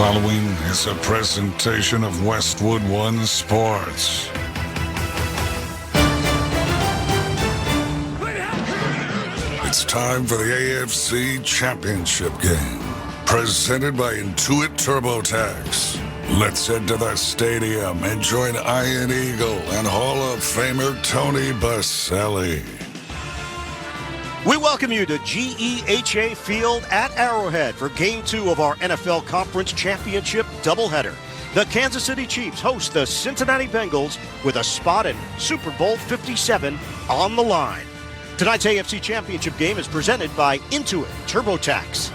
following is a presentation of Westwood One Sports. It's time for the AFC Championship game, presented by Intuit TurboTax. Let's head to the stadium and join Iron Eagle and Hall of Famer Tony Baselli. We welcome you to GEHA Field at Arrowhead for Game 2 of our NFL Conference Championship doubleheader. The Kansas City Chiefs host the Cincinnati Bengals with a spot in Super Bowl 57 on the line. Tonight's AFC Championship game is presented by Intuit TurboTax.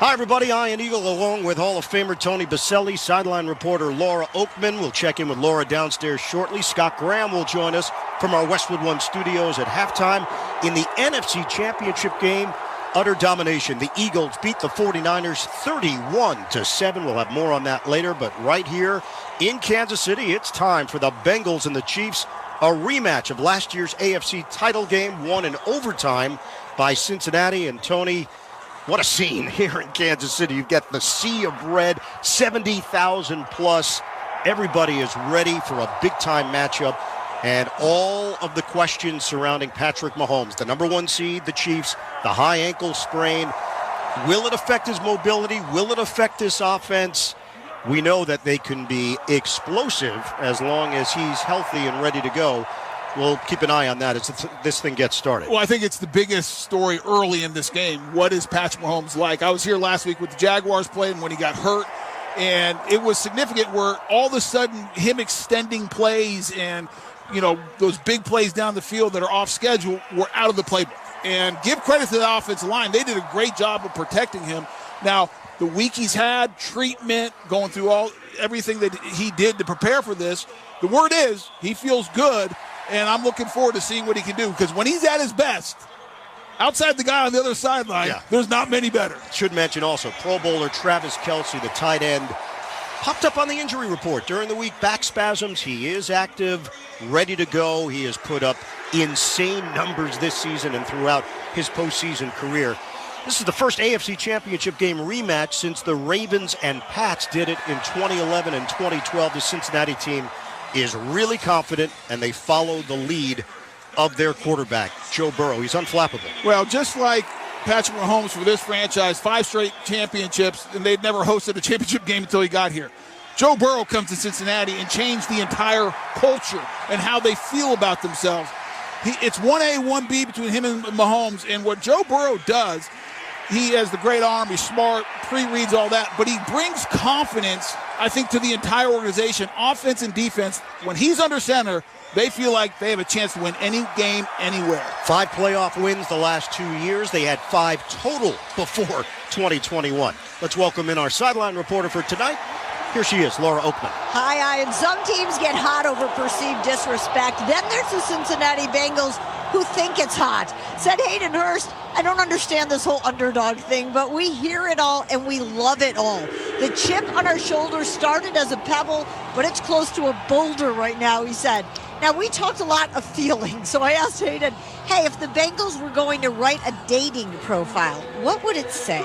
Hi, everybody. Iron Eagle along with Hall of Famer Tony Baselli, sideline reporter Laura Oakman. We'll check in with Laura downstairs shortly. Scott Graham will join us from our Westwood One studios at halftime. In the NFC Championship game, utter domination. The Eagles beat the 49ers 31-7. We'll have more on that later, but right here in Kansas City, it's time for the Bengals and the Chiefs, a rematch of last year's AFC title game, won in overtime by Cincinnati. And Tony, what a scene here in Kansas City. You've got the sea of red, 70,000 plus. Everybody is ready for a big-time matchup. And all of the questions surrounding Patrick Mahomes, the number one seed, the Chiefs, the high ankle sprain. Will it affect his mobility? Will it affect this offense? We know that they can be explosive as long as he's healthy and ready to go. We'll keep an eye on that as this thing gets started. Well, I think it's the biggest story early in this game. What is Patrick Mahomes like? I was here last week with the Jaguars playing when he got hurt, and it was significant where all of a sudden him extending plays and, you know, those big plays down the field that are off schedule were out of the playbook. And give credit to the offensive line. They did a great job of protecting him. Now, the week he's had, treatment, going through everything that he did to prepare for this, the word is he feels good. And I'm looking forward to seeing what he can do, because when he's at his best, outside the guy on the other sideline, there's not many better. Should mention also Pro Bowler Travis Kelce, the tight end, popped up on the injury report during the week. Back spasms. He is active, ready to go. He has put up insane numbers this season and throughout his postseason career. This is the first AFC Championship game rematch since the Ravens and Pats did it in 2011 and 2012. The Cincinnati team is really confident, and they follow the lead of their quarterback, Joe Burrow. He's unflappable. Well, just like Patrick Mahomes for this franchise, 5 straight championships, and they'd never hosted a championship game until he got here. Joe Burrow comes to Cincinnati and changed the entire culture and how they feel about themselves. It's 1A, 1B between him and Mahomes, and what Joe Burrow does, he has the great arm, he's smart, pre-reads all that, but he brings confidence, I think, to the entire organization, offense and defense. When he's under center, they feel like they have a chance to win any game, anywhere. 5 playoff wins the last 2 years. They had 5 total before 2021. Let's welcome in our sideline reporter for tonight. Here she is, Laura Oakman. Hi, Ian. Some teams get hot over perceived disrespect. Then there's the Cincinnati Bengals who think it's hot. Said Hayden Hurst, I don't understand this whole underdog thing, but we hear it all and we love it all. The chip on our shoulder started as a pebble, but it's close to a boulder right now, he said. Now, we talked a lot of feelings, so I asked Hayden, hey, if the Bengals were going to write a dating profile, what would it say?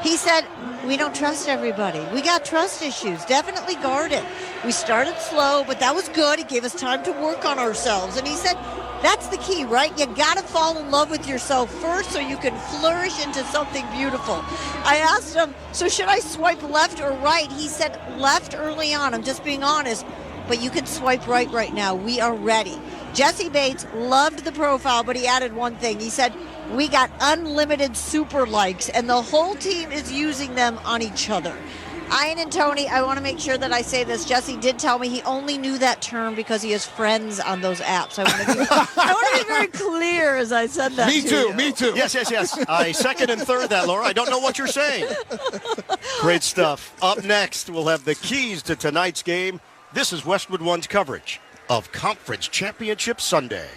He said, we don't trust everybody. We got trust issues, definitely guarded. We started slow, but that was good. It gave us time to work on ourselves. And he said, that's the key, right? You got to fall in love with yourself first so you can flourish into something beautiful. I asked him, so should I swipe left or right? He said left early on. I'm just being honest. But you can swipe right now. We are ready. Jesse Bates loved the profile, but he added one thing. He said, we got unlimited super likes, and the whole team is using them on each other. Ian and Tony, I want to make sure that I say this. Jesse did tell me he only knew that term because he has friends on those apps. I want to be very clear as I said that. Me too. Yes. I second and third that, Laura. I don't know what you're saying. Great stuff. Up next, we'll have the keys to tonight's game. This is Westwood One's coverage of Conference Championship Sunday.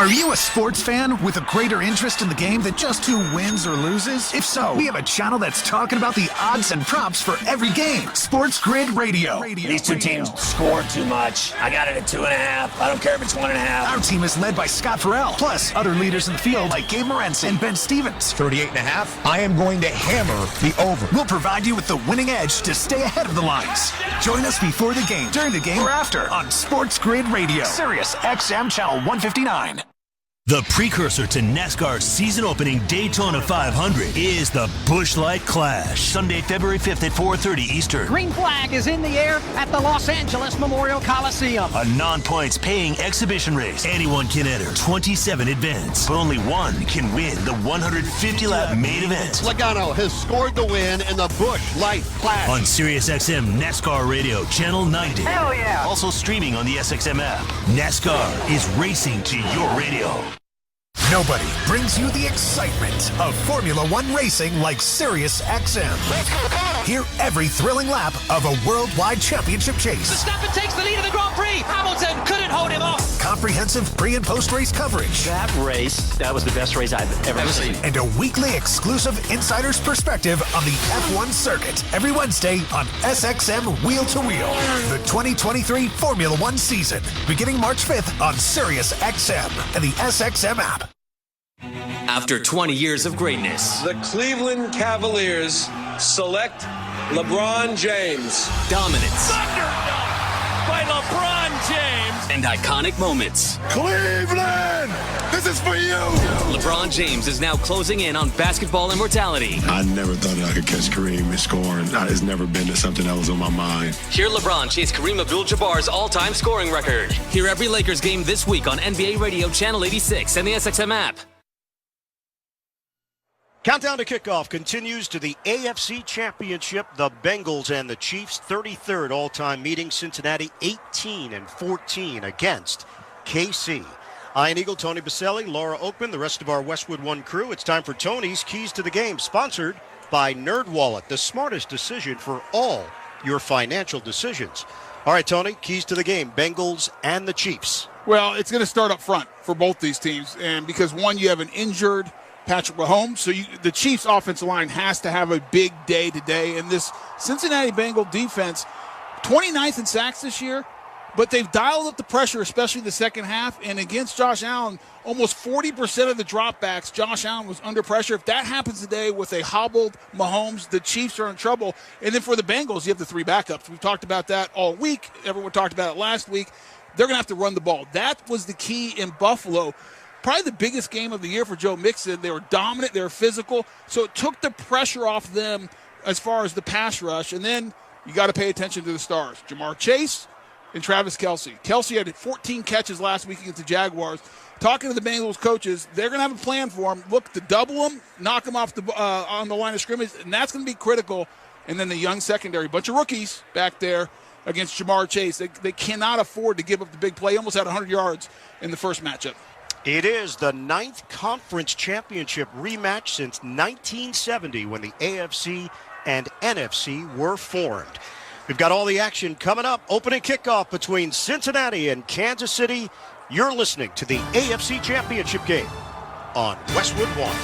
Are you a sports fan with a greater interest in the game than just who wins or loses? If so, we have a channel that's talking about the odds and props for every game. Sports Grid Radio. These two teams score too much. I got it at 2.5. I don't care if it's 1.5. Our team is led by Scott Farrell, plus other leaders in the field like Gabe Morency and Ben Stevens. 38.5. I am going to hammer the over. We'll provide you with the winning edge to stay ahead of the lines. Join us before the game, during the game, or after on Sports Grid Radio. Sirius XM Channel 159. The precursor to NASCAR's season-opening Daytona 500 is the Busch Light Clash, Sunday, February 5th at 4:30 Eastern. Green flag is in the air at the Los Angeles Memorial Coliseum. A non-points paying exhibition race. Anyone can enter 27 events, but only one can win the 150-lap main event. Logano has scored the win in the Busch Light Clash. On Sirius XM NASCAR Radio, Channel 90. Hell yeah! Also streaming on the SXM app. NASCAR is racing to your radio. Nobody brings you the excitement of Formula One racing like Sirius XM. Hear every thrilling lap of a worldwide championship chase. Verstappen takes the lead of the Grand Prix. Hamilton couldn't hold him off. Comprehensive pre- and post-race coverage. That was the best race I've ever seen. And a weekly exclusive insider's perspective on the F1 circuit. Every Wednesday on SXM Wheel to Wheel. The 2023 Formula One season. Beginning March 5th on Sirius XM and the SXM app. After 20 years of greatness, the Cleveland Cavaliers select LeBron James. Dominance. Thunderdunk by LeBron James. And iconic moments. Cleveland, this is for you. LeBron James is now closing in on basketball immortality. I never thought that I could catch Kareem scoring. It's never been something that was on my mind. Hear LeBron chase Kareem Abdul-Jabbar's all-time scoring record. Hear every Lakers game this week on NBA Radio Channel 86 and the SXM app. Countdown to kickoff continues to the AFC Championship. The Bengals and the Chiefs, 33rd all-time meeting. Cincinnati 18-14 against KC. Ian Eagle, Tony Baselli, Laura Oakman, the rest of our Westwood One crew. It's time for Tony's Keys to the Game, sponsored by NerdWallet, the smartest decision for all your financial decisions. All right, Tony, keys to the game, Bengals and the Chiefs. Well, it's going to start up front for both these teams, and because one, you have an injured Patrick Mahomes, so the Chiefs' offensive line has to have a big day today. And this Cincinnati Bengal defense, 29th in sacks this year, but they've dialed up the pressure, especially in the second half. And against Josh Allen, almost 40% of the dropbacks, Josh Allen was under pressure. If that happens today with a hobbled Mahomes, the Chiefs are in trouble. And then for the Bengals, you have the three backups. We've talked about that all week. Everyone talked about it last week. They're going to have to run the ball. That was the key in Buffalo. Probably the biggest game of the year for Joe Mixon. They were dominant. They were physical. So it took the pressure off them as far as the pass rush. And then you got to pay attention to the stars. Jamar Chase and Travis Kelce. Kelce had 14 catches last week against the Jaguars. Talking to the Bengals coaches, they're going to have a plan for him. Look to double him, knock him off on the line of scrimmage, and that's going to be critical. And then the young secondary, bunch of rookies back there against Jamar Chase. They cannot afford to give up the big play. He almost had 100 yards in the first matchup. It is the 9th conference championship rematch since 1970 when the AFC and NFC were formed. We've got all the action coming up. Opening kickoff between Cincinnati and Kansas City. You're listening to the AFC Championship game on Westwood One.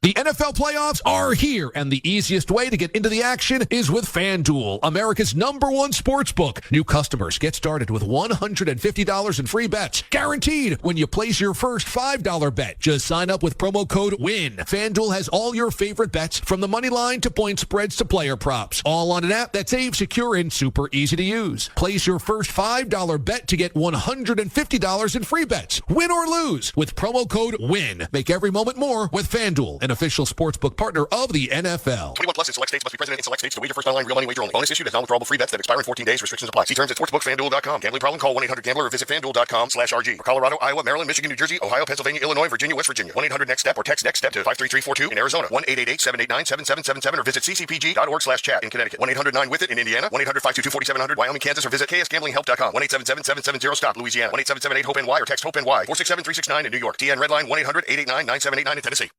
The NFL playoffs are here, and the easiest way to get into the action is with FanDuel, America's #1 sportsbook. New customers get started with $150 in free bets, guaranteed when you place your first $5 bet. Just sign up with promo code WIN. FanDuel has all your favorite bets, from the money line to point spreads to player props, all on an app that's safe, secure, and super easy to use. Place your first $5 bet to get $150 in free bets, win or lose, with promo code WIN. Make every moment more with FanDuel, an official sportsbook partner of the NFL. 21 plus in select states. Must be present in select states to wager. First online real money wager only. Bonus issued as non-withdrawable free bets that expire in 14 days. Restrictions apply. See terms at sportsbookfanduel.com. Gambling problem? Call 1-800-GAMBLER or visit fanduel.com/RG. For Colorado, Iowa, Maryland, Michigan, New Jersey, Ohio, Pennsylvania, Illinois, Virginia, West Virginia. 1-800-NEXT-STEP or text NEXT-STEP to 53342 in Arizona. 1-888-789-7777 or visit ccpg.org/chat in Connecticut. 1-800-9-WITH-IT in Indiana. 1-800-522-4700 Wyoming, Kansas, or visit ksgamblinghelp.com. 1-877-770-STOP Louisiana. 1-877-8-HOPE-NY or text HOPE-NY. 467-369 in New York. TN Redline 1-800-889-9789 in Tennessee.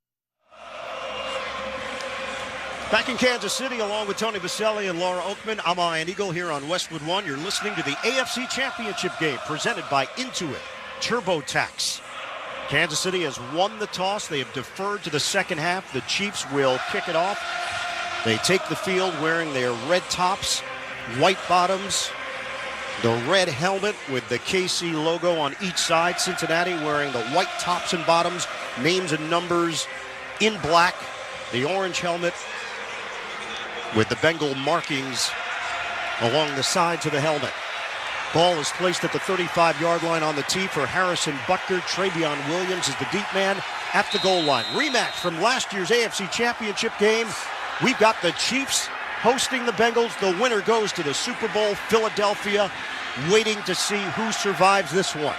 Back in Kansas City, along with Tony Baselli and Laura Oakman, I'm Ian Eagle here on Westwood One. You're listening to the AFC Championship game presented by Intuit TurboTax. Kansas City has won the toss. They have deferred to the second half. The Chiefs will kick it off. They take the field wearing their red tops, white bottoms, the red helmet with the KC logo on each side. Cincinnati wearing the white tops and bottoms, names and numbers in black, the orange helmet with the Bengal markings along the sides of the helmet. Ball is placed at the 35-yard line on the tee for Harrison Butker. Travion Williams is the deep man at the goal line. Rematch from last year's AFC Championship game. We've got the Chiefs hosting the Bengals. The winner goes to the Super Bowl. Philadelphia waiting to see who survives this one.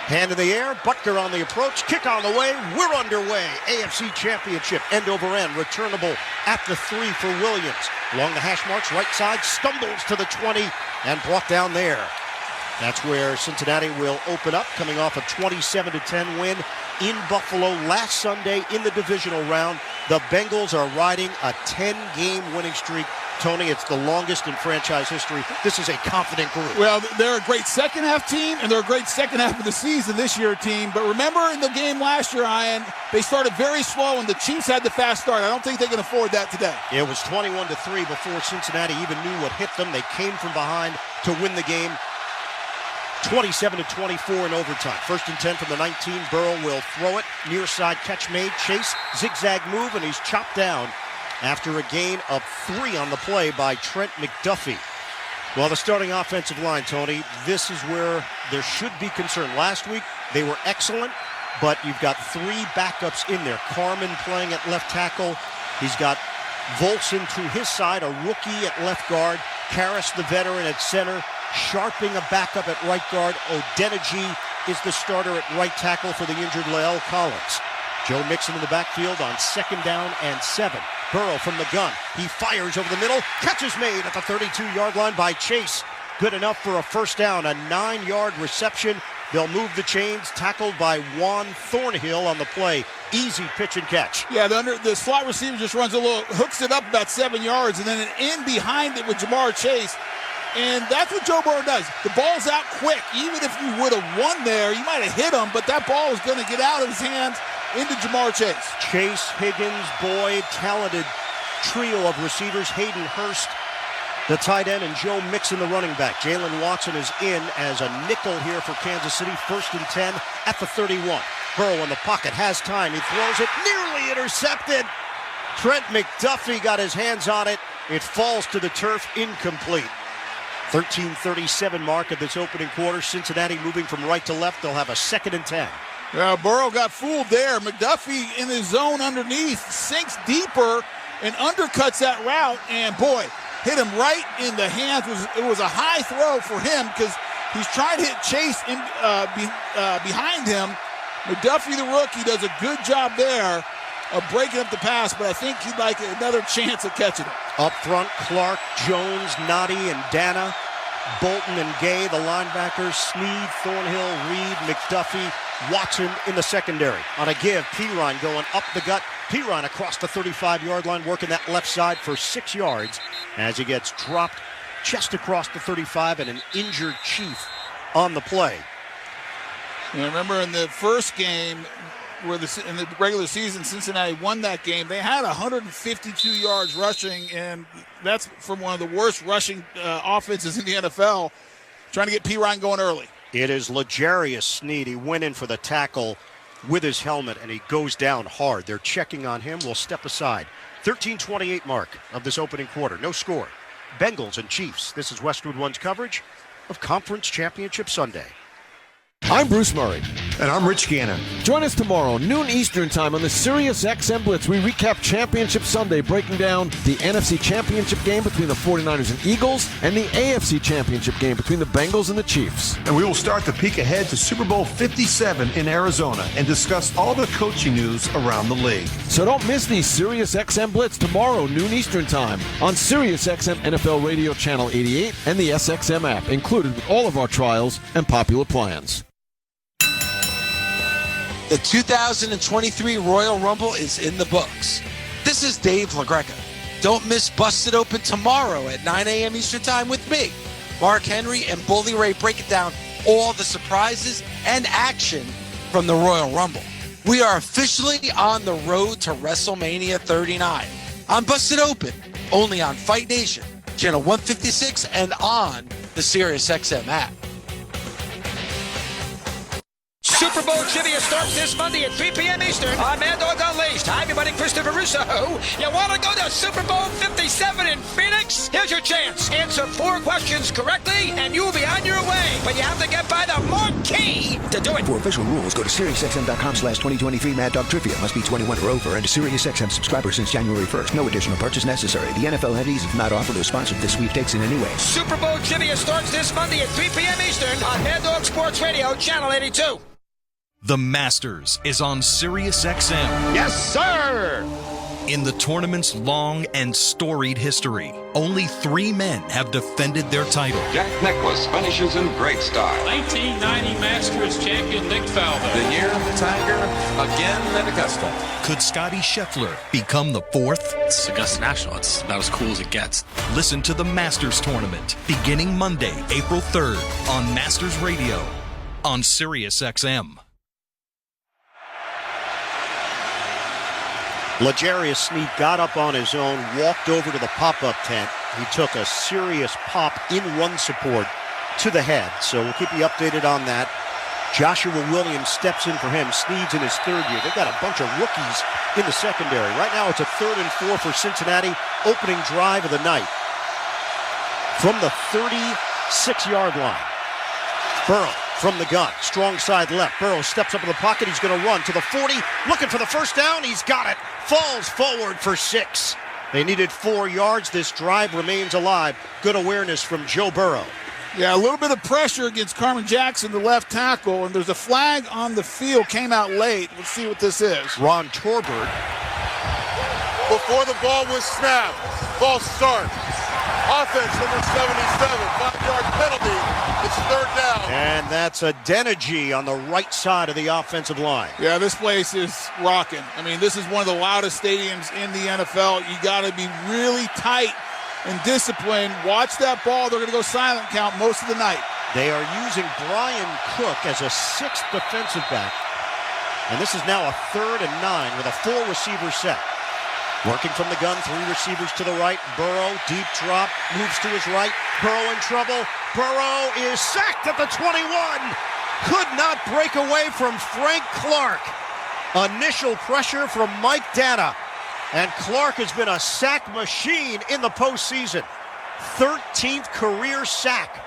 Hand in the air, Butker on the approach, kick on the way, we're underway. AFC Championship, end over end, returnable at the 3 for Williams. Along the hash marks, right side, stumbles to the 20 and brought down there. That's where Cincinnati will open up, coming off a 27-10 win in Buffalo last Sunday in the divisional round. The Bengals are riding a 10-game winning streak. Tony, it's the longest in franchise history. This is a confident group. Well, they're a great second-half team, and they're a great second half of the season this year team. But remember in the game last year, Ian, they started very slow, and the Chiefs had the fast start. I don't think they can afford that today. It was 21-3 before Cincinnati even knew what hit them. They came from behind to win the game. 27-24 in overtime. 1st and 10 from the 19. Burrow will throw it. Near side catch made. Chase, zigzag move, and he's chopped down after a gain of 3 on the play by Trent McDuffie. Well, the starting offensive line, Tony, this is where there should be concern. Last week, they were excellent, but you've got 3 backups in there. Carman playing at left tackle. He's got Volson to his side, a rookie at left guard. Karras, the veteran, at center. Sharping, a backup at right guard. Odeniji is the starter at right tackle for the injured Lael Collins. Joe Mixon in the backfield on 2nd down and 7. Burrow from the gun. He fires over the middle. Catch is made at the 32-yard line by Chase. Good enough for a 1st down. A 9-yard reception. They'll move the chains. Tackled by Juan Thornhill on the play. Easy pitch and catch. Yeah, the slot receiver just runs a little, hooks it up about 7 yards, and then an in behind it with Jamar Chase. And that's what Joe Burrow does. The ball's out quick. Even if you would have won there, you might have hit him, but that ball is going to get out of his hands into Jamar Chase. Chase, Higgins, Boyd, talented trio of receivers. Hayden Hurst, the tight end, and Joe Mixon, the running back. Jalen Watson is in as a nickel here for Kansas City. 1st and 10 at the 31. Burrow in the pocket, has time. He throws it, nearly intercepted. Trent McDuffie got his hands on it. It falls to the turf, incomplete. 13:37 mark of this opening quarter. Cincinnati moving from right to left. They'll have a 2nd and 10. Yeah, Burrow got fooled there. McDuffie in his zone underneath sinks deeper and undercuts that route. And boy, hit him right in the hands. It was a high throw for him because he's trying to hit Chase behind him. McDuffie, the rookie, does a good job there of breaking up the pass, but I think he'd like another chance at catching it. Up front, Clark, Jones, Noddy, and Dana. Bolton and Gay, the linebackers. Sneed, Thornhill, Reed, McDuffie, Watson in the secondary. On a give, Pirine going up the gut. Pirine across the 35-yard line, working that left side for 6 yards as he gets dropped just across the 35, and an injured Chief on the play. And remember in the first game, where in the regular season, Cincinnati won that game. They had 152 yards rushing, and that's from one of the worst rushing offenses in the NFL, trying to get Pirine going early. It is L'Jarius Sneed. He went in for the tackle with his helmet, and he goes down hard. They're checking on him. We'll step aside. 13:28 mark of this opening quarter. No score. Bengals and Chiefs. This is Westwood One's coverage of Conference Championship Sunday. I'm Bruce Murray. And I'm Rich Gannon. Join us tomorrow, noon Eastern time on the Sirius XM Blitz. We recap Championship Sunday, breaking down the NFC Championship game between the 49ers and Eagles and the AFC Championship game between the Bengals and the Chiefs. And we will start the peek ahead to Super Bowl 57 in Arizona and discuss all the coaching news around the league. So don't miss the Sirius XM Blitz tomorrow, noon Eastern time on Sirius XM NFL Radio Channel 88 and the SXM app, included with all of our trials and popular plans. The 2023 Royal Rumble is in the books. This is Dave LaGreca. Don't miss Busted Open tomorrow at 9 a.m. Eastern Time with me, Mark Henry, and Bully Ray breaking down all the surprises and action from the Royal Rumble. We are officially on the road to WrestleMania 39. I'm Busted Open, only on Fight Nation, channel 156, and on the SiriusXM app. Super Bowl trivia starts this Monday at 3 p.m. Eastern on Mad Dog Unleashed. Hi, everybody. Christopher Russo. You want to go to Super Bowl 57 in Phoenix? Here's your chance. Answer 4 questions correctly, and you'll be on your way. But you have to get by the marquee to do it. For official rules, go to SiriusXM.com/2023 Mad Dog Trivia. Must be 21 or over and a SiriusXM subscriber since January 1st. No additional purchase necessary. The NFL entities have not offered or sponsored this sweepstakes in any way. Super Bowl trivia starts this Monday at 3 p.m. Eastern on Mad Dog Sports Radio, Channel 82. The Masters is on SiriusXM. Yes, sir! In the tournament's long and storied history, only 3 men have defended their title. Jack Nicklaus finishes in great style. 1990 Masters champion Nick Faldo. The year of the Tiger, again at Augusta. Could Scotty Scheffler become the 4th? It's Augusta National. It's about as cool as it gets. Listen to the Masters Tournament beginning Monday, April 3rd on Masters Radio on SiriusXM. L'Jarius Sneed got up on his own, walked over to the pop-up tent. He took a serious pop in run support to the head. So we'll keep you updated on that. Joshua Williams steps in for him. Sneed's in his 3rd year. They've got a bunch of rookies in the secondary. Right now it's a 3rd and 4 for Cincinnati. Opening drive of the night. From the 36-yard line. Burrow from the gun. Strong side left. Burrow steps up in the pocket. He's going to run to the 40. Looking for the first down. He's got it. Falls forward for 6. They needed 4 yards. This drive remains alive. Good awareness from Joe Burrow. Yeah, a little bit of pressure against Carmen Jackson, the left tackle, and there's a flag on the field. Came out late. Let's see what this is. Ron Torbert. Before the ball was snapped. False start. Offense number 77. 5-yard penalty. It's 3rd down. And that's a Denergy on the right side of the offensive line. Yeah, this place is rocking. I mean, this is one of the loudest stadiums in the NFL. You got to be really tight and disciplined. Watch that ball. They're going to go silent count most of the night. They are using Brian Cook as a 6th defensive back. And this is now a 3rd and 9 with a 4-receiver set. Working from the gun, 3 receivers to the right. Burrow, deep drop, moves to his right. Burrow in trouble. Burrow is sacked at the 21. Could not break away from Frank Clark. Initial pressure from Mike Dana. And Clark has been a sack machine in the postseason. 13th career sack.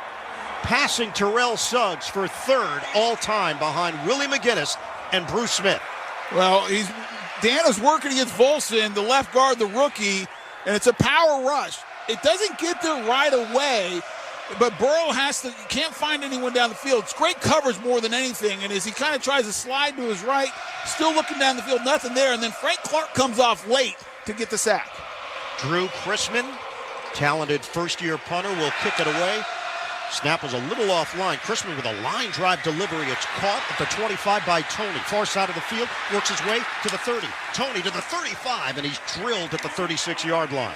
Passing Terrell Suggs for 3rd all-time behind Willie McGinnis and Bruce Smith. Well, Dana's working against Volson, the left guard, the rookie, and it's a power rush. It doesn't get there right away, but Burrow can't find anyone down the field. It's great coverage more than anything, and as he kind of tries to slide to his right, still looking down the field, nothing there, and then Frank Clark comes off late to get the sack. Drew Chrisman, talented first-year punter, will kick it away. Snap was a little offline. Chrisman with a line drive delivery. It's caught at the 25 by Tony. Far side of the field, works his way to the 30. Tony to the 35, and he's drilled at the 36-yard line.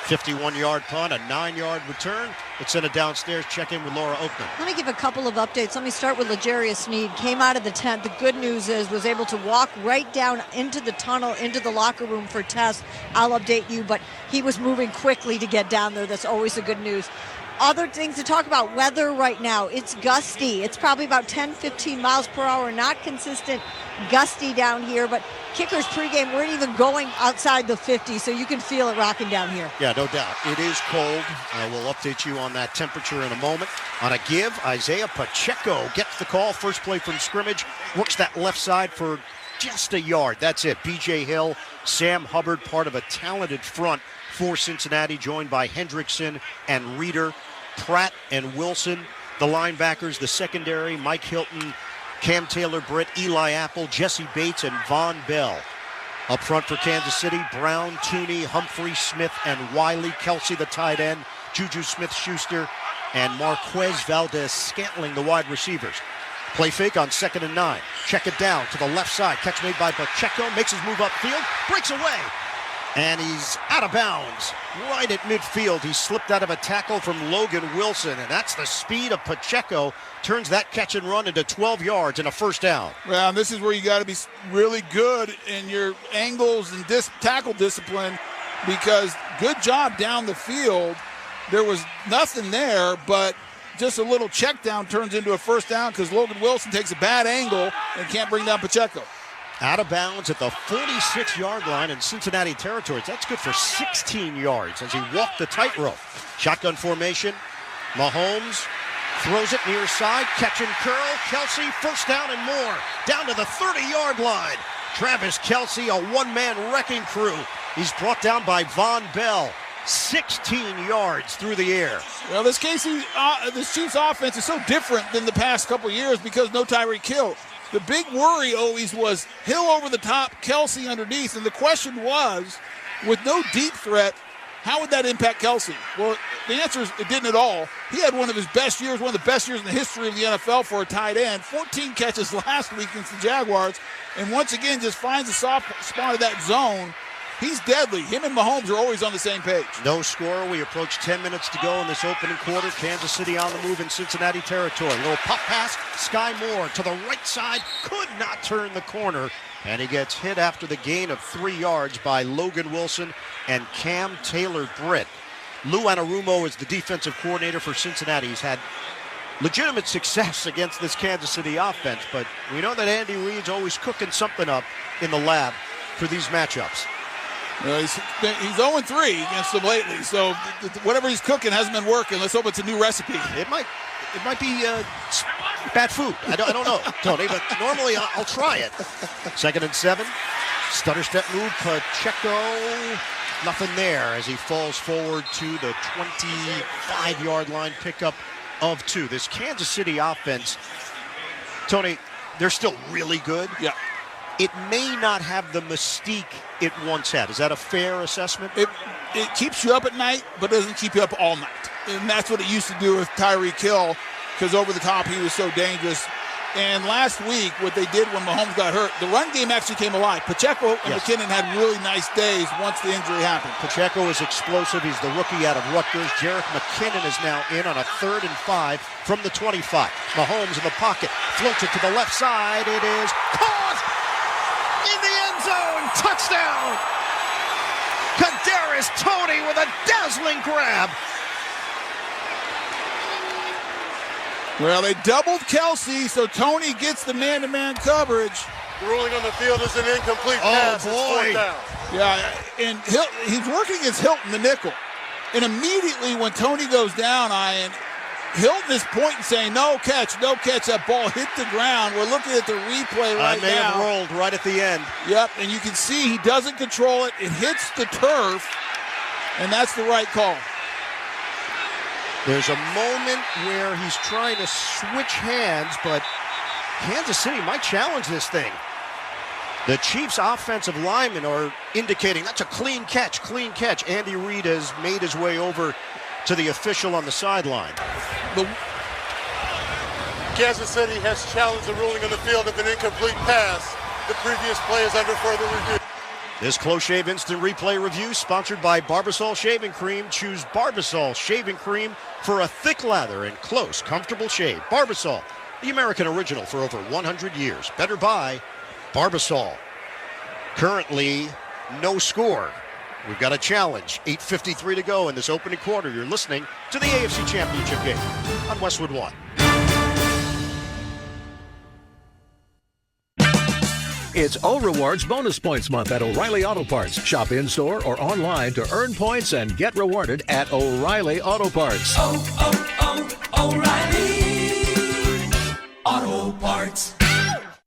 51-yard punt, a 9-yard return. Let's send it downstairs. Check in with Laura Oakman. Let me give a couple of updates. Let me start with L'Jarius Sneed. Came out of the tent. The good news is was able to walk right down into the tunnel, into the locker room for tests. I'll update you, but he was moving quickly to get down there. That's always the good news. Other things to talk about, weather right now. It's gusty. It's probably about 10, 15 miles per hour. Not consistent, gusty down here. But kickers pregame weren't even going outside the 50, so you can feel it rocking down here. Yeah, no doubt. It is cold. We'll update you on that temperature in a moment. On a give, Isaiah Pacheco gets the call. First play from scrimmage. Works that left side for just a yard. That's it. B.J. Hill, Sam Hubbard, part of a talented front for Cincinnati, joined by Hendrickson and Reeder. Pratt and Wilson, the linebackers, the secondary, Mike Hilton, Cam Taylor-Britt, Eli Apple, Jesse Bates, and Von Bell. Up front for Kansas City, Brown, Tooney, Humphrey, Smith, and Wiley. Kelsey, the tight end, Juju Smith-Schuster, and Marquez Valdez-Scantling, the wide receivers. Play fake on 2nd and 9. Check it down to the left side. Catch made by Pacheco. Makes his move upfield. Breaks away. And he's out of bounds right at midfield. He slipped out of a tackle from Logan Wilson, and that's the speed of Pacheco. Turns that catch and run into 12 yards and a first down. Well, this is where you got to be really good in your angles and tackle discipline, because good job down the field. There was nothing there, but just a little check down turns into a first down because Logan Wilson takes a bad angle and can't bring down Pacheco. Out of bounds at the 46-yard line in Cincinnati territory. That's good for 16 yards as he walked the tightrope. Shotgun formation. Mahomes throws it near side. Catch and curl. Kelce, first down and more. Down to the 30-yard line. Travis Kelce, a one-man wrecking crew. He's brought down by Von Bell. 16 yards through the air. Well, this Chiefs offense is so different than the past couple years because no Tyreek Hill. The big worry always was Hill over the top, Kelce underneath, and the question was, with no deep threat, how would that impact Kelce? Well, the answer is it didn't at all. He had one of his best years, one of the best years in the history of the NFL for a tight end. 14 catches last week against the Jaguars, and once again just finds a soft spot of that zone. He's deadly. Him and Mahomes are always on the same page. No score. We approach 10 minutes to go in this opening quarter. Kansas City on the move in Cincinnati territory. Little pop pass. Sky Moore to the right side. Could not turn the corner. And he gets hit after the gain of 3 yards by Logan Wilson and Cam Taylor-Britt. Lou Anarumo is the defensive coordinator for Cincinnati. He's had legitimate success against this Kansas City offense, but we know that Andy Reid's always cooking something up in the lab for these matchups. He's 0-3 against them lately, so whatever he's cooking hasn't been working. Let's hope it's a new recipe. It might be bad food. I don't know, Tony, but normally I'll try it. 2nd and 7. Stutter step move. Pacheco, nothing there as he falls forward to the 25-yard line, pickup of 2. This Kansas City offense, Tony, they're still really good. Yeah. It may not have the mystique it once had. Is that a fair assessment? It keeps you up at night, but doesn't keep you up all night. And that's what it used to do with Tyreek Hill, because over the top he was so dangerous. And last week, what they did when Mahomes got hurt, the run game actually came alive. Pacheco and McKinnon had really nice days once the injury happened. Pacheco is explosive. He's the rookie out of Rutgers. Jerick McKinnon is now in on a 3rd and 5 from the 25. Mahomes in the pocket. Floats it to the left side. It is caught in the end zone. Touchdown. Kadarius Toney with a dazzling grab. Well, they doubled Kelce, so Toney gets the man-to-man coverage. The ruling on the field is an incomplete pass. Oh, boy. Yeah, and he's working against Hilton, the nickel. And immediately when Toney goes down, Hilton is pointing, saying, no catch. That ball hit the ground. We're looking at the replay right now. May have rolled right at the end. Yep, and you can see he doesn't control it. It hits the turf, and that's the right call. There's a moment where he's trying to switch hands, but Kansas City might challenge this thing. The Chiefs' offensive linemen are indicating that's a clean catch. Andy Reid has made his way over to the official on the sideline. Kansas City has challenged the ruling on the field of an incomplete pass. The previous play is under further review. This Close Shave Instant Replay Review sponsored by Barbasol Shaving Cream. Choose Barbasol Shaving Cream for a thick lather and close, comfortable shave. Barbasol, the American original for over 100 years. Better buy Barbasol. Currently, no score. We've got a challenge. 8:53 to go in this opening quarter. You're listening to the AFC Championship game on Westwood One. It's O-Rewards Bonus Points Month at O'Reilly Auto Parts. Shop in-store or online to earn points and get rewarded at O'Reilly Auto Parts. O'Reilly Auto Parts.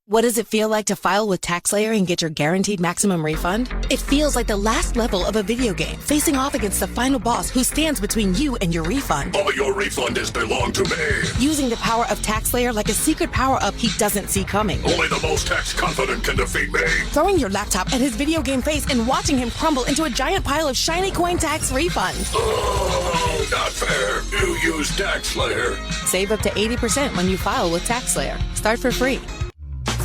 What does it feel like to file with TaxSlayer and get your guaranteed maximum refund? It feels like the last level of a video game, facing off against the final boss who stands between you and your refund. All your refund is belong to me. Using the power of TaxSlayer like a secret power-up he doesn't see coming. Only the most tax-confident can defeat me. Throwing your laptop at his video game face and watching him crumble into a giant pile of shiny coin tax refunds. Oh, not fair. You use TaxSlayer. Save up to 80% when you file with TaxSlayer. Start for free.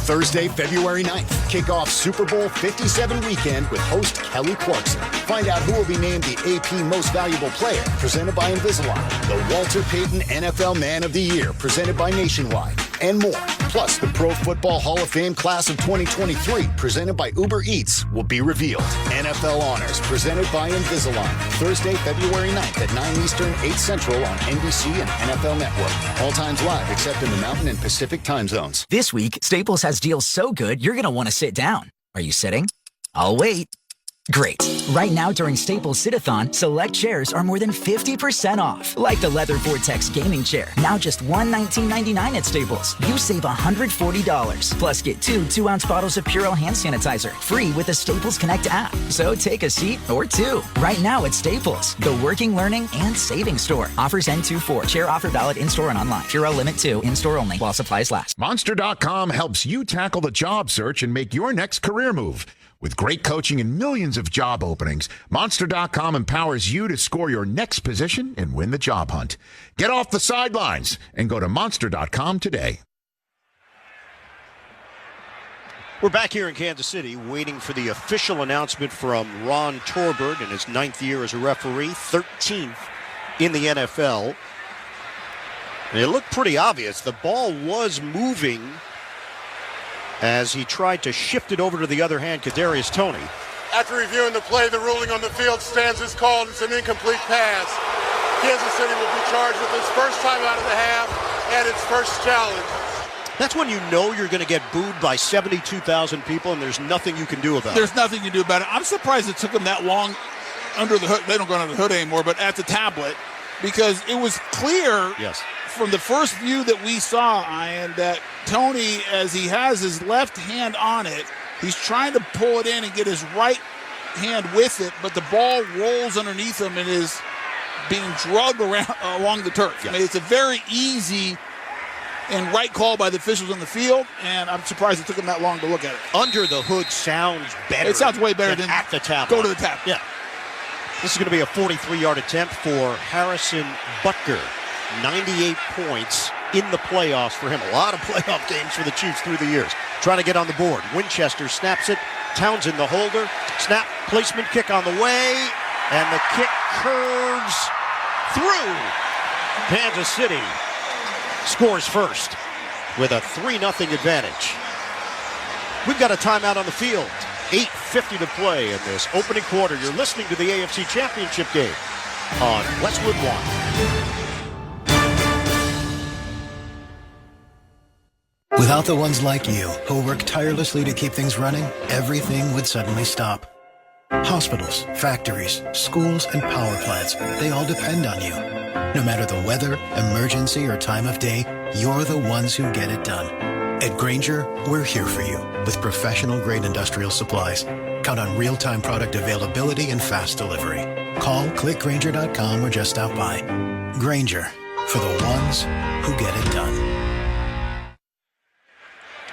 Thursday, February 9th, kick off Super Bowl 57 weekend with host Kelly Clarkson. Find out who will be named the AP Most Valuable Player, presented by Invisalign, the Walter Payton NFL Man of the Year, presented by Nationwide, and more. Plus, the Pro Football Hall of Fame class of 2023, presented by Uber Eats, will be revealed. NFL Honors, presented by Invisalign, Thursday, February 9th at 9 Eastern, 8 Central on NBC and NFL Network. All times live except in the Mountain and Pacific time zones. This week, Staples has deals so good, you're going to want to sit down. Are you sitting? I'll wait. Great. Right now during Staples Sit-a-thon, select chairs are more than 50% off. Like the leather Vortex gaming chair, now just $119.99 at Staples. You save $140. Plus get 2 2-ounce bottles of Purell hand sanitizer, free with the Staples Connect app. So take a seat or 2. Right now at Staples, the working, learning, and saving store. Offers end 2/4. Chair offer valid in-store and online. Purell Limit 2, in-store only, while supplies last. Monster.com helps you tackle the job search and make your next career move. With great coaching and millions of job openings, Monster.com empowers you to score your next position and win the job hunt. Get off the sidelines and go to Monster.com today. We're back here in Kansas City waiting for the official announcement from Ron Torbert in his 9th year as a referee, 13th in the NFL. And it looked pretty obvious. The ball was moving as he tried to shift it over to the other hand, Kadarius Toney. After reviewing the play, the ruling on the field stands as called. It's an incomplete pass. Kansas City will be charged with its first time out of the half and its first challenge. That's when you know you're going to get booed by 72,000 people and there's nothing you can do about it. There's nothing you can do about it. I'm surprised it took them that long under the hood. They don't go under the hood anymore, but at the tablet, because it was clear from the first view that we saw, Ian, that Toney, as he has his left hand on it, he's trying to pull it in and get his right hand with it, but the ball rolls underneath him and is being drugged around along the turf. I mean, it's a very easy and right call by the officials on the field, and I'm surprised it took them that long to look at it. Under the hood sounds better. It sounds way better than at the tap. Go to the tap. Yeah. This is going to be a 43-yard attempt for Harrison Butker. 98 points in the playoffs for him. A lot of playoff games for the Chiefs through the years. Trying to get on the board. Winchester snaps it. Townsend the holder. Snap, placement, kick on the way. And the kick curves through. Kansas City scores first with a 3-0 advantage. We've got a timeout on the field. 8:50 to play in this opening quarter. You're listening to the AFC Championship game on Westwood One. Without the ones like you, who work tirelessly to keep things running, everything would suddenly stop. Hospitals, factories, schools, and power plants, they all depend on you. No matter the weather, emergency, or time of day, you're the ones who get it done. At Grainger, we're here for you with professional-grade industrial supplies. Count on real-time product availability and fast delivery. Call, clickgrainger.com, or just stop by. Grainger, for the ones who get it done.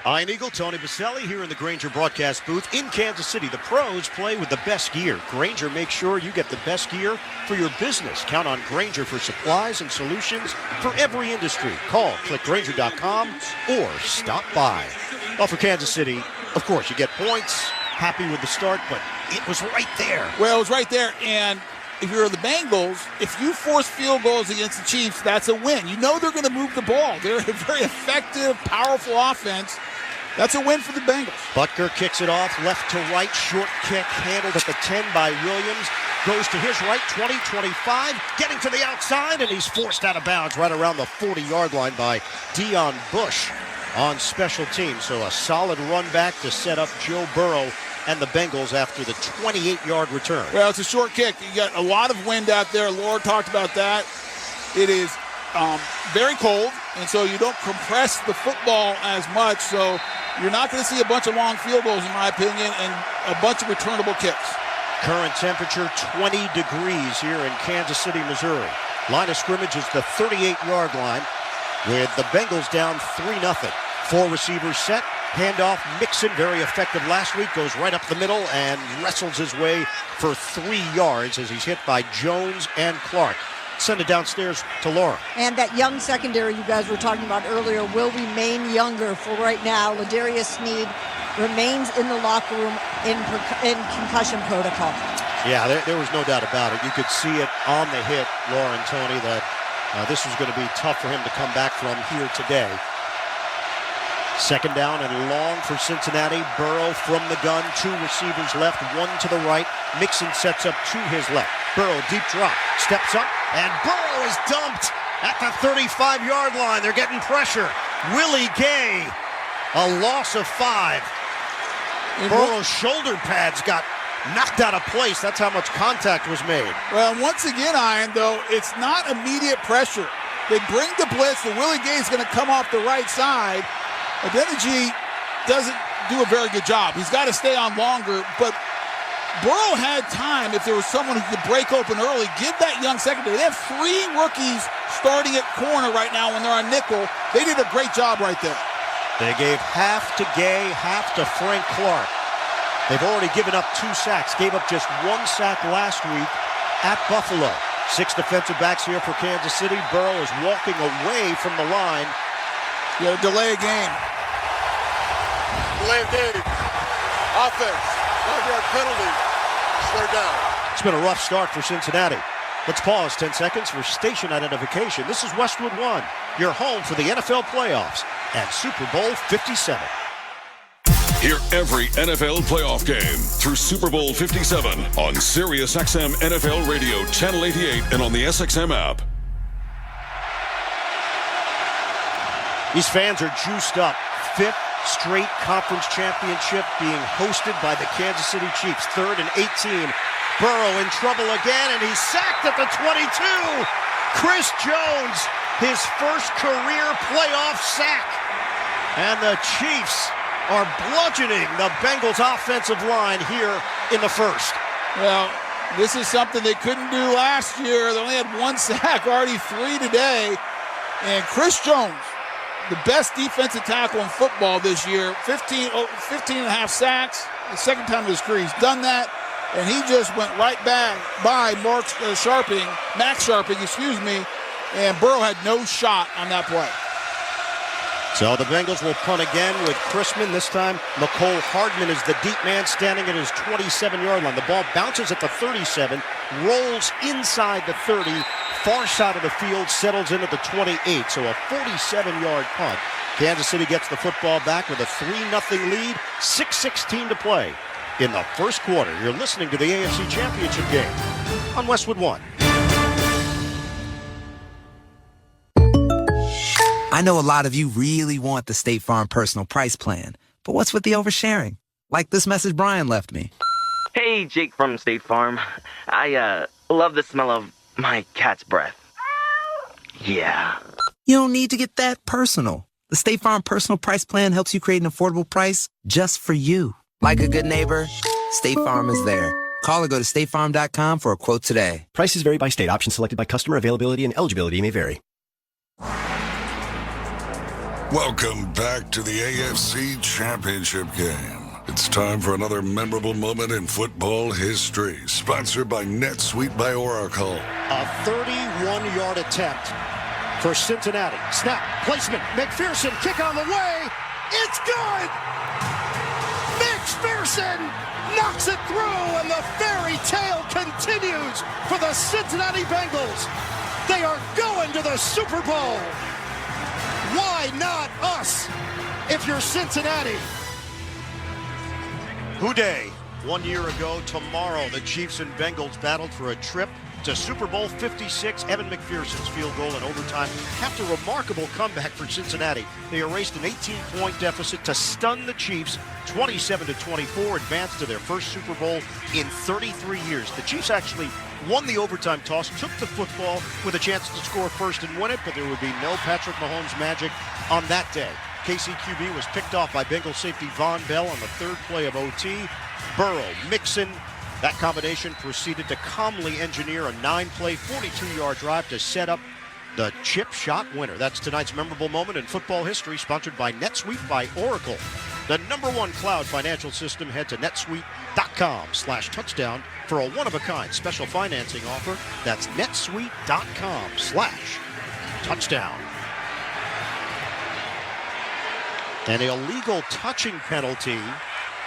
Ian Eagle, Tony Baselli here in the Grainger broadcast booth in Kansas City. The pros play with the best gear. Grainger makes sure you get the best gear for your business. Count on Grainger for supplies and solutions for every industry. Call, clickgrainger.com, or stop by. Well, for Kansas City, of course, you get points. Happy with the start, but it was right there. Well, it was right there, and if you're the Bengals, if you force field goals against the Chiefs, that's a win. You know they're going to move the ball. They're a very effective, powerful offense. That's a win for the Bengals. Butker kicks it off left to right. Short kick handled at the 10 by Williams. Goes to his right, 20, 25. Getting to the outside, and he's forced out of bounds right around the 40-yard line by Dion Bush on special teams. So a solid run back to set up Joe Burrow and the Bengals after the 28-yard return. Well, it's a short kick. You got a lot of wind out there. Laura talked about that. It is very cold, and so you don't compress the football as much. So you're not going to see a bunch of long field goals, in my opinion, and a bunch of returnable kicks. Current temperature 20 degrees here in Kansas City, Missouri. Line of scrimmage is the 38-yard line with the Bengals down 3-0. 4 receivers set. Handoff, Mixon, very effective last week, goes right up the middle and wrestles his way for 3 yards as he's hit by Jones and Clark. Send it downstairs to Laura. And that young secondary you guys were talking about earlier will remain younger for right now. Ladarius Sneed remains in the locker room in concussion protocol. Yeah, there was no doubt about it. You could see it on the hit, Laura and Tony, that this was going to be tough for him to come back from here today. Second down and long for Cincinnati. Burrow from the gun, 2 receivers left, 1 to the right. Mixon sets up to his left. Burrow, deep drop, steps up, and Burrow is dumped at the 35-yard line. They're getting pressure. Willie Gay, a loss of 5. Burrow's shoulder pads got knocked out of place. That's how much contact was made. Well, once again, Ian, though, it's not immediate pressure. They bring the blitz. The Willie Gay is going to come off the right side. Adeniji doesn't do a very good job. He's got to stay on longer, but Burrow had time, if there was someone who could break open early, give that young secondary. They have 3 rookies starting at corner right now when they're on nickel. They did a great job right there. They gave half to Gay, half to Frank Clark. They've already given up 2 sacks, gave up just 1 sack last week at Buffalo. 6 defensive backs here for Kansas City. Burrow is walking away from the line. You got to delay a game. Delay of game. Offense. 5-yard penalty. 3rd down. It's been a rough start for Cincinnati. Let's pause 10 seconds for station identification. This is Westwood 1, your home for the NFL playoffs and Super Bowl 57. Hear every NFL playoff game through Super Bowl 57 on SiriusXM NFL Radio Channel 88 and on the SXM app. These fans are juiced up. 5th straight conference championship being hosted by the Kansas City Chiefs. 3rd and 18. Burrow in trouble again, and he's sacked at the 22. Chris Jones, his first career playoff sack. And the Chiefs are bludgeoning the Bengals offensive line here in the first. Well, this is something they couldn't do last year. They only had 1 sack, already 3 today. And Chris Jones, the best defensive tackle in football this year, 15 and a half sacks. The second time in his career he's done that. And he just went right back by Max Sharping, and Burrow had no shot on that play. So the Bengals will punt again with Chrisman. This time, McCole Hardman is the deep man standing at his 27-yard line. The ball bounces at the 37, rolls inside the 30, far side of the field, settles in at the 28. So a 47-yard punt. Kansas City gets the football back with a 3-0 lead, 6:16 to play in the first quarter. You're listening to the AFC Championship game on Westwood 1. I know a lot of you really want the State Farm personal price plan, but what's with the oversharing? Like this message Brian left me. Hey, Jake from State Farm. I love the smell of my cat's breath. Yeah. You don't need to get that personal. The State Farm personal price plan helps you create an affordable price just for you. Like a good neighbor, State Farm is there. Call or go to statefarm.com for a quote today. Prices vary by state. Options selected by customer. Availability and eligibility may vary. Welcome back to the AFC Championship game. It's time for another memorable moment in football history. Sponsored by NetSuite by Oracle. A 31-yard attempt for Cincinnati. Snap, placement, McPherson, kick on the way. It's good! McPherson knocks it through, and the fairy tale continues for the Cincinnati Bengals. They are going to the Super Bowl. Why not us if you're Cincinnati? Houday, 1 year ago tomorrow, the Chiefs and Bengals battled for a trip to Super Bowl 56. Evan McPherson's field goal in overtime capped a remarkable comeback for Cincinnati. They erased an 18-point deficit to stun the Chiefs 27-24, advanced to their first Super Bowl in 33 years. The Chiefs actually won the overtime toss, took the football with a chance to score first and win it, but there would be no Patrick Mahomes magic on that day. KCQB was picked off by Bengal safety Von Bell on the 3rd play of OT. Burrow, Mixon, that combination proceeded to calmly engineer a 9-play, 42-yard drive to set up the chip shot winner. That's tonight's memorable moment in football history, sponsored by NetSuite by Oracle. The #1 cloud financial system. Head to netsuite.com netsuite.com/touchdown for a one-of-a-kind special financing offer. That's netsuite.com/touchdown. An illegal touching penalty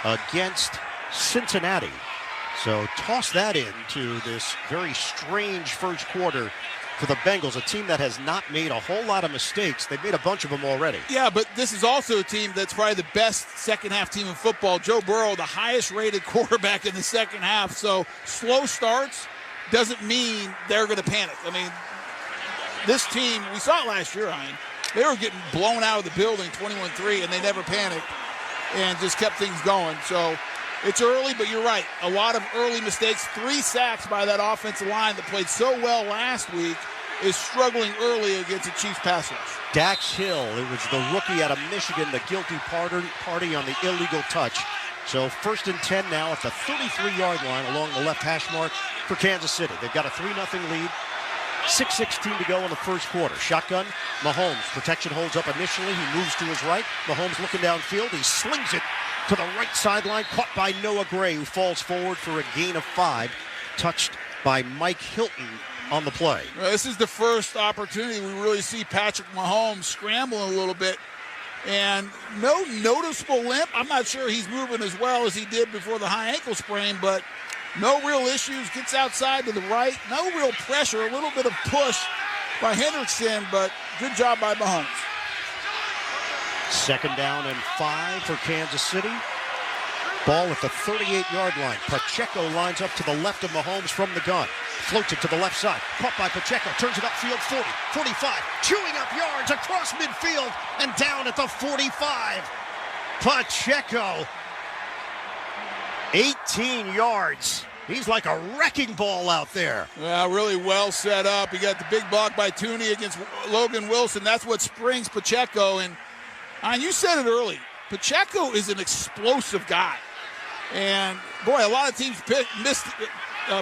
against Cincinnati. So toss that into this very strange first quarter for the Bengals, a team that has not made a whole lot of mistakes. They've made a bunch of them already. Yeah, but this is also a team that's probably the best second-half team in football. Joe Burrow, the highest-rated quarterback in the second half. So slow starts doesn't mean they're going to panic. I mean, this team, we saw it last year, Ryan. They were getting blown out of the building 21-3, and they never panicked and just kept things going. So it's early, but you're right. A lot of early mistakes. 3 sacks by that offensive line that played so well last week is struggling early against the Chiefs pass rush. Dax Hill, it was the rookie out of Michigan, the guilty party on the illegal touch. So 1st and 10 now at the 33-yard line along the left hash mark for Kansas City. They've got a 3-0 lead. 6:16 to go in the first quarter. Shotgun, Mahomes. Protection holds up initially. He moves to his right. Mahomes looking downfield. He slings it to the right sideline. Caught by Noah Gray, who falls forward for a gain of 5. Touched by Mike Hilton on the play. Well, this is the first opportunity we really see Patrick Mahomes scrambling a little bit. And no noticeable limp. I'm not sure he's moving as well as he did before the high ankle sprain, but no real issues. Gets outside to the right. No real pressure. A little bit of push by Hendrickson, but good job by Mahomes. 2nd down and 5 for Kansas City. Ball at the 38-yard line. Pacheco lines up to the left of Mahomes from the gun. Floats it to the left side. Caught by Pacheco. Turns it upfield 40, 45. Chewing up yards across midfield and down at the 45. Pacheco. 18 yards. He's like a wrecking ball out there. Well, really well set up. He got the big block by Tooney against Logan Wilson. That's what springs Pacheco. And you said it early. Pacheco is an explosive guy. And, boy, a lot of teams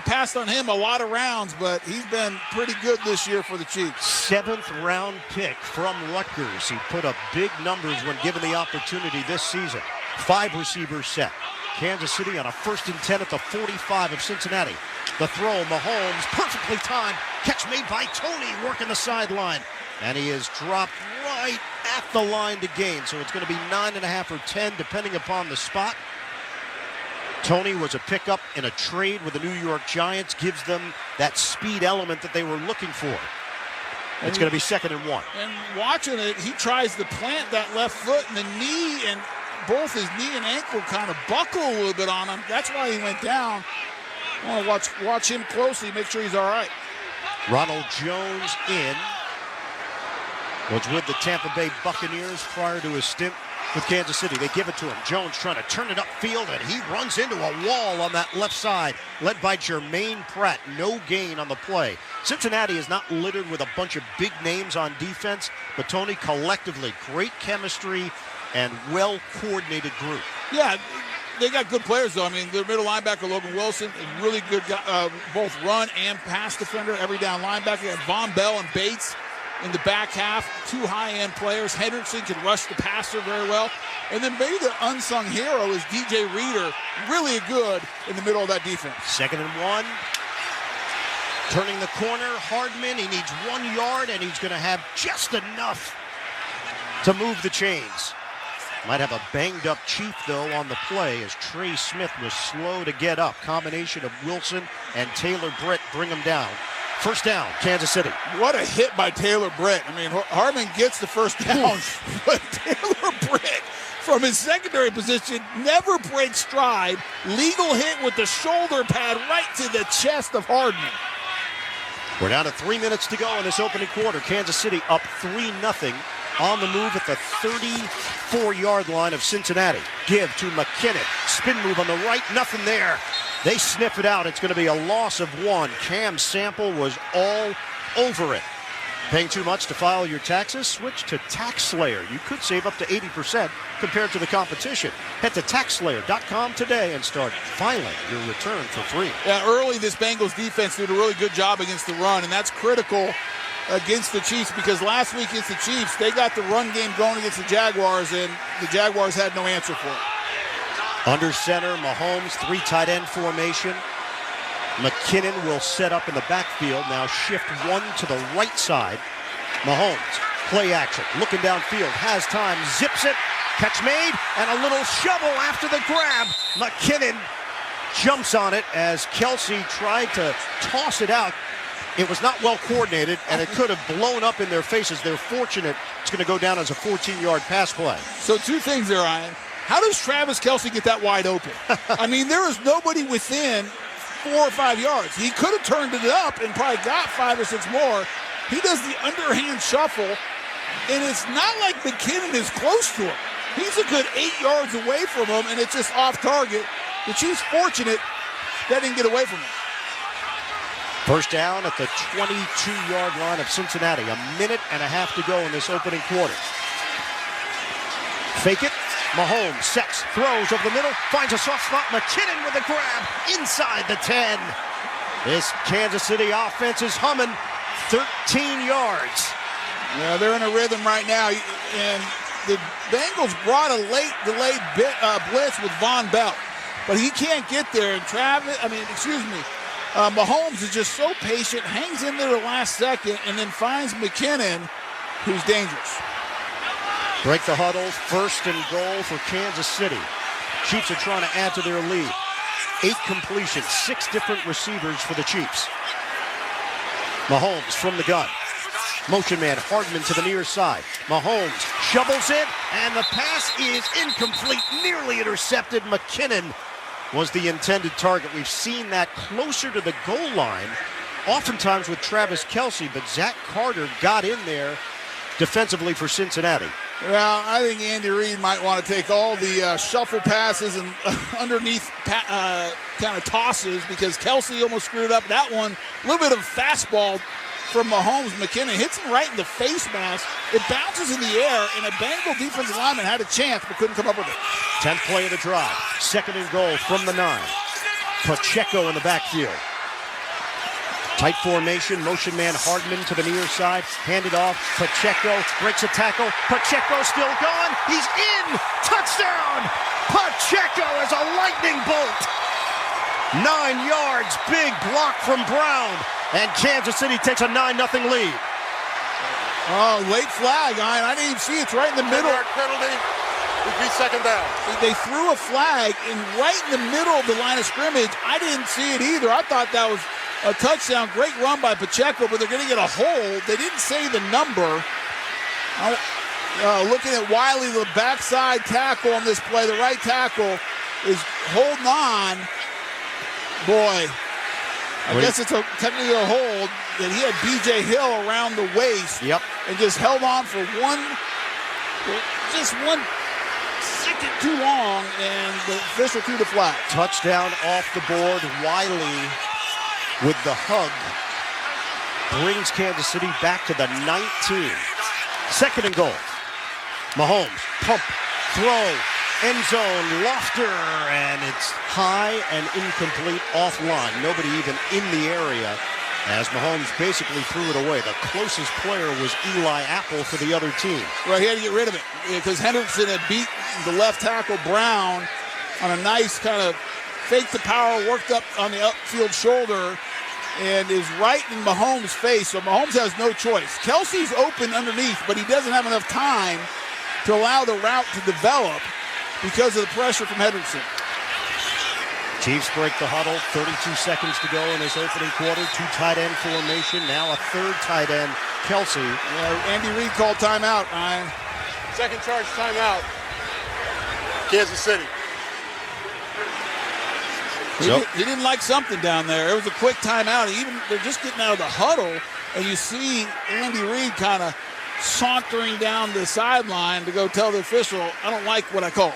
passed on him a lot of rounds, but he's been pretty good this year for the Chiefs. 7th-round pick from Rutgers. He put up big numbers when given the opportunity this season. 5 receivers set. Kansas City on a 1st and 10 at the 45 of Cincinnati. The throw, Mahomes, perfectly timed. Catch made by Tony, working the sideline. And he is dropped right at the line to gain. So it's going to be 9.5 or 10, depending upon the spot. Tony was a pickup in a trade with the New York Giants. Gives them that speed element that they were looking for. It's going to be 2nd and 1. And watching it, he tries to plant that left foot, and the knee and both his knee and ankle kind of buckle a little bit on him. That's why he went down. I want to watch him closely, make sure he's all right. Ronald Jones in. Was with the Tampa Bay Buccaneers prior to his stint with Kansas City. They give it to him. Jones trying to turn it upfield, and he runs into a wall on that left side, led by Jermaine Pratt. No gain on the play. Cincinnati is not littered with a bunch of big names on defense, but Tony, collectively, great chemistry and well-coordinated group. Yeah, they got good players, though. I mean, their middle linebacker, Logan Wilson, is really good, both run and pass defender, every down linebacker. You have Von Bell and Bates in the back half, 2 high-end players. Hendrickson can rush the passer very well. And then maybe the unsung hero is DJ Reader, really good in the middle of that defense. 2nd and 1. Turning the corner, Hardman, he needs 1 yard, and he's going to have just enough to move the chains. Might have a banged-up Chief, though, on the play as Trey Smith was slow to get up. Combination of Wilson and Taylor Britt bring him down. 1st down, Kansas City. What a hit by Taylor Britt. I mean, Hardman gets the 1st down, but Taylor Britt, from his secondary position, never breaks stride. Legal hit with the shoulder pad right to the chest of Hardman. We're down to 3 minutes to go in this opening quarter. Kansas City up 3-0. On the move at the 34-yard line of Cincinnati. Give to McKinnon. Spin move on the right. Nothing there. They sniff it out. It's going to be a loss of 1. Cam Sample was all over it. Paying too much to file your taxes? Switch to TaxSlayer. You could save up to 80% compared to the competition. Head to TaxSlayer.com today and start filing your return for free. Yeah, early this Bengals defense did a really good job against the run, and that's critical against the Chiefs, because last week against the Chiefs, they got the run game going against the Jaguars, and the Jaguars had no answer for it. Under center, Mahomes, 3 tight end formation. McKinnon will set up in the backfield. Now shift 1 to the right side. Mahomes, play action, looking downfield, has time, zips it, catch made, and a little shovel after the grab. McKinnon jumps on it as Kelsey tried to toss it out. It was not well coordinated, and it could have blown up in their faces. They're fortunate it's going to go down as a 14-yard pass play. So 2 things there, Ryan. How does Travis Kelsey get that wide open? I mean, there is nobody within 4 or 5 yards. He could have turned it up and probably got 5 or 6 more. He does the underhand shuffle, and it's not like McKinnon is close to him. He's a good 8 yards away from him, and it's just off target. The Chiefs fortunate that didn't get away from him. First down at the 22-yard line of Cincinnati. 1.5 minutes to go in this opening quarter. Fake it. Mahomes sets, throws over the middle, finds a soft spot. McKinnon with a grab inside the 10. This Kansas City offense is humming. 13 yards. Yeah, they're in a rhythm right now. And the Bengals brought a late delayed blitz with Von Bell. But he can't get there. And Mahomes is just so patient, hangs in there the last second, and then finds McKinnon, who's dangerous. Break the huddle, 1st and goal for Kansas City. Chiefs are trying to add to their lead. 8 completions, 6 different receivers for the Chiefs. Mahomes from the gun. Motion man Hardman to the near side. Mahomes shovels it, and the pass is incomplete, nearly intercepted. McKinnon was the intended target. We've seen that closer to the goal line, oftentimes with Travis Kelsey, but Zach Carter got in there defensively for Cincinnati. Well, I think Andy Reid might want to take all the shuffle passes and underneath kind of tosses because Kelsey almost screwed up that one. A little bit of fastball from Mahomes. McKinnon hits him right in the face mask. It bounces in the air, and a Bengal defensive lineman had a chance but couldn't come up with it. 10th play of the drive. 2nd and goal from the 9. Pacheco in the backfield. Tight formation, motion man Hardman to the near side, handed off, Pacheco breaks a tackle, Pacheco still going, he's in, touchdown! Pacheco is a lightning bolt! 9 yards, big block from Brown, and Kansas City takes a 9-0 lead. Oh, late flag, I didn't even see it. It's right in the middle. Penalty would be 2nd down. They threw a flag right in the middle of the line of scrimmage. I didn't see it either. I thought that was a touchdown. Great run by Pacheco, but they're going to get a hold. They didn't say the number. Looking at Wiley, the backside tackle on this play. The right tackle is holding on. Boy, I guess it's technically a hold. And he had B.J. Hill around the waist. Yep. And just held on for one second too long, and the official threw the flag. Touchdown off the board. Wiley with the hug brings Kansas City back to the 19. 2nd and goal. Mahomes, pump, throw, end zone, Lofter, and it's high and incomplete offline. Nobody even in the area as Mahomes basically threw it away. The closest player was Eli Apple for the other team. Right, he had to get rid of it because Henderson had beat the left tackle Brown on a nice kind of fake the power, worked up on the upfield shoulder, and is right in Mahomes' face, so Mahomes has no choice. Kelsey's open underneath, but he doesn't have enough time to allow the route to develop because of the pressure from Henderson. Chiefs break the huddle, 32 seconds to go in this opening quarter. 2 tight end formation, now a 3rd tight end, Kelsey. Andy Reid called timeout, Ryan. 2nd charge timeout, Kansas City. He didn't like something down there. It was a quick timeout. They're just getting out of the huddle, and you see Andy Reid kind of sauntering down the sideline to go tell the official, I don't like what I called.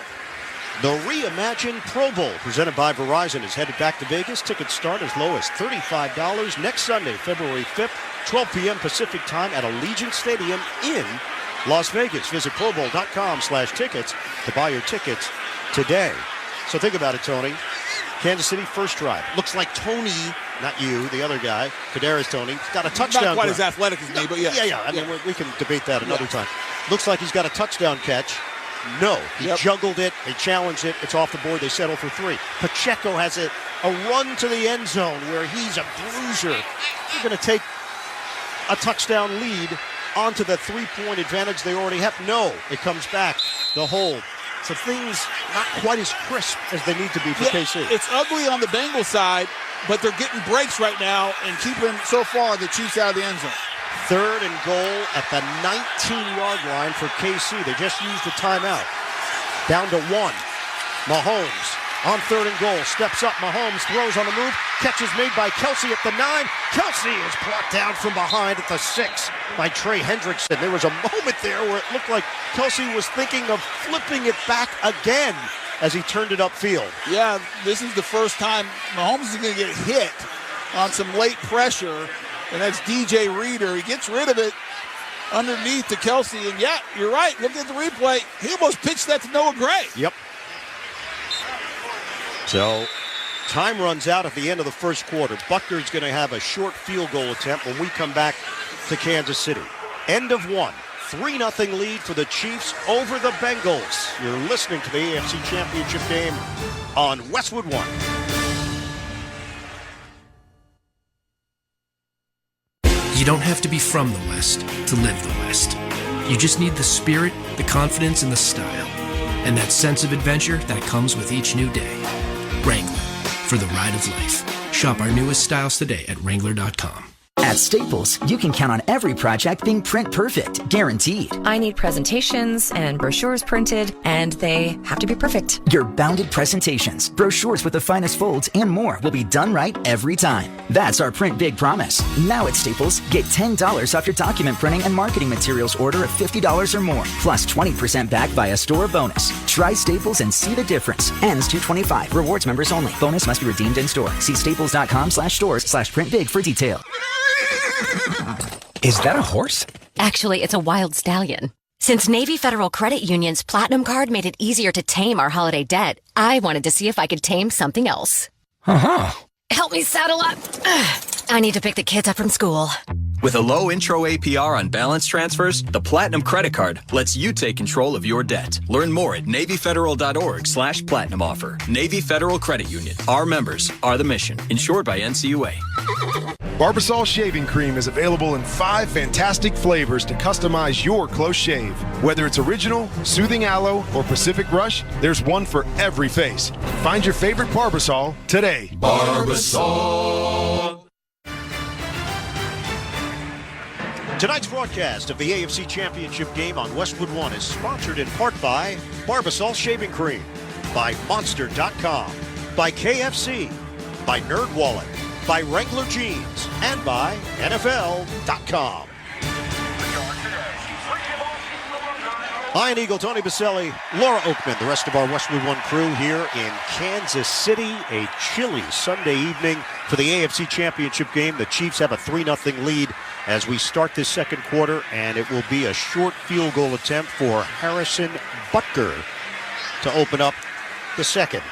The reimagined Pro Bowl, presented by Verizon, is headed back to Vegas. Tickets start as low as $35 next Sunday, February 5th, 12 p.m. Pacific time at Allegiant Stadium in Las Vegas. Visit ProBowl.com/tickets to buy your tickets today. So think about it, Tony. Kansas City first drive. Looks like Tony, not you, the other guy, Kadarius Toney, got a touchdown. Not quite drive. as athletic as me, but yeah. Yeah. I mean, we can debate that another time. Looks like he's got a touchdown catch. No. He juggled it. They challenged it. It's off the board. They settle for 3. Pacheco has a run to the end zone where he's a bruiser. They're going to take a touchdown lead onto the 3-point advantage they already have. No, it comes back. The hold. So things not quite as crisp as they need to be for KC. It's ugly on the Bengals side, but they're getting breaks right now and keeping, so far, the Chiefs out of the end zone. 3rd and goal at the 19-yard line for KC. They just used a timeout. Down to 1. Mahomes on 3rd and goal. Steps up. Mahomes throws on the move. Catch is made by Kelsey at the 9. Kelsey is brought down from behind at the 6 by Trey Hendrickson. There was a moment there where it looked like Kelsey was thinking of flipping it back again as he turned it upfield. Yeah, this is the first time Mahomes is going to get hit on some late pressure, and that's DJ Reader. He gets rid of it underneath to Kelsey, and yeah, you're right. Look at the replay. He almost pitched that to Noah Gray. Yep. So time runs out at the end of the first quarter. Butker's going to have a short field goal attempt when we come back to Kansas City. End of 1. 3-0 lead for the Chiefs over the Bengals. You're listening to the AFC Championship game on Westwood 1. You don't have to be from the West to live the West. You just need the spirit, the confidence, and the style. And that sense of adventure that comes with each new day. Wrangler, for the ride of life. Shop our newest styles today at Wrangler.com. At Staples, you can count on every project being print perfect, guaranteed. I need presentations and brochures printed, and they have to be perfect. Your bounded presentations, brochures with the finest folds, and more will be done right every time. That's our Print Big promise. Now at Staples, get $10 off your document printing and marketing materials order of $50 or more, plus 20% back via store bonus. Try Staples and see the difference. Ends 2/25. Rewards members only. Bonus must be redeemed in store. See staples.com/stores/printbig for detail. Is that a horse? Actually, it's a wild stallion. Since Navy Federal Credit Union's Platinum Card made it easier to tame our holiday debt, I wanted to see if I could tame something else. Help me saddle up. I need to pick the kids up from school. With a low intro APR on balance transfers, the Platinum Credit Card lets you take control of your debt. Learn more at NavyFederal.org/Platinum offer. Navy Federal Credit Union. Our members are the mission. Insured by NCUA. Barbasol Shaving Cream is available in 5 fantastic flavors to customize your close shave. Whether it's original, soothing aloe, or Pacific Rush, there's one for every face. Find your favorite Barbasol today. Barbasol. Tonight's broadcast of the AFC Championship game on Westwood 1 is sponsored in part by Barbasol Shaving Cream, by Monster.com, by KFC, by NerdWallet, by Wrangler Jeans, and by NFL.com. Ian Eagle, Tony Baselli, Laura Oakman, the rest of our Westwood 1 crew here in Kansas City. A chilly Sunday evening for the AFC Championship game. The Chiefs have a 3-0 lead as we start this second quarter, and it will be a short field goal attempt for Harrison Butker to open up the second.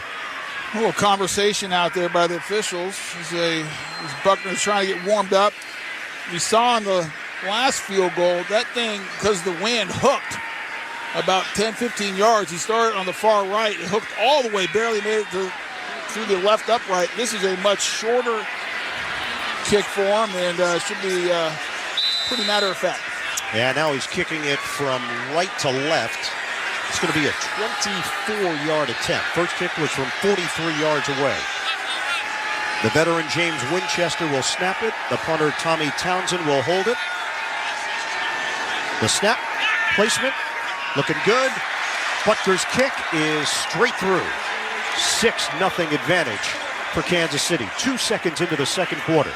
A little conversation out there by the officials as Buckner's trying to get warmed up. We saw in the last field goal, that thing, because the wind, hooked about 10-15 yards. He started on the far right. It hooked all the way, barely made it through the left upright. This is a much shorter kick for him, and should be pretty matter of fact. Yeah, now he's kicking it from right to left. It's going to be a 24-yard attempt. First kick was from 43 yards away. The veteran James Winchester will snap it. The punter Tommy Townsend will hold it. The snap, placement, looking good. Butker's kick is straight through. 6-0 advantage for Kansas City. 2 seconds into the second quarter.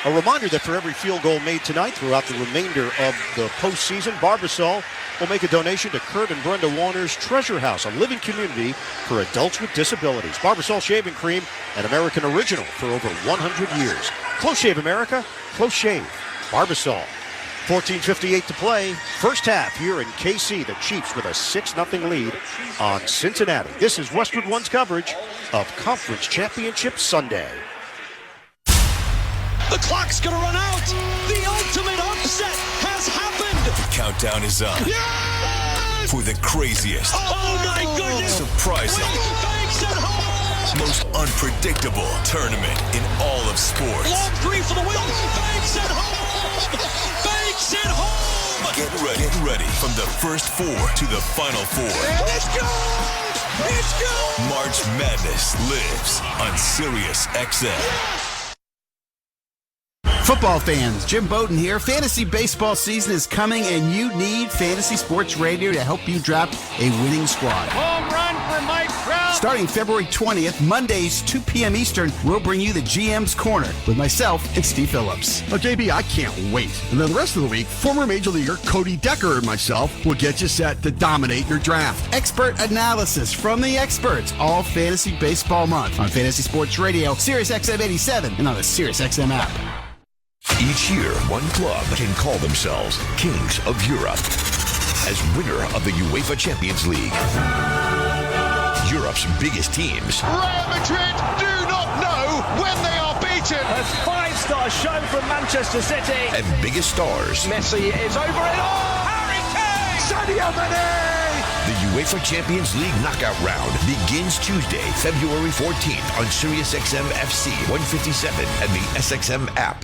A reminder that for every field goal made tonight throughout the remainder of the postseason, Barbasol will make a donation to Kurt and Brenda Warner's Treasure House, a living community for adults with disabilities. Barbasol Shaving Cream, an American original for over 100 years. Close shave, America. Close shave. Barbasol. 14:58 to play. First half here in KC. The Chiefs with a 6-0 lead on Cincinnati. This is Westwood 1's coverage of Conference Championship Sunday. The clock's gonna run out. The ultimate upset has happened. The countdown is up. Yes! for the craziest, surprising, most unpredictable tournament in all of sports. Long three for the win. Banks at home. Banks at home. Get ready from the first four to the final four. Let's go. Let's go. March Madness lives on Sirius XM. Football fans, Jim Bowden here. Fantasy baseball season is coming, and you need Fantasy Sports Radio to help you draft a winning squad. Home run for Mike Trout. Starting February 20th, Mondays, 2 p.m. Eastern, we'll bring you the GM's Corner with myself and Steve Phillips. Oh, JB, I can't wait. And then the rest of the week, former Major Leaguer Cody Decker and myself will get you set to dominate your draft. Expert analysis from the experts all Fantasy Baseball Month on Fantasy Sports Radio, Sirius XM 87, and on the Sirius XM app. Each year, one club can call themselves Kings of Europe as winner of the UEFA Champions League. Europe's biggest teams. Real Madrid do not know when they are beaten. A five-star show from Manchester City. And biggest stars. Messi is over it all. Harry Kane. Sadio Mane. The UEFA Champions League knockout round begins Tuesday, February 14th on Sirius XM FC 157 and the SXM app.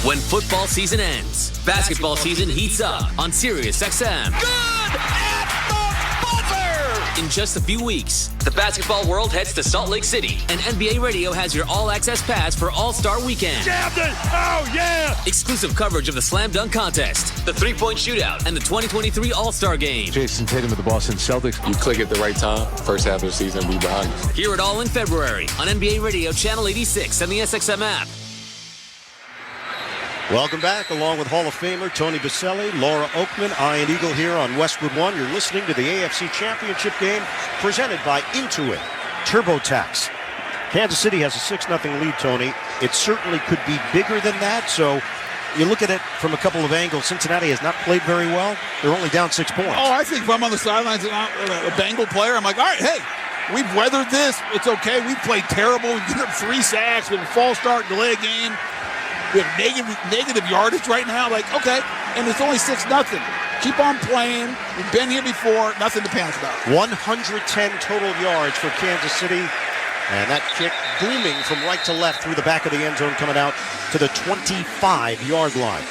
When football season ends, basketball season heats up on Sirius XM. Good at the buzzer! In just a few weeks, the basketball world heads to Salt Lake City, and NBA Radio has your all-access pass for All-Star Weekend. Jammed it! Oh, yeah! Exclusive coverage of the Slam Dunk Contest, the three-point shootout, and the 2023 All-Star Game. Jason Tatum of the Boston Celtics. You click at the right time, first half of the season, we behind you. Hear it all in February on NBA Radio Channel 86 and the SXM app. Welcome back, along with Hall of Famer Tony Baselli, Laura Oakman, Ian Eagle here on Westwood One. You're listening to the AFC Championship game presented by Intuit TurboTax. Kansas City has a 6-0 lead, Tony. It certainly could be bigger than that, so you look at it from a couple of angles. Cincinnati has not played very well. They're only down 6 points. Oh, I think if I'm on the sidelines and I'm a Bengal player, I'm like, all right, hey, we've weathered this. It's okay. We've played terrible. We've given up 3 sacks. We have a false start, delay a game. We have negative yardage right now. Like, okay, and it's only 6-0. Keep on playing. We've been here before. Nothing to panic about. 110 total yards for Kansas City. And that kick booming from right to left through the back of the end zone, coming out to the 25-yard line.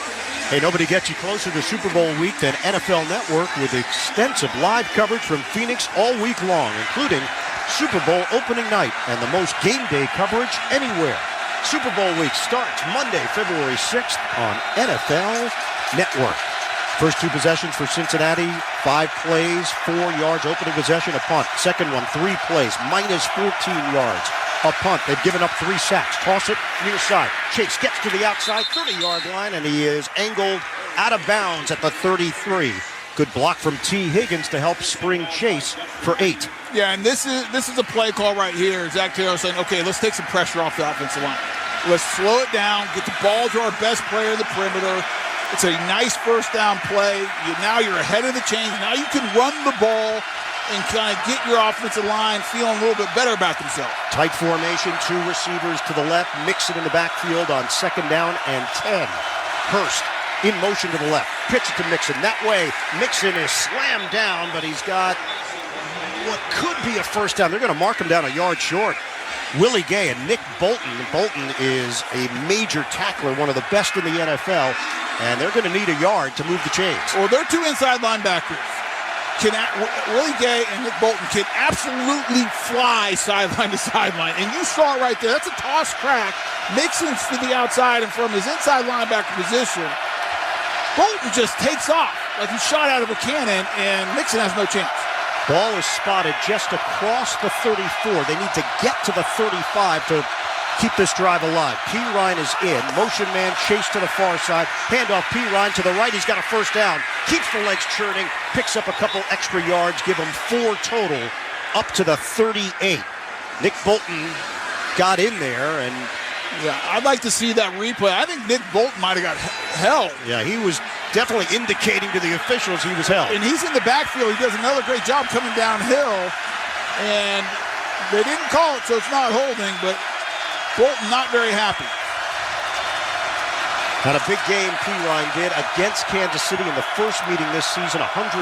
Hey, nobody gets you closer to Super Bowl week than NFL Network, with extensive live coverage from Phoenix all week long, including Super Bowl opening night and the most game day coverage anywhere. Super Bowl week starts Monday, February 6th on NFL Network. First 2 possessions for Cincinnati, 5 plays, 4 yards, opening possession, a punt. Second one, 3 plays, minus 14 yards, a punt. They've given up 3 sacks. Toss it near side. Chase gets to the outside 30-yard line, and he is angled out of bounds at the 33. Good block from T. Higgins to help spring Chase for 8. Yeah, and this is a play call right here. Zach Taylor saying, okay, let's take some pressure off the offensive line. Let's slow it down, get the ball to our best player in the perimeter. It's a nice first down play. Now you're ahead of the chains. Now you can run the ball and kind of get your offensive line feeling a little bit better about themselves. Tight formation, 2 receivers to the left, Mixon in the backfield on 2nd down and 10. Hurst in motion to the left. Pitch it to Mixon. That way, Mixon is slammed down, but he's got what could be a first down. They're going to mark him down a yard short. Willie Gay and Nick Bolton. Bolton is a major tackler, one of the best in the NFL, and they're going to need a yard to move the chains. Well, they're 2 inside linebackers. Willie Gay and Nick Bolton can absolutely fly sideline to sideline, and you saw it right there. That's a toss crack. Mixon's to the outside, and from his inside linebacker position, Bolton just takes off like he shot out of a cannon, and Mixon has no chance. Ball is spotted just across the 34. They need to get to the 35 to keep this drive alive. P. Ryan is in. Motion man, Chase to the far side. Handoff P. Ryan to the right. He's got a first down. Keeps the legs churning. Picks up a couple extra yards. Give him 4 total up to the 38. Nick Bolton got in there, and yeah, I'd like to see that replay. I think Nick Bolton might have got held. Yeah, he was definitely indicating to the officials he was held. And he's in the backfield. He does another great job coming downhill. And they didn't call it, so it's not holding, but Bolton not very happy. Had a big game, Pirine did, against Kansas City in the first meeting this season, 155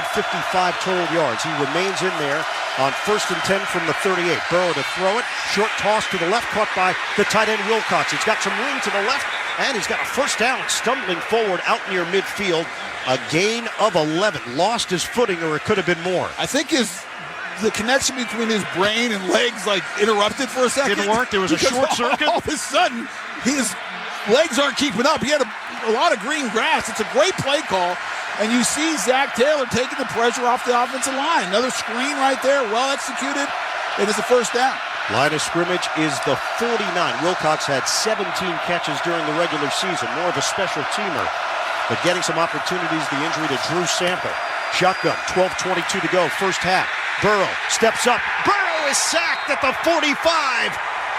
total yards. He remains in there on 1st and 10 from the 38. Burrow to throw it, short toss to the left, caught by the tight end Wilcox. He's got some room to the left, and he's got a first down, stumbling forward out near midfield. A gain of 11. Lost his footing, or it could have been more. I think the connection between his brain and legs interrupted for a second. Didn't work. There was a short circuit. All of a sudden, his legs aren't keeping up. He had a lot of green grass. It's a great play call. And you see Zach Taylor taking the pressure off the offensive line. Another screen right there, well executed. It is a first down. Line of scrimmage is the 49. Wilcox had 17 catches during the regular season. More of a special teamer. But getting some opportunities, the injury to Drew Sample. Shotgun, 12:22 to go, first half. Burrow steps up. Burrow is sacked at the 45.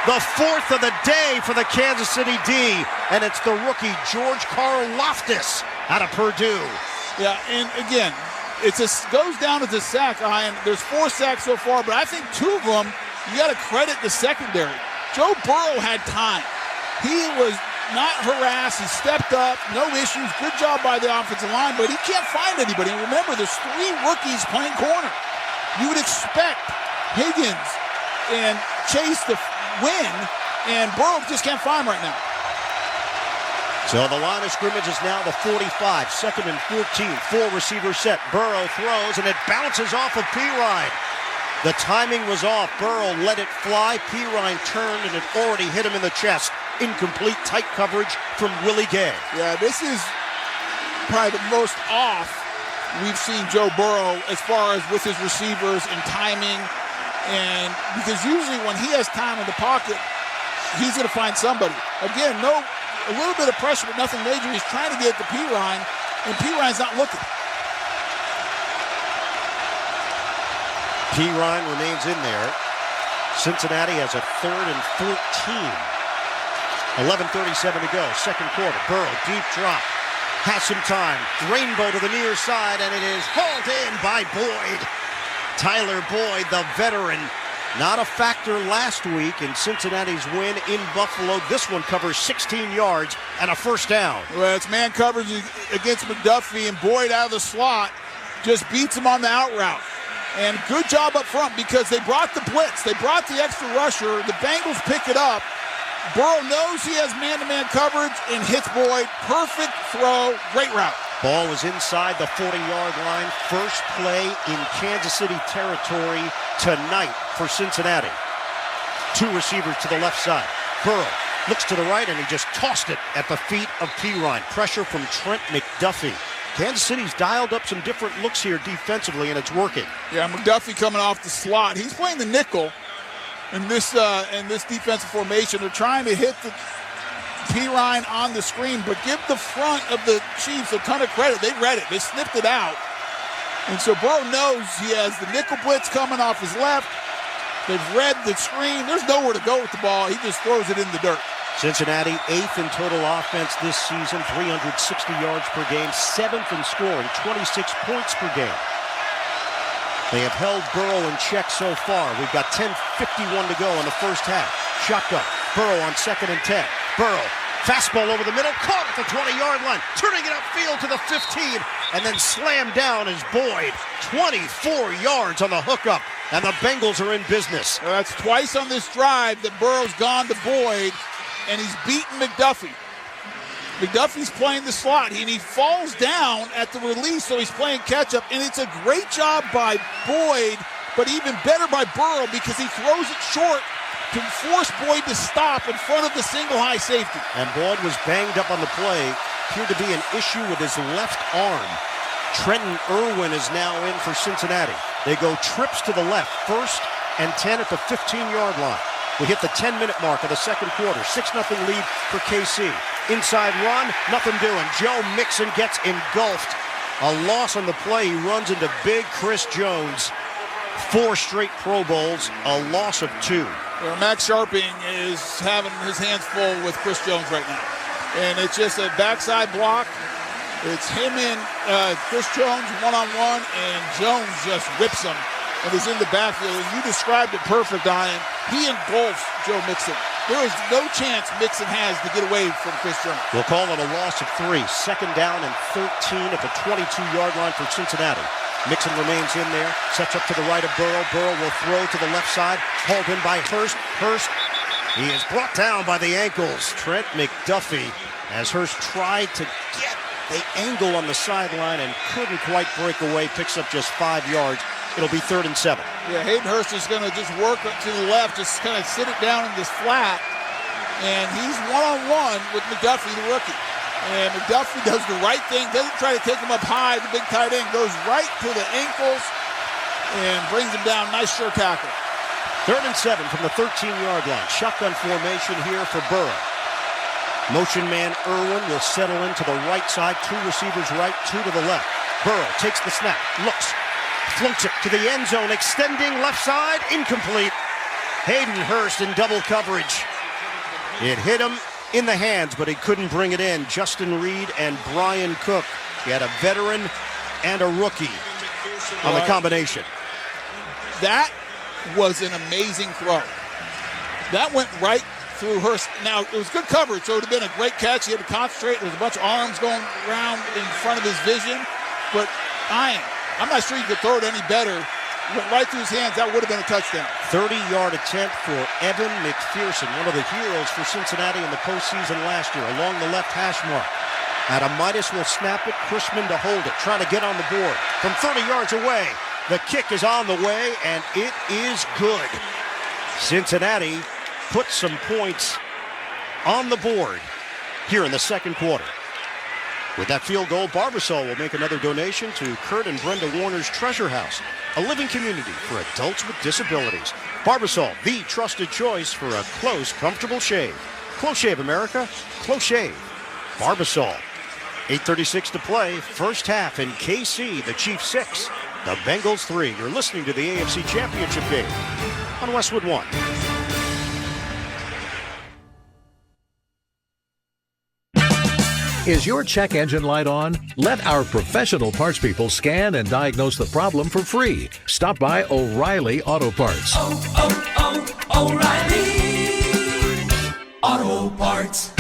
The fourth of the day for the Kansas City D. And it's the rookie, George Karlaftis, out of Purdue. Yeah, and again, it goes down as a sack, Ian. There's 4 sacks so far, but I think 2 of them, you got to credit the secondary. Joe Burrow had time. He was not harassed. He stepped up. No issues. Good job by the offensive line, but he can't find anybody. And remember, there's 3 rookies playing corner. You would expect Higgins and Chase to win, and Burrow just can't find him right now. So the line of scrimmage is now the 45. 2nd and 14. 4 receiver set. Burrow throws, and it bounces off of Pirine. The timing was off. Burrow let it fly. Pirine turned, and it already hit him in the chest. Incomplete, tight coverage from Willie Gay. Yeah, this is probably the most off we've seen Joe Burrow as far as with his receivers and timing. And because usually when he has time in the pocket, he's going to find somebody. Again, a little bit of pressure, but nothing major. He's trying to get to Pirine, and Pirine's not looking. Pirine remains in there. Cincinnati has a 3rd and 14. 11:37 to go, second quarter. Burrow, deep drop. Has some time. Rainbow to the near side, and it is hauled in by Boyd. Tyler Boyd, the veteran, not a factor last week in Cincinnati's win in Buffalo. This one covers 16 yards and a first down. Well, it's man coverage against McDuffie, and Boyd out of the slot just beats him on the out route. And good job up front because they brought the blitz. They brought the extra rusher. The Bengals pick it up. Burrow knows he has man-to-man coverage and hits Boyd. Perfect throw. Great route. Ball is inside the 40-yard line. First play in Kansas City territory tonight for Cincinnati. 2 receivers to the left side. Burrow looks to the right, and he just tossed it at the feet of Pirine. Pressure from Trent McDuffie. Kansas City's dialed up some different looks here defensively, and it's working. Yeah, McDuffie coming off the slot. He's playing the nickel in this defensive formation. They're trying to hit the Pirine on the screen, but give the front of the Chiefs a ton of credit. They read it. They sniffed it out. And so Burrow knows he has the nickel blitz coming off his left. They've read the screen. There's nowhere to go with the ball. He just throws it in the dirt. Cincinnati, 8th in total offense this season, 360 yards per game, 7th in scoring, 26 points per game. They have held Burrow in check so far. We've got 10:51 to go in the first half. Shotgun. Burrow on 2nd and 10. Burrow, fastball over the middle, caught at the 20-yard line, turning it upfield to the 15, and then slammed down as Boyd. 24 yards on the hookup, and the Bengals are in business. That's twice on this drive that Burrow's gone to Boyd, and he's beaten McDuffie. McDuffie's playing the slot, and he falls down at the release, so he's playing catch-up, and it's a great job by Boyd, but even better by Burrow because he throws it short to force Boyd to stop in front of the single high safety. And Boyd was banged up on the play. Appeared to be an issue with his left arm. Trenton Irwin is now in for Cincinnati. They go trips to the left, 1st and 10 at the 15-yard line. We hit the 10-minute mark of the second quarter. 6-0 lead for KC. Inside run, nothing doing. Joe Mixon gets engulfed. A loss on the play. He runs into big Chris Jones. 4 straight Pro Bowls, a loss of 2. Well, Max Sharping is having his hands full with Chris Jones right now. And it's just a backside block. It's him and Chris Jones one-on-one, and Jones just whips him and is in the backfield. And you described it perfect, Ian. He engulfs Joe Mixon. There is no chance Mixon has to get away from Chris Jones. We'll call it a loss of 3. Second down and 13 at the 22-yard line for Cincinnati. Mixon remains in there, sets up to the right of Burrow. Burrow will throw to the left side, hauled in by Hurst. Hurst, he is brought down by the ankles. Trent McDuffie, as Hurst tried to get the angle on the sideline and couldn't quite break away, picks up just 5 yards. It'll be 3rd and 7. Yeah, Hayden Hurst is going to just work up to the left, just kind of sit it down in this flat. And he's one-on-one with McDuffie, the rookie. And McDuffie does the right thing, doesn't try to take him up high, the big tight end, goes right to the ankles and brings him down. Nice sure tackle. 3rd and 7 from the 13-yard line. Shotgun formation here for Burrow. Motion man Irwin will settle into the right side. 2 receivers right, 2 to the left. Burrow takes the snap, looks, floats it to the end zone, extending left side, incomplete. Hayden Hurst in double coverage. It hit him in the hands, but he couldn't bring it in. Justin Reed and Brian Cook. He had a veteran and a rookie on the combination. That was an amazing throw. That went right through Hurst. Now, it was good coverage, so it would have been a great catch. He had to concentrate. There was a bunch of arms going around in front of his vision. But I'm not sure you could throw it any better. Went right through his hands. That would have been a touchdown. 30-yard attempt for Evan McPherson, one of the heroes for Cincinnati in the postseason last year, along the left hash mark. Adamitis will snap it. Chrisman to hold it, trying to get on the board. From 30 yards away, the kick is on the way, and it is good. Cincinnati put some points on the board here in the second quarter. With that field goal, Barbasol will make another donation to Kurt and Brenda Warner's Treasure House, a living community for adults with disabilities. Barbasol, the trusted choice for a close, comfortable shave. Close shave, America. Close shave. Barbasol. 8:36 to play. First half in KC, the Chiefs 6, the Bengals 3. You're listening to the AFC Championship game on Westwood 1. Is your check engine light on? Let our professional parts people scan and diagnose the problem for free. Stop by O'Reilly Auto Parts. O'Reilly Auto Parts.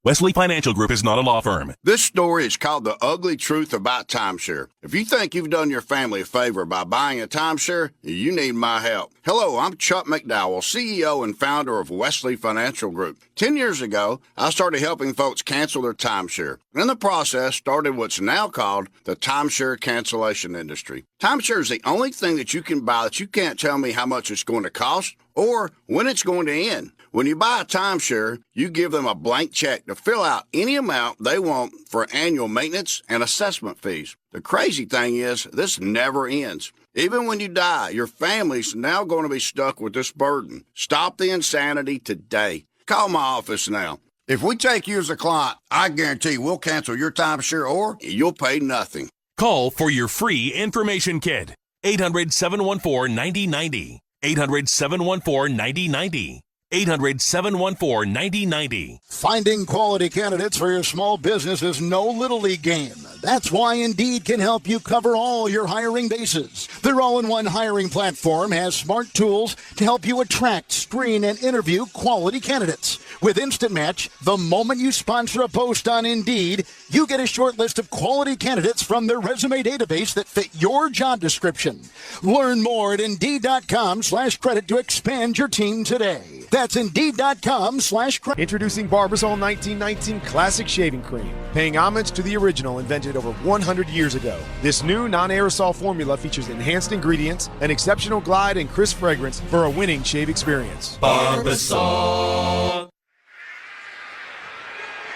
Wesley Financial Group is not a law firm. This story is called The Ugly Truth About Timeshare. If you think you've done your family a favor by buying a timeshare, you need my help. Hello, I'm Chuck McDowell, CEO and founder of Wesley Financial Group. 10 years ago, I started helping folks cancel their timeshare. In the process, started what's now called the timeshare cancellation industry. Timeshare is the only thing that you can buy that you can't tell me how much it's going to cost or when it's going to end. When you buy a timeshare, you give them a blank check to fill out any amount they want for annual maintenance and assessment fees. The crazy thing is, this never ends. Even when you die, your family's now going to be stuck with this burden. Stop the insanity today. Call my office now. If we take you as a client, I guarantee we'll cancel your timeshare or you'll pay nothing. Call for your free information kit. 800-714-9090. 800-714-9090. 800-714-9090. Finding quality candidates for your small business is no little league game. That's why Indeed can help you cover all your hiring bases. Their all-in-one hiring platform has smart tools to help you attract, screen, and interview quality candidates. With Instant Match, the moment you sponsor a post on Indeed, you get a short list of quality candidates from their resume database that fit your job description. Learn more at Indeed.com/credit to expand your team today. That's Indeed.com/credit. Introducing Barbasol 1919 Classic Shaving Cream, paying homage to the original invented over 100 years ago. This new non-aerosol formula features enhanced ingredients, an exceptional glide, and crisp fragrance for a winning shave experience. Barbasol.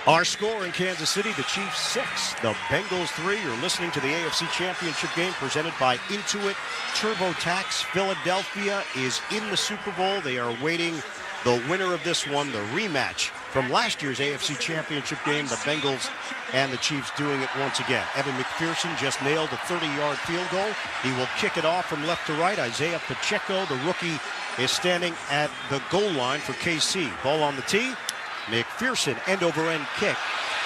Our score in Kansas City, the Chiefs 6, the Bengals 3. You're listening to the AFC Championship game presented by Intuit TurboTax. Philadelphia is in the Super Bowl. They are awaiting the winner of this one, the rematch from last year's AFC Championship game, the Bengals and the Chiefs doing it once again. Evan McPherson just nailed a 30-yard field goal. He will kick it off from left to right. Isaiah Pacheco, the rookie, is standing at the goal line for KC. Ball on the tee. McPherson, end-over-end kick,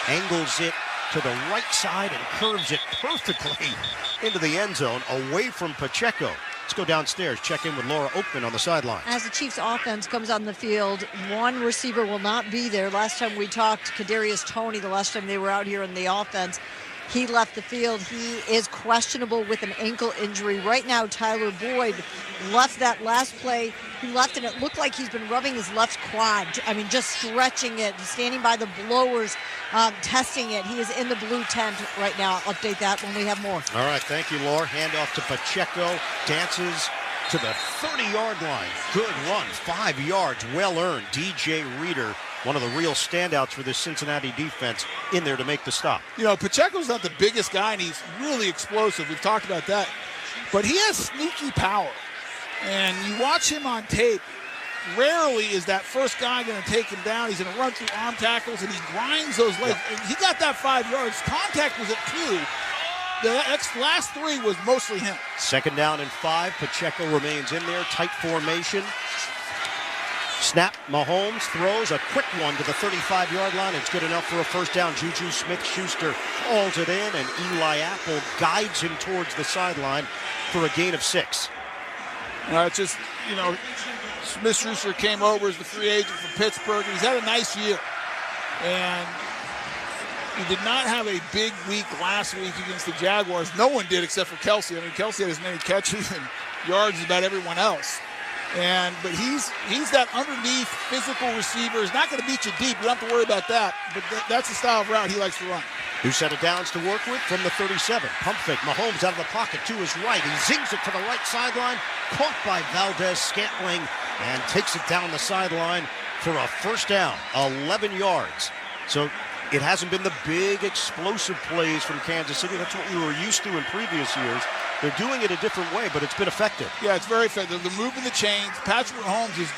angles it to the right side and curves it perfectly into the end zone away from Pacheco. Let's go downstairs, check in with Laura Oakman on the sideline. As the Chiefs offense comes on the field, one receiver will not be there. Last time we talked, Kadarius Toney, the last time they were out here in the offense, he left the field. He is questionable with an ankle injury. Right now, Tyler Boyd left that last play. He left, and it looked like he's been rubbing his left quad. I mean, just stretching it, standing by the blowers, testing it. He is in the blue tent right now. I'll update that when we have more. All right, thank you, Laura. Handoff to Pacheco. Dances to the 30-yard line. Good run, 5 yards, well earned. DJ Reader, one of the real standouts for this Cincinnati defense, in there to make the stop. You know, Pacheco's not the biggest guy, and he's really explosive. We've talked about that. But he has sneaky power. And you watch him on tape, rarely is that first guy going to take him down. He's going to run through arm tackles, and he grinds those legs. Yeah. He got that 5 yards. Contact was at 2. The last 3 was mostly him. 2nd down and 5. Pacheco remains in there. Tight formation. Snap. Mahomes throws a quick one to the 35-yard line. It's good enough for a first down. Juju Smith-Schuster hauls it in, and Eli Apple guides him towards the sideline for a gain of 6. It's just, you know, Smith-Schuster came over as the free agent from Pittsburgh. He's had a nice year. And he did not have a big week last week against the Jaguars. No one did except for Kelsey. I mean, Kelsey had as many catches and yards as about everyone else. But he's that underneath physical receiver. He's not going to beat you deep. You don't have to worry about that. But that's the style of route he likes to run. New set of downs to work with from the 37. Pump fake. Mahomes out of the pocket to his right. He zings it to the right sideline. Caught by Valdez-Scantling and takes it down the sideline for a first down. 11 yards. So it hasn't been the big explosive plays from Kansas City. That's what we were used to in previous years. They're doing it a different way, but it's been effective. Yeah, it's very effective. They're moving the chains. Patrick Mahomes has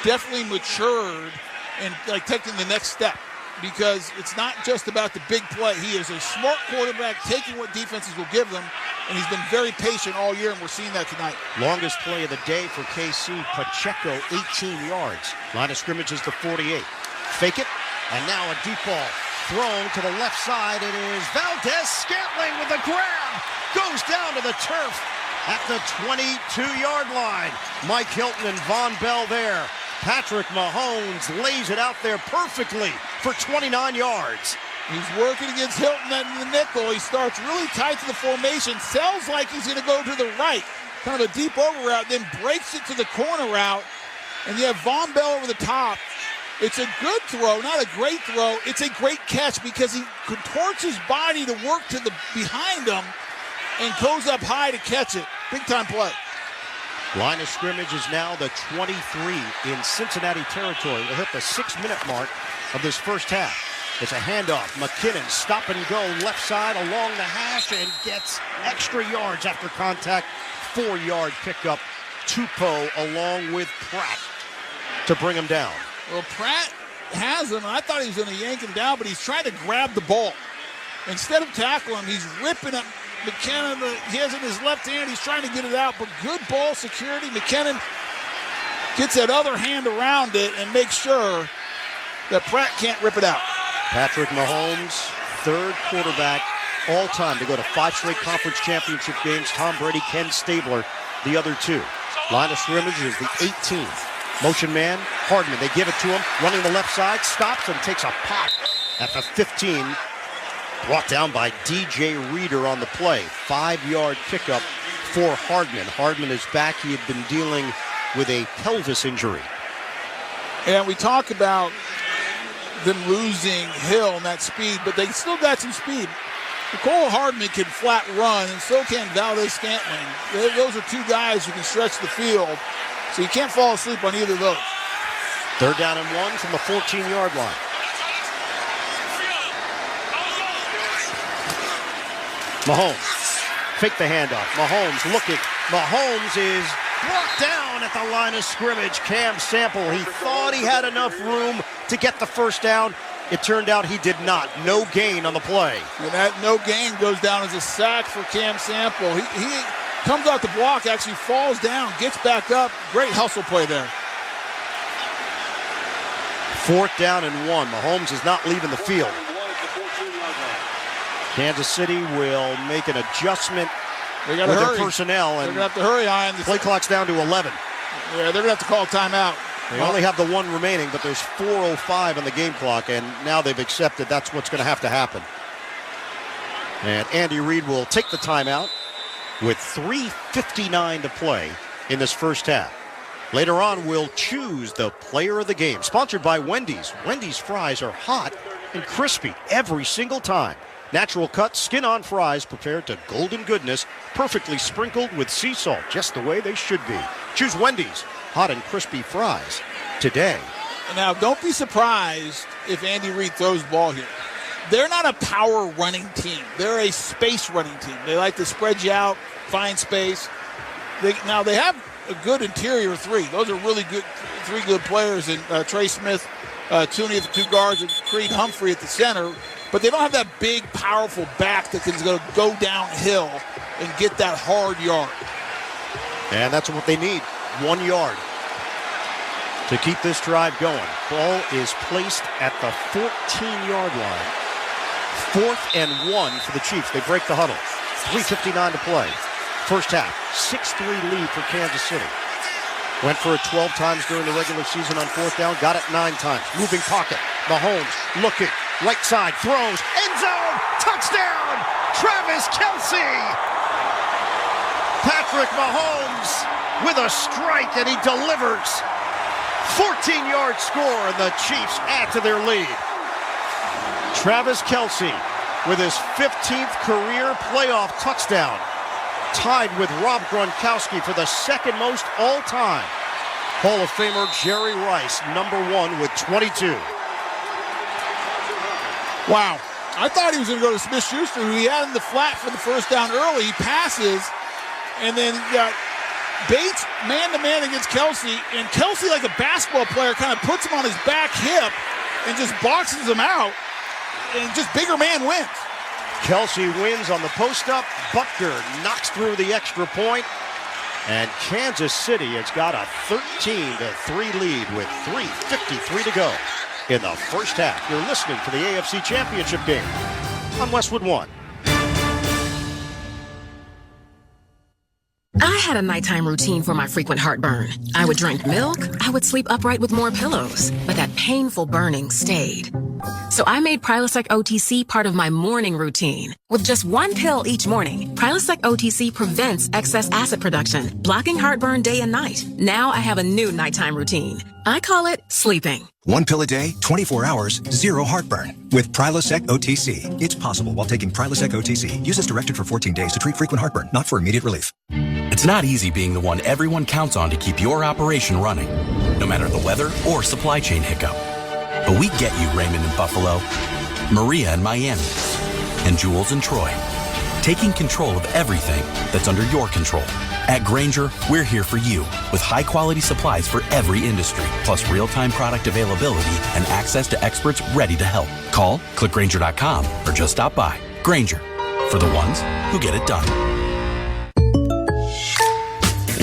definitely matured and taking the next step, because it's not just about the big play. He is a smart quarterback, taking what defenses will give them, and he's been very patient all year, and we're seeing that tonight. Longest play of the day for KC, Pacheco, 18 yards. Line of scrimmage is the 48. Fake it, and now a deep ball thrown to the left side. It is Valdez-Scantling with the grab. Goes down to the turf at the 22-yard line. Mike Hilton and Von Bell there. Patrick Mahomes lays it out there perfectly for 29 yards. He's working against Hilton in the nickel. He starts really tight to the formation. Sounds like he's going to go to the right. Kind of a deep over route, then breaks it to the corner route. And you have Von Bell over the top. It's a good throw, not a great throw. It's a great catch because he contorts his body to work to the behind him and goes up high to catch it. Big time play. Line of scrimmage is now the 23 in Cincinnati territory. We'll hit the 6-minute mark of this first half. It's a handoff. McKinnon stop and go left side along the hash and gets extra yards after contact. 4-yard pickup. Tupou along with Pratt to bring him down. Well, Pratt has him. I thought he was going to yank him down, but he's trying to grab the ball. Instead of tackling him, he's ripping up McKinnon. He has it in his left hand. He's trying to get it out, but good ball security. McKinnon gets that other hand around it and makes sure that Pratt can't rip it out. Patrick Mahomes, third quarterback all time to go to 5 straight conference championship games. Tom Brady, Ken Stabler, the other 2. Line of scrimmage is the 18th. Motion man, Hardman, they give it to him, running the left side, stops and takes a pop at the 15. Brought down by DJ Reader on the play. 5-yard pickup for Hardman. Hardman is back. He had been dealing with a pelvis injury. And we talk about them losing Hill and that speed, but they still got some speed. Nicole Hardman can flat run, and so can Valdez-Scantling. Those are 2 guys who can stretch the field. So you can't fall asleep on either of those. 3rd down and 1 from the 14-yard line. Mahomes, fake the handoff. Mahomes looking. Mahomes is brought down at the line of scrimmage. Cam Sample, he thought he had enough room to get the first down. It turned out he did not. No gain on the play. And that no gain goes down as a sack for Cam Sample. He comes out the block, actually falls down, gets back up. Great hustle play there. 4th down and 1. Mahomes is not leaving the field. Kansas City will make an adjustment They got to hurry. Their personnel. They're And going to have to hurry, Ian. play clock's down to 11. Yeah, they're going to have to call timeout. They only have the one remaining, but there's 4:05 on the game clock, and now they've accepted that's what's going to have to happen. And Andy Reid will take the timeout with 3:59 to play in this first half. Later on, we'll choose the player of the game. Sponsored by Wendy's. Wendy's fries are hot and crispy every single time. Natural cut, skin-on fries prepared to golden goodness, perfectly sprinkled with sea salt, just the way they should be. Choose Wendy's hot and crispy fries today. Now, don't be surprised if Andy Reid throws the ball here. They're not a power running team. They're a space running team. They like to spread you out, find space. They have a good interior three. Those are really good, three good players. And Trey Smith, Tooney at the two guards, and Creed Humphrey at the center. But they don't have that big, powerful back that can go downhill and get that hard yard. And that's what they need. 1 yard to keep this drive going. Ball is placed at the 14-yard line. 4th and 1 for the Chiefs. They break the huddle. 3:59 to play. First half, 6-3 lead for Kansas City. Went for it 12 times during the regular season on 4th down. Got it 9 times. Moving pocket. Mahomes looking. Right side. Throws. End zone. Touchdown. Travis Kelce. Patrick Mahomes with a strike, and he delivers. 14-yard score, and the Chiefs add to their lead. Travis Kelce with his 15th career playoff touchdown. Tied with Rob Gronkowski for the second most all-time. Hall of Famer Jerry Rice, number 1 with 22. Wow. I thought he was going to go to Smith-Schuster, who he had in the flat for the first down early. He passes, and then got Bates man-to-man against Kelce, and Kelce, like a basketball player, kind of puts him on his back hip and just boxes him out, and just bigger man wins. Kelce wins on the post-up. Butker knocks through the extra point, and Kansas City has got a 13-3 lead with 3:53 to go in the first half. You're listening to the AFC Championship game on Westwood One. I had a nighttime routine for my frequent heartburn. I would drink milk, I would sleep upright with more pillows, but that painful burning stayed. So I made Prilosec OTC part of my morning routine. With just 1 pill each morning, Prilosec OTC prevents excess acid production, blocking heartburn day and night. Now I have a new nighttime routine. I call it sleeping. 1 pill a day, 24 hours, 0 heartburn. With Prilosec OTC. It's possible while taking Prilosec OTC. Use as directed for 14 days to treat frequent heartburn, not for immediate relief. It's not easy being the one everyone counts on to keep your operation running, no matter the weather or supply chain hiccup. But we get you, Raymond in Buffalo, Maria in Miami, and Jules in Troy. Taking control of everything that's under your control. At Grainger, we're here for you with high-quality supplies for every industry, plus real-time product availability and access to experts ready to help. Call, click Grainger.com, or just stop by. Grainger, for the ones who get it done.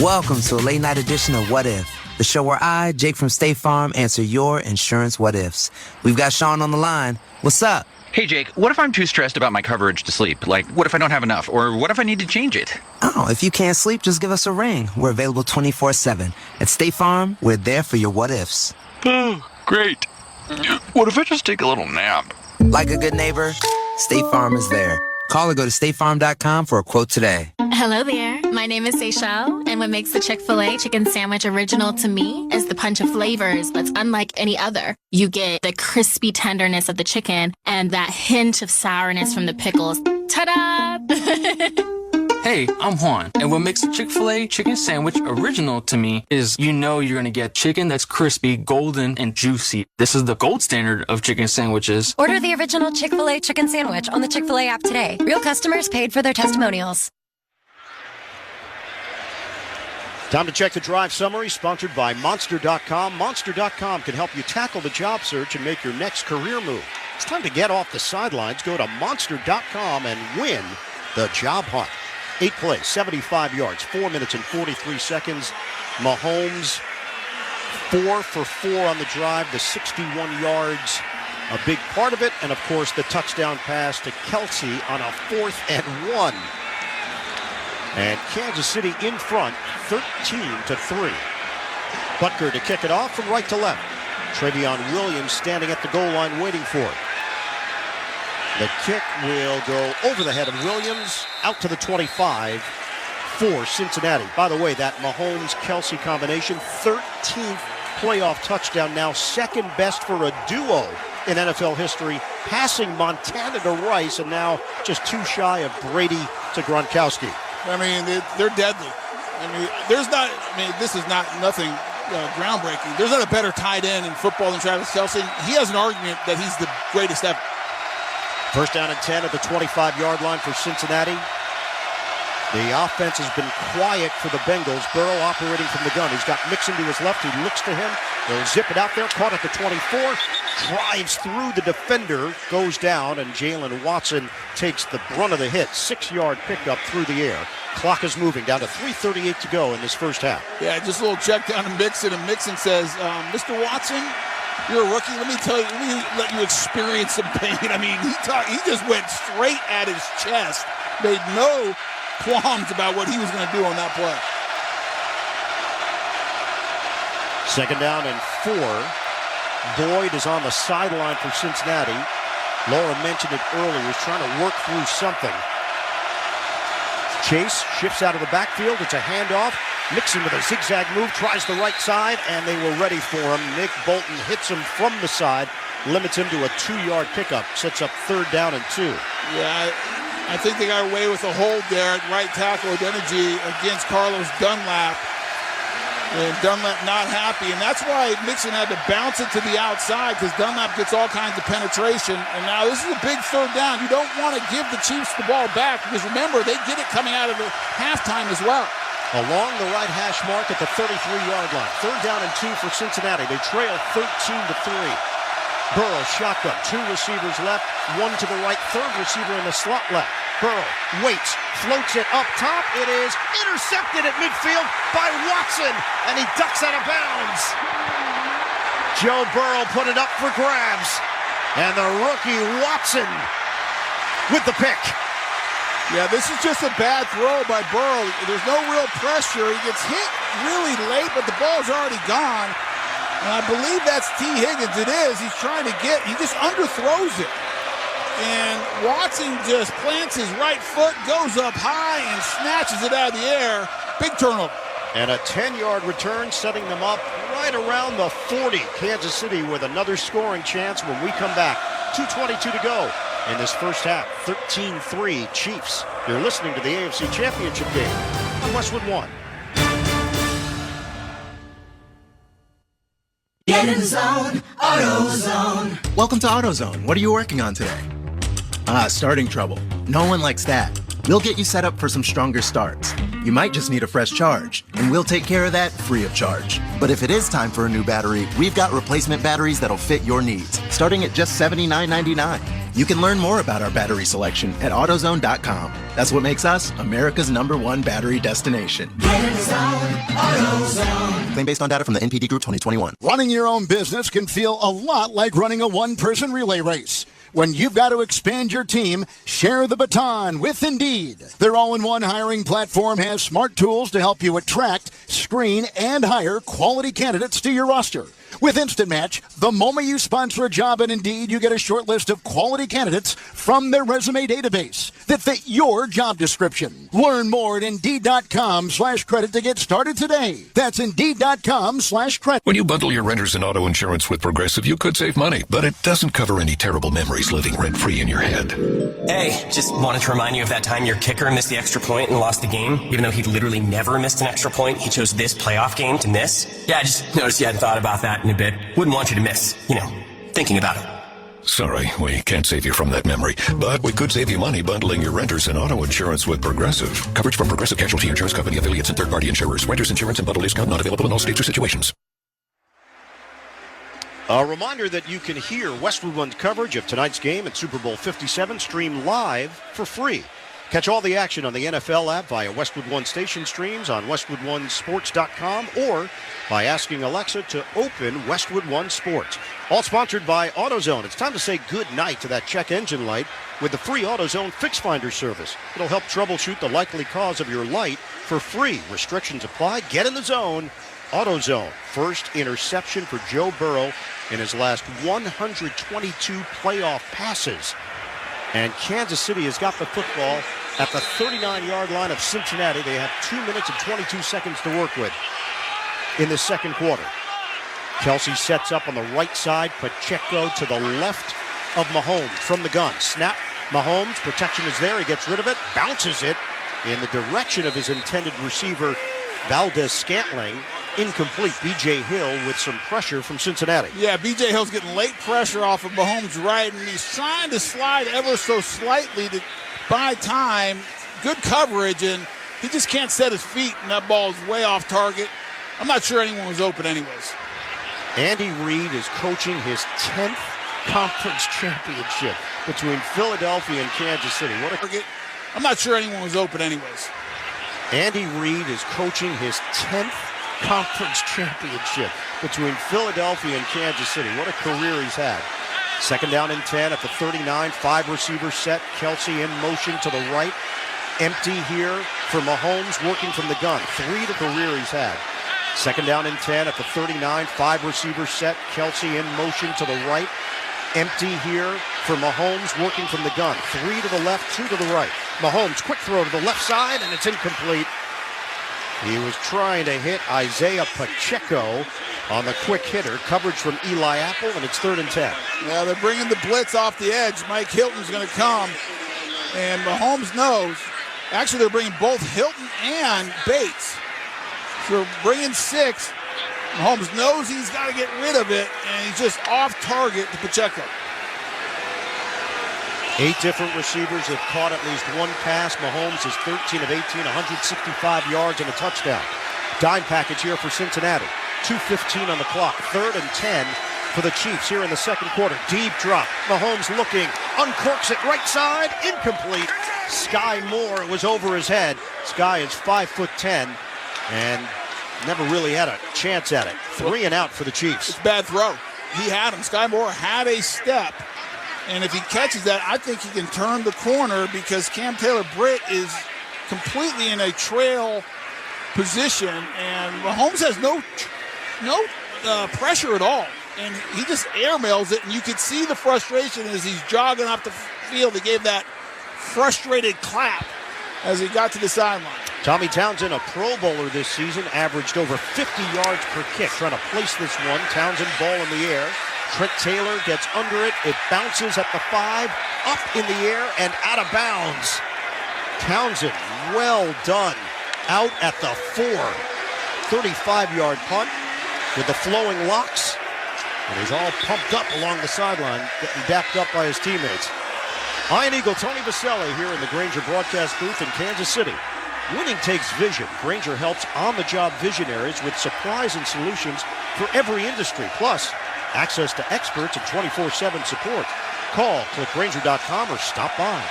Welcome to a late-night edition of What If, the show where I, Jake from State Farm, answer your insurance what-ifs. We've got Sean on the line. What's up? Hey, Jake, what if I'm too stressed about my coverage to sleep? Like, what if I don't have enough? Or what if I need to change it? Oh, if you can't sleep, just give us a ring. We're available 24/7. At State Farm, we're there for your what-ifs. Oh, great. What if I just take a little nap? Like a good neighbor, State Farm is there. Call or go to statefarm.com for a quote today. Hello there. My name is Seychelle, and what makes the Chick-fil-A chicken sandwich original to me is the punch of flavors that's unlike any other. You get the crispy tenderness of the chicken and that hint of sourness from the pickles. Ta-da! Hey, I'm Juan, and what makes the Chick-fil-A chicken sandwich original to me is you know you're gonna get chicken that's crispy, golden, and juicy. This is the gold standard of chicken sandwiches. Order the original Chick-fil-A chicken sandwich on the Chick-fil-A app today. Real customers paid for their testimonials. Time to check the drive summary, sponsored by Monster.com. Monster.com can help you tackle the job search and make your next career move. It's time to get off the sidelines. Go to Monster.com and win the job hunt. 8 plays, 75 yards, 4 minutes and 43 seconds. Mahomes, 4 for 4 on the drive, the 61 yards, a big part of it. And, of course, the touchdown pass to Kelce on a 4th and 1. And Kansas City in front, 13-3. Butker to kick it off from right to left. Trevion Williams standing at the goal line waiting for it. The kick will go over the head of Williams, out to the 25 for Cincinnati. By the way, that Mahomes-Kelsey combination, 13th playoff touchdown, now second best for a duo in NFL history, passing Montana to Rice, and now just too shy of Brady to Gronkowski. I mean, they're deadly. This is nothing groundbreaking. There's not a better tight end in football than Travis Kelce. He has an argument that he's the greatest ever. First down and 10 at the 25-yard line for Cincinnati. The offense has been quiet for the Bengals. Burrow operating from the gun. He's got Mixon to his left. He looks to him. They'll zip it out there. Caught at the 24. Drives through the defender. Goes down, and Jalen Watson takes the brunt of the hit. 6-yard pickup through the air. Clock is moving down to 3:38 to go in this first half. Yeah, just a little check down to Mixon, and Mixon says, Mr. Watson, you're a rookie. Let me let you experience some pain. I mean, he just went straight at his chest. Made no qualms about what he was going to do on that play. Second down and 4. Boyd is on the sideline for Cincinnati. Laura mentioned it earlier. He's trying to work through something. Chase shifts out of the backfield. It's a handoff. Mixon with a zigzag move, tries the right side, and they were ready for him. Nick Bolton hits him from the side, limits him to a 2-yard pickup, sets up third down and 2. Yeah, I think they got away with a hold there at right tackle with energy against Carlos Dunlap. And Dunlap not happy, and that's why Mixon had to bounce it to the outside, because Dunlap gets all kinds of penetration. And now this is a big third down. You don't want to give the Chiefs the ball back, because remember, they get it coming out of the halftime as well. Along the right hash mark at the 33-yard line. Third down and 2 for Cincinnati. They trail 13-3. Burrow shotgun, 2 receivers left, 1 to the right, third receiver in the slot left. Burrow waits, floats it up top. It is intercepted at midfield by Watson, and he ducks out of bounds. Joe Burrow put it up for grabs, and the rookie Watson with the pick. Yeah, this is just a bad throw by Burrow. There's no real pressure. He gets hit really late, but the ball's already gone. And I believe that's T. Higgins. It is. He's trying to he just underthrows it. And Watson just plants his right foot, goes up high, and snatches it out of the air. Big turnover. And a 10-yard return, setting them up right around the 40. Kansas City with another scoring chance when we come back. 2:22 to go in this first half. 13-3 Chiefs. You're listening to the AFC Championship game on Westwood One. Get in the zone, AutoZone. Welcome to AutoZone. What are you working on today? Starting trouble. No one likes that. We'll get you set up for some stronger starts. You might just need a fresh charge, and we'll take care of that free of charge. But if it is time for a new battery, we've got replacement batteries that'll fit your needs, starting at just $79.99. You can learn more about our battery selection at AutoZone.com. That's what makes us America's #1 battery destination. Get in the zone, AutoZone. Claim based on data from the NPD Group 2021. Running your own business can feel a lot like running a one-person relay race. When you've got to expand your team, share the baton with Indeed. Their all-in-one hiring platform has smart tools to help you attract, screen, and hire quality candidates to your roster. With Instant Match, the moment you sponsor a job at Indeed, you get a short list of quality candidates from their resume database that fit your job description. Learn more at Indeed.com/credit to get started today. That's Indeed.com/credit. When you bundle your renters and auto insurance with Progressive, you could save money, but it doesn't cover any terrible memories living rent-free in your head. Hey, just wanted to remind you of that time your kicker missed the extra point and lost the game. Even though he literally never missed an extra point, he chose this playoff game to miss. Yeah, I just noticed you hadn't thought about that in a bit. Wouldn't want you to miss, thinking about it. Sorry, we can't save you from that memory, but we could save you money bundling your renters and auto insurance with Progressive. Coverage from Progressive Casualty Insurance Company, affiliates, and third-party insurers. Renters insurance and bundle discount not available in all states or situations. A reminder that you can hear Westwood One's coverage of tonight's game at Super Bowl 57 streamed live for free. Catch all the action on the NFL app via Westwood One station streams on WestwoodOneSports.com or by asking Alexa to open Westwood One Sports. All sponsored by AutoZone. It's time to say good night to that check engine light with the free AutoZone Fix Finder service. It'll help troubleshoot the likely cause of your light for free. Restrictions apply. Get in the zone. AutoZone. First interception for Joe Burrow in his last 122 playoff passes. And Kansas City has got the football at the 39-yard line of Cincinnati. They have 2 minutes and 22 seconds to work with in the second quarter. Kelsey sets up on the right side. Pacheco to the left of Mahomes from the gun. Snap. Mahomes. Protection is there. He gets rid of it. Bounces it in the direction of his intended receiver, Valdez-Scantling. Incomplete. B.J. Hill with some pressure from Cincinnati. Yeah, B.J. Hill's getting late pressure off of Mahomes' right, and he's trying to slide ever so slightly to buy time. Good coverage, and he just can't set his feet, and that ball is way off target. I'm not sure anyone was open anyways. Andy Reid is coaching his 10th conference championship between Philadelphia and Kansas City. I'm not sure anyone was open anyways. Andy Reid is coaching his 10th conference championship between Philadelphia and Kansas City. What a career he's had. Second down and 10 at the 39. 5 receiver set. Kelsey in motion to the right. Empty here for Mahomes working from the gun. 3 the career he's had. Second down and 10 at the 39. 5 receiver set. Kelsey in motion to the right. Empty here for Mahomes working from the gun. 3 to the left, 2 to the right. Mahomes, quick throw to the left side, and it's incomplete. He was trying to hit Isaiah Pacheco on the quick hitter. Coverage from Eli Apple, and it's 3rd and 10. Yeah, they're bringing the blitz off the edge. Mike Hilton's going to come, and Mahomes knows. Actually, they're bringing both Hilton and Bates. So bringing 6. Mahomes knows he's got to get rid of it, and he's just off target to Pacheco. 8 different receivers have caught at least one pass. Mahomes is 13 of 18, 165 yards and a touchdown. Dime package here for Cincinnati. 2:15 on the clock. 3rd and 10 for the Chiefs here in the second quarter. Deep drop. Mahomes looking. Uncorks it right side. Incomplete. Sky Moore was over his head. Sky is 5'10" and never really had a chance at it. 3 and out for the Chiefs. It's a bad throw. He had him. Sky Moore had a step. And if he catches that, I think he can turn the corner because Cam Taylor-Britt is completely in a trail position. And Mahomes has no pressure at all. And he just airmails it. And you could see the frustration as he's jogging off the field. He gave that frustrated clap as he got to the sideline. Tommy Townsend, a Pro Bowler this season, averaged over 50 yards per kick. Trying to place this one. Townsend, ball in the air. Trent Taylor gets under it. It bounces at the 5, up in the air, and out of bounds. Townsend, well done. Out at the 4. 35-yard punt with the flowing locks. And he's all pumped up along the sideline, getting backed up by his teammates. Iron Eagle Tony Baselli here in the Grainger broadcast booth in Kansas City. Winning takes vision. Grainger helps on-the-job visionaries with supplies and solutions for every industry. Plus, access to experts and 24/7 support. Call, click Grainger.com or stop by.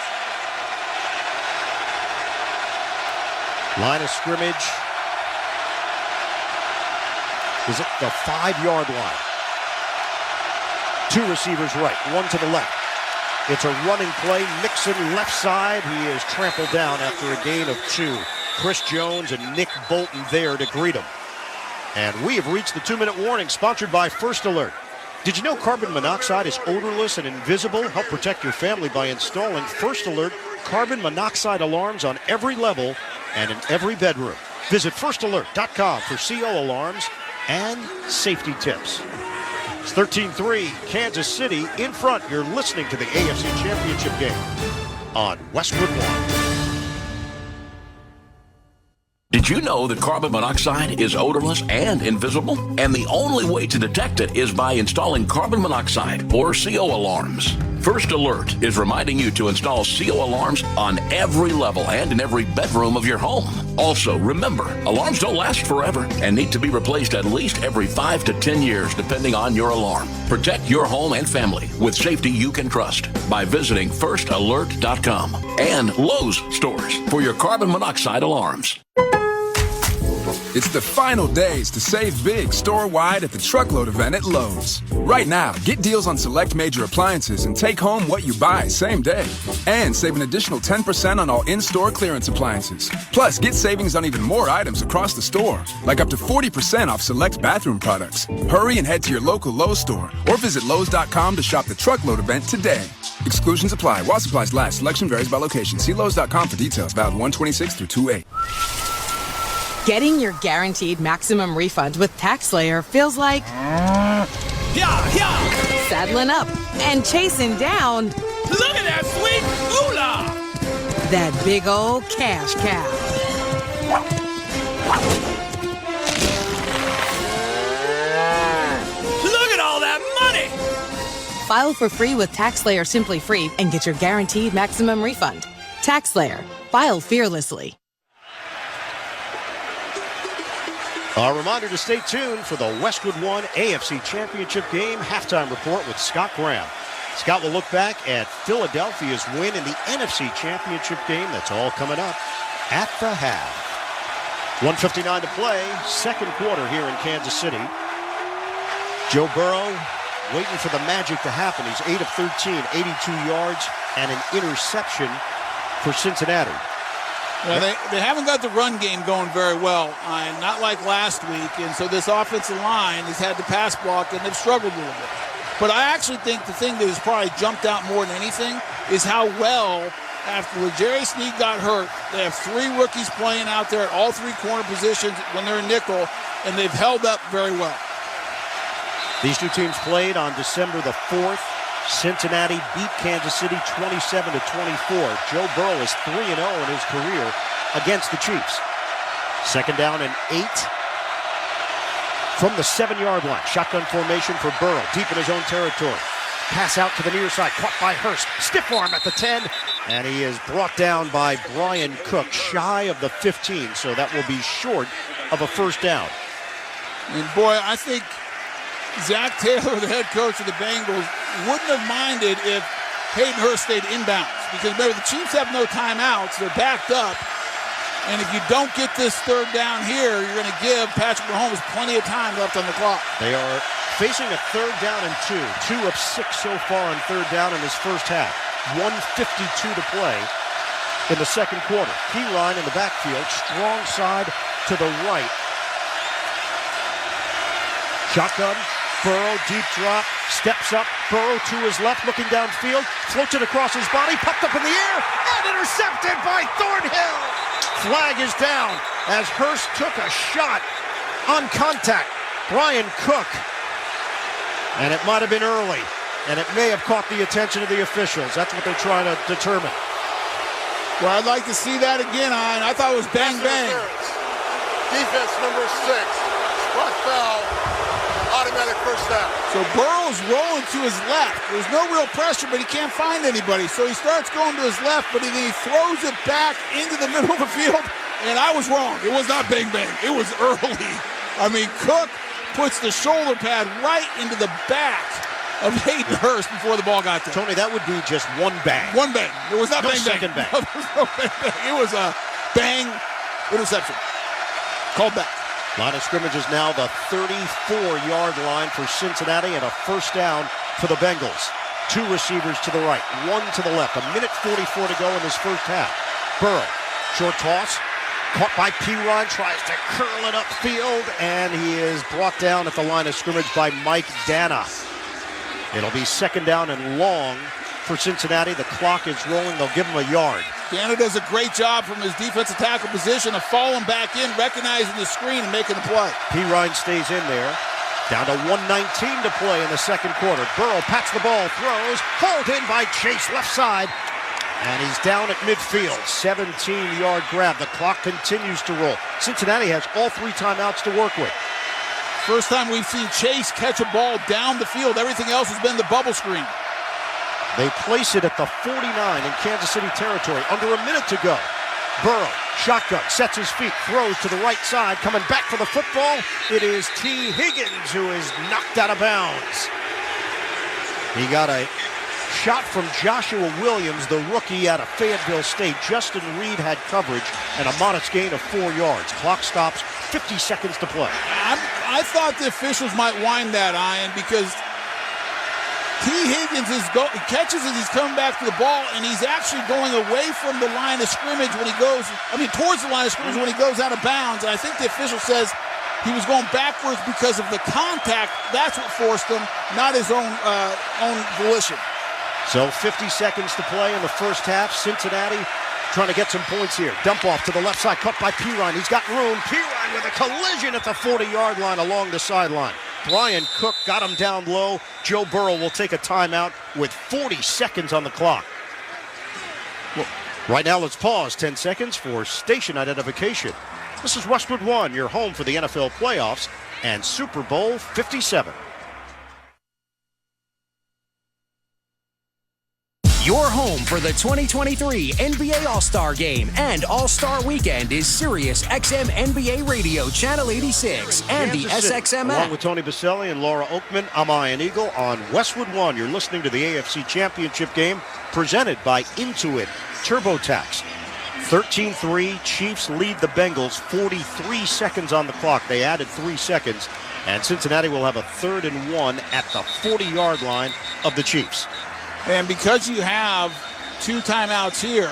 Line of scrimmage is at the 5-yard line. 2 receivers right, 1 to the left. It's a running play. Mixon left side. He is trampled down after a gain of 2. Chris Jones and Nick Bolton there to greet him. And we have reached the 2-minute warning, sponsored by First Alert. Did you know carbon monoxide is odorless and invisible? Help protect your family by installing First Alert carbon monoxide alarms on every level and in every bedroom. Visit firstalert.com for CO alarms and safety tips. It's 13-3, Kansas City in front. You're listening to the AFC Championship game on Westwood One. Did you know that carbon monoxide is odorless and invisible? And the only way to detect it is by installing carbon monoxide or CO alarms. First Alert is reminding you to install CO alarms on every level and in every bedroom of your home. Also, remember, alarms don't last forever and need to be replaced at least every 5 to 10 years, depending on your alarm. Protect your home and family with safety you can trust by visiting firstalert.com and Lowe's stores for your carbon monoxide alarms. It's the final days to save big store-wide at the Truckload event at Lowe's. Right now, get deals on select major appliances and take home what you buy same day. And save an additional 10% on all in-store clearance appliances. Plus, get savings on even more items across the store, like up to 40% off select bathroom products. Hurry and head to your local Lowe's store or visit Lowe's.com to shop the Truckload event today. Exclusions apply. While supplies last, selection varies by location. See Lowe's.com for details. Valid 1/26 through 2/8. Getting your guaranteed maximum refund with TaxSlayer feels like saddling up and chasing down. Look at that sweet moolah! That big old cash cow. Look at all that money! File for free with TaxSlayer Simply Free and get your guaranteed maximum refund. TaxSlayer. File fearlessly. A reminder to stay tuned for the Westwood 1 AFC Championship game halftime report with Scott Graham. Scott will look back at Philadelphia's win in the NFC Championship game. That's all coming up at the half. 1:59 to play, second quarter here in Kansas City. Joe Burrow waiting for the magic to happen. He's 8 of 13, 82 yards, and an interception for Cincinnati. Well, they haven't got the run game going very well, not like last week, and so this offensive line has had to pass block, and they've struggled a little bit. But I actually think the thing that has probably jumped out more than anything is how well, after L'Jarius Sneed got hurt, they have 3 rookies playing out there at all 3 corner positions when they're in nickel, and they've held up very well. These two teams played on December the 4th. Cincinnati beat Kansas City 27-24. Joe Burrow is 3-0 in his career against the Chiefs. Second down and 8 from the 7-yard line. Shotgun formation for Burrow, deep in his own territory. Pass out to the near side, caught by Hurst. Stiff arm at the 10, and he is brought down by Brian Cook, shy of the 15, so that will be short of a first down. And boy, I think Zach Taylor, the head coach of the Bengals, wouldn't have minded if Hayden Hurst stayed inbounds. Because remember, the Chiefs have no timeouts. They're backed up. And if you don't get this third down here, you're going to give Patrick Mahomes plenty of time left on the clock. They are facing a third down and 2. 2 of 6 so far on third down in his first half. 1:52 to play in the second quarter. Key line in the backfield, strong side to the right. Shotgun. Burrow, deep drop, steps up, Burrow to his left, looking downfield, floats it across his body, popped up in the air, and intercepted by Thornhill. Flag is down as Hurst took a shot on contact. Brian Cook. And it might have been early, and it may have caught the attention of the officials. That's what they're trying to determine. Well, I'd like to see that again, I thought it was bang, bang. Defense number 6, spot foul. Automatic first down. So Burrow's rolling to his left. There's no real pressure, but he can't find anybody. So he starts going to his left, but then he throws it back into the middle of the field. And I was wrong. It was not bang bang. It was early. I mean, Cook puts the shoulder pad right into the back of Hayden Hurst before the ball got there. Tony, that would be just one bang. One bang. It was not no bang second bang. bang. No, there was no bang bang. It was a bang interception. Called back. Line of scrimmage is now the 34-yard line for Cincinnati and a first down for the Bengals. 2 receivers to the right, 1 to the left. 1:44 to go in this first half. Burrow, short toss, caught by Pirine, tries to curl it upfield, and he is brought down at the line of scrimmage by Mike Dana. It'll be second down and long for Cincinnati. The clock is rolling. They'll give him a yard. Dana does a great job from his defensive tackle position of falling back in, recognizing the screen, and making the play. Pirine stays in there. Down to 1:19 to play in the second quarter. Burrow pats the ball, throws, hauled in by Chase, left side. And he's down at midfield. 17-yard grab. The clock continues to roll. Cincinnati has all 3 timeouts to work with. First time we've seen Chase catch a ball down the field. Everything else has been the bubble screen. They place it at the 49 in Kansas City territory. Under a minute to go. Burrow, shotgun, sets his feet, throws to the right side. Coming back for the football, it is T. Higgins who is knocked out of bounds. He got a shot from Joshua Williams, the rookie out of Fayetteville State. Justin Reed had coverage and a modest gain of 4 yards. Clock stops, 50 seconds to play. I thought the officials might wind that, Ian, because T. Higgins catches as he's coming back to the ball, and he's actually going away from the line of scrimmage towards the line of scrimmage when he goes out of bounds. And I think the official says he was going backwards because of the contact. That's what forced him, not his own volition. So 50 seconds to play in the first half. Cincinnati trying to get some points here. Dump off to the left side, cut by Pirine. He's got room. Pirine with a collision at the 40-yard line along the sideline. Brian Cook got him down low. Joe Burrow will take a timeout with 40 seconds on the clock. Well, right now, let's pause 10 seconds for station identification. This is Westwood One, your home for the NFL playoffs and Super Bowl 57. Your home for the 2023 NBA All-Star Game and All-Star Weekend is Sirius XM NBA Radio, Channel 86, and the SXM app. Along with Tony Baselli and Laura Oakman, I'm Ian Eagle on Westwood One. You're listening to the AFC Championship game presented by Intuit TurboTax. 13-3, Chiefs lead the Bengals, 43 seconds on the clock. They added 3 seconds, and Cincinnati will have a 3rd and 1 at the 40-yard line of the Chiefs. And because you have 2 timeouts here,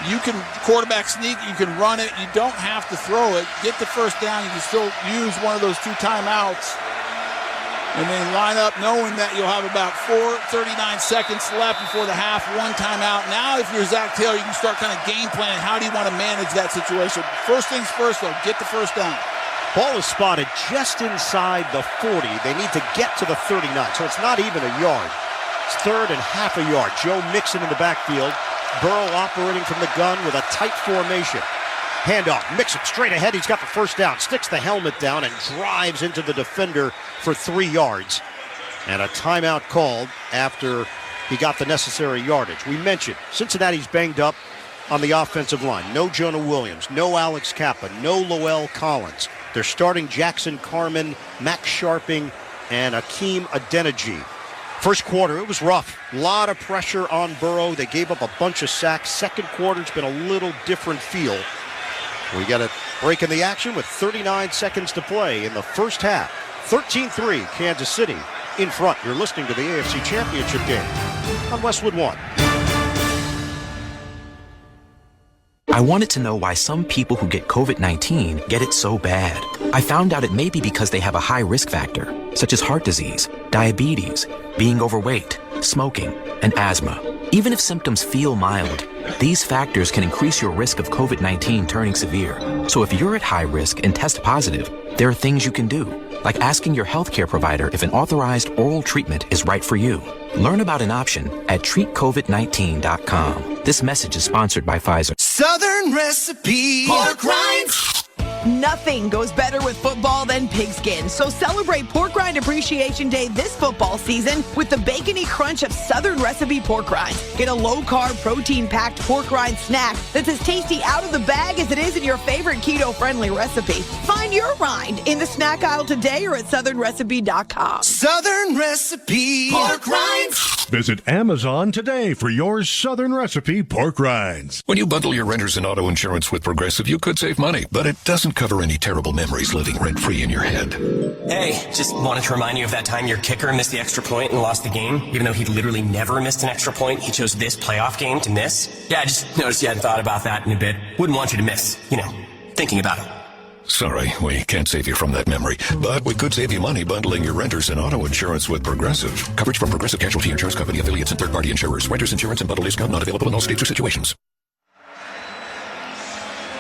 you can quarterback sneak, you can run it, you don't have to throw it. Get the first down, you can still use one of those 2 timeouts. And then line up knowing that you'll have about 39 seconds left before the half, 1 timeout. Now if you're Zach Taylor, you can start kind of game planning. How do you want to manage that situation? First things first, though, get the first down. Ball is spotted just inside the 40. They need to get to the 39, so it's not even a yard. It's 3rd and half a yard. Joe Mixon in the backfield. Burrow operating from the gun with a tight formation. Handoff. Mixon straight ahead. He's got the first down. Sticks the helmet down and drives into the defender for 3 yards. And a timeout called after he got the necessary yardage. We mentioned Cincinnati's banged up on the offensive line. No Jonah Williams. No Alex Kappa. No Lowell Collins. They're starting Jackson Carman, Max Sharping, and Akeem Adeniji. First quarter, it was rough. A lot of pressure on Burrow. They gave up a bunch of sacks. Second quarter's been a little different feel. We got a break in the action with 39 seconds to play in the first half. 13-3, Kansas City in front. You're listening to the AFC Championship game on Westwood One. I wanted to know why some people who get COVID-19 get it so bad. I found out it may be because they have a high risk factor, such as heart disease, diabetes, being overweight, smoking, and asthma. Even if symptoms feel mild, these factors can increase your risk of COVID-19 turning severe. So if you're at high risk and test positive, there are things you can do, like asking your healthcare provider if an authorized oral treatment is right for you. Learn about an option at treatcovid19.com. This message is sponsored by Pfizer. Southern Recipe Pork Rinds. Nothing goes better with football than pigskin. So celebrate Pork Rind Appreciation Day this football season with the bacony crunch of Southern Recipe Pork Rinds. Get a low-carb, protein-packed pork rind snack that's as tasty out of the bag as it is in your favorite keto-friendly recipe. Find your rind in the snack aisle today or at southernrecipe.com. Southern Recipe Pork Rinds. Visit Amazon today for your Southern Recipe Pork Rinds. When you bundle your renters and auto insurance with Progressive, you could save money, but it doesn't cover any terrible memories living rent-free in your head. Hey, just wanted to remind you of that time your kicker missed the extra point and lost the game, even though he literally never missed an extra point. He chose this playoff game to miss. Yeah, I just noticed you hadn't thought about that in a bit. Wouldn't want you to miss, thinking about it. Sorry, we can't save you from that memory, but we could save you money bundling your renters and auto insurance with Progressive. Coverage from Progressive Casualty Insurance Company, affiliates, and third-party insurers. Renters insurance and bundle discount not available in all states or situations.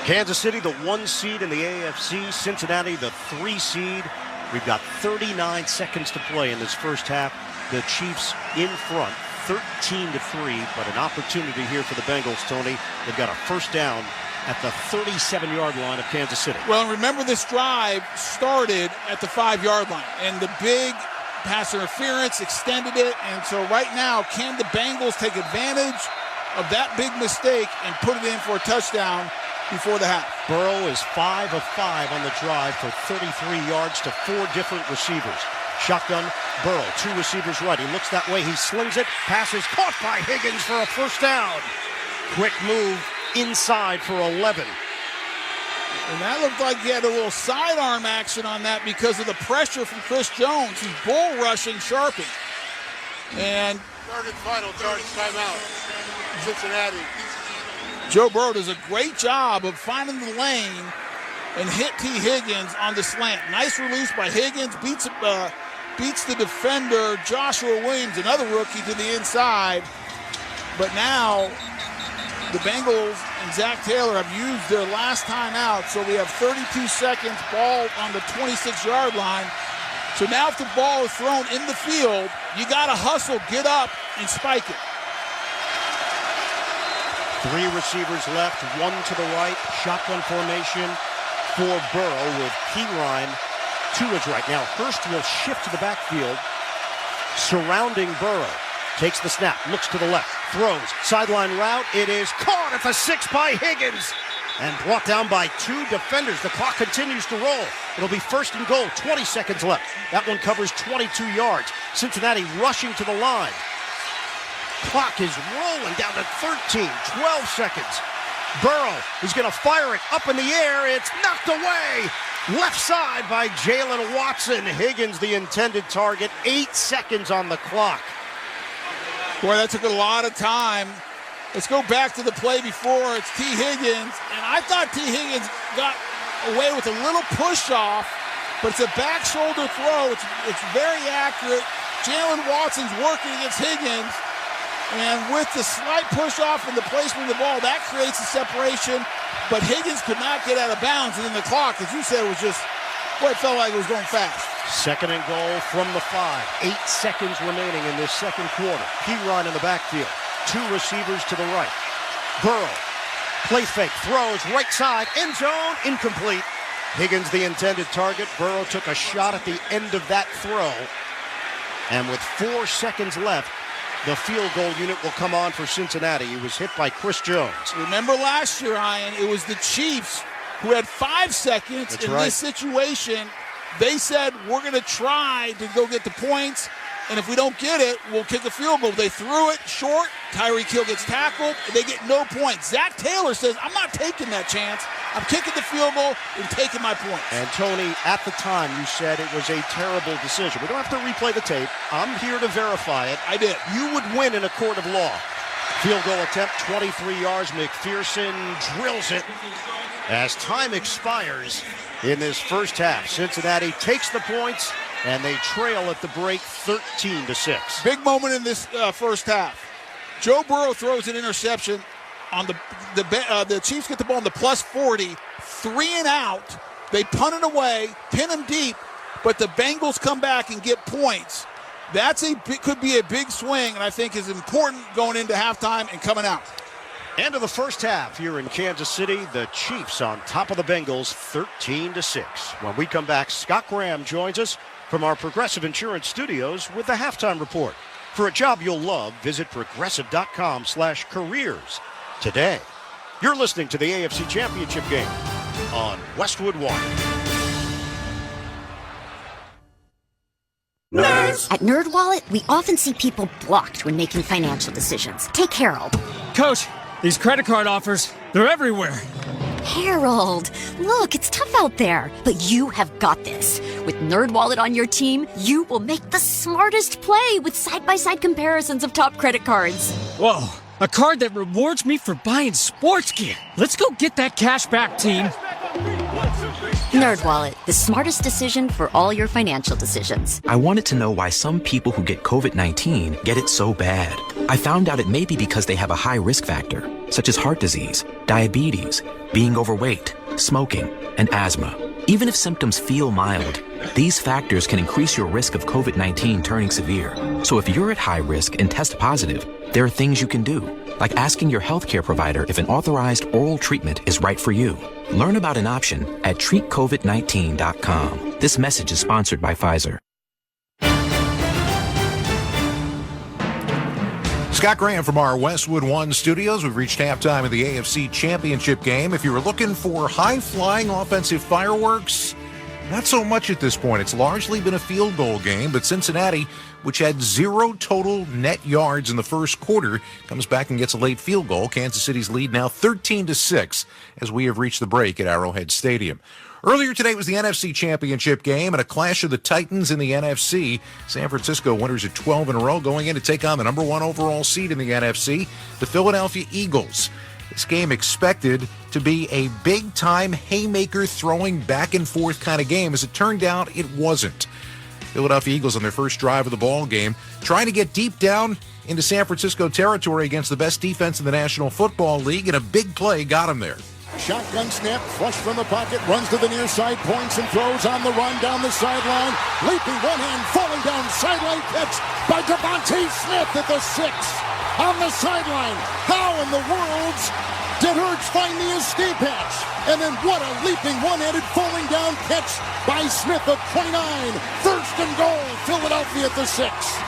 Kansas City, the 1 seed in the AFC. Cincinnati, the 3 seed. We've got 39 seconds to play in this first half. The Chiefs in front, 13-3, but an opportunity here for the Bengals, Tony. They've got a first down at the 37-yard line of Kansas City. Well, remember this drive started at the 5-yard line, and the big pass interference, extended it, and so right now, can the Bengals take advantage of that big mistake and put it in for a touchdown before the half? Burrow is 5 of 5 on the drive for 33 yards to 4 different receivers. Shotgun, Burrow, 2 receivers right. He looks that way, he slings it, passes caught by Higgins for a first down. Quick move inside for 11. And that looked like he had a little sidearm action on that because of the pressure from Chris Jones. He's bull rushing Sharpie. And third and final charge timeout. Cincinnati. Joe Burrow does a great job of finding the lane and hit T. Higgins on the slant. Nice release by Higgins. Beats the defender, Joshua Williams, another rookie, to the inside. But now the Bengals and Zach Taylor have used their last time out, so we have 32 seconds, ball on the 26-yard line. So now if the ball is thrown in the field, you got to hustle, get up, and spike it. 3 receivers left, 1 to the right, shotgun formation for Burrow with Keyline to his right. Now Hurst will shift to the backfield, surrounding Burrow. Takes the snap, looks to the left, throws, sideline route. It is caught at the 6 by Higgins and brought down by 2 defenders. The clock continues to roll. It'll be first and goal, 20 seconds left. That one covers 22 yards. Cincinnati rushing to the line. Clock is rolling down to 13, 12 seconds. Burrow is going to fire it up in the air. It's knocked away. Left side by Jalen Watson. Higgins, the intended target. 8 seconds on the clock. Boy, that took a lot of time. Let's go back to the play before. It's T. Higgins. And I thought T. Higgins got away with a little push-off, but it's a back shoulder throw. It's very accurate. Jalen Watson's working against Higgins. And with the slight push-off and the placement of the ball, that creates a separation. But Higgins could not get out of bounds. And then the clock, as you said, was just, boy, it felt like it was going fast. Second and goal from the 5. 8 seconds remaining in this second quarter. Keyline in the backfield. 2 receivers to the right. Burrow, play fake, throws, right side, end zone, incomplete. Higgins the intended target. Burrow took a shot at the end of that throw. And with 4 seconds left, the field goal unit will come on for Cincinnati. He was hit by Chris Jones. Remember last year, Ian, it was the Chiefs who had 5 seconds. That's in right. This situation. They said, we're going to try to go get the points, and if we don't get it, we'll kick a field goal. They threw it short. Tyreek Hill gets tackled, and they get no points. Zach Taylor says, I'm not taking that chance. I'm kicking the field goal and taking my points. And, Tony, at the time, you said it was a terrible decision. We don't have to replay the tape. I'm here to verify it. I did. You would win in a court of law. Field goal attempt, 23 yards. McPherson drills it as time expires in this first half. Cincinnati takes the points, and they trail at the break 13-6. Big moment in this first half. Joe Burrow throws an interception on the Chiefs get the ball on the plus 40, 3 and out. They punt it away, pin him deep, but the Bengals come back and get points. Could be a big swing, and I think is important going into halftime and coming out. End of the first half here in Kansas City. The Chiefs on top of the Bengals 13-6. When we come back, Scott Graham joins us from our Progressive Insurance studios with the halftime report. For a job you'll love, visit progressive.com/careers today. You're listening to the AFC Championship game on Westwood One. Nerds! At NerdWallet, we often see people blocked when making financial decisions. Take Harold. Coach, these credit card offers, they're everywhere. Harold, look, it's tough out there, but you have got this. With NerdWallet on your team, you will make the smartest play with side-by-side comparisons of top credit cards. Whoa, a card that rewards me for buying sports gear. Let's go get that cash back, team. NerdWallet, the smartest decision for all your financial decisions. I wanted to know why some people who get COVID-19 get it so bad. I found out it may be because they have a high risk factor, such as heart disease, diabetes, being overweight, smoking, and asthma. Even if symptoms feel mild, these factors can increase your risk of COVID-19 turning severe. So if you're at high risk and test positive, there are things you can do, like asking your healthcare provider if an authorized oral treatment is right for you. Learn about an option at treatcovid19.com. This message is sponsored by Pfizer. Scott Graham from our Westwood One studios. We've reached halftime of the AFC Championship game. If you were looking for high-flying offensive fireworks, not so much at this point. It's largely been a field goal game, but Cincinnati, which had 0 total net yards in the first quarter, comes back and gets a late field goal. Kansas City's lead now 13-6 as we have reached the break at Arrowhead Stadium. Earlier today was the NFC Championship game and a clash of the Titans in the NFC. San Francisco winners at 12 in a row going in to take on the number 1 overall seed in the NFC, the Philadelphia Eagles. This game expected to be a big-time haymaker throwing back and forth kind of game. As it turned out, it wasn't. Philadelphia Eagles on their first drive of the ball game, trying to get deep down into San Francisco territory against the best defense in the National Football League, and a big play got them there. Shotgun snap, flush from the pocket, runs to the near side, points and throws on the run down the sideline. Leaping one hand, falling down, sideline catch by Devontae Smith at the 6. On the sideline, how in the world did Hurts find the escape hatch? And then what a leaping one-handed falling down catch by Smith of 29. First and goal, Philadelphia at the 6.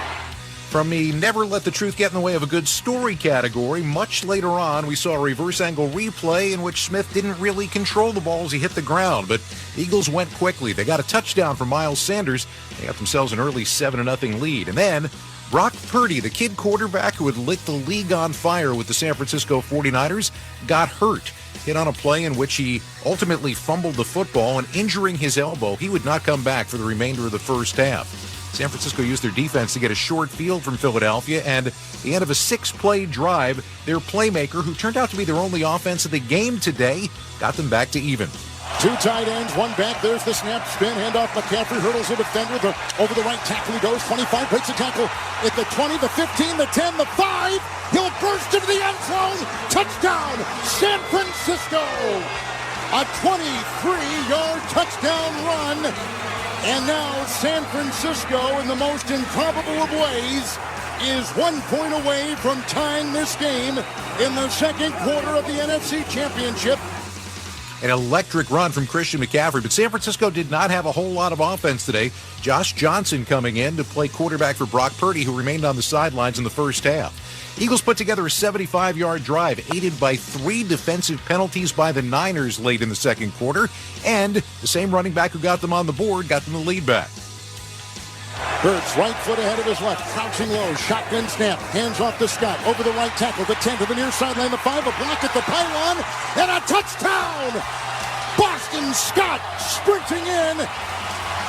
From the never let the truth get in the way of a good story category, much later on we saw a reverse angle replay in which Smith didn't really control the ball as he hit the ground, but Eagles went quickly. They got a touchdown from Miles Sanders. They got themselves an early 7-0 lead. And then Brock Purdy, the kid quarterback who had lit the league on fire with the San Francisco 49ers, got hurt. Hit on a play in which he ultimately fumbled the football, and injuring his elbow, he would not come back for the remainder of the first half. San Francisco used their defense to get a short field from Philadelphia, and at the end of a 6-play drive, their playmaker, who turned out to be their only offense of the game today, got them back to even. 2 tight ends, 1 back. There's the snap, spin, handoff. McCaffrey hurdles the defender. Over the right tackle he goes. 25, breaks the tackle at the 20, the 15, the 10, the 5. He'll burst into the end zone. Touchdown, San Francisco. A 23-yard touchdown run. And now San Francisco, in the most improbable of ways, is 1 point away from tying this game in the second quarter of the NFC Championship. An electric run from Christian McCaffrey, but San Francisco did not have a whole lot of offense today. Josh Johnson coming in to play quarterback for Brock Purdy, who remained on the sidelines in the first half. Eagles put together a 75-yard drive, aided by 3 defensive penalties by the Niners late in the second quarter, and the same running back who got them on the board got them the lead back. Hurts, right foot ahead of his left, crouching low, shotgun snap, hands off to Scott, over the right tackle, the 10 to the near sideline, the 5, a block at the pylon, and a touchdown! Boston Scott sprinting in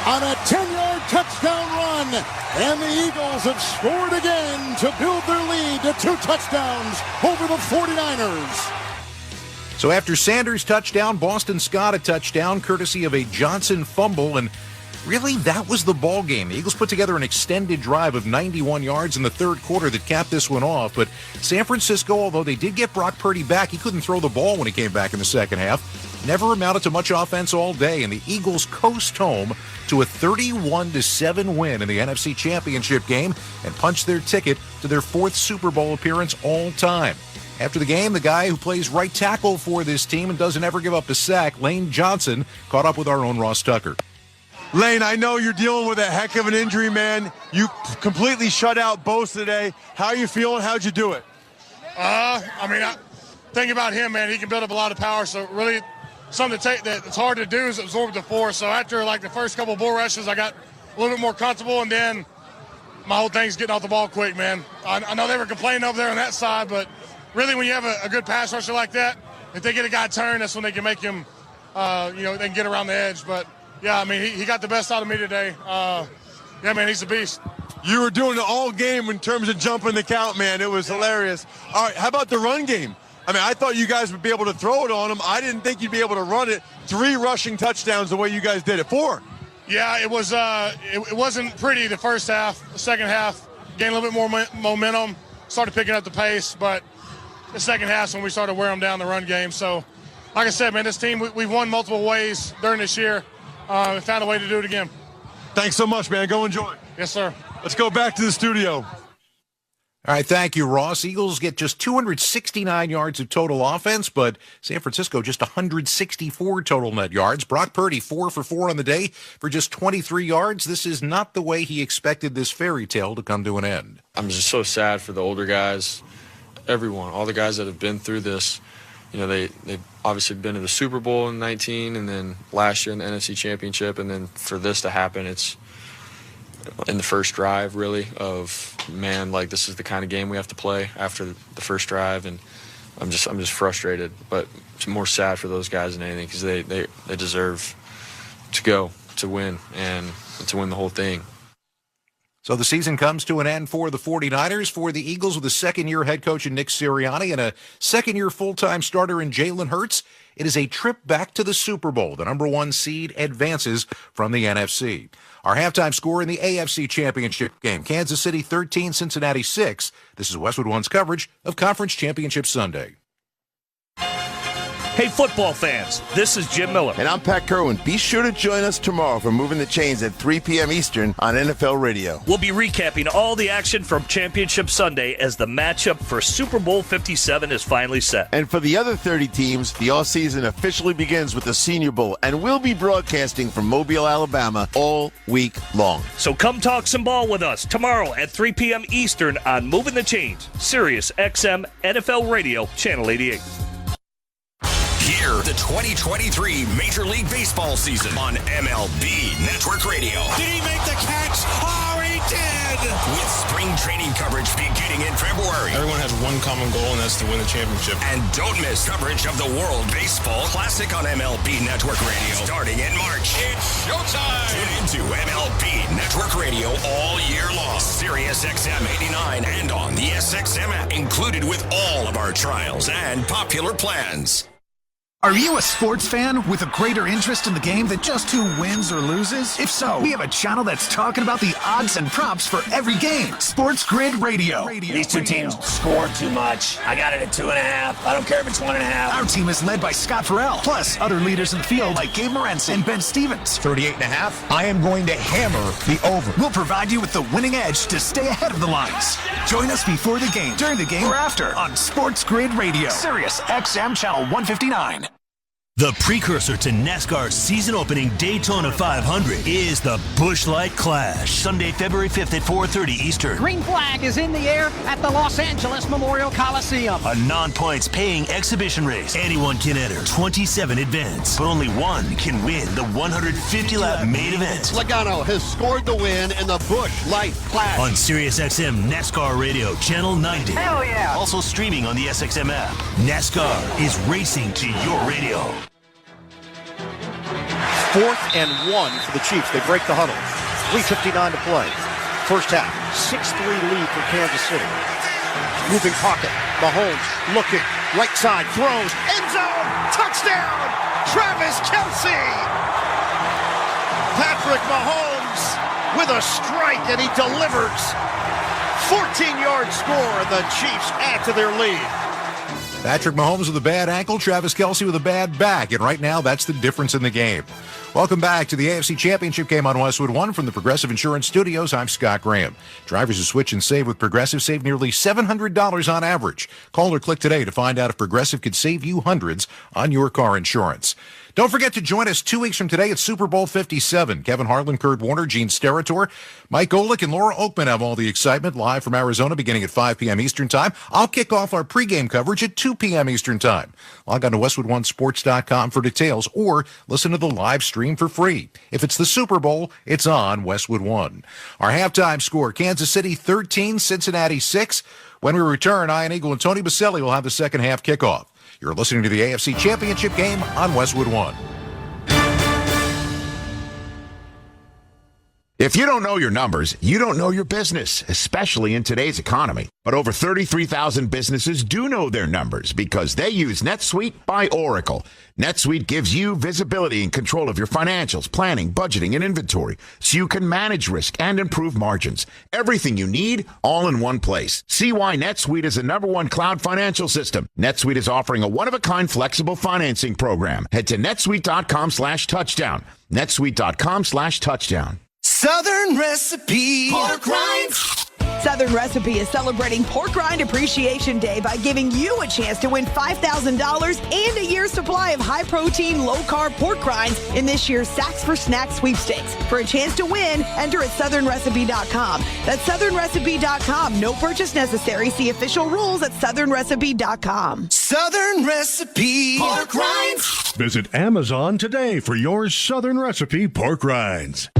on a 10-yard touchdown run, and the Eagles have scored again to build their lead to 2 touchdowns over the 49ers. So after Sanders' touchdown, Boston Scott a touchdown, courtesy of a Johnson fumble, and really, that was the ball game. The Eagles put together an extended drive of 91 yards in the third quarter that capped this one off. But San Francisco, although they did get Brock Purdy back, he couldn't throw the ball when he came back in the second half. Never amounted to much offense all day, and the Eagles coast home to a 31-7 win in the NFC Championship game and punched their ticket to their 4th Super Bowl appearance all time. After the game, the guy who plays right tackle for this team and doesn't ever give up a sack, Lane Johnson, caught up with our own Ross Tucker. Lane, I know you're dealing with a heck of an injury, man. You completely shut out Bose today. How are you feeling? How'd you do it? Think about him, man. He can build up a lot of power, so really something that's hard to do is absorb the force. So after, the first couple bull rushes, I got a little bit more comfortable, and then my whole thing's getting off the ball quick, man. I know they were complaining over there on that side, but really when you have a good pass rusher like that, if they get a guy turned, that's when they can make him, they can get around the edge. But, yeah, he got the best out of me today. He's a beast. You were doing it all game in terms of jumping the count, man. It was hilarious. All right, how about the run game? I thought you guys would be able to throw it on them. I didn't think you'd be able to run it. 3 rushing touchdowns the way you guys did it. 4. Yeah, it was. It wasn't pretty the first half. The second half, gained a little bit more momentum, started picking up the pace. But the second half's when we started wearing them down the run game. So, like I said, man, this team, we've won multiple ways during this year. We found a way to do it again. Thanks so much, man. Go enjoy. Yes, sir. Let's go back to the studio. All right, thank you, Ross. Eagles get just 269 yards of total offense, but San Francisco just 164 total net yards. Brock Purdy, 4 for 4 on the day for just 23 yards. This is not the way he expected this fairy tale to come to an end. I'm just so sad for the older guys, everyone, all the guys that have been through this. You know, they've obviously been to the Super Bowl in 19 and then last year in the NFC Championship, and then for this to happen, it's in the first drive, really, of, man, like, this is the kind of game we have to play after the first drive, and I'm just frustrated, but it's more sad for those guys than anything, because they deserve to go, to win, and to win the whole thing. So the season comes to an end for the 49ers. For the Eagles, with a second-year head coach in Nick Sirianni and a second-year full-time starter in Jalen Hurts, it is a trip back to the Super Bowl. The number 1 seed advances from the NFC. Our halftime score in the AFC Championship game, Kansas City 13, Cincinnati 6. This is Westwood One's coverage of Conference Championship Sunday. Hey, football fans, this is Jim Miller. And I'm Pat Kerwin. Be sure to join us tomorrow for Moving the Chains at 3 p.m. Eastern on NFL Radio. We'll be recapping all the action from Championship Sunday as the matchup for Super Bowl 57 is finally set. And for the other 30 teams, the all-season officially begins with the Senior Bowl, and we'll be broadcasting from Mobile, Alabama all week long. So come talk some ball with us tomorrow at 3 p.m. Eastern on Moving the Chains, Sirius XM NFL Radio, Channel 88. Hear the 2023 Major League Baseball season on MLB Network Radio. Did he make the catch? Oh, he did! With spring training coverage beginning in February. Everyone has one common goal, and that's to win the championship. And don't miss coverage of the World Baseball Classic on MLB Network Radio starting in March. It's showtime! Tune into MLB Network Radio all year long. Sirius XM 89 and on the SXM app, included with all of our trials and popular plans. Are you a sports fan with a greater interest in the game than just who wins or loses? If so, we have a channel that's talking about the odds and props for every game. Sports Grid Radio. These two teams score too much. I got it at 2.5. I don't care if it's 1.5. Our team is led by Scott Farrell, plus other leaders in the field like Gabe Morency and Ben Stevens. 38.5. I am going to hammer the over. We'll provide you with the winning edge to stay ahead of the lines. Join us before the game, during the game, or after on Sports Grid Radio. Sirius XM Channel 159. The precursor to NASCAR's season-opening Daytona 500 is the Busch Light Clash, Sunday, February 5th at 4:30 Eastern. Green flag is in the air at the Los Angeles Memorial Coliseum. A non-points paying exhibition race. Anyone can enter 27 events, but only one can win the 150-lap main event. Logano has scored the win in the Busch Light Clash. On SiriusXM NASCAR Radio, Channel 90. Hell yeah! Also streaming on the SXM app. NASCAR is racing to your radio. 4th and 1 for the Chiefs. They break the huddle. 3:59 to play. First half. 6-3 lead for Kansas City. Moving pocket. Mahomes looking. Right side. Throws. End zone. Touchdown. Travis Kelce. Patrick Mahomes with a strike, and he delivers. 14-yard score, and the Chiefs add to their lead. Patrick Mahomes with a bad ankle, Travis Kelce with a bad back, and right now that's the difference in the game. Welcome back to the AFC Championship game on Westwood One from the Progressive Insurance Studios. I'm Scott Graham. Drivers who switch and save with Progressive save nearly $700 on average. Call or click today to find out if Progressive could save you hundreds on your car insurance. Don't forget to join us 2 weeks from today at Super Bowl 57. Kevin Harlan, Kurt Warner, Gene Steratore, Mike Golick, and Laura Oakman have all the excitement live from Arizona beginning at 5 p.m. Eastern Time. I'll kick off our pregame coverage at 2 p.m. Eastern Time. Log on to WestwoodOneSports.com for details or listen to the live stream for free. If it's the Super Bowl, it's on Westwood One. Our halftime score, Kansas City 13, Cincinnati 6. When we return, Ian Eagle and Tony Baselli will have the second half kickoff. You're listening to the AFC Championship game on Westwood One. If you don't know your numbers, you don't know your business, especially in today's economy. But over 33,000 businesses do know their numbers because they use NetSuite by Oracle. NetSuite gives you visibility and control of your financials, planning, budgeting, and inventory so you can manage risk and improve margins. Everything you need, all in one place. See why NetSuite is the #1 cloud financial system. NetSuite is offering a one-of-a-kind flexible financing program. Head to netsuite.com/touchdown. netsuite.com/touchdown. Southern recipe. Pork rinds. Southern Recipe is celebrating Pork Rind Appreciation Day by giving you a chance to win $5,000 and a year's supply of high-protein, low-carb pork rinds in this year's Sacks for Snacks sweepstakes. For a chance to win, enter at SouthernRecipe.com. That's SouthernRecipe.com. No purchase necessary. See official rules at SouthernRecipe.com. Southern Recipe pork rinds. Visit Amazon today for your Southern Recipe pork rinds.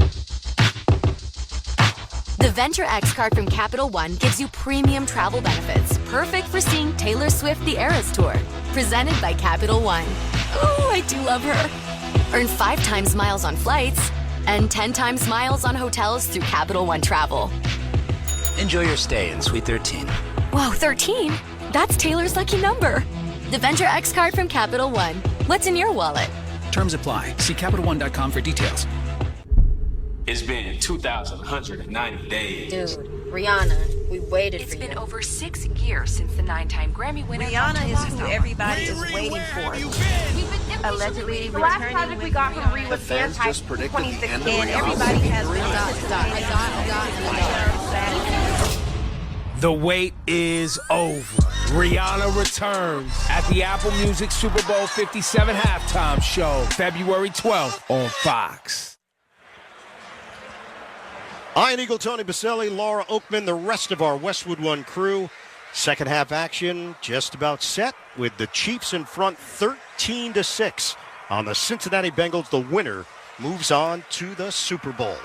The Venture X card from Capital One gives you premium travel benefits, perfect for seeing Taylor Swift the Eras Tour. Presented by Capital One. Ooh, I do love her. Earn 5 times miles on flights and 10 times miles on hotels through Capital One Travel. Enjoy your stay in Suite 13. Whoa, 13? That's Taylor's lucky number. The Venture X card from Capital One. What's in your wallet? Terms apply. See CapitalOne.com for details. It's been 2,190 days. Dude, Rihanna, we waited for you. It's been over 6 years since the 9-time Grammy winner. Rihanna is who everybody is waiting for. Allegedly, the last project we got from Ree was Dance Hype 2016, and everybody has The wait is over. Rihanna returns at the Apple Music Super Bowl 57 halftime show, February 12th on Fox. Ian Eagle, Tony Baselli, Laura Oakman, the rest of our Westwood One crew. Second half action just about set with the Chiefs in front 13-6 on the Cincinnati Bengals. The winner moves on to the Super Bowl.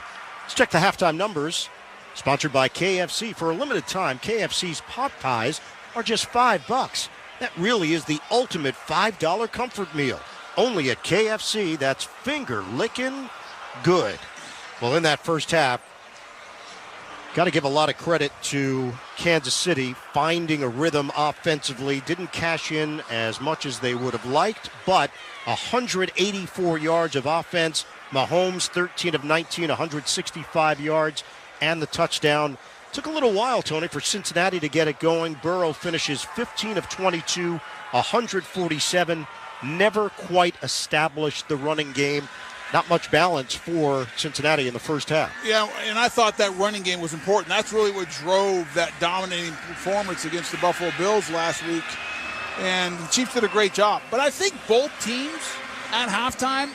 Let's check the halftime numbers. Sponsored by KFC. For a limited time, KFC's pot pies are just $5. That really is the ultimate $5 comfort meal. Only at KFC. That's finger licking good. Well, in that first half, got to give a lot of credit to Kansas City finding a rhythm offensively. Didn't cash in as much as they would have liked, but 184 yards of offense. Mahomes, 13 of 19, 165 yards, and the touchdown. Took a little while, Tony, for Cincinnati to get it going. Burrow finishes 15 of 22, 147. Never quite established the running game. Not much balance for Cincinnati in the first half. Yeah, and I thought that running game was important. That's really what drove that dominating performance against the Buffalo Bills last week. And the Chiefs did a great job. But I think both teams at halftime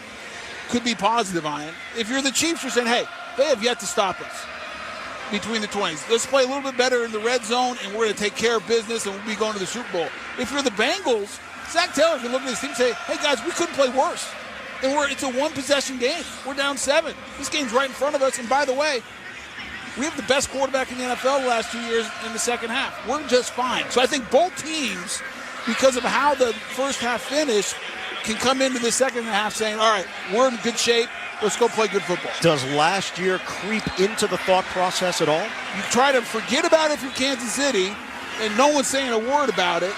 could be positive on it. If you're the Chiefs, you're saying, hey, they have yet to stop us between the 20s. Let's play a little bit better in the red zone, and we're going to take care of business, and we'll be going to the Super Bowl. If you're the Bengals, Zach Taylor can look at this team and say, hey, guys, we couldn't play worse. And it's a one-possession game. We're down 7. This game's right in front of us. And by the way, we have the best quarterback in the NFL the last 2 years in the second half. We're just fine. So I think both teams, because of how the first half finished, can come into the second half saying, all right, we're in good shape. Let's go play good football. Does last year creep into the thought process at all? You try to forget about it if you're Kansas City, and no one's saying a word about it.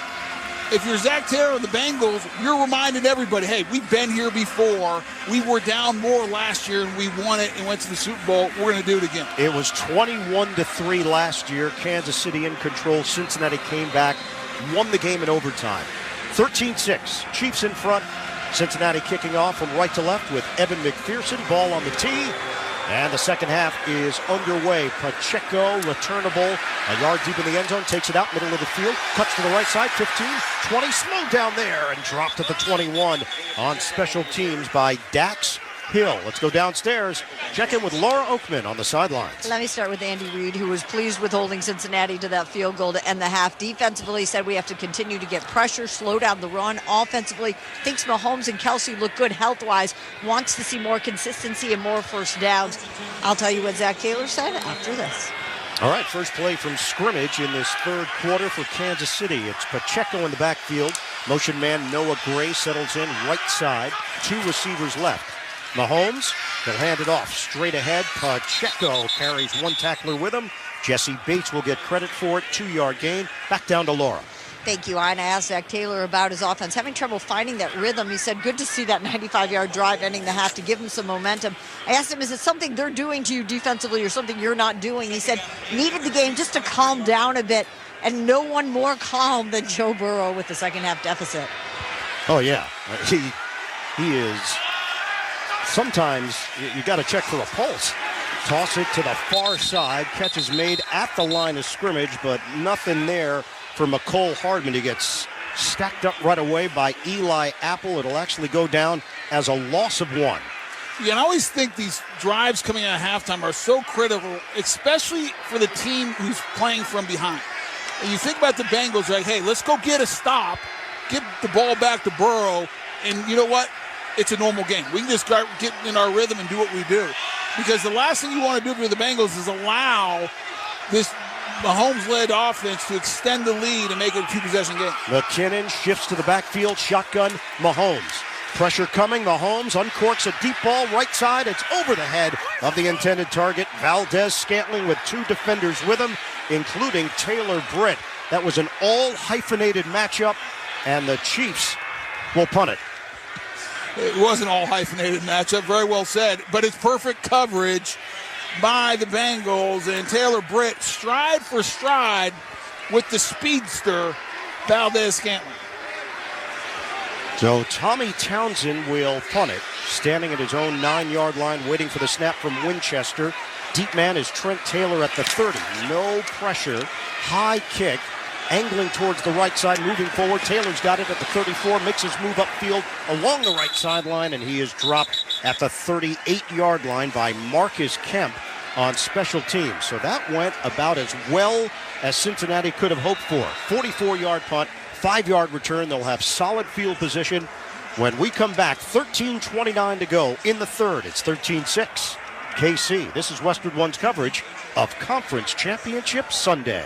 If you're Zach Taylor and the Bengals, you're reminding everybody, hey, we've been here before. We were down more last year, and we won it and went to the Super Bowl. We're going to do it again. It was 21-3 last year. Kansas City in control. Cincinnati came back, won the game in overtime. 13-6. Chiefs in front. Cincinnati kicking off from right to left with Evan McPherson. Ball on the tee. And the second half is underway. Pacheco, returnable, a yard deep in the end zone, takes it out, middle of the field, cuts to the right side, 15, 20, slowed down there, and dropped at the 21 on special teams by Dax Hill. Let's go downstairs, check in with Laura Oakman on the sidelines. Let me start with Andy Reid, who was pleased with holding Cincinnati to that field goal to end the half. Defensively, said we have to continue to get pressure, slow down the run. Offensively, thinks Mahomes and Kelsey look good health-wise, wants to see more consistency and more first downs. I'll tell you what Zach Taylor said after this. All right, first play from scrimmage in this third quarter for Kansas City. It's Pacheco in the backfield. Motion man Noah Gray settles in right side. 2 receivers left. Mahomes, he'll hand it off straight ahead. Pacheco carries 1 tackler with him. Jesse Bates will get credit for it. 2-yard gain. Back down to Laura. Thank you. I asked Zach Taylor about his offense. Having trouble finding that rhythm. He said, good to see that 95-yard drive ending the half to give him some momentum. I asked him, is it something they're doing to you defensively or something you're not doing? He said, needed the game just to calm down a bit. And no one more calm than Joe Burrow with the second half deficit. Oh, yeah. He is... Sometimes you got to check for a pulse. Toss it to the far side. Catch is made at the line of scrimmage, but nothing there for McCole Hardman. He gets stacked up right away by Eli Apple. It'll actually go down as a loss of 1. Yeah, and I always think these drives coming out of halftime are so critical, especially for the team who's playing from behind. And you think about the Bengals, like, hey, let's go get a stop, get the ball back to Burrow, and you know what? It's a normal game. We can just start getting in our rhythm and do what we do. Because the last thing you want to do for the Bengals is allow this Mahomes-led offense to extend the lead and make it a 2-possession game. McKinnon shifts to the backfield, shotgun, Mahomes. Pressure coming, Mahomes uncorks a deep ball, right side. It's over the head of the intended target. Valdez-Scantling with 2 defenders with him, including Taylor Britt. That was an all-hyphenated matchup, and the Chiefs will punt it. It was an all-hyphenated matchup, very well said, but it's perfect coverage by the Bengals, and Taylor Britt stride for stride with the speedster Valdez-Scantling. So Tommy Townsend will punt it, standing at his own 9-yard line, waiting for the snap from Winchester. Deep man is Trent Taylor at the 30. No pressure, high kick, angling towards the right side, moving forward. Taylor's got it at the 34, makes his move upfield along the right sideline, and he is dropped at the 38-yard line by Marcus Kemp on special teams. So that went about as well as Cincinnati could have hoped for. 44-yard punt, 5-yard return. They'll have solid field position when we come back. 13:29 to go in the third. It's 13-6. KC. This is Westwood One's coverage of Conference Championship Sunday.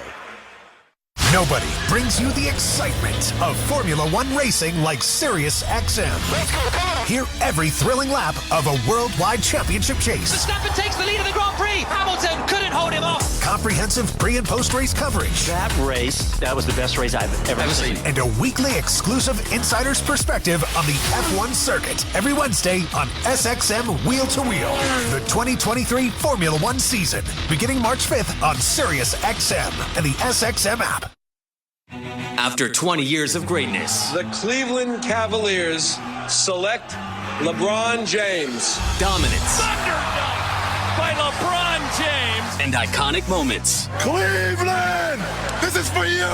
Nobody brings you the excitement of Formula One racing like Sirius XM. Let's go! Hear every thrilling lap of a worldwide championship chase. Verstappen takes the lead of the Grand Prix. Hamilton couldn't hold him off. Comprehensive pre- and post-race coverage. That race, that was the best race I've ever seen. And a weekly exclusive insider's perspective on the F1 circuit. Every Wednesday on SXM Wheel to Wheel. The 2023 Formula One season, beginning March 5th on Sirius XM and the SXM app. After 20 years of greatness, the Cleveland Cavaliers select LeBron James. Dominance. Thunderdunk by LeBron James. And iconic moments. Cleveland, this is for you.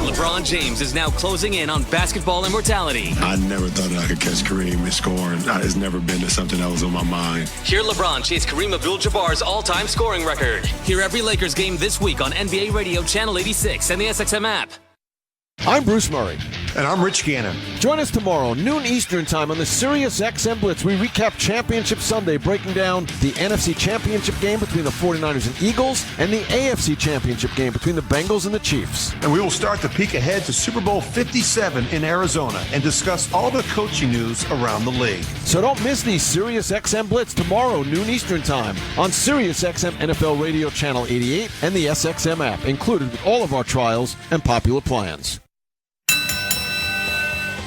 LeBron James is now closing in on basketball immortality. I never thought that I could catch Kareem and score. It's never been something that was on my mind. Hear LeBron chase Kareem Abdul-Jabbar's all-time scoring record. Hear every Lakers game this week on NBA Radio Channel 86 and the SXM app. I'm Bruce Murray. And I'm Rich Gannon. Join us tomorrow, noon Eastern time on the Sirius XM Blitz. We recap Championship Sunday, breaking down the NFC Championship game between the 49ers and Eagles and the AFC Championship game between the Bengals and the Chiefs. And we will start the peek ahead to Super Bowl 57 in Arizona and discuss all the coaching news around the league. So don't miss the Sirius XM Blitz tomorrow, noon Eastern time on Sirius XM NFL Radio Channel 88 and the SXM app, included with all of our trials and popular plans.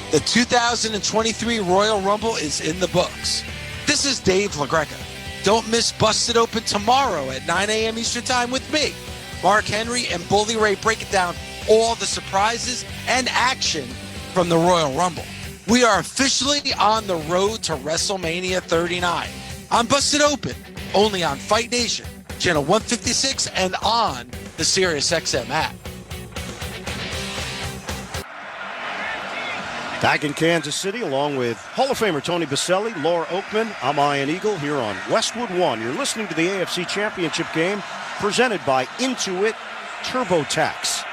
The 2023 Royal Rumble is in the books. This is Dave LaGreca. Don't miss Busted Open tomorrow at 9 a.m. Eastern Time with me, Mark Henry, and Bully Ray breaking down all the surprises and action from the Royal Rumble. We are officially on the road to WrestleMania 39. I'm Busted Open, only on Fight Nation, Channel 156, and on the SiriusXM app. Back in Kansas City, along with Hall of Famer Tony Baselli, Laura Oakman, I'm Ian Eagle here on Westwood One. You're listening to the AFC Championship game presented by Intuit TurboTax.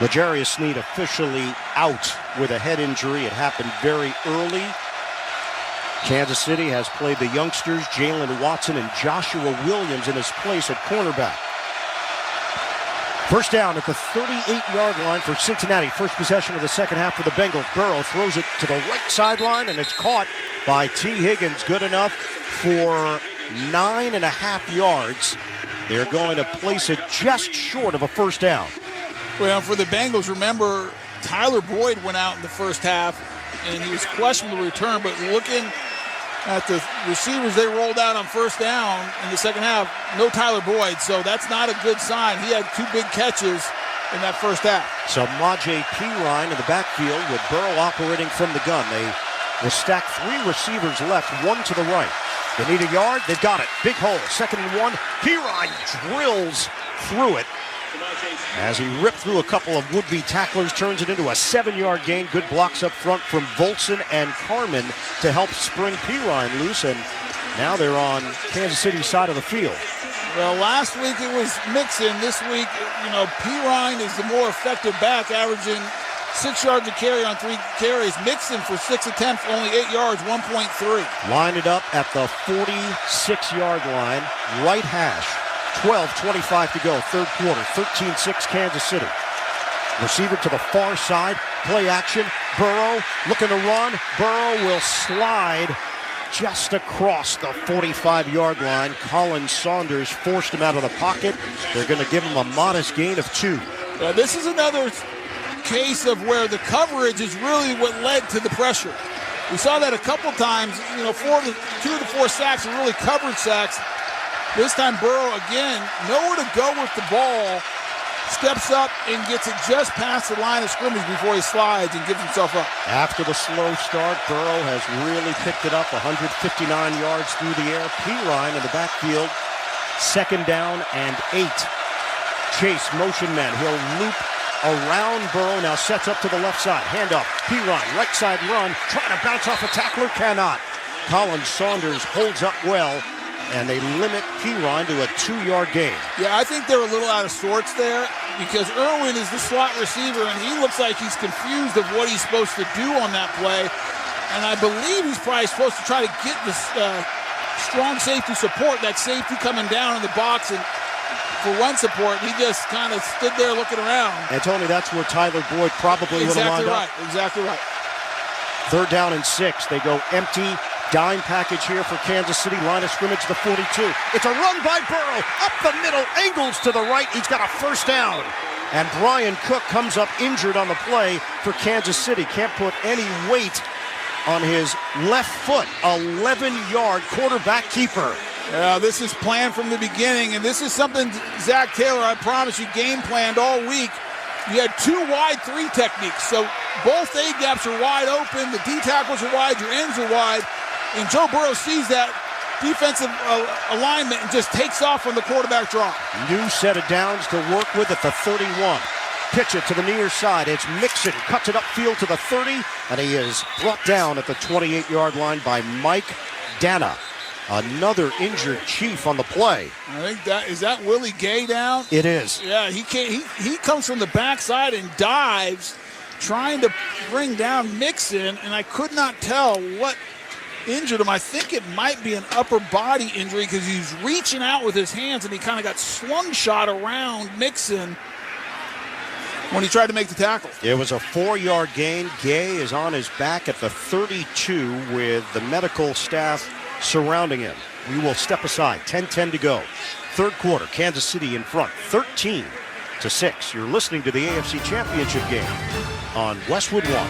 L'Jarius Sneed officially out with a head injury. It happened very early. Kansas City has played the youngsters, Jalen Watson and Joshua Williams, in his place at cornerback. First down at the 38-yard line for Cincinnati. First possession of the second half for the Bengals. Burrow throws it to the right sideline, and it's caught by T. Higgins. Good enough for 9.5 yards. They're going to place it just short of a first down. Well, for the Bengals, remember, Tyler Boyd went out in the first half, and he was questioning the return, but looking at the receivers they rolled out on first down in the second half, no Tyler Boyd, so that's not a good sign. He had 2 big catches in that first half. So Samaje Perine in the backfield with Burrow operating from the gun. They will stack 3 receivers left, 1 to the right. They need a yard. They've got it. Big hole. 2nd and 1. Pirine drills through it. As he ripped through a couple of would-be tacklers, turns it into a 7-yard gain. Good blocks up front from Volson and Carmen to help spring Pirine loose, and now they're on Kansas City's side of the field. Well, last week it was Mixon. This week, Pirine is the more effective back, averaging 6 yards a carry on 3 carries. Mixon for 6 attempts, only 8 yards, 1.3. Line it up at the 46-yard line, right hash. 12:25 to go, third quarter, 13-6 Kansas City. Receiver to the far side, play action. Burrow looking to run. Burrow will slide just across the 45-yard line. Colin Saunders forced him out of the pocket. They're going to give him a modest gain of 2. This is another case of where the coverage is really what led to the pressure. We saw that a couple times. 2 of the 4 sacks were really coverage sacks. This time Burrow, again, nowhere to go with the ball, steps up and gets it just past the line of scrimmage before he slides and gives himself up. After the slow start, Burrow has really picked it up, 159 yards through the air. Pirine in the backfield, 2nd down and 8. Chase, motion man, he'll loop around Burrow, now sets up to the left side. Handoff, Pirine, right side run, trying to bounce off a tackler, cannot. Colin Saunders holds up well, and they limit Pirine to a 2-yard gain. Yeah, I think they're a little out of sorts there because Irwin is the slot receiver, and he looks like he's confused of what he's supposed to do on that play. And I believe he's probably supposed to try to get this strong safety support, that safety coming down in the box and for run support. He just kind of stood there looking around. And Tony, that's where Tyler Boyd probably would have lined up. Exactly right. 3rd down and 6. They go empty. Dime package here for Kansas City. Line of scrimmage, the 42. It's a run by Burrow. Up the middle, angles to the right. He's got a 1st down. And Brian Cook comes up injured on the play for Kansas City. Can't put any weight on his left foot. 11-yard quarterback keeper. Yeah, this is planned from the beginning, and this is something Zach Taylor, I promise you, game planned all week. You had 2 wide 3 techniques, so both A-gaps are wide open, the D tackles are wide, your ends are wide, and Joe Burrow sees that defensive alignment and just takes off from the quarterback draw. New set of downs to work with at the 31. Pitch it to the near side. It's Mixon, cuts it upfield to the 30, and he is brought down at the 28-yard line by Mike Dana. Another injured Chief on the play. I think is that Willie Gay down? It is. Yeah, he comes from the backside and dives, trying to bring down Mixon, and I could not tell what injured him. I think it might be an upper body injury because he's reaching out with his hands and he kind of got slungshot around Mixon when he tried to make the tackle. It was a 4-yard gain. Gay is on his back at the 32 with the medical staff surrounding him. We will step aside. 10-10 to go. 3rd quarter, Kansas City in front, 13-6. You're listening to the AFC Championship game on Westwood 1.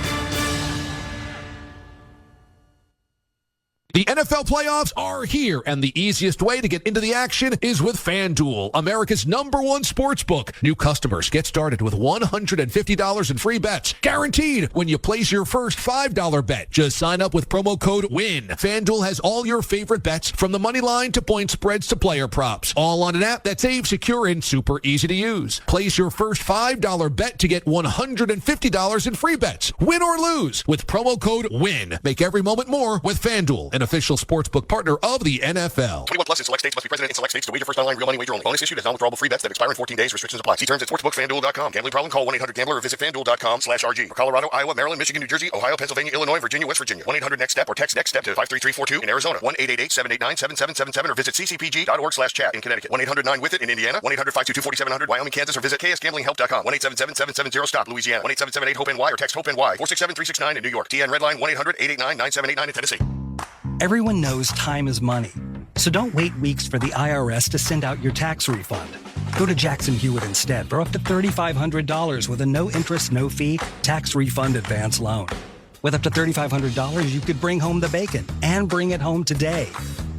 The NFL playoffs are here, and the easiest way to get into the action is with FanDuel, America's #1 sportsbook. New customers get started with $150 in free bets, guaranteed when you place your first $5 bet. Just sign up with promo code WIN. FanDuel has all your favorite bets, from the money line to point spreads to player props, all on an app that's safe, secure, and super easy to use. Place your first $5 bet to get $150 in free bets. Win or lose with promo code WIN. Make every moment more with FanDuel, an official sportsbook partner of the NFL. 21 plus in select states. Must be present in select states to wager. First online real money wager only. Bonus issued as non-withdrawable free bets that expire in 14 days. Restrictions apply. See terms at sportsbookfanduel.com. Gambling problem? Call 1-800-GAMBLER or visit fanduel.com/RG. For Colorado, Iowa, Maryland, Michigan, New Jersey, Ohio, Pennsylvania, Illinois, Virginia, West Virginia. 1-800-NEXT-STEP or text NEXT-STEP to 53342 in Arizona. 1-888-789-7777 or visit ccpg.org/chat in Connecticut. 1-800-9-WITH-IT in Indiana. 1-800-522-4700 Wyoming, Kansas, or visit ksgamblinghelp.com. 1-877-770-STOP Louisiana. 1-877-8-HOPE-NY or text HOPE-NY 467-369 in New York. TN Redline 1-800-889-9789 in Tennessee. Everyone knows time is money, so don't wait weeks for the IRS to send out your tax refund. Go to Jackson Hewitt instead for up to $3,500 with a no-interest, no-fee tax refund advance loan. With up to $3,500, you could bring home the bacon and bring it home today.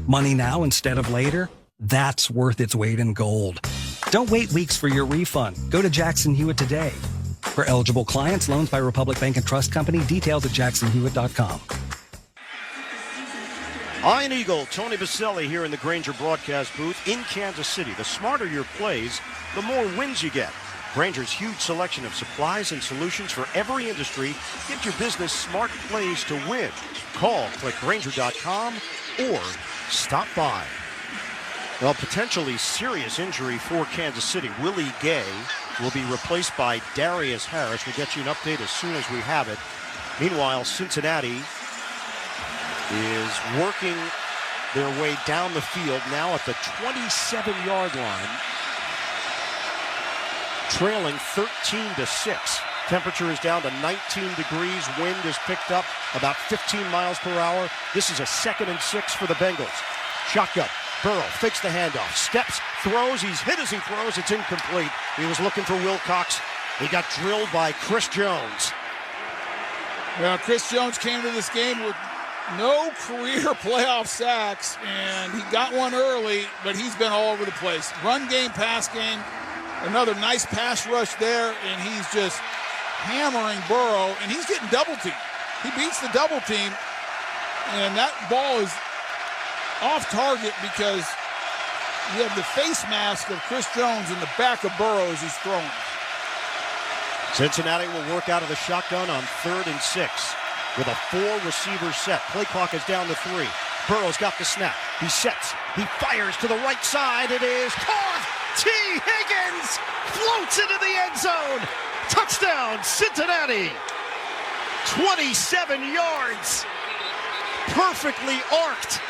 Money now instead of later? That's worth its weight in gold. Don't wait weeks for your refund. Go to Jackson Hewitt today. For eligible clients, loans by Republic Bank and Trust Company. Details at jacksonhewitt.com. Iron Eagle, Tony Baselli here in the Grainger broadcast booth in Kansas City. The smarter your plays, the more wins you get. Grainger's huge selection of supplies and solutions for every industry gives your business smart plays to win. Call, click Grainger.com, or stop by. Well, potentially serious injury for Kansas City. Willie Gay will be replaced by Darius Harris. We'll get you an update as soon as we have it. Meanwhile, Cincinnati is working their way down the field now at the 27-yard line, trailing 13-6. Temperature is down to 19 degrees. Wind is picked up about 15 miles per hour. This is a 2nd and 6 for the Bengals. Shotgun. Burrow fakes the handoff, steps, throws. He's hit as he throws. It's incomplete. He was looking for Wilcox. He got drilled by Chris Jones. Well, Chris Jones came to this game with no career playoff sacks, and he got one early, but he's been all over the place. Run game, pass game, another nice pass rush there, and he's just hammering Burrow, and he's getting double teamed. He beats the double team, and that ball is off target because you have the face mask of Chris Jones in the back of Burrow as he's throwing. Cincinnati will work out of the shotgun on 3rd and 6 with a 4-receiver set. Play clock is down to 3. Burrow's got the snap. He sets. He fires to the right side. It is caught. T. Higgins floats into the end zone. Touchdown, Cincinnati. 27 yards. Perfectly arced.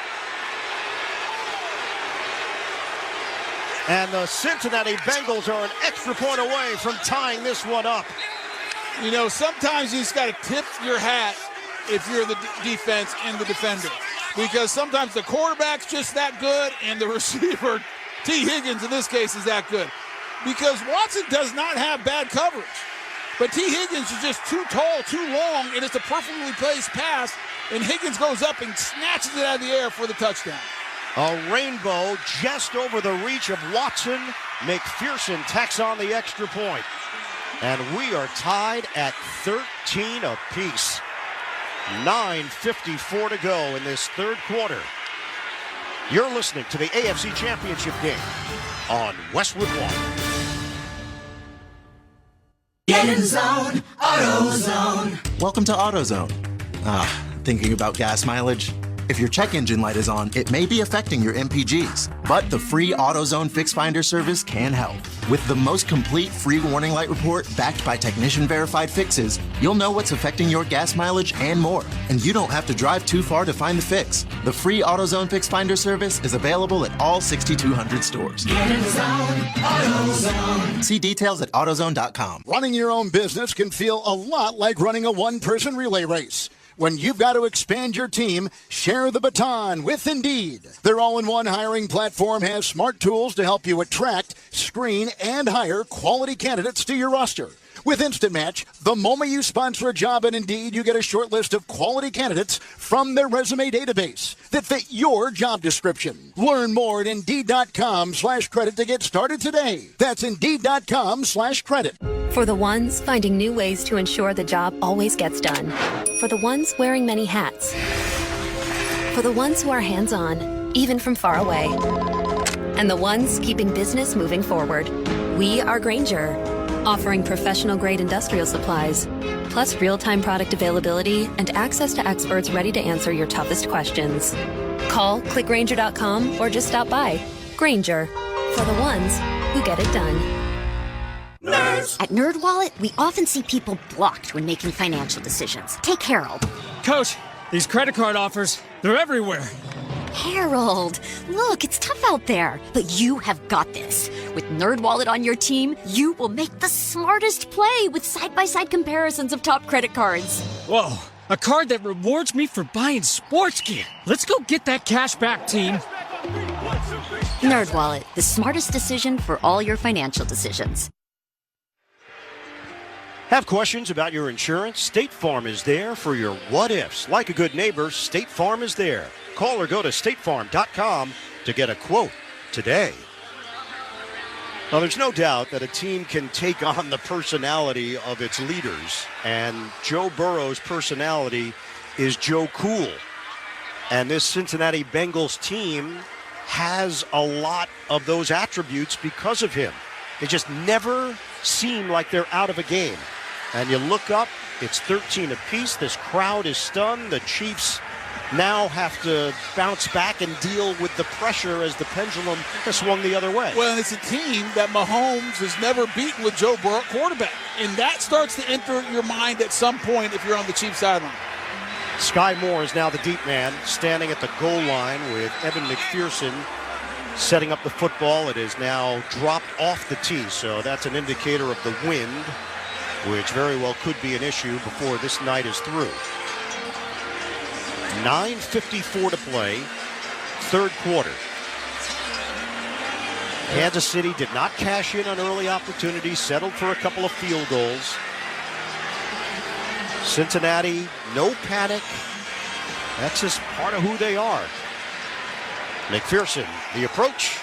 And the Cincinnati Bengals are an extra point away from tying this one up. You know, sometimes you just got to tip your hat if you're the defense and the defender. Because sometimes the quarterback's just that good and the receiver, T. Higgins in this case, is that good. Because Watson does not have bad coverage. But T. Higgins is just too tall, too long, and it's a perfectly placed pass, and Higgins goes up and snatches it out of the air for the touchdown. A rainbow just over the reach of Watson. McPherson tacks on the extra point. And we are tied at 13 apiece. 9:54 to go in this third quarter. You're listening to the AFC Championship game on Westwood One. Get in zone, AutoZone. Welcome to AutoZone. Thinking about gas mileage? If your check engine light is on, it may be affecting your MPGs. But the free AutoZone Fix Finder service can help. With the most complete free warning light report backed by technician-verified fixes, you'll know what's affecting your gas mileage and more. And you don't have to drive too far to find the fix. The free AutoZone Fix Finder service is available at all 6,200 stores. Get in zone, AutoZone. See details at AutoZone.com. Running your own business can feel a lot like running a one-person relay race. When you've got to expand your team, share the baton with Indeed. Their all-in-one hiring platform has smart tools to help you attract, screen, and hire quality candidates to your roster. With Instant Match, the moment you sponsor a job at Indeed, you get a short list of quality candidates from their resume database that fit your job description. Learn more at Indeed.com/credit to get started today. That's Indeed.com/credit. For the ones finding new ways to ensure the job always gets done. For the ones wearing many hats. For the ones who are hands-on, even from far away. And the ones keeping business moving forward. We are Grainger, offering professional-grade industrial supplies, plus real-time product availability and access to experts ready to answer your toughest questions. Call, click Grainger.com, or just stop by. Grainger, for the ones who get it done. Nerds! At NerdWallet, we often see people blocked when making financial decisions. Take Harold. Coach, these credit card offers, they're everywhere. Harold, look, it's tough out there, but you have got this. With NerdWallet on your team, you will make the smartest play with side-by-side comparisons of top credit cards. Whoa, a card that rewards me for buying sports gear. Let's go get that cash back, team. NerdWallet, the smartest decision for all your financial decisions. Have questions about your insurance? State Farm is there for your what-ifs. Like a good neighbor, State Farm is there. Call or go to statefarm.com to get a quote today. Now, there's no doubt that a team can take on the personality of its leaders, and Joe Burrow's personality is Joe Cool. And this Cincinnati Bengals team has a lot of those attributes because of him. They just never seem like they're out of a game. And you look up, it's 13 apiece. This crowd is stunned. The Chiefs now have to bounce back and deal with the pressure as the pendulum has swung the other way. Well, it's a team that Mahomes has never beaten with Joe Burrow quarterback. And that starts to enter your mind at some point if you're on the Chiefs sideline. Sky Moore is now the deep man, standing at the goal line with Evan McPherson setting up the football. It is now dropped off the tee, so that's an indicator of the wind, which very well could be an issue before this night is through. 9:54 to play, third quarter. Kansas City did not cash in on early opportunities, settled for a couple of field goals. Cincinnati, no panic. That's just part of who they are. McPherson, the approach.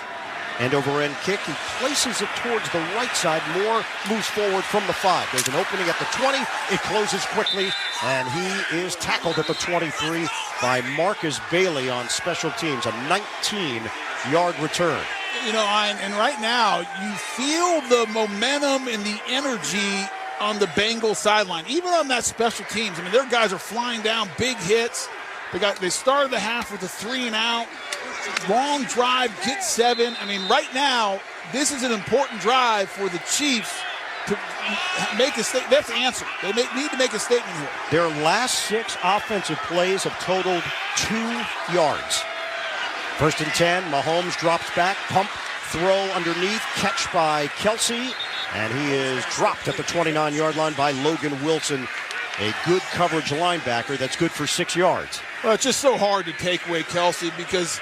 End over end kick. He places it towards the right side. Moore moves forward from the 5. There's an opening at the 20. It closes quickly, and he is tackled at the 23 by Marcus Bailey on special teams. A 19-yard return. You know, and right now, you feel the momentum and the energy on the Bengals sideline, even on that special teams. I mean, their guys are flying down, big hits. They started the half with a 3-and-out. Long drive, get 7. I mean, right now, this is an important drive for the Chiefs to make a statement. They have to answer. They need to make a statement here. Their last 6 offensive plays have totaled 2 yards. First and 10, Mahomes drops back, pump, throw underneath, catch by Kelsey, and he is dropped at the 29-yard line by Logan Wilson, a good coverage linebacker that's good for 6 yards. Well, it's just so hard to take away Kelsey because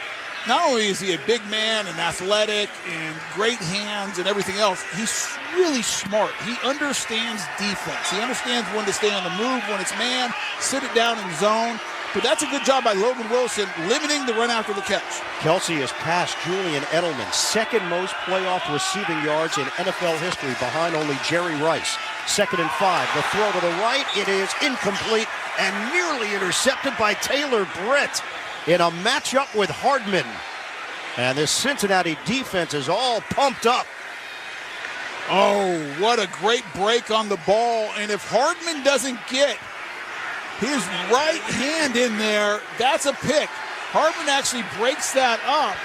not only is he a big man and athletic and great hands and everything else, he's really smart. He understands defense. He understands when to stay on the move, when it's man, sit it down in zone. But that's a good job by Logan Wilson, limiting the run after the catch. Kelsey has passed Julian Edelman, second most playoff receiving yards in NFL history, behind only Jerry Rice. 2nd and 5. The throw to the right, it is incomplete and nearly intercepted by Taylor Britt in a matchup with Hardman. And this Cincinnati defense is all pumped up. Oh, what a great break on the ball. And if Hardman doesn't get his right hand in there, that's a pick. Hardman actually breaks that up.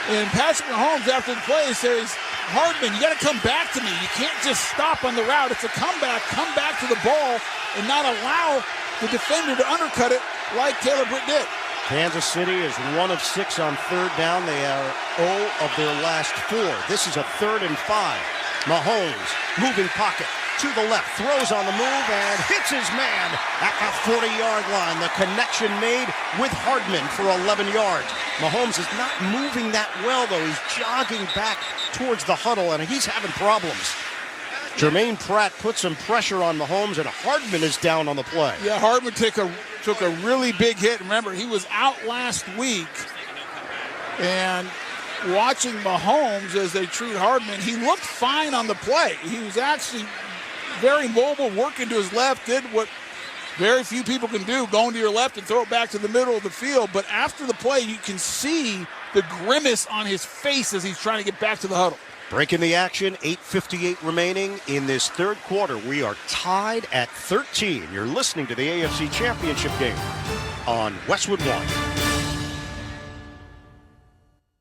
And Patrick Mahomes, after the play, says, Hardman, you got to come back to me. You can't just stop on the route. It's a comeback. Come back to the ball and not allow the defender to undercut it like Taylor Britt did. Kansas City is 1 of 6 on third down. They are 0 of their last 4. This is a 3rd and 5. Mahomes, moving pocket to the left, throws on the move and hits his man at the 40-yard line. The connection made with Hardman for 11 yards. Mahomes is not moving that well, though. He's jogging back towards the huddle, and he's having problems. Jermaine Pratt put some pressure on Mahomes, and Hardman is down on the play. Yeah, Hardman took a really big hit. Remember, he was out last week, and watching Mahomes as they treat Hardman, he looked fine on the play. He was actually very mobile, working to his left, did what very few people can do, going to your left and throw it back to the middle of the field. But after the play, you can see the grimace on his face as he's trying to get back to the huddle. Breaking the action, 8:58 remaining in this third quarter. We are tied at 13. You're listening to the AFC Championship game on Westwood One.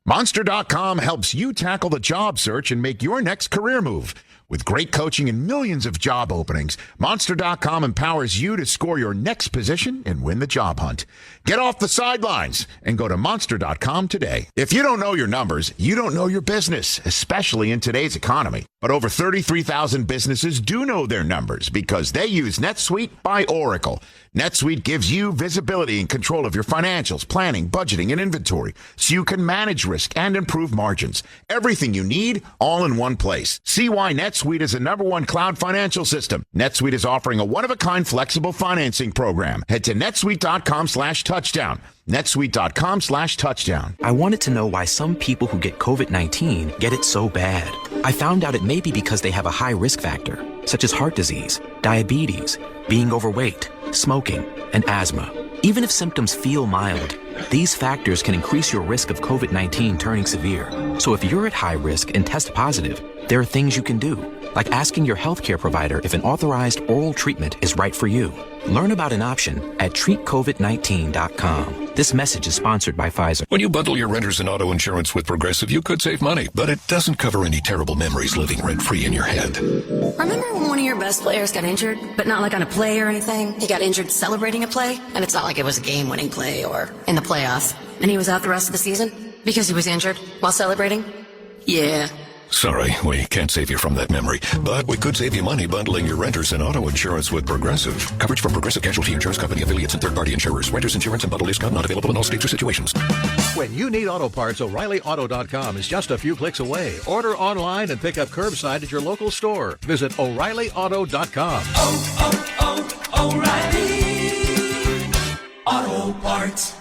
Monster.com helps you tackle the job search and make your next career move. With great coaching and millions of job openings, Monster.com empowers you to score your next position and win the job hunt. Get off the sidelines and go to Monster.com today. If you don't know your numbers, you don't know your business, especially in today's economy. But over 33,000 businesses do know their numbers because they use NetSuite by Oracle. NetSuite gives you visibility and control of your financials, planning, budgeting, and inventory so you can manage risk and improve margins. Everything you need, all in one place. See why NetSuite is the #1 cloud financial system. NetSuite is offering a one-of-a-kind flexible financing program. Head to netsuite.com/touchdown. netsuite.com/touchdown. I wanted to know why some people who get COVID-19 get it so bad. I found out it may be because they have a high risk factor, such as heart disease, diabetes, being overweight, smoking, and asthma. Even if symptoms feel mild, these factors can increase your risk of COVID-19 turning severe. So if you're at high risk and test positive, there are things you can do, like asking your healthcare provider if an authorized oral treatment is right for you. Learn about an option at treatcovid19.com. This message is sponsored by Pfizer. When you bundle your renters and auto insurance with Progressive, you could save money, but it doesn't cover any terrible memories living rent-free in your head. Remember when one of your best players got injured, but not like on a play or anything? He got injured celebrating a play, and it's not like it was a game-winning play or in the playoffs. And he was out the rest of the season because he was injured while celebrating? Yeah. Sorry, we can't save you from that memory, but we could save you money bundling your renters and auto insurance with Progressive. Coverage from Progressive Casualty Insurance Company, affiliates, and third-party insurers. Renters insurance and bundle discount not available in all states or situations. When you need auto parts, O'ReillyAuto.com is just a few clicks away. Order online and pick up curbside at your local store. Visit O'ReillyAuto.com. O'Reilly Auto Parts.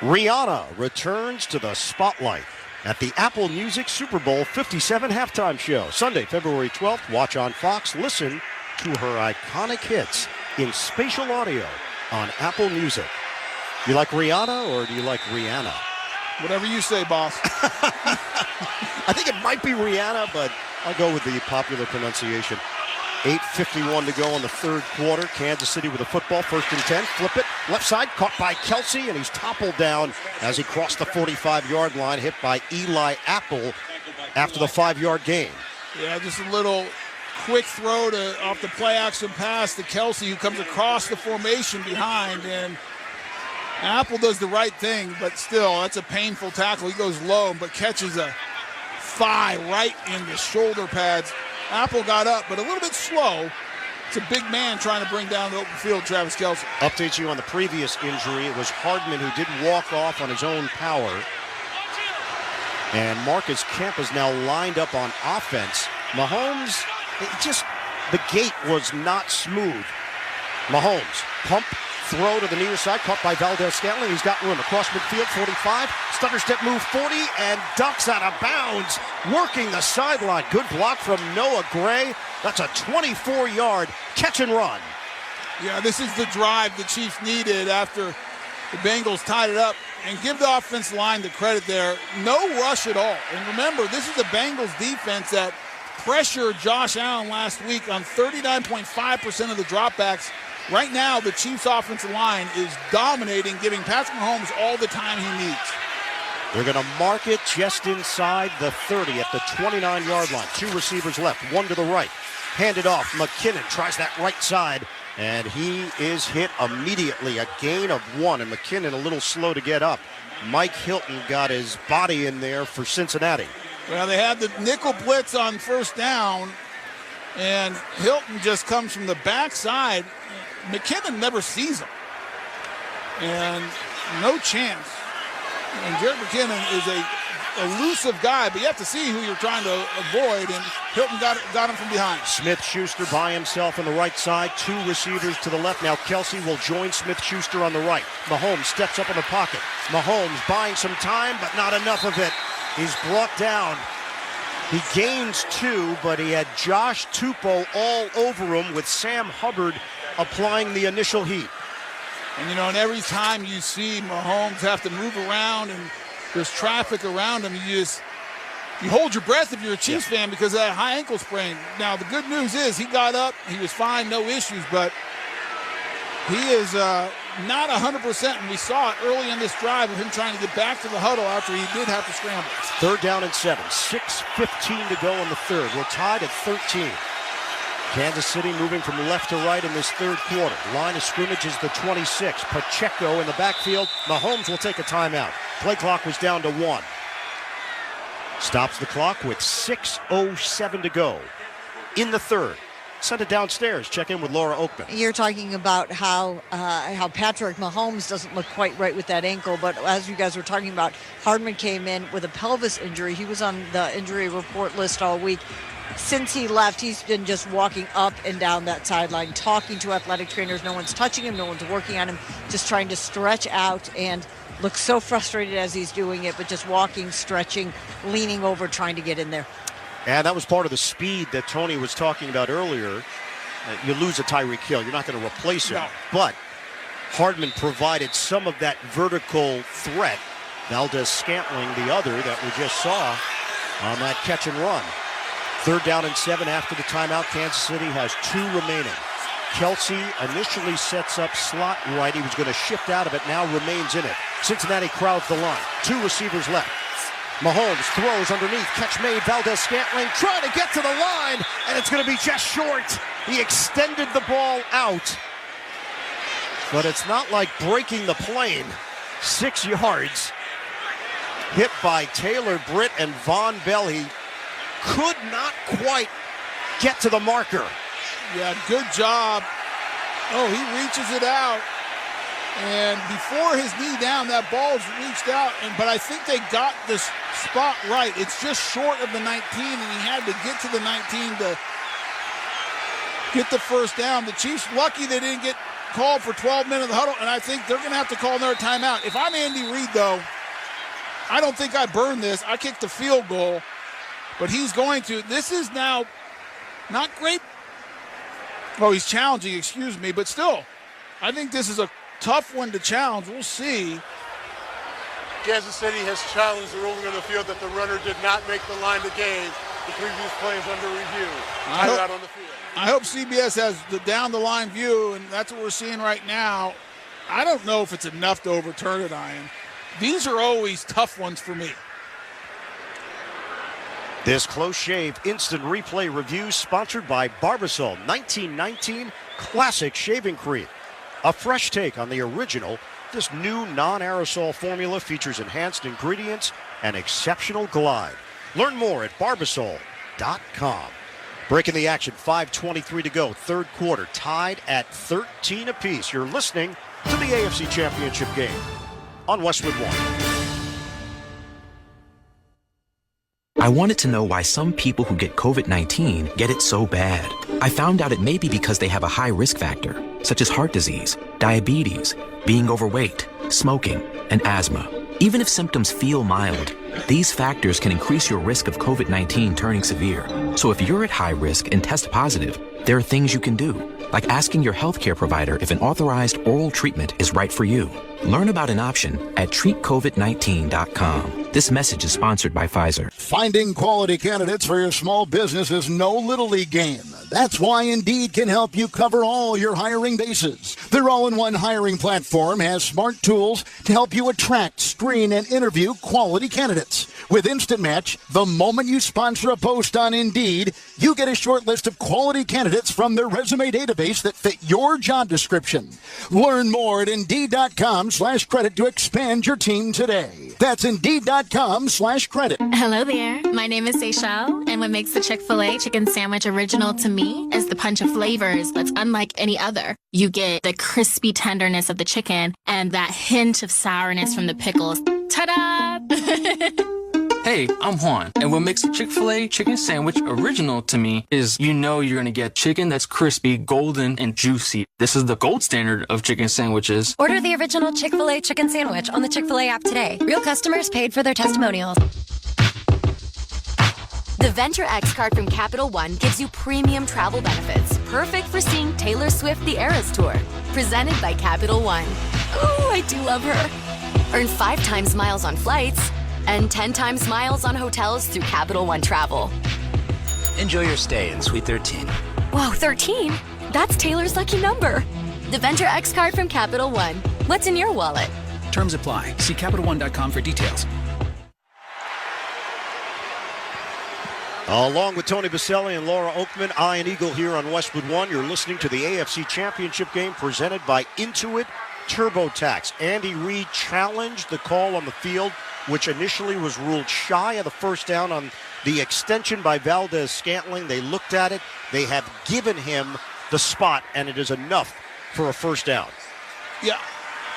Rihanna returns to the spotlight at the Apple Music Super Bowl 57 halftime show. Sunday, February 12th. Watch on Fox. Listen to her iconic hits in spatial audio on Apple Music. You like Rihanna or do you like Rihanna? Whatever you say, boss. I think it might be Rihanna, but I'll go with the popular pronunciation. 8:51 to go in the third quarter. Kansas City with a football, 1st and 10. Flip it. Left side, caught by Kelsey, and he's toppled down as he crossed the 45-yard line, hit by Eli Apple after the 5-yard gain. Yeah, just a little quick throw off the play-action pass to Kelsey, who comes across the formation behind, and Apple does the right thing, but still, that's a painful tackle. He goes low, but catches a thigh right in the shoulder pads. Apple got up, but a little bit slow. It's a big man trying to bring down the open field, Travis Kelce. Updates you on the previous injury. It was Hardman who did walk off on his own power. And Marcus Kemp is now lined up on offense. Mahomes, the gate was not smooth. Mahomes, pump, throw to the near side, caught by Valdez-Scantling. He's got room across midfield, 45. Stutter step move, 40, and ducks out of bounds, working the sideline. Good block from Noah Gray. That's a 24-yard catch and run. Yeah, this is the drive the Chiefs needed after the Bengals tied it up. And give the offensive line the credit there. No rush at all. And remember, this is the Bengals defense that pressured Josh Allen last week on 39.5% of the dropbacks. Right now, the Chiefs' offensive line is dominating, giving Patrick Mahomes all the time he needs. They're going to mark it just inside the 30 at the 29-yard line. 2 receivers left, 1 to the right. Handed off. McKinnon tries that right side, and he is hit immediately. A gain of 1, and McKinnon a little slow to get up. Mike Hilton got his body in there for Cincinnati. Well, they had the nickel blitz on first down, and Hilton just comes from the backside. McKinnon never sees him, and no chance. And Jared McKinnon is a elusive guy, but you have to see who you're trying to avoid, and Hilton got him from behind. Smith-Schuster by himself on the right side, 2 receivers to the left. Now Kelsey will join Smith-Schuster on the right. Mahomes steps up in the pocket. Mahomes buying some time, but not enough of it. He's brought down. He gains 2, but he had Josh Tupou all over him with Sam Hubbard applying the initial heat. And, and every time you see Mahomes have to move around and there's traffic around him, you hold your breath if you're a Chiefs fan because of that high ankle sprain. Now, the good news is he got up, he was fine, no issues, but he is not 100%, and we saw it early in this drive of him trying to get back to the huddle after he did have to scramble. 3rd down and 7, 6:15 to go in the third. We're tied at 13. Kansas City moving from left to right in this third quarter. Line of scrimmage is the 26. Pacheco in the backfield. Mahomes will take a timeout. Play clock was down to 1. Stops the clock with 6:07 to go in the third. Send it downstairs. Check in with Laura Oakman. You're talking about how Patrick Mahomes doesn't look quite right with that ankle, but as you guys were talking about, Hardman came in with a pelvis injury. He was on the injury report list all week. Since he left, he's been just walking up and down that sideline, talking to athletic trainers. No one's touching him. No one's working on him. Just trying to stretch out and looks so frustrated as he's doing it, but just walking, stretching, leaning over, trying to get in there. And that was part of the speed that Tony was talking about earlier. You lose a Tyreek Hill. You're not going to replace him. No. But Hardman provided some of that vertical threat. Valdez-Scantling, the other that we just saw on that catch and run. 3rd down and 7 after the timeout. Kansas City has 2 remaining. Kelsey initially sets up slot right. He was going to shift out of it, now remains in it. Cincinnati crowds the line. 2 receivers left. Mahomes throws underneath. Catch made. Valdez-Scantling trying to get to the line, and it's going to be just short. He extended the ball out, but it's not like breaking the plane. 6 yards. Hit by Taylor Britt and Von Bell. He could not quite get to the marker. Yeah, good job. Oh, he reaches it out. And before his knee down, that ball's reached out. But I think they got this spot right. It's just short of the 19, and he had to get to the 19 to get the first down. The Chiefs lucky they didn't get called for 12 minutes of the huddle, and I think they're going to have to call another timeout. If I'm Andy Reid, though, I don't think I burned this. I kicked the field goal, but he's going to. This is now not great. Oh, he's challenging, excuse me, but still, I think this is a tough one to challenge. We'll see. Kansas City has challenged the ruling on the field that the runner did not make the line to gain. The previous play is under review. Out on the field. I hope CBS has the down-the-line view, and that's what we're seeing right now. I don't know if it's enough to overturn it, Ian. These are always tough ones for me. This close shave instant replay review sponsored by Barbasol 1919 Classic Shaving Cream. A fresh take on the original. This new non-aerosol formula features enhanced ingredients and exceptional glide. Learn more at Barbasol.com. Breaking the action, 5:23 to go, 3rd quarter, tied at 13 apiece. You're listening to the AFC Championship game on Westwood One. I wanted to know why some people who get COVID-19 get it so bad. I found out it may be because they have a high risk factor, such as heart disease, diabetes, being overweight, smoking, and asthma. Even if symptoms feel mild, these factors can increase your risk of COVID-19 turning severe. So if you're at high risk and test positive, there are things you can do, like asking your healthcare provider if an authorized oral treatment is right for you. Learn about an option at treatcovid19.com. This message is sponsored by Pfizer. Finding quality candidates for your small business is no little league game. That's why Indeed can help you cover all your hiring bases. Their all-in-one hiring platform has smart tools to help you attract, screen, and interview quality candidates. With Instant Match, the moment you sponsor a post on Indeed, you get a short list of quality candidates from their resume database that fit your job description. Learn more at Indeed.com/credit to expand your team today. That's Indeed.com/credit. Hello there. My name is Seychelle, and what makes the Chick-fil-A chicken sandwich original to me is the punch of flavors that's unlike any other. You get the crispy tenderness of the chicken and that hint of sourness from the pickles. Ta-da! Hey, I'm Juan, and what makes the Chick-fil-A chicken sandwich original to me is you know you're going to get chicken that's crispy, golden, and juicy. This is the gold standard of chicken sandwiches. Order the original Chick-fil-A chicken sandwich on the Chick-fil-A app today. Real customers paid for their testimonials. The Venture X card from Capital One gives you premium travel benefits, perfect for seeing Taylor Swift the Eras Tour. Presented by Capital One. Ooh, I do love her. Earn 5 times miles on flights and 10 times miles on hotels through Capital One Travel. Enjoy your stay in Suite 13. Whoa, 13? That's Taylor's lucky number. The Venture X card from Capital One. What's in your wallet? Terms apply. See CapitalOne.com for details. Along with Tony Baselli and Laura Oakman, Ian Eagle here on Westwood One. You're listening to the AFC Championship game presented by Intuit TurboTax. Andy Reid challenged the call on the field, which initially was ruled shy of the first down on the extension by Valdez-Scantling. They looked at it. They have given him the spot, and it is enough for a first down. Yeah,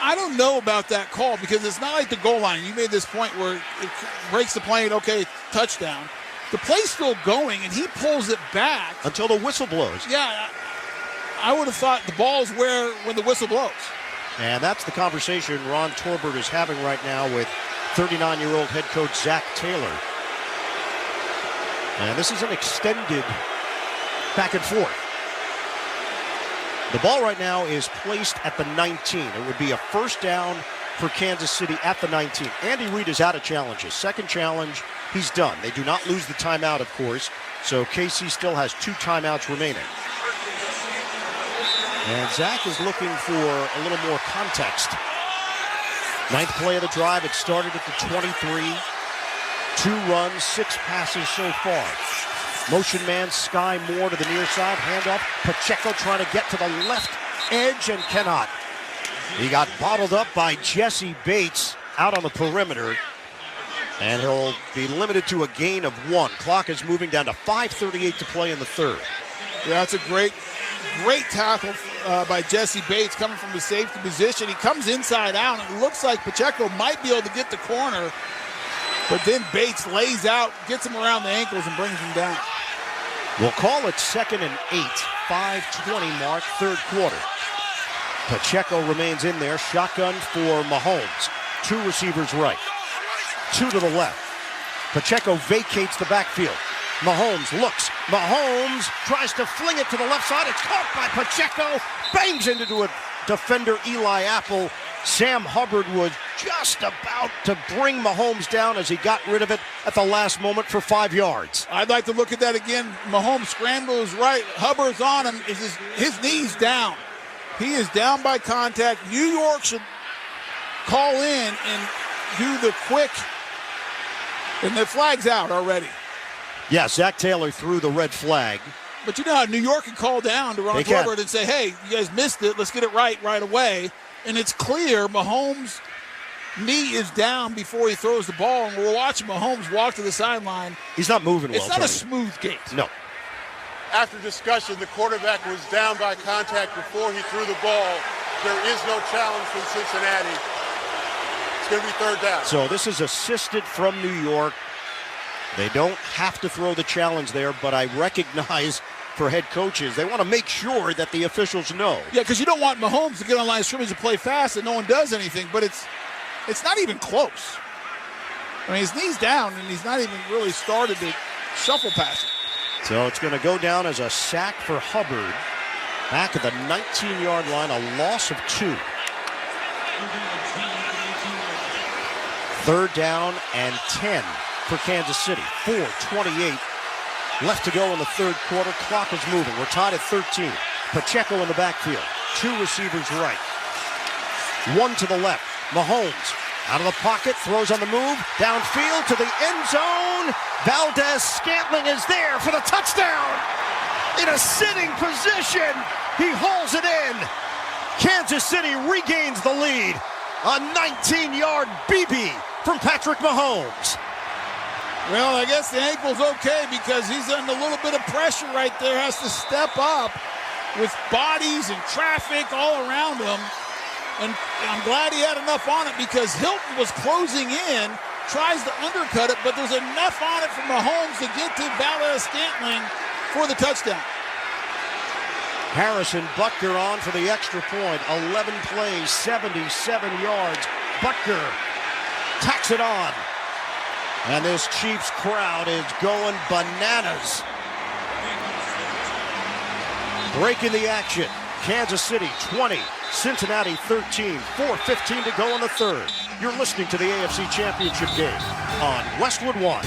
I don't know about that call because it's not like the goal line. You made this point where it breaks the plane, okay, touchdown. The play's still going, and he pulls it back. Until the whistle blows. Yeah, I would have thought the ball's when the whistle blows. And that's the conversation Ron Torbert is having right now with 39-year-old head coach Zach Taylor. And this is an extended back and forth. The ball right now is placed at the 19. It would be a first down for Kansas City at the 19. Andy Reid is out of challenges. Second challenge, he's done. They do not lose the timeout, of course, so KC still has 2 timeouts remaining. And Zach is looking for a little more context. 9th play of the drive. It started at the 23. 2 runs, 6 passes so far. Motion man Sky Moore to the near side. Handoff. Pacheco trying to get to the left edge and cannot. He got bottled up by Jesse Bates out on the perimeter. And he'll be limited to a gain of 1. Clock is moving down to 5:38 to play in the third. Yeah, that's a great tackle by Jesse Bates coming from the safety position. He comes inside out, and it looks like Pacheco might be able to get the corner, but then Bates lays out, gets him around the ankles, and brings him down. We'll call it 2nd and 8, 5:20 mark, third quarter. Pacheco remains in there, shotgun for Mahomes. 2 receivers right, 2 to the left. Pacheco vacates the backfield. Mahomes looks. Mahomes tries to fling it to the left side. It's caught by Pacheco. Bangs into a defender, Eli Apple. Sam Hubbard was just about to bring Mahomes down as he got rid of it at the last moment for 5 yards. I'd like to look at that again. Mahomes scrambles right. Hubbard's on him. His knee's down. He is down by contact. New York should call in and do the quick. And the flag's out already. Yeah, Zach Taylor threw the red flag. But you know how New York can call down to Ron Hubbard and say, hey, you guys missed it. Let's get it right away. And it's clear Mahomes' knee is down before he throws the ball. And we're watching Mahomes walk to the sideline. He's not moving well. It's not a smooth gait. No. After discussion, the quarterback was down by contact before he threw the ball. There is no challenge from Cincinnati. It's going to be third down. So this is assisted from New York. They don't have to throw the challenge there, but I recognize for head coaches, they want to make sure that the officials know. Yeah, because you don't want Mahomes to get on line of scrimmage and play fast and no one does anything, but it's not even close. I mean, his knee's down, and he's not even really started to shuffle pass it. So it's going to go down as a sack for Hubbard. Back at the 19-yard line, a loss of 2. 3rd down and 10 for Kansas City. 4:28 left to go in the third quarter. Clock is moving. We're tied at 13. Pacheco in the backfield. 2 receivers right. 1 to the left. Mahomes out of the pocket, throws on the move, downfield to the end zone. Valdez-Scantling is there for the touchdown. In a sitting position, he hauls it in. Kansas City regains the lead. A 19-yard BB from Patrick Mahomes. Well, I guess the ankle's okay because he's under a little bit of pressure right there. Has to step up with bodies and traffic all around him. And I'm glad he had enough on it because Hilton was closing in, tries to undercut it, but there's enough on it for Mahomes to get to Valdez-Scantling for the touchdown. Harrison Butker on for the extra point. 11 plays, 77 yards. Butker tacks it on. And this Chiefs crowd is going bananas. Breaking the action. Kansas City 20, Cincinnati 13, 4:15 to go in the third. You're listening to the AFC Championship game on Westwood One.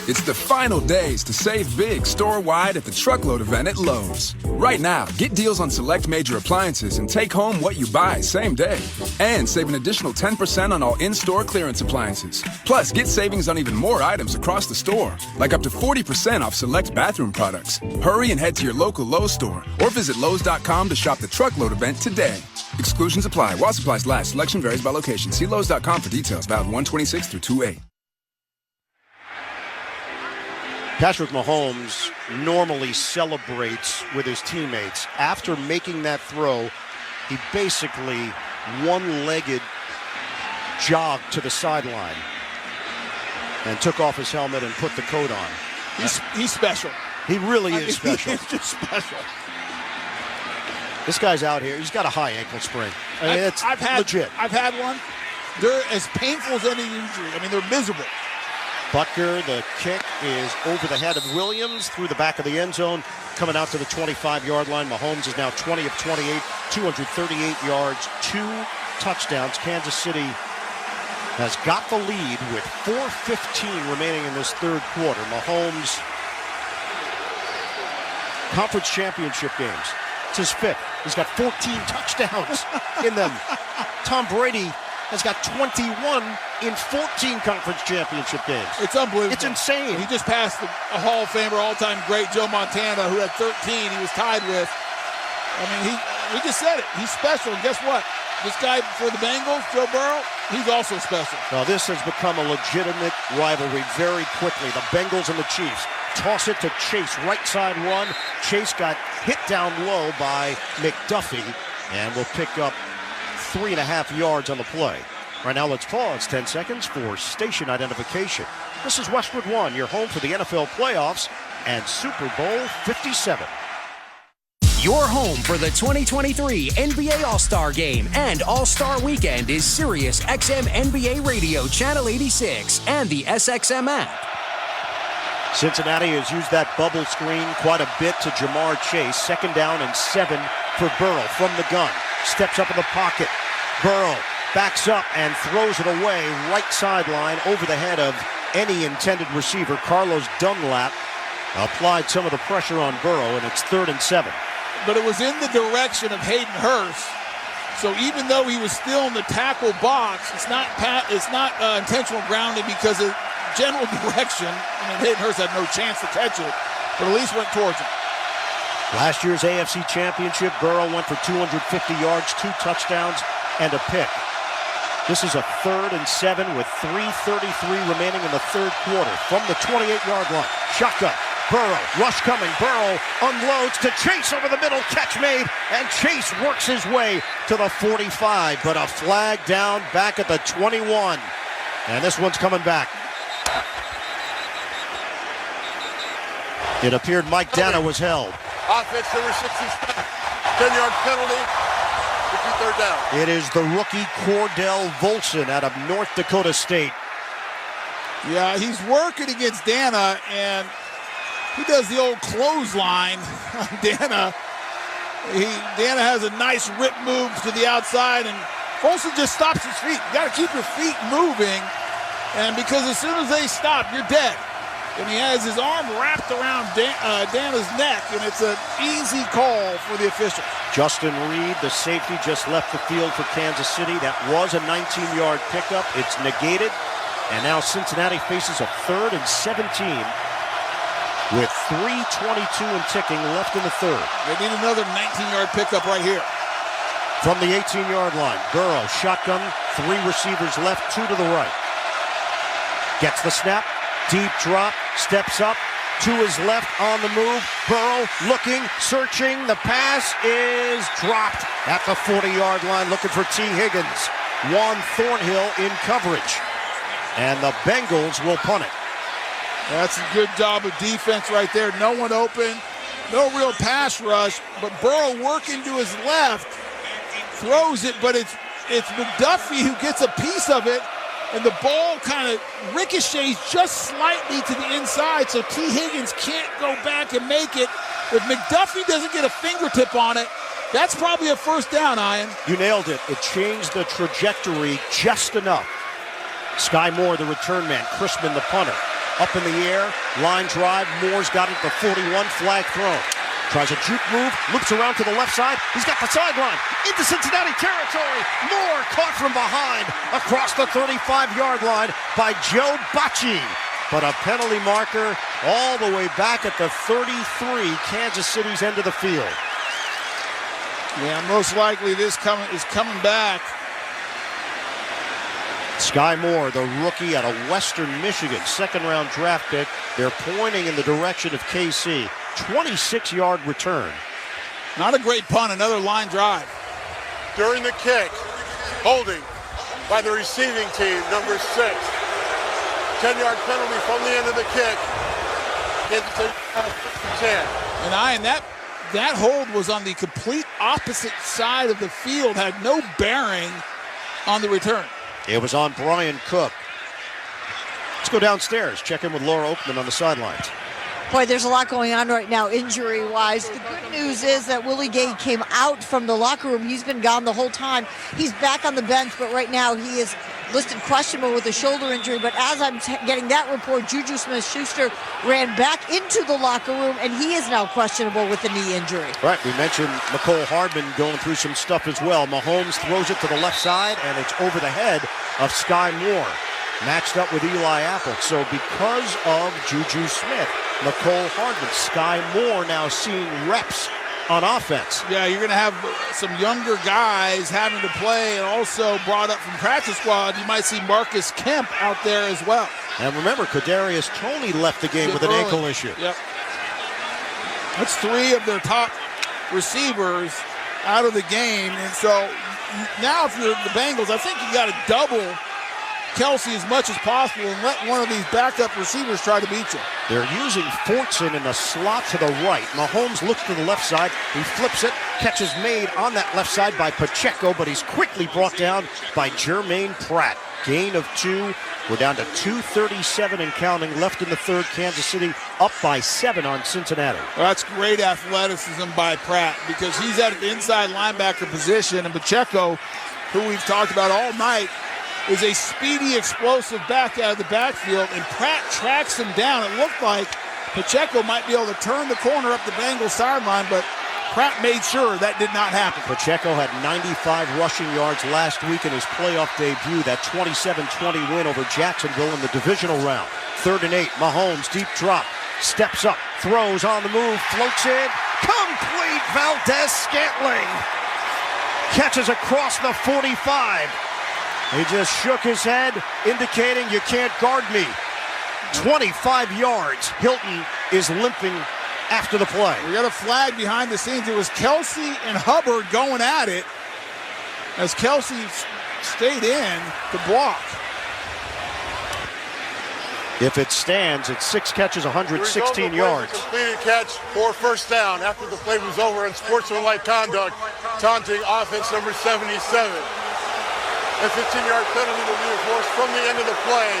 It's the final days to save big store-wide at the Truckload event at Lowe's. Right now, get deals on select major appliances and take home what you buy same day. And save an additional 10% on all in-store clearance appliances. Plus, get savings on even more items across the store, like up to 40% off select bathroom products. Hurry and head to your local Lowe's store or visit Lowe's.com to shop the Truckload event today. Exclusions apply. While supplies last, selection varies by location. See Lowe's.com for details. Valid 1/26 through 2/8. Patrick Mahomes normally celebrates with his teammates. After making that throw, he basically one-legged jogged to the sideline and took off his helmet and put the coat on. He's special. He really is special. He's just special. This guy's out here. He's got a high ankle sprain. I mean, it's legit. I've had one. They're as painful as any injury. I mean, they're miserable. Butker, the kick is over the head of Williams through the back of the end zone, coming out to the 25-yard line. Mahomes is now 20 of 28, 238 yards, 2 touchdowns. Kansas City has got the lead with 4:15 remaining in this third quarter. Mahomes, conference championship games. It's his 5th. He's got 14 touchdowns in them. Tom Brady has got 21 in 14 conference championship games. It's unbelievable. It's insane. He just passed a Hall of Famer, all-time great Joe Montana, who had 13 he was tied with. I mean, we just said it. He's special. And guess what? This guy for the Bengals, Joe Burrow, he's also special. Now, this has become a legitimate rivalry very quickly. The Bengals and the Chiefs. Toss it to Chase, right side run. Chase got hit down low by McDuffie and will pick up 3.5 yards on the play. Right now, let's pause 10 seconds for station identification. This is Westwood One, your home for the NFL playoffs and Super Bowl 57. Your home for the 2023 NBA All-Star Game and All-Star Weekend is Sirius XM NBA Radio Channel 86 and the SXM app. Cincinnati has used that bubble screen quite a bit to Jamar Chase. 2nd down and 7 for Burrow from the gun. Steps up in the pocket. Burrow backs up and throws it away. Right sideline over the head of any intended receiver. Carlos Dunlap applied some of the pressure on Burrow, and it's 3rd and 7. But it was in the direction of Hayden Hurst. So even though he was still in the tackle box, it's not intentional grounding because of general direction. I mean, Hayden Hurst had no chance to catch it, but at least went towards him. Last year's AFC Championship, Burrow went for 250 yards, 2 touchdowns, and a pick. This is a 3rd and 7 with 3:33 remaining in the third quarter from the 28-yard line. Shotgun. Burrow, rush coming. Burrow unloads to Chase over the middle. Catch made, and Chase works his way to the 45, but a flag down back at the 21. And this one's coming back. It appeared Mike Dana was held. Offense number 67. 10-yard penalty. 53rd down. It is the rookie Cordell Volson out of North Dakota State. Yeah, he's working against Dana, and he does the old clothesline on Dana. Dana has a nice rip move to the outside, and Volson just stops his feet. You got to keep your feet moving, and because as soon as they stop, you're dead. And he has his arm wrapped around Dana's neck, and it's an easy call for the official. Justin Reed, the safety, just left the field for Kansas City. That was a 19-yard pickup. It's negated, and now Cincinnati faces a 3rd and 17 with 3:22 and ticking left in the third. They need another 19-yard pickup right here. From the 18-yard line, Burrow, shotgun, 3 receivers left, 2 to the right. Gets the snap. Deep drop, steps up, to his left on the move. Burrow looking, searching. The pass is dropped at the 40-yard line, looking for T. Higgins. Juan Thornhill in coverage. And the Bengals will punt it. That's a good job of defense right there. No one open, no real pass rush, but Burrow working to his left, throws it, but it's McDuffie who gets a piece of it. And the ball kind of ricochets just slightly to the inside, so T. Higgins can't go back and make it. If McDuffie doesn't get a fingertip on it, that's probably a first down, Ian. You nailed it. It changed the trajectory just enough. Sky Moore, the return man. Crispin, the punter. Up in the air, line drive. Moore's got it at the 41, flag thrown. Tries a juke move, loops around to the left side. He's got the sideline into Cincinnati territory. Moore caught from behind across the 35-yard line by Joe Bacci. But a penalty marker all the way back at the 33, Kansas City's end of the field. Yeah, most likely this is coming back. Sky Moore, the rookie out of Western Michigan, second-round draft pick. They're pointing in the direction of KC. 26-yard return. Not a great punt, another line drive. During the kick, holding by the receiving team, number 6. 10-yard penalty from the end of the kick. It's a 10. And Ian, that hold was on the complete opposite side of the field, had no bearing on the return. It was on Brian Cook. It's go downstairs. Check in with Laura Oakman on the sidelines. Boy, there's a lot going on right now injury-wise. The good news is that Willie Gay came out from the locker room. He's been gone the whole time. He's back on the bench, but right now he is listed questionable with a shoulder injury. But as I'm getting that report, Juju Smith-Schuster ran back into the locker room, and he is now questionable with a knee injury. Right, we mentioned Mecole Hardman going through some stuff as well. Mahomes throws it to the left side, and it's over the head of Sky Moore, matched up with Eli Apple. So because of Juju Smith, Mecole Hardman, Sky Moore now seeing reps on offense. Yeah, you're going to have some younger guys having to play, and also brought up from practice squad, you might see Marcus Kemp out there as well. And remember, Kadarius Toney left the game with an ankle issue. Yep. That's 3 of their top receivers out of the game. And so now if you're the Bengals, I think you got to double Kelsey as much as possible and let one of these backup receivers try to beat you. They're using Fortson in the slot to the right. Mahomes looks to the left side. He flips it. Catch is made on that left side by Pacheco, but he's quickly brought down by Jermaine Pratt. Gain of 2. We're down to 2:37 and counting left in the third. Kansas City up by 7 on Cincinnati. Well, that's great athleticism by Pratt because he's at the inside linebacker position, and Pacheco, who we've talked about all night, is a speedy, explosive back out of the backfield, and Pratt tracks him down. It looked like Pacheco might be able to turn the corner up the Bengals sideline, but Pratt made sure that did not happen. Pacheco had 95 rushing yards last week in his playoff debut, that 27-20 win over Jacksonville in the divisional round. 3rd and 8, Mahomes, deep drop, steps up, throws on the move, floats in, complete. Valdez-Scantling catches across the 45. He just shook his head, indicating you can't guard me. 25 yards. Hilton is limping after the play. We got a flag behind the scenes. It was Kelsey and Hubbard going at it as Kelsey stayed in to block. If it stands, it's 6 catches, 116 yards. Completed catch for first down after the play was over in sportsmanlike conduct, taunting offense number 77. A 15-yard penalty will be enforced from the end of the play.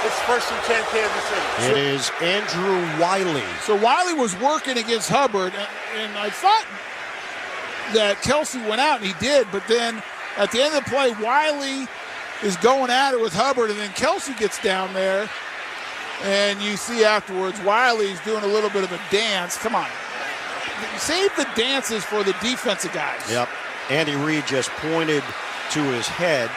It's 1st and 10 Kansas City. It is Andrew Wiley. So Wiley was working against Hubbard, and I thought that Kelsey went out, and he did, but then at the end of the play, Wiley is going at it with Hubbard, and then Kelsey gets down there, and you see afterwards Wiley's doing a little bit of a dance. Come on. Save the dances for the defensive guys. Yep. Andy Reid just pointed to his head,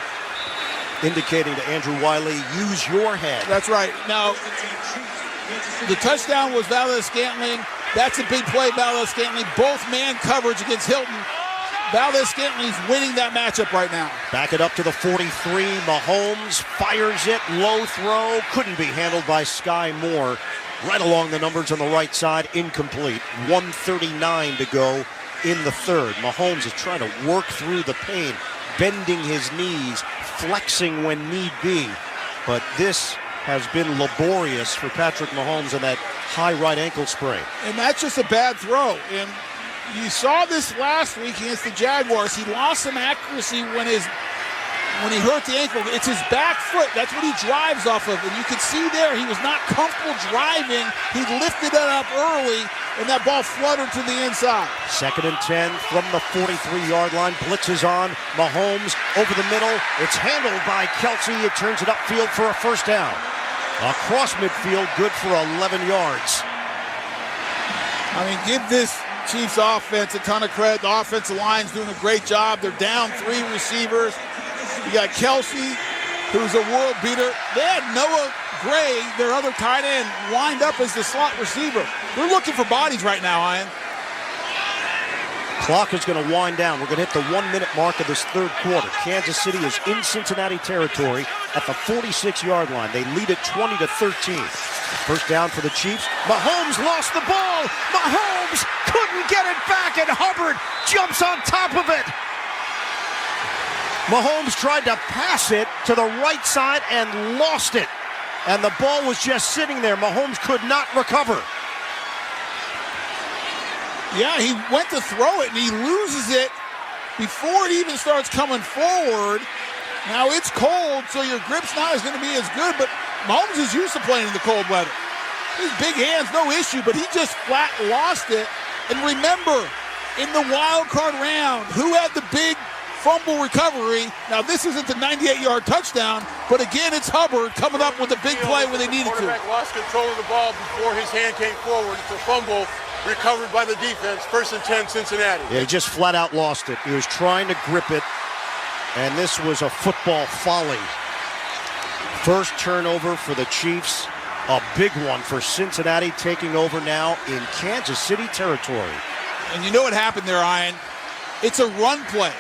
indicating to Andrew Wiley, use your head. That's right. Now, the touchdown was Valdez-Scantling. That's a big play, Valdez-Scantling. Both man coverage against Hilton. Valdez-Scantling's winning that matchup right now. Back it up to the 43. Mahomes fires it. Low throw. Couldn't be handled by Sky Moore. Right along the numbers on the right side. Incomplete. 1:39 to go in the third. Mahomes is trying to work through the pain, bending his knees, flexing when need be. But this has been laborious for Patrick Mahomes and that high right ankle sprain. And that's just a bad throw. And you saw this last week against the Jaguars. He lost some accuracy when he hurt the ankle. It's his back foot. That's what he drives off of. And you can see there he was not comfortable driving. He lifted it up early, and that ball fluttered to the inside. 2nd and 10 from the 43-yard line. Blitz is on. Mahomes over the middle. It's handled by Kelsey. It turns it upfield for a first down. Across midfield, good for 11 yards. I mean, give this Chiefs offense a ton of credit. The offensive line's doing a great job. They're down 3 receivers. You got Kelsey, who's a world beater. They had Noah Gray, their other tight end, lined up as the slot receiver. They're looking for bodies right now, Ian. Clock is going to wind down. We're going to hit the 1-minute mark of this third quarter. Kansas City is in Cincinnati territory at the 46-yard line. They lead it 20-13. First down for the Chiefs. Mahomes lost the ball. Mahomes couldn't get it back, and Hubbard jumps on top of it. Mahomes tried to pass it to the right side and lost it. And the ball was just sitting there. Mahomes could not recover. Yeah, he went to throw it, and he loses it before it even starts coming forward. Now, it's cold, so your grip's not going to be as good, but Mahomes is used to playing in the cold weather. His big hands, no issue, but he just flat lost it. And remember, in the wild card round, who had the big fumble recovery? Now, this isn't the 98-yard touchdown, but again, it's Hubbard coming up with a big play when they needed to. The quarterback lost control of the ball before his hand came forward. It's a fumble recovered by the defense. 1st and 10, Cincinnati. Yeah, he just flat out lost it. He was trying to grip it, and this was a football folly. First turnover for the Chiefs. A big one for Cincinnati, taking over now in Kansas City territory. And you know what happened there, Ian? It's a run play.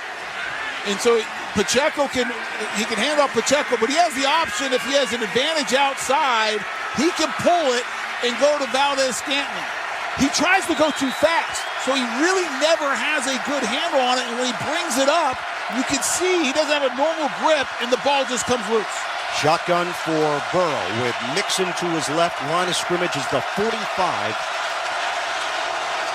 And so Pacheco can hand off Pacheco, but he has the option, if he has an advantage outside, he can pull it and go to Valdez-Scantling. He tries to go too fast, so he really never has a good handle on it, and when he brings it up, you can see he doesn't have a normal grip, and the ball just comes loose. Shotgun for Burrow with Mixon to his left. Line of scrimmage is the 45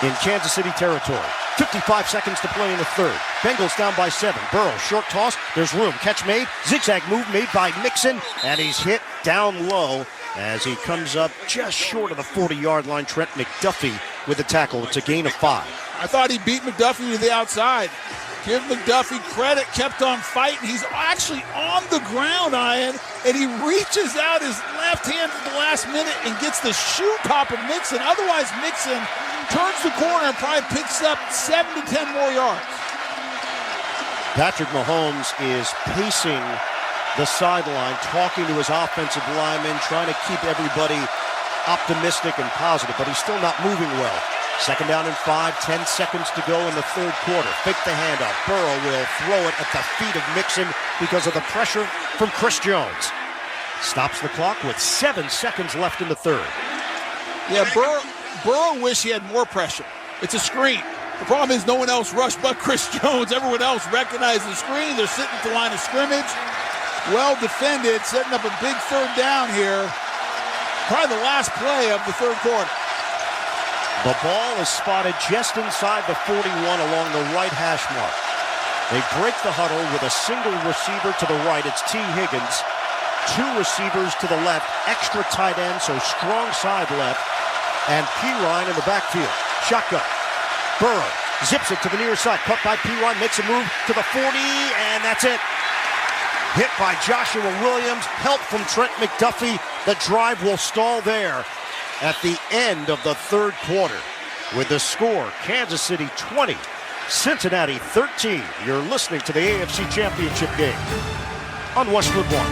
in Kansas City territory. 55 seconds to play in the third. Bengals down by 7. Burrow, short toss. There's room. Catch made. Zigzag move made by Mixon. And he's hit down low as he comes up just short of the 40-yard line. Trent McDuffie with the tackle. It's a gain of 5. I thought he beat McDuffie to the outside. Give McDuffie credit, kept on fighting. He's actually on the ground, Ian, and he reaches out his left hand at the last minute and gets the shoe pop of Mixon. Otherwise, Mixon turns the corner and probably picks up 7 to 10 more yards. Patrick Mahomes is pacing the sideline, talking to his offensive linemen, trying to keep everybody optimistic and positive, but he's still not moving well. 2nd down and 5, 10 seconds to go in the third quarter. Fake the handoff. Burrow will throw it at the feet of Mixon because of the pressure from Chris Jones. Stops the clock with 7 seconds left in the third. Yeah, Burrow wish he had more pressure. It's a screen. The problem is no one else rushed but Chris Jones. Everyone else recognized the screen. They're sitting at the line of scrimmage. Well defended, setting up a big 3rd down here. Probably the last play of the third quarter. The ball is spotted just inside the 41 along the right hash mark. They break the huddle with a single receiver to the right. It's T. Higgins. 2 receivers to the left. Extra tight end, so strong side left. And Pirine in the backfield. Shotgun. Burrow zips it to the near side. Caught by Pirine. Makes a move to the 40, and that's it. Hit by Joshua Williams. Help from Trent McDuffie. The drive will stall there at the end of the third quarter. With the score, Kansas City 20, Cincinnati 13. You're listening to the AFC Championship game on Westwood 1.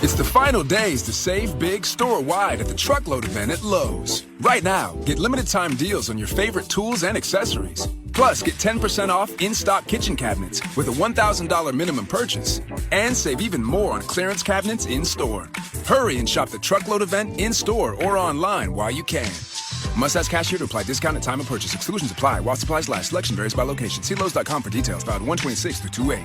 It's the final days to save big store-wide at the Truckload event at Lowe's. Right now, get limited-time deals on your favorite tools and accessories. Plus, get 10% off in-stock kitchen cabinets with a $1,000 minimum purchase. And save even more on clearance cabinets in-store. Hurry and shop the Truckload event in-store or online while you can. Must ask cashier to apply discount at time of purchase. Exclusions apply while supplies last. Selection varies by location. See Lowe's.com for details. Valid 1/26/28.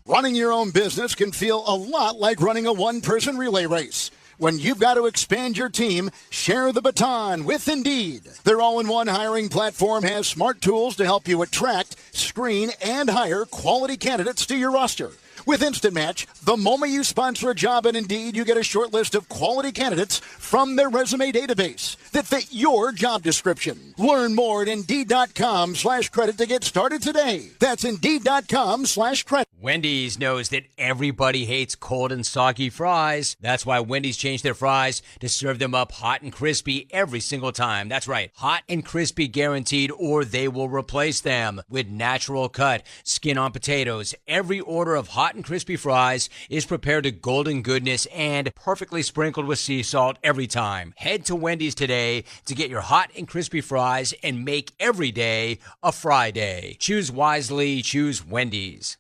Running your own business can feel a lot like running a one-person relay race. When you've got to expand your team, share the baton with Indeed. Their all-in-one hiring platform has smart tools to help you attract, screen, and hire quality candidates to your roster. With Instant Match, the moment you sponsor a job at Indeed, you get a short list of quality candidates from their resume database that fit your job description. Learn more at Indeed.com/credit to get started today. That's Indeed.com/credit. Wendy's knows that everybody hates cold and soggy fries. That's why Wendy's changed their fries to serve them up hot and crispy every single time. That's right, hot and crispy guaranteed, or they will replace them. With natural cut, skin on potatoes, every order of hot and crispy fries is prepared to golden goodness and perfectly sprinkled with sea salt every time. Head to Wendy's today to get your hot and crispy fries and make every day a fry day. Choose wisely, choose Wendy's.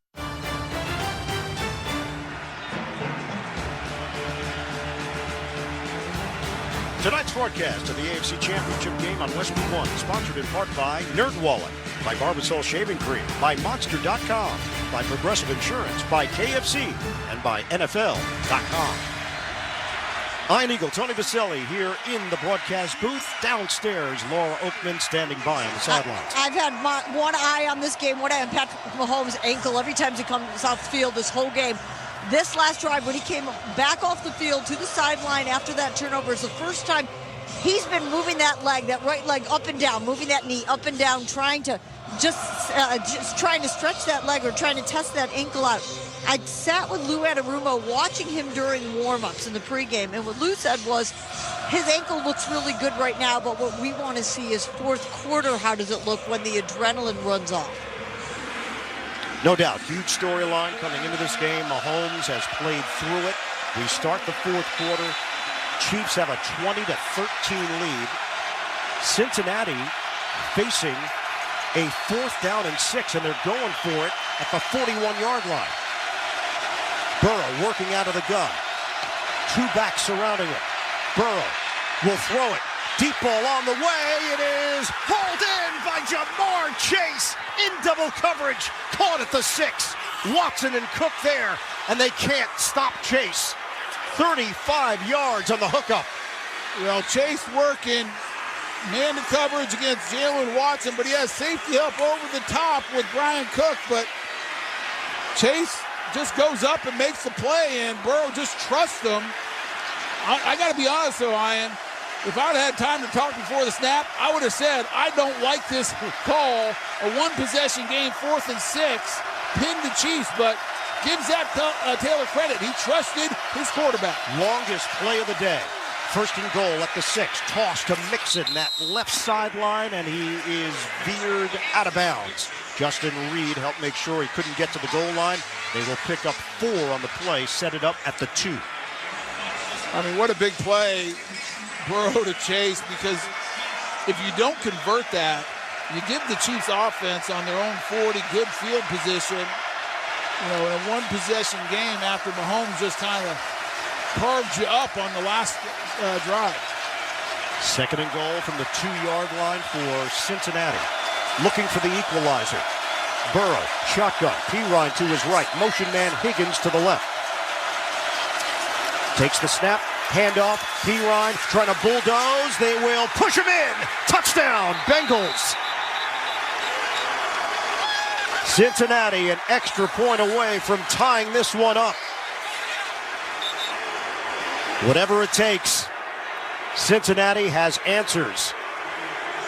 Tonight's broadcast of the AFC Championship game on Westwood 1, sponsored in part by NerdWallet, by Barbasol Shaving Cream, by Monster.com, by Progressive Insurance, by KFC, and by NFL.com. Iron Eagle, Tony Baselli here in the broadcast booth. Downstairs, Laura Oakman standing by on the sidelines. I've had one eye on this game, one eye on Patrick Mahomes' ankle every time he comes off the field this whole game. This last drive, when he came back off the field to the sideline after that turnover, is the first time he's been moving that leg, that right leg up and down, moving that knee up and down, trying to just trying to stretch that leg or trying to test that ankle out. I sat with Lou Anarumo watching him during warm-ups in the pregame, and what Lou said was his ankle looks really good right now, but what we want to see is fourth quarter, how does it look when the adrenaline runs off? No doubt, huge storyline coming into this game. Mahomes has played through it. We start the fourth quarter. Chiefs have a 20-13 lead. Cincinnati facing a 4th down and 6, and they're going for it at the 41-yard line. Burrow working out of the gun. 2 backs surrounding it. Burrow will throw it. Deep ball on the way. It is hauled in by Jamar Chase in double coverage. Caught at the 6. Watson and Cook there, and they can't stop Chase. 35 yards on the hookup. Well, Chase working man to coverage against Jalen Watson, but he has safety up over the top with Brian Cook, but Chase just goes up and makes the play, and Burrow just trusts him. I got to be honest, though, Ian. If I'd had time to talk before the snap, I would have said, I don't like this call, a one-possession game, 4th and 6, pin the Chiefs, but gives that Taylor credit. He trusted his quarterback. Longest play of the day. 1st and goal at the 6. Toss to Mixon, that left sideline, and he is veered out of bounds. Justin Reed helped make sure he couldn't get to the goal line. They will pick up 4 on the play, set it up at the 2. I mean, what a big play, Burrow to Chase, because if you don't convert that, you give the Chiefs offense on their own 40, good field position, in a one-possession game after Mahomes just kind of carved you up on the last drive. 2nd and goal from the 2-yard line for Cincinnati. Looking for the equalizer. Burrow, shotgun. Pirine to his right. Motion man Higgins to the left. Takes the snap. Handoff. Pirine trying to bulldoze. They will push him in. Touchdown, Bengals. Cincinnati an extra point away from tying this one up. Whatever it takes, Cincinnati has answers.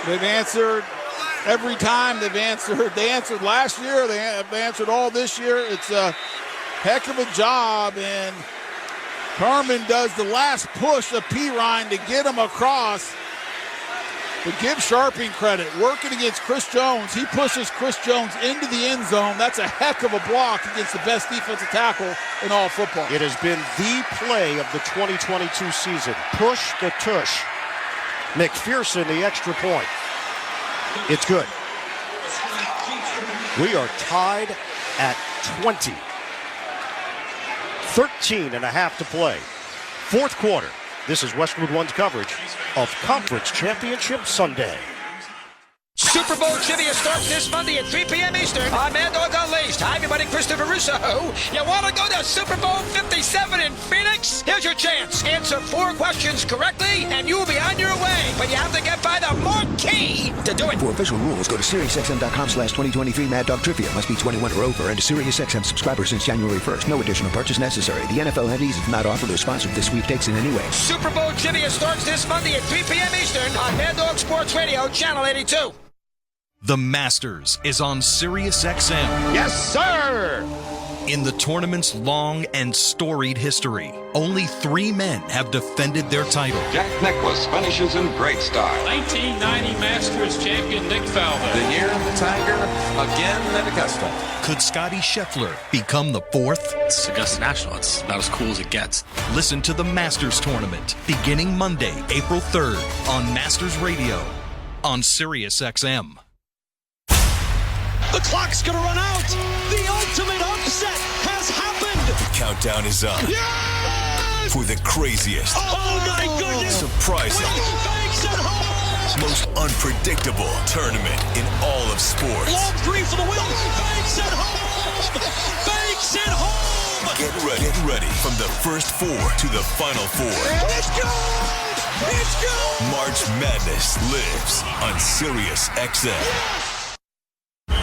They've answered every time they've answered. They answered last year. They have answered all this year. It's a heck of a job, and Carmen does the last push of Pirine to get him across. But give Sharping credit. Working against Chris Jones. He pushes Chris Jones into the end zone. That's a heck of a block against the best defensive tackle in all football. It has been the play of the 2022 season. Push the tush. McPherson, the extra point. It's good. We are tied at 20. 13 and a half to play. 4th quarter. This is Westwood One's coverage of Conference Championship Sunday. Super Bowl trivia starts this Monday at 3 p.m. Eastern on Mad Dog Unleashed. Hi, everybody. Christopher Russo. You want to go to Super Bowl 57 in Phoenix? Here's your chance. Answer 4 questions correctly, and you'll be on your way. But you have to get by the marquee to do it. For official rules, go to SiriusXM.com/2023 Mad Dog Trivia. Must be 21 or over, and a SiriusXM subscriber since January 1st. No additional purchase necessary. The NFL entities have not offered or sponsored this sweepstakes in any way. Super Bowl trivia starts this Monday at 3 p.m. Eastern on Mad Dog Sports Radio, Channel 82. The Masters is on SiriusXM. Yes, sir! In the tournament's long and storied history, only 3 men have defended their title. Jack Nicklaus finishes in great style. 1990 Masters champion Nick Faldo. The year of the Tiger, again at Augusta. Could Scotty Scheffler become the 4th? It's Augusta National. It's about as cool as it gets. Listen to the Masters Tournament beginning Monday, April 3rd on Masters Radio on SiriusXM. The clock's gonna run out. The ultimate upset has happened. The countdown is up. Yes! For the craziest. Oh my goodness! Surprising. Banks at home. Most unpredictable tournament in all of sports. Long 3 for the win. Banks at home. Banks at home. Get ready from the first four to the final four. It's good! It's good! March Madness lives on Sirius XM.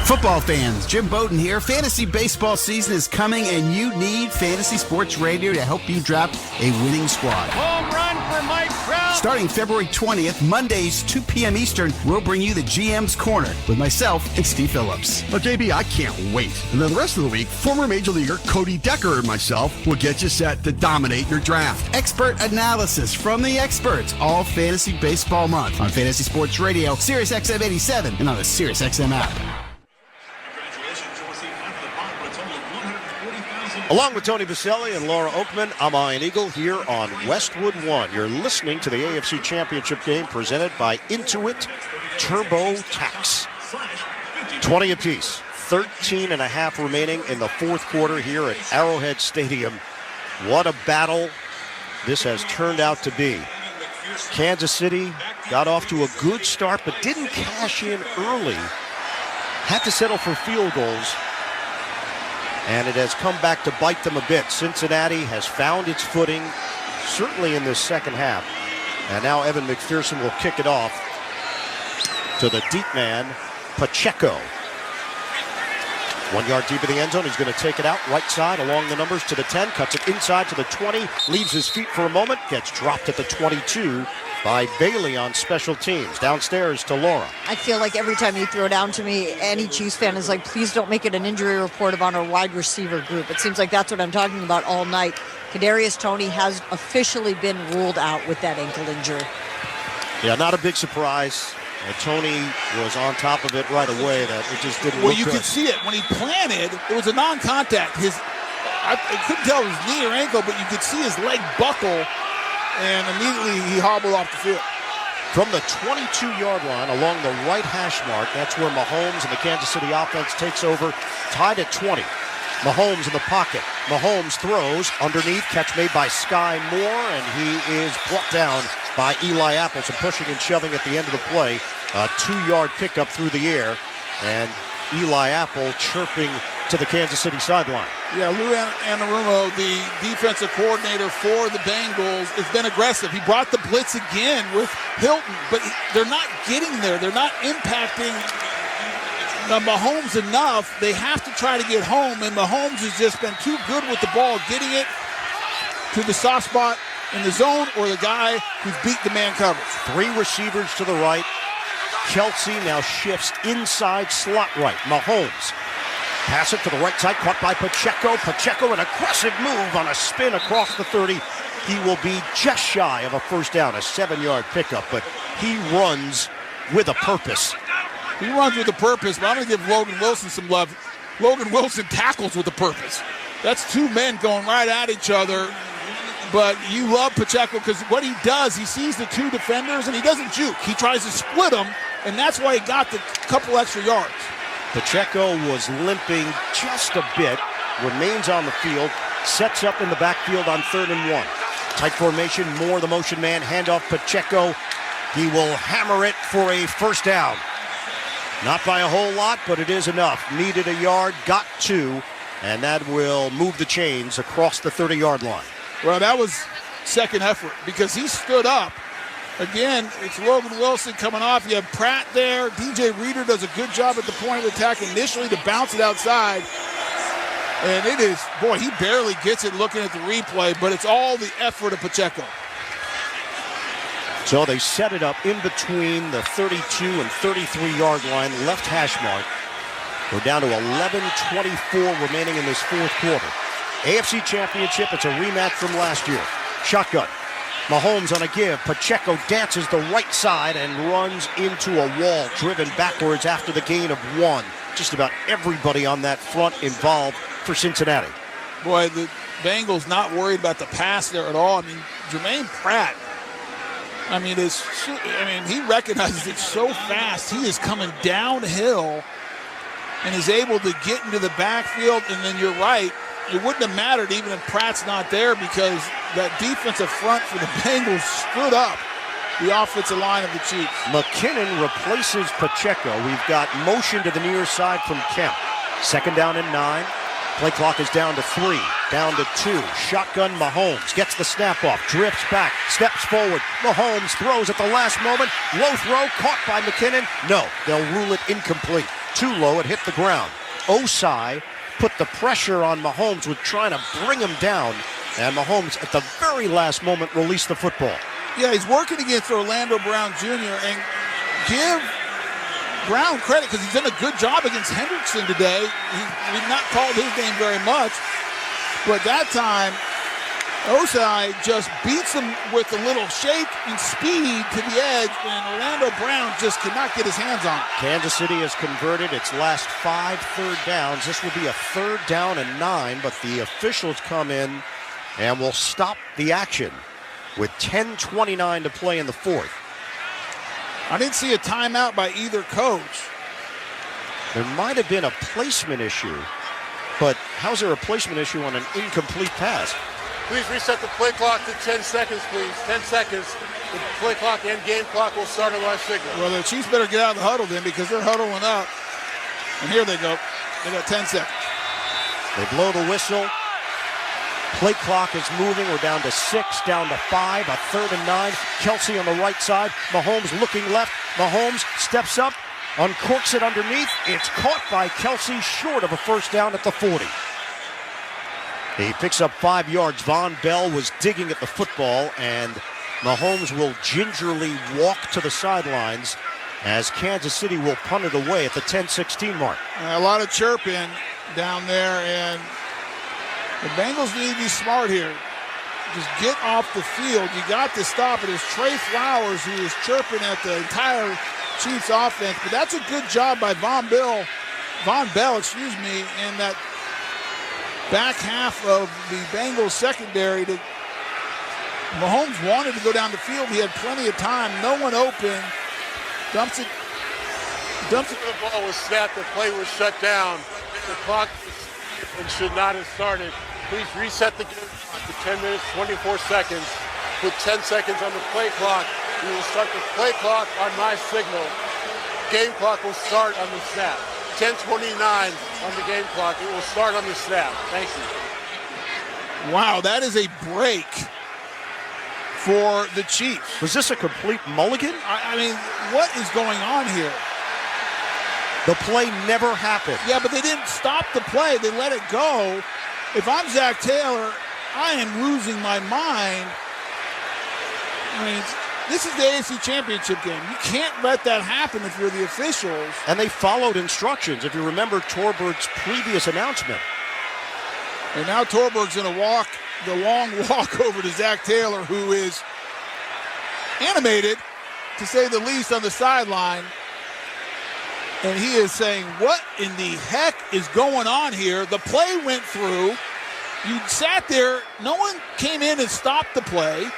Football fans, Jim Bowden here. Fantasy baseball season is coming, and you need Fantasy Sports Radio to help you draft a winning squad. Home run for Mike Trout! Starting February 20th, Mondays, 2 p.m. Eastern, we'll bring you the GM's Corner with myself and Steve Phillips. Well, JB, I can't wait. And then the rest of the week, former Major Leaguer Cody Decker and myself will get you set to dominate your draft. Expert analysis from the experts all Fantasy Baseball Month on Fantasy Sports Radio, Sirius XM 87, and on the Sirius XM app. Along with Tony Baselli and Laura Oakman, I'm Ian Eagle here on Westwood 1. You're listening to the AFC Championship game presented by Intuit TurboTax. 20 apiece, 13 and a half remaining in the fourth quarter here at Arrowhead Stadium. What a battle this has turned out to be. Kansas City got off to a good start, but didn't cash in early. Had to settle for field goals. And it has come back to bite them a bit. Cincinnati has found its footing, certainly in this second half. And now Evan McPherson will kick it off to the deep man, Pacheco. 1 yard deep in the end zone. He's going to take it out right side along the numbers to the 10, cuts it inside to the 20, leaves his feet for a moment, gets dropped at the 22 by Bailey on special teams. Downstairs to Laura. I feel like every time you throw down to me, any Chiefs fan is like, please don't make it an injury report about our wide receiver group. It seems like that's what I'm talking about all night. Kadarius Toney has officially been ruled out with that ankle injury. Yeah, not a big surprise. Toney was on top of it right away. That it just didn't Well, look you good. could see it. When he planted, it was a non-contact. I couldn't tell if it was knee or ankle, but you could see his leg buckle, and immediately he hobbled off the field. From the 22-yard line along the right hash mark, that's where Mahomes and the Kansas City offense takes over, tied at 20. Mahomes in the pocket. Mahomes throws underneath, catch made by Sky Moore, and he is brought down by Eli Apple. So pushing and shoving at the end of the play. A 2-yard pickup through the air, and Eli Apple chirping to the Kansas City sideline. Yeah, Lou Anarumo, the defensive coordinator for the Bengals, has been aggressive. He brought the blitz again with Hilton, but they're not getting there. They're not impacting Mahomes enough. They have to try to get home, and Mahomes has just been too good with the ball, getting it to the soft spot in the zone or the guy who's beat the man coverage. 3 receivers to the right. Kelsey now shifts inside slot right. Mahomes. Pass it to the right side, caught by Pacheco. Pacheco, an aggressive move on a spin across the 30. He will be just shy of a first down, a 7-yard pickup, but he runs with a purpose. He runs with a purpose, but I'm going to give Logan Wilson some love. Logan Wilson tackles with a purpose. That's 2 men going right at each other. But you love Pacheco because what he does, he sees the 2 defenders and he doesn't juke. He tries to split them, and that's why he got the couple extra yards. Pacheco was limping just a bit, remains on the field, sets up in the backfield on 3rd and 1. Tight formation, Moore the motion man, handoff Pacheco. He will hammer it for a first down. Not by a whole lot, but it is enough. Needed a yard, got 2, and that will move the chains across the 30-yard line. Well, that was second effort because he stood up. Again, it's Logan Wilson coming off. You have Pratt there. DJ Reader does a good job at the point of attack initially to bounce it outside. And it is, boy, he barely gets it looking at the replay, but it's all the effort of Pacheco. So they set it up in between the 32 and 33-yard line, left hash mark. We're down to 11:24 remaining in this fourth quarter. AFC Championship, it's a rematch from last year. Shotgun. Mahomes on a give. Pacheco dances the right side and runs into a wall, driven backwards after the gain of 1. Just about everybody on that front involved for Cincinnati. Boy, the Bengals not worried about the pass there at all. I mean, Jermaine Pratt, he recognizes it so fast. He is coming downhill and is able to get into the backfield. And then you're right, it wouldn't have mattered even if Pratt's not there because that defensive front for the Bengals stood up the offensive line of the Chiefs. McKinnon replaces Pacheco. We've got motion to the near side from Kemp. 2nd down and 9. Play clock is down to 3. down to 2. Shotgun Mahomes gets the snap off, drifts back, steps forward. Mahomes throws at the last moment. Low throw caught by McKinnon. No, they'll rule it incomplete. Too low, it hit the ground. Osai put the pressure on Mahomes with trying to bring him down. And Mahomes, at the very last moment, released the football. Yeah, he's working against Orlando Brown Jr. And give Brown credit because he's done a good job against Hendrickson today. We've not called his name very much. But that time, Osai just beats him with a little shake and speed to the edge, and Orlando Brown just cannot get his hands on it. Kansas City has converted its last 5 third downs. This will be a 3rd down and 9, but the officials come in and will stop the action with 10:29 to play in the 4th. I didn't see a timeout by either coach. There might have been a placement issue, but how's there a placement issue on an incomplete pass? Please reset the play clock to 10 seconds, please. 10 seconds. The play clock and game clock will start on my signal. Well, the Chiefs better get out of the huddle then because they're huddling up. And here they go. They got 10 seconds. They blow the whistle. Play clock is moving. We're down to 6, down to 5, a 3rd and 9. Kelsey on the right side. Mahomes looking left. Mahomes steps up, uncorks it underneath. It's caught by Kelsey, short of a 1st down at the 40. He picks up 5 yards. Von Bell was digging at the football, and Mahomes will gingerly walk to the sidelines as Kansas City will punt it away at the 10-16 mark. A lot of chirping down there, and the Bengals need to be smart here. Just get off the field. You got to stop it. It's Trey Flowers who is chirping at the entire Chiefs offense, but that's a good job by Von Bell, in that back half of the Bengals secondary. Mahomes wanted to go down the field. He had plenty of time. No one open. Dumps it. The ball was snapped. The play was shut down. The clock should not have started. Please reset the game clock to 10 minutes, 24 seconds. Put 10 seconds on the play clock. We will start the play clock on my signal. Game clock will start on the snap. 10:29 on the game clock. It will start on the snap. Thank you. Wow, that is a break for the Chiefs. Was this a complete mulligan? I mean, what is going on here? The play never happened. Yeah, but they didn't stop the play. They let it go. If I'm Zach Taylor, I am losing my mind. I mean, this is the AFC Championship game. You can't let that happen if you're the officials. And they followed instructions, if you remember Torberg's previous announcement. And now Torberg's going to walk the long walk over to Zach Taylor, who is animated, to say the least, on the sideline. And he is saying, what in the heck is going on here? The play went through. You sat there. No one came in and stopped the play.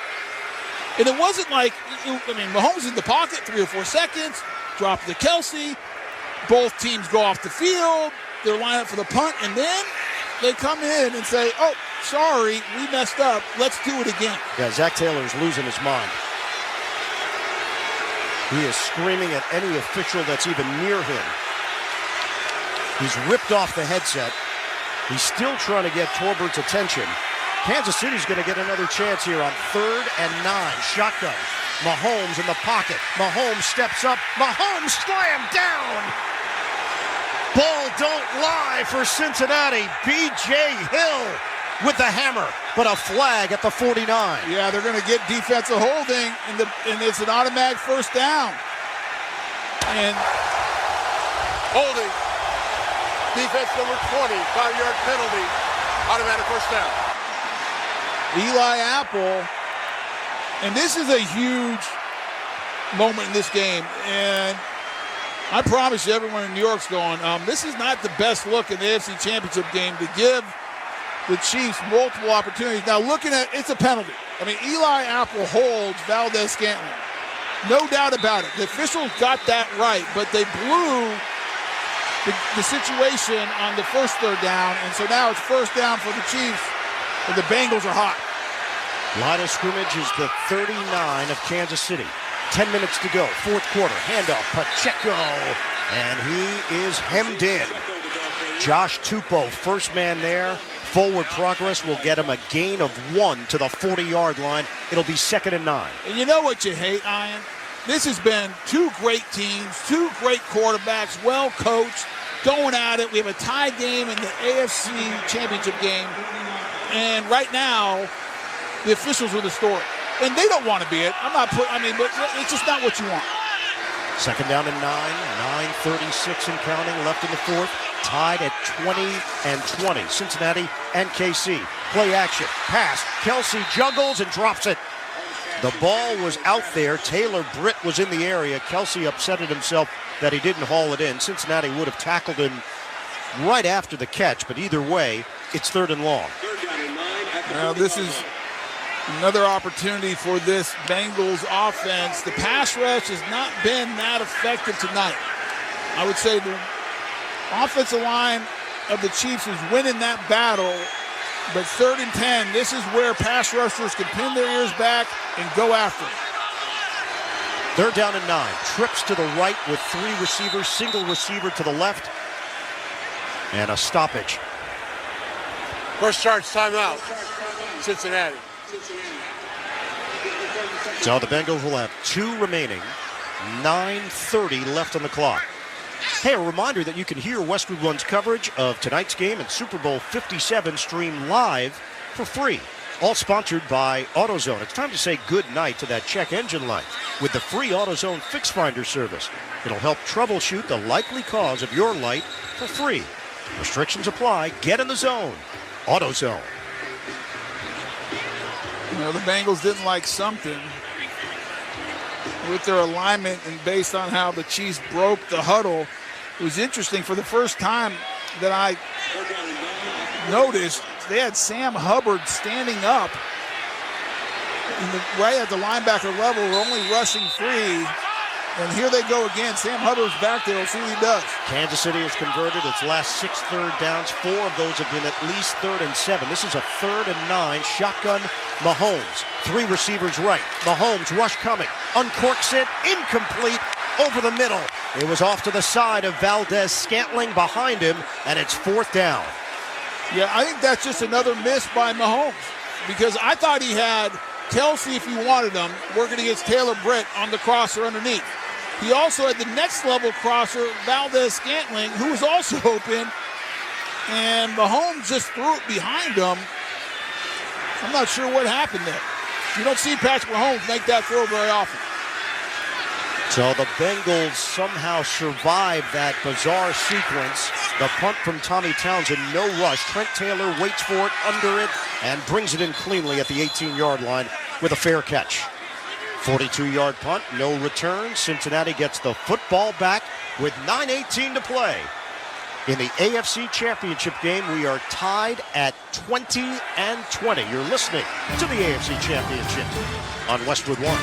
And it wasn't like, Mahomes in the pocket, 3 or 4 seconds, drop to Kelsey. Both teams go off the field. They're lined up for the punt. And then they come in and say, oh, sorry, we messed up. Let's do it again. Yeah, Zach Taylor's losing his mind. He is screaming at any official that's even near him. He's ripped off the headset. He's still trying to get Torbert's attention. Kansas City's going to get another chance here on 3rd and 9. Shotgun. Mahomes in the pocket. Mahomes steps up. Mahomes slammed down. Ball don't lie for Cincinnati. B.J. Hill with the hammer, but a flag at the 49. Yeah, they're going to get defensive holding, and it's an automatic 1st down. And holding. Defense number 20, 5-yard penalty. Automatic 1st down. Eli Apple, and this is a huge moment in this game, and I promise you everyone in New York's going, this is not the best look in the AFC Championship game to give the Chiefs multiple opportunities. Now looking at, it's a penalty. I mean, Eli Apple holds Valdez-Scantling. No doubt about it. The officials got that right, but they blew the situation on the first 3rd down, and so now it's 1st down for the Chiefs, and the Bengals are hot. Line of scrimmage is the 39 of Kansas City. 10 minutes to go, 4th quarter. Handoff, Pacheco, and he is hemmed in. Josh Tupou, first man there, Forward progress will get him a gain of 1 to the 40-yard line. It'll be 2nd and 9. And you know what you hate, Ian? This has been two great teams, two great quarterbacks, well coached, going at it. We have a tie game in the AFC championship game. And right now, the officials are the story. And they don't want to be it. But it's just not what you want. 2nd down and 9:36 and counting left in the fourth. Tied at 20 and 20. Cincinnati and KC. Play action. Pass. Kelsey juggles and drops it. The ball was out there. Taylor Britt was in the area. Kelsey upsetted himself that he didn't haul it in. Cincinnati would have tackled him right after the catch, but either way, it's 3rd and long. Now this is another opportunity for this Bengals offense. The pass rush has not been that effective tonight. I would say the offensive line of the Chiefs is winning that battle, but 3rd and 10, this is where pass rushers can pin their ears back and go after it. 3rd down and 9. Trips to the right with 3 receivers, single receiver to the left, and a stoppage. First charge timeout, Cincinnati. So the Bengals will have 2 remaining. 9:30 left on the clock. Hey, a reminder that you can hear Westwood One's coverage of tonight's game and Super Bowl 57 streamed live for free. All sponsored by AutoZone. It's time to say good night to that check engine light with the free AutoZone Fix Finder service. It'll help troubleshoot the likely cause of your light for free. Restrictions apply. Get in the zone. AutoZone. The Bengals didn't like something with their alignment, and based on how the Chiefs broke the huddle, it was interesting. For the first time that I noticed, they had Sam Hubbard standing up right at the linebacker level, only rushing 3. And here they go again. Sam Hubbard's back there. We'll see what he does. Kansas City has converted its last 6 third downs. 4 of those have been at least 3rd and 7. This is a 3rd and 9. Shotgun Mahomes. 3 receivers right. Mahomes rush coming. Uncorks it. Incomplete. Over the middle. It was off to the side of Valdez Scantling behind him, and it's 4th down. Yeah, I think that's just another miss by Mahomes, because I thought he had Kelsey, if he wanted him, working against Taylor Britt on the crosser underneath. He also had the next level crosser, Valdez Scantling, who was also open, and Mahomes just threw it behind him. I'm not sure what happened there. You don't see Patrick Mahomes make that throw very often. So the Bengals somehow survived that bizarre sequence. The punt from Tommy Townsend, no rush. Trent Taylor waits for it, under it, and brings it in cleanly at the 18-yard line with a fair catch. 42-yard punt, no return. Cincinnati gets the football back with 9:18 to play. In the AFC Championship game, we are tied at 20 and 20. You're listening to the AFC Championship on Westwood One.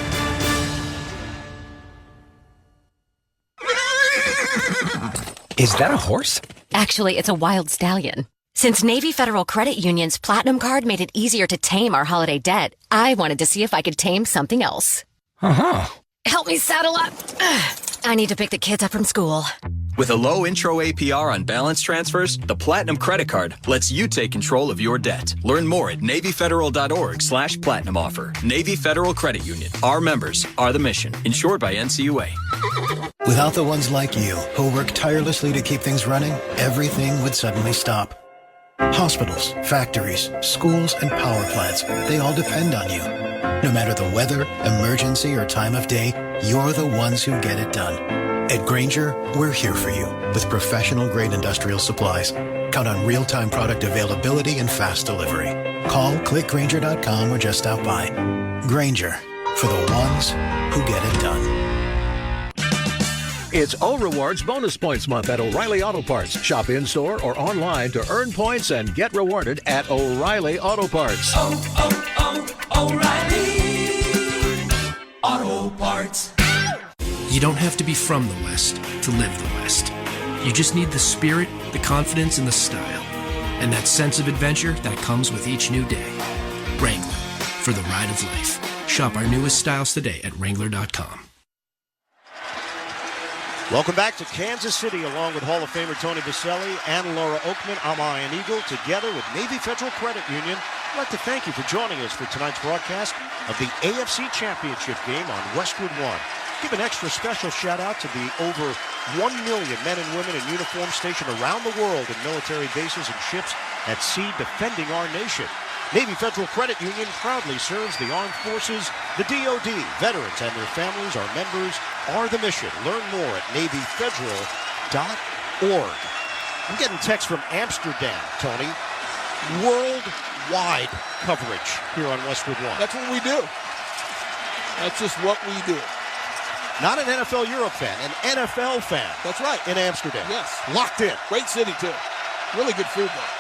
Is that a horse? Actually, it's a wild stallion. Since Navy Federal Credit Union's Platinum Card made it easier to tame our holiday debt, I wanted to see if I could tame something else. Uh-huh. Help me saddle up. I need to pick the kids up from school. With a low intro APR on balance transfers, the Platinum Credit Card lets you take control of your debt. Learn more at NavyFederal.org/Platinum offer. Navy Federal Credit Union. Our members are the mission. Insured by NCUA. Without the ones like you, who work tirelessly to keep things running, everything would suddenly stop. Hospitals, factories, schools, and power plants, they all depend on you. No matter the weather, emergency, or time of day, you're the ones who get it done. At Grainger, we're here for you with professional-grade industrial supplies. Count on real-time product availability and fast delivery. Call, clickgrainger.com, or just stop by. Grainger, for the ones who get it done. It's O-Rewards Bonus Points Month at O'Reilly Auto Parts. Shop in-store or online to earn points and get rewarded at O'Reilly Auto Parts. O'Reilly Auto Parts. You don't have to be from the West to live the West. You just need the spirit, the confidence, and the style. And that sense of adventure that comes with each new day. Wrangler, for the ride of life. Shop our newest styles today at Wrangler.com. Welcome back to Kansas City, along with Hall of Famer Tony Baselli and Laura Oakman. I'm Ian Eagle, together with Navy Federal Credit Union. I'd like to thank you for joining us for tonight's broadcast of the AFC Championship game on Westwood 1. Give an extra special shout-out to the over 1 million men and women in uniform stationed around the world in military bases and ships at sea defending our nation. Navy Federal Credit Union proudly serves the armed forces, the DoD, veterans, and their families. Our members are the mission. Learn more at NavyFederal.org. I'm getting text from Amsterdam, Tony. Worldwide coverage here on Westwood 1. That's what we do. That's just what we do. Not an NFL Europe fan, an NFL fan. That's right. In Amsterdam. Yes. Locked in. Great city, too. Really good food, though.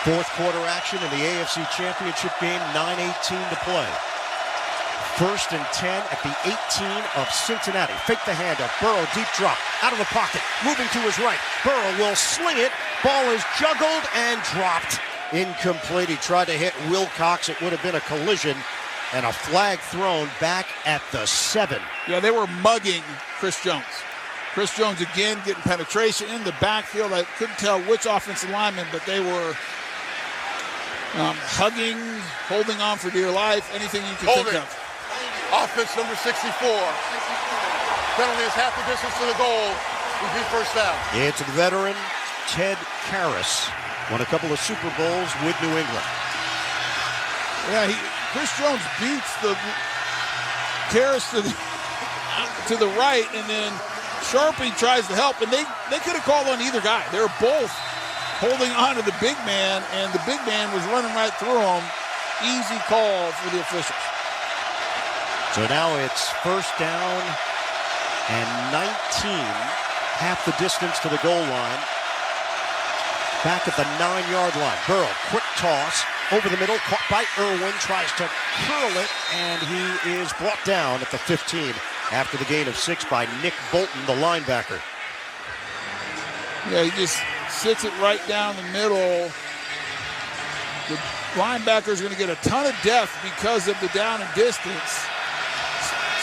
Fourth quarter action in the AFC Championship game, 9:18 to play. 1st and 10 at the 18 of Cincinnati. Fake the handoff. Burrow deep drop. Out of the pocket. Moving to his right. Burrow will sling it. Ball is juggled and dropped. Incomplete. He tried to hit Wilcox. It would have been a collision. And a flag thrown back at the 7. Yeah, they were mugging Chris Jones. Chris Jones again getting penetration in the backfield. I couldn't tell which offensive lineman, but they were hugging, holding on for dear life, anything you can think of. Offense number 64. Penalty is half the distance to the goal. Would be first down. It's the veteran Ted Karras. Won a couple of Super Bowls with New England. Yeah, Chris Jones beats the Karras to the right, and then Sharpie tries to help, and they could have called on either guy. They were both holding on to the big man, and the big man was running right through him. Easy call for the officials. So now it's first down and 19, half the distance to the goal line. Back at the 9-yard line. Burrow, quick toss over the middle, caught by Irwin, tries to curl it, and he is brought down at the 15 after the gain of 6 by Nick Bolton, the linebacker. Yeah, he just sits it right down the middle. The linebacker is going to get a ton of depth because of the down and distance.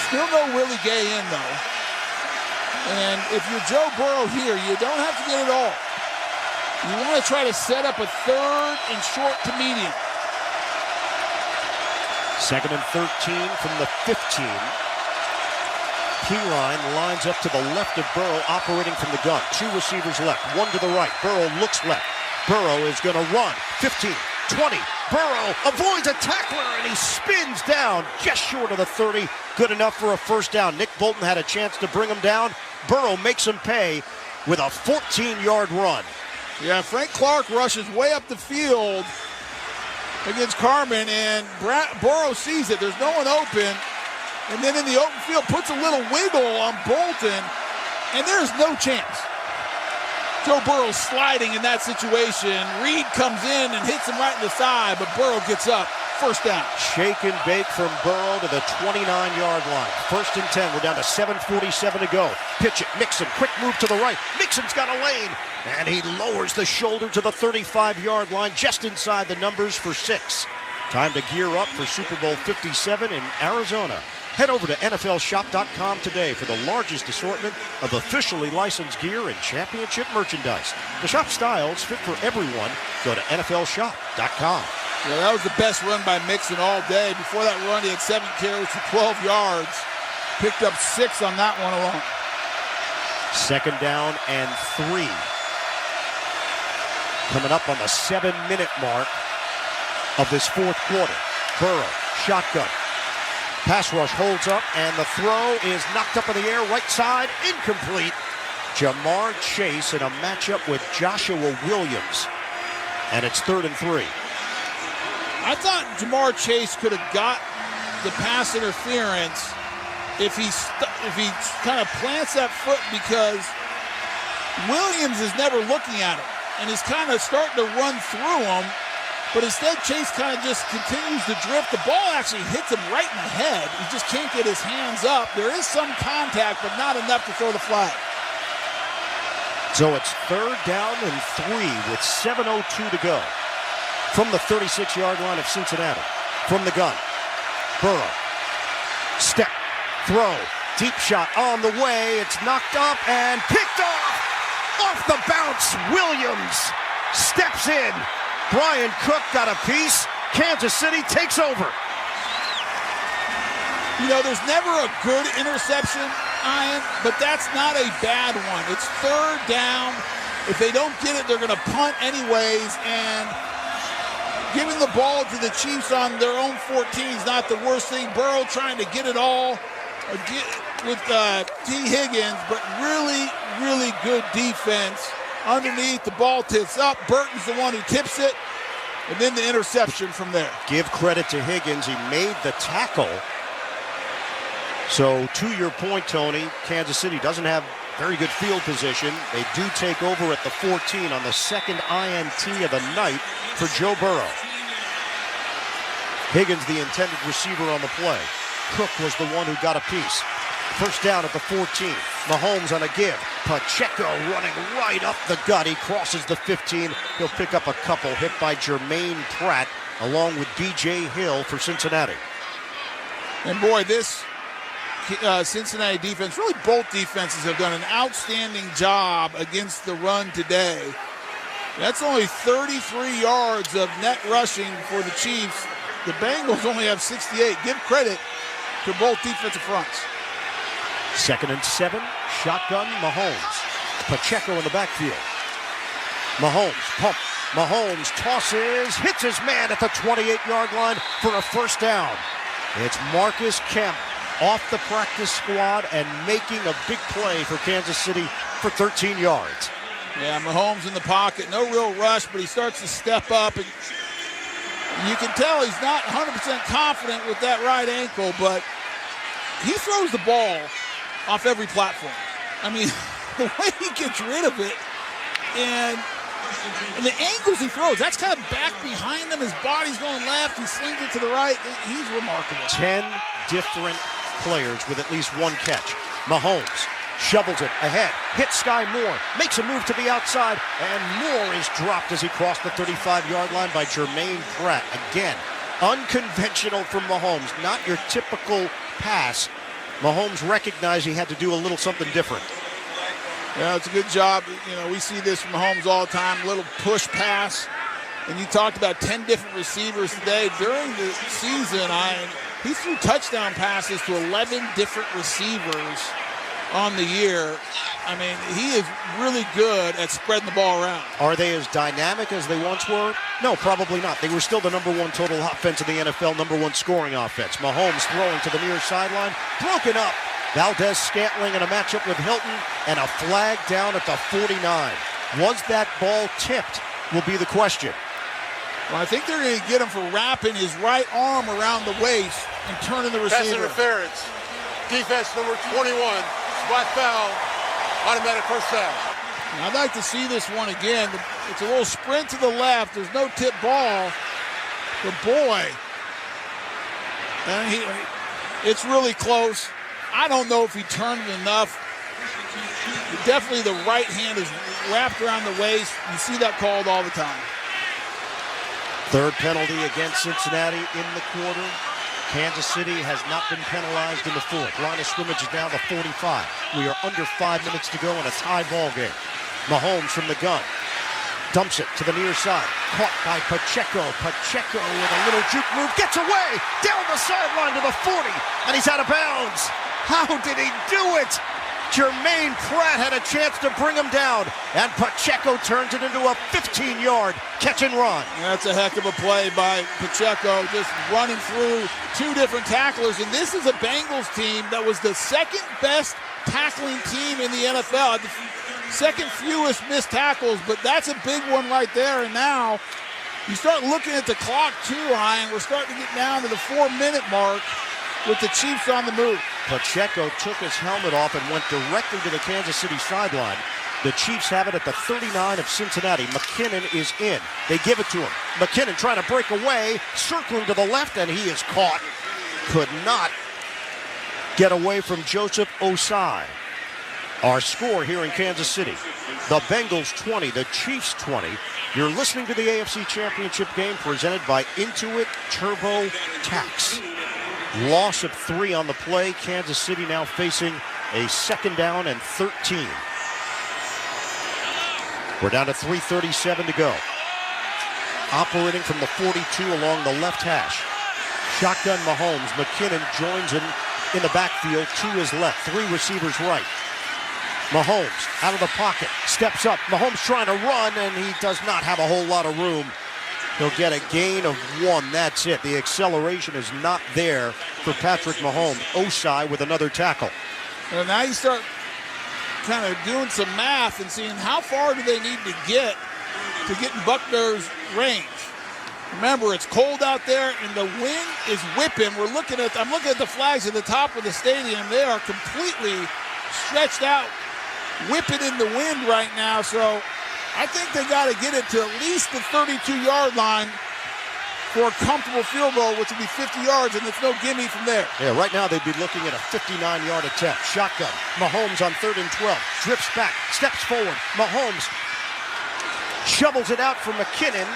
Still no Willie Gay in, though. And if you're Joe Burrow here, you don't have to get it all. You want to try to set up a third and short to medium. 2nd and 13 from the 15. Keyline lines up to the left of Burrow, operating from the gun. 2 receivers left, 1 to the right. Burrow looks left. Burrow is going to run. 15, 20. Burrow avoids a tackler, and he spins down just short of the 30. Good enough for a first down. Nick Bolton had a chance to bring him down. Burrow makes him pay with a 14-yard run. Yeah, Frank Clark rushes way up the field against Carmen, and Burrow sees it. There's no one open. And then in the open field, puts a little wiggle on Bolton, and there's no chance. Joe Burrow's sliding in that situation. Reed comes in and hits him right in the thigh, but Burrow gets up. First down. Shake and bake from Burrow to the 29-yard line. 1st and 10. We're down to 7:47 to go. Pitch it. Mixon. Quick move to the right. Mixon's got a lane. And he lowers the shoulder to the 35-yard line, just inside the numbers for 6. Time to gear up for Super Bowl 57 in Arizona. Head over to NFLShop.com today for the largest assortment of officially licensed gear and championship merchandise. To shop styles fit for everyone, go to NFLShop.com. Yeah, that was the best run by Mixon all day. Before that run, he had 7 carries for 12 yards. Picked up 6 on that one alone. 2nd down and 3. Coming up on the 7-minute mark of this 4th quarter. Burrow, shotgun. Pass rush holds up, and the throw is knocked up in the air, right side, incomplete. Jamar Chase in a matchup with Joshua Williams. And it's 3rd and 3. I thought Jamar Chase could have got the pass interference if he kind of plants that foot, because Williams is never looking at him, and he's kind of starting to run through him. But instead, Chase kind of just continues to drift. The ball actually hits him right in the head. He just can't get his hands up. There is some contact, but not enough to throw the flag. So it's 3rd down and 3 with 7:02 to go. From the 36-yard line of Cincinnati. From the gun. Burrow. Step. Throw. Deep shot on the way. It's knocked up and picked off. Off the bounce. Williams steps in. Brian Cook got a piece. Kansas City takes over. You know, there's never a good interception, Ian, but that's not a bad one. It's third down. If they don't get it, they're going to punt anyways, and giving the ball to the Chiefs on their own 14 is not the worst thing. Burrow trying to get it all with T. Higgins, but really, really good defense. Underneath, the ball tips up. Burton's the one who tips it, and then the interception from there. Give credit to Higgins. He made the tackle. So, to your point, Tony, Kansas City doesn't have very good field position. They do take over at the 14 on the second INT of the night for Joe Burrow. Higgins, the intended receiver on the play. Cook was the one who got a piece. First down at the 14. Mahomes on a give. Pacheco running right up the gut. He crosses the 15. He'll pick up a couple. Hit by Jermaine Pratt along with B.J. Hill for Cincinnati. And boy, this Cincinnati defense, really both defenses have done an outstanding job against the run today. That's only 33 yards of net rushing for the Chiefs. The Bengals only have 68. Give credit to both defensive fronts. 2nd and 7, shotgun, Mahomes. Pacheco in the backfield. Mahomes, pump. Mahomes tosses, hits his man at the 28-yard line for a first down. It's Marcus Kemp off the practice squad and making a big play for Kansas City for 13 yards. Yeah, Mahomes in the pocket, no real rush, but he starts to step up, and you can tell he's not 100% confident with that right ankle, but he throws the ball off every platform. I mean, the way he gets rid of it and the angles he throws, that's kind of back behind him. His body's going left. He slings it to the right. He's remarkable. 10 different players with at least one catch. Mahomes shovels it ahead, hits Sky Moore, makes a move to the outside, and Moore is dropped as he crossed the 35-yard line by Jermaine Pratt. Again, unconventional from Mahomes, not your typical pass. Mahomes recognized he had to do a little something different. Yeah, it's a good job. You know, we see this from Mahomes all the time, little push pass. And you talked about 10 different receivers today. During the season, he threw touchdown passes to 11 different receivers on the year. I mean, he is really good at spreading the ball around. Are they as dynamic as they once were? No, probably not. They were still the number one total offense in the NFL, number one scoring offense. Mahomes throwing to the near sideline, broken up. Valdez Scantling in a matchup with Hilton, and a flag down at the 49. Was that ball tipped will be the question. Well, I think they're going to get him for wrapping his right arm around the waist and turning the receiver. Pass interference. Defense number 21. Spot foul. Automatic first down. I'd like to see this one again. It's a little sprint to the left. There's no tip ball. But boy, and it's really close. I don't know if he turned it enough. Definitely the right hand is wrapped around the waist. You see that called all the time. Third penalty against Cincinnati in the quarter. Kansas City has not been penalized in the fourth. Line of scrimmage is down to 45. We are under 5 minutes to go in a tie ball game. Mahomes from the gun. Dumps it to the near side. Caught by Pacheco. Pacheco with a little juke move. Gets away. Down the sideline to the 40. And he's out of bounds. How did he do it? Jermaine Pratt had a chance to bring him down, and Pacheco turns it into a 15-yard catch and run. That's a heck of a play by Pacheco, just running through two different tacklers. And this is a Bengals team that was the second best tackling team in the NFL. The second fewest missed tackles, but that's a big one right there. And now you start looking at the clock too, Ryan. We're starting to get down to the 4-minute mark with the Chiefs on the move. Pacheco took his helmet off and went directly to the Kansas City sideline. The Chiefs have it at the 39 of Cincinnati. McKinnon is in. They give it to him. McKinnon trying to break away, circling to the left, and he is caught. Could not get away from Joseph Osai. Our score here in Kansas City, the Bengals 20, the Chiefs 20. You're listening to the AFC Championship game presented by Intuit Turbo Tax. Loss of 3 on the play. Kansas City now facing a 2nd down and 13. We're down to 3:37 to go. Operating from the 42 along the left hash. Shotgun Mahomes. McKinnon joins him in the backfield to his left. 3 receivers right. Mahomes out of the pocket. Steps up. Mahomes trying to run, and he does not have a whole lot of room. He'll get a gain of 1. That's it. The acceleration is not there for Patrick Mahomes. Osai with another tackle. Well, now you start kind of doing some math and seeing how far do they need to get in Buckner's range. Remember, it's cold out there and the wind is whipping. I'm looking at the flags at the top of the stadium. They are completely stretched out, whipping in the wind right now. So I think they got to get it to at least the 32-yard line for a comfortable field goal, which would be 50 yards, and it's no gimme from there. Yeah, right now they'd be looking at a 59-yard attempt. Shotgun. Mahomes on 3rd and 12. Drifts back, steps forward. Mahomes shovels it out for McKinnon,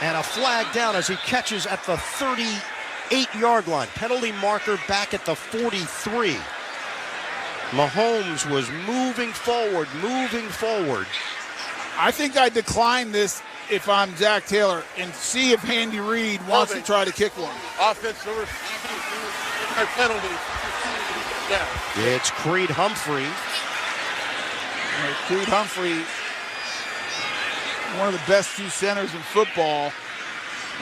and a flag down as he catches at the 38-yard line. Penalty marker back at the 43. Mahomes was moving forward. I think I decline this if I'm Zach Taylor and see if Andy Reid wants to try to kick one. Offensive penalty. Yeah. It's Creed Humphrey. Creed Humphrey, one of the best 2 centers in football,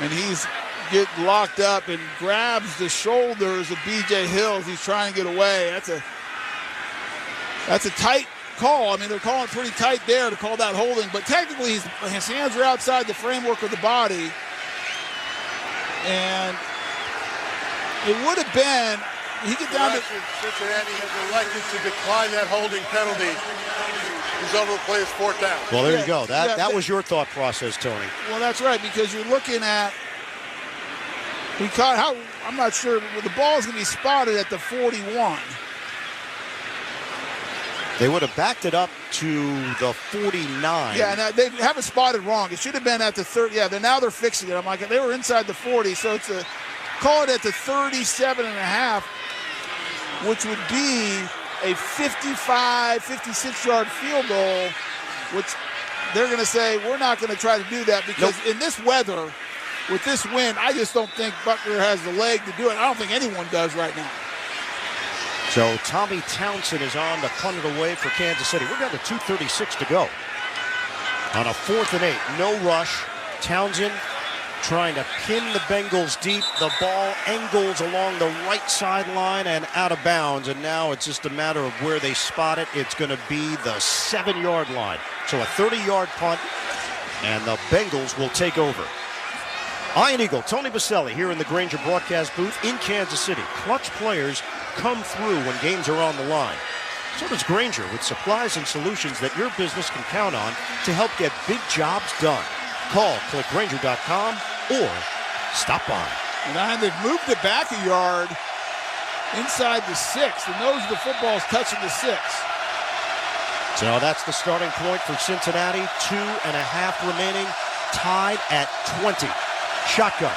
and he's getting locked up and grabs the shoulders of B.J. Hill as he's trying to get away. That's a tight call. I mean, they're calling it pretty tight there to call that holding, but technically his hands are outside the framework of the body, and it would have been, he get down to... Cincinnati has elected to decline that holding penalty. He's over to play his 4th down. Well, there you go. That was your thought process, Tony. Well, that's right, because you're looking at, I'm not sure, the ball's going to be spotted at the 41. They would have backed it up to the 49. Yeah, and they haven't spotted wrong. It should have been at the 30. Yeah, now they're fixing it. I'm like, they were inside the 40, so call it at the 37.5, which would be a 55, 56-yard field goal, which they're going to say, we're not going to try to do that because in this weather, with this wind, I just don't think Buckner has the leg to do it. I don't think anyone does right now. So Tommy Townsend is on to punt it away for Kansas City. We're down to 2:36 to go. On a 4th and 8, no rush. Townsend trying to pin the Bengals deep. The ball angles along the right sideline and out of bounds. And now it's just a matter of where they spot it. It's going to be the 7-yard line. So a 30-yard punt, and the Bengals will take over. Iron Eagle, Tony Baselli here in the Grainger broadcast booth in Kansas City. Clutch players come through when games are on the line. So does Grainger, with supplies and solutions that your business can count on to help get big jobs done. Call, click Grainger.com, or stop by. And they've moved it back a yard inside the 6, and those are the footballs touching the 6. So that's the starting point for Cincinnati. 2.5 remaining, tied at 20. Shotgun.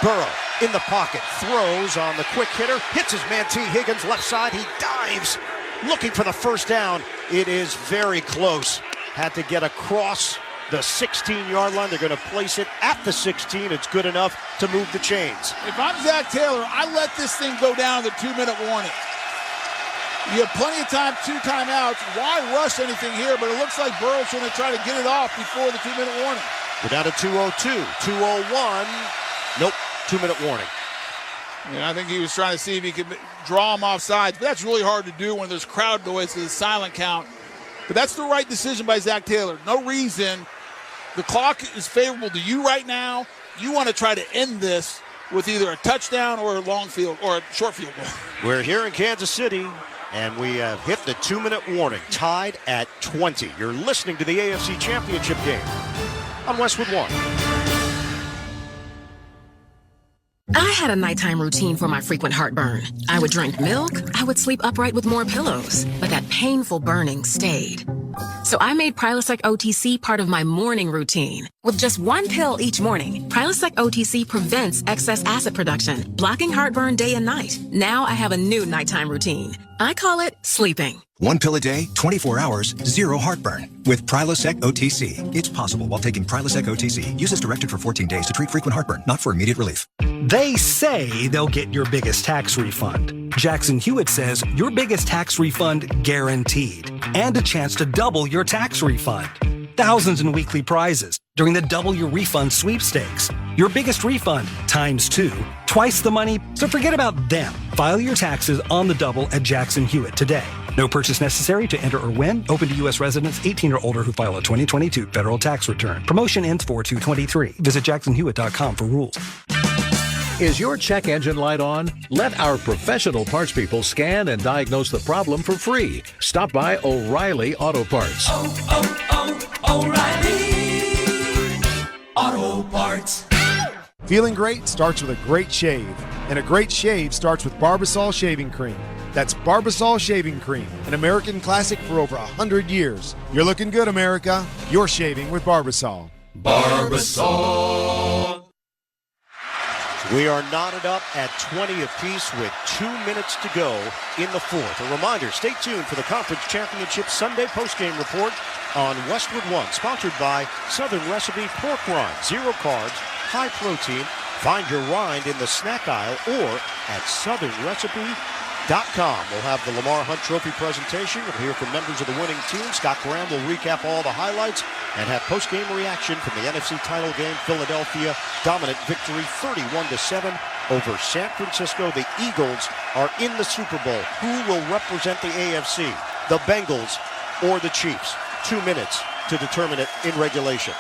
Burrow in the pocket, throws on the quick hitter, hits his man T. Higgins, left side, he dives, looking for the 1st down. It is very close. Had to get across the 16-yard line. They're going to place it at the 16. It's good enough to move the chains. If I'm Zach Taylor, I let this thing go down to 2-minute warning. You have plenty of time, 2 timeouts. Why rush anything here? But it looks like Burrow's going to try to get it off before the 2-minute warning. We're down to 2:02, 2:01. Nope, 2-minute warning. Yeah, I think he was trying to see if he could draw him off sides, but that's really hard to do when there's crowd noise because it's a silent count. But that's the right decision by Zach Taylor. No reason. The clock is favorable to you right now. You want to try to end this with either a touchdown or a long field or a short field goal. We're here in Kansas City, and we have hit the 2-minute warning, tied at 20. You're listening to the AFC Championship game on Westwood 1. I had a nighttime routine for my frequent heartburn. I would drink milk. I would sleep upright with more pillows. But that painful burning stayed. So I made Prilosec OTC part of my morning routine. With just one pill each morning, Prilosec OTC prevents excess acid production, blocking heartburn day and night. Now I have a new nighttime routine. I call it sleeping. One pill a day, 24 hours, zero heartburn. With Prilosec OTC. It's possible while taking Prilosec OTC. Use as directed for 14 days to treat frequent heartburn, not for immediate relief. They say they'll get your biggest tax refund. Jackson Hewitt says your biggest tax refund guaranteed. And a chance to double your tax refund. Thousands in weekly prizes during the Double Your Refund sweepstakes. Your biggest refund times 2, twice the money, so forget about them. File your taxes on the double at Jackson Hewitt today. No purchase necessary to enter or win. Open to U.S. residents 18 or older who file a 2022 federal tax return. Promotion ends 4/2/23. Visit jacksonhewitt.com for rules. Is your check engine light on? Let our professional parts people scan and diagnose the problem for free. Stop by O'Reilly Auto Parts. O'Reilly Auto Parts. Feeling great starts with a great shave, and a great shave starts with Barbasol Shaving Cream. That's Barbasol Shaving Cream, an American classic for over 100 years. You're looking good, America. You're shaving with Barbasol. Barbasol. We are knotted up at 20 apiece with 2 minutes to go in the fourth. A reminder, stay tuned for the Conference Championship Sunday postgame report on Westwood One, sponsored by Southern Recipe Pork Rind. 0 carbs, high protein. Find your rind in the snack aisle or at southernrecipe.com. We'll have the Lamar Hunt Trophy presentation. We'll hear from members of the winning team. Scott Graham will recap all the highlights and have post-game reaction from the NFC title game. Philadelphia dominant victory 31-7 over San Francisco. The Eagles are in the Super Bowl. Who will represent the AFC? The Bengals or the Chiefs? 2 minutes to determine it in regulation.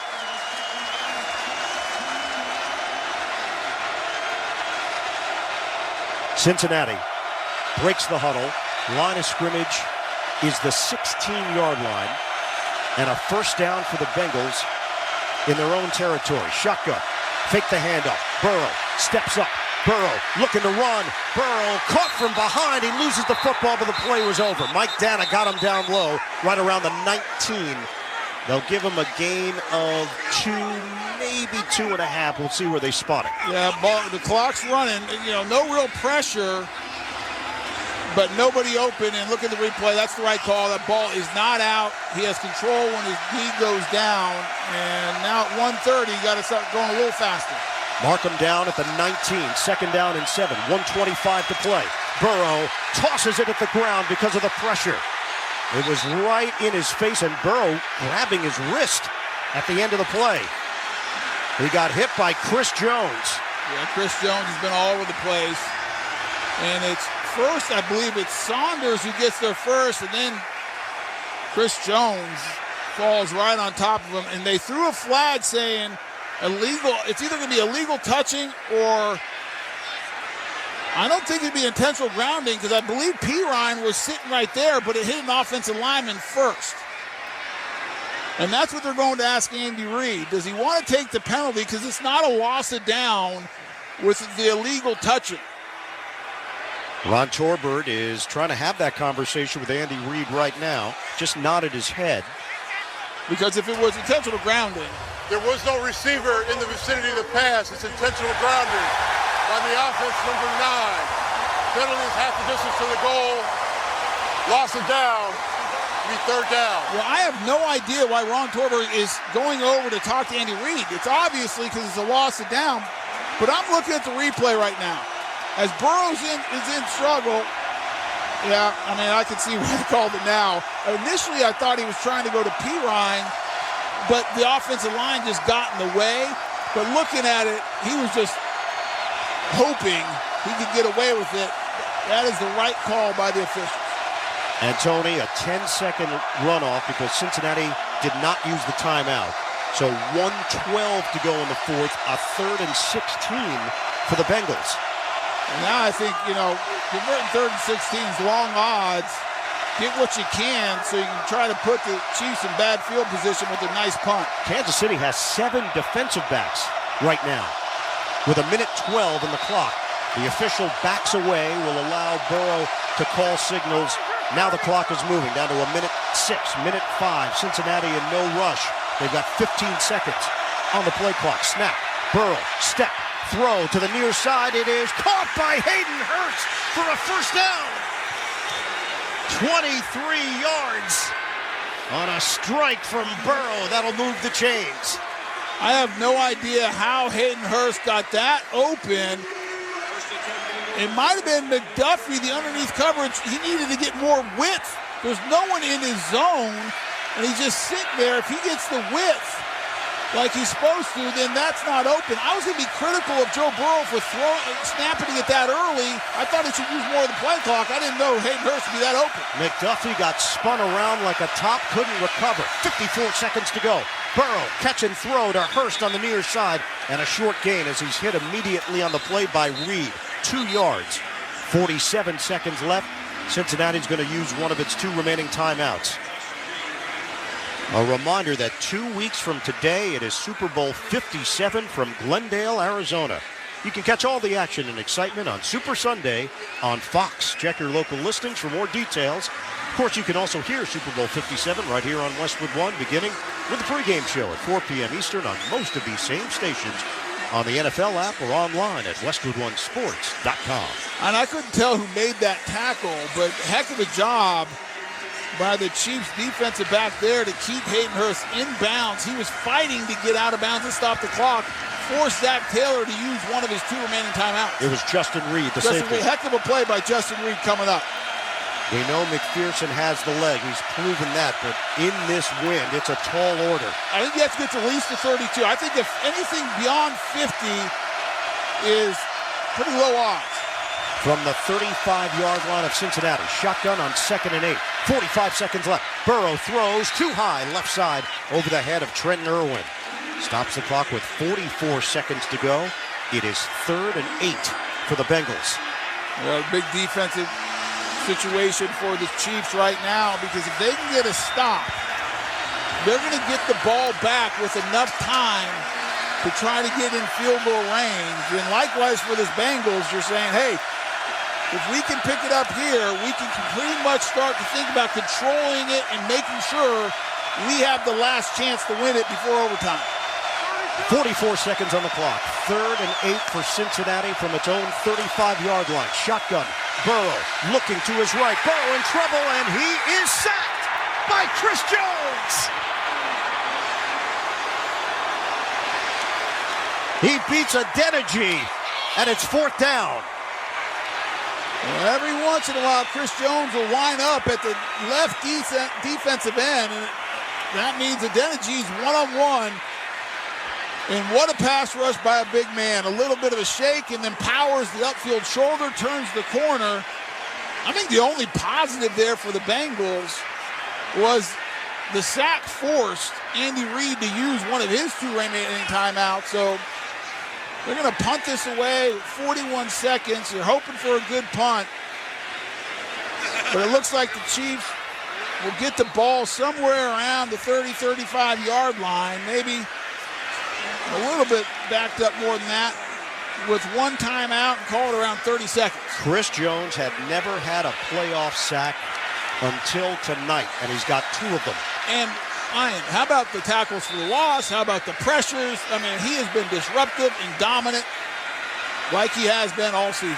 Cincinnati breaks the huddle. Line of scrimmage is the 16-yard line. And a first down for the Bengals in their own territory. Shotgun. Fake the handoff. Burrow steps up. Burrow looking to run. Burrow caught from behind. He loses the football, but the play was over. Mike Dana got him down low, right around the 19. They'll give him a gain of 2, maybe 2.5. We'll see where they spot it. Yeah, the clock's running. No real pressure, but nobody open. And look at the replay. That's the right call. That ball is not out. He has control when his knee goes down. And now at 1:30, you got to start going a little faster. Mark him down at the 19. Second down and 7. 1:25 to play. Burrow tosses it at the ground because of the pressure. It was right in his face, and Burrow grabbing his wrist at the end of the play. He got hit by Chris Jones. Yeah, Chris Jones has been all over the place. And it's first, I believe it's Saunders who gets there first, and then Chris Jones falls right on top of him. And they threw a flag saying illegal. It's either going to be illegal touching or I don't think it'd be intentional grounding because I believe Pirine was sitting right there, but it hit an offensive lineman first. And that's what they're going to ask Andy Reid. Does he want to take the penalty? Because it's not a loss of down with the illegal touching. Ron Torbert is trying to have that conversation with Andy Reid right now. Just nodded his head. Because if it was intentional grounding. There was no receiver in the vicinity of the pass. It's intentional grounding by the offense, number 9. Penalties half the distance to the goal. Loss of down. Be third down. Well, I have no idea why Ron Torbert is going over to talk to Andy Reid. It's obviously because it's a loss of down. But I'm looking at the replay right now. As Burrows is in struggle, yeah, I mean, I can see why they called it now. Initially, I thought he was trying to go to Pirine, but the offensive line just got in the way. But looking at it, he was just hoping he could get away with it. That is the right call by the officials. And Tony, a 10-second runoff because Cincinnati did not use the timeout. So 1:12 to go in the fourth, a 3rd and 16 for the Bengals. And now I think, converting 3rd and 16 is long odds. Get what you can so you can try to put the Chiefs in bad field position with a nice punt. Kansas City has 7 defensive backs right now with 1:12 on the clock. The official backs away, will allow Burrow to call signals Now the clock is moving down to a minute 6, minute 5. Cincinnati in no rush. They've got 15 seconds on the play clock. Snap, Burrow, step, throw to the near side. It is caught by Hayden Hurst for a first down. 23 yards on a strike from Burrow. That'll move the chains. I have no idea how Hayden Hurst got that open. It might have been McDuffie, the underneath coverage. He needed to get more width. There's no one in his zone, and he's just sitting there. If he gets the width like he's supposed to, then that's not open. I was going to be critical of Joe Burrow for snapping it that early. I thought he should use more of the play clock. I didn't know Hayden Hurst would be that open. McDuffie got spun around like a top, couldn't recover. 54 seconds to go. Burrow, catch and throw to Hurst on the near side, and a short gain as he's hit immediately on the play by Reed. 2 yards. 47 seconds left. Cincinnati's going to use one of its 2 remaining timeouts. A reminder that 2 weeks from today, it is Super Bowl 57 from Glendale, Arizona. You can catch all the action and excitement on Super Sunday on Fox. Check your local listings for more details. Of course, you can also hear Super Bowl 57 right here on Westwood One, beginning with the pregame show at 4 p.m. Eastern on most of these same stations, on the NFL app or online at westwoodonesports.com. And I couldn't tell who made that tackle, but heck of a job by the Chiefs defensive back there to keep Hayden Hurst in bounds. He was fighting to get out of bounds and stop the clock, forced Zach Taylor to use one of his 2 remaining timeouts. It was Justin Reed, the safety. Heck of a play by Justin Reed coming up. We know McPherson has the leg. He's proven that, but in this wind, it's a tall order. I think you have to get to at least the 32. I think if anything beyond 50 is pretty low odds. From the 35-yard line of Cincinnati, shotgun on 2nd and 8. 45 seconds left. Burrow throws too high, left side, over the head of Trenton Irwin. Stops the clock with 44 seconds to go. It is 3rd and 8 for the Bengals. Well, big defensive situation for the Chiefs right now, because if they can get a stop, they're going to get the ball back with enough time to try to get in field goal range. And likewise for this Bengals, you're saying, hey, if we can pick it up here, we can pretty much start to think about controlling it and making sure we have the last chance to win it before overtime. 44 seconds on the clock. 3rd and 8 for Cincinnati from its own 35-yard line. Shotgun. Burrow looking to his right. Burrow in trouble, and he is sacked by Chris Jones. He beats Adeniji, and it's 4th down. Well, every once in a while, Chris Jones will line up at the left defensive end, and that means Adeniji's one-on-one. And what a pass rush by a big man. A little bit of a shake and then powers the upfield shoulder, turns the corner. I think the only positive there for the Bengals was the sack forced Andy Reid to use one of his 2 remaining timeouts. So they're going to punt this away, 41 seconds. You're hoping for a good punt. But it looks like the Chiefs will get the ball somewhere around the 30, 35-yard line, maybe a little bit backed up more than that, with 1 timeout and call it around 30 seconds. Chris Jones had never had a playoff sack until tonight, and he's got 2 of them. And Ian, how about the tackles for the loss? How about the pressures? I mean, he has been disruptive and dominant like he has been all season.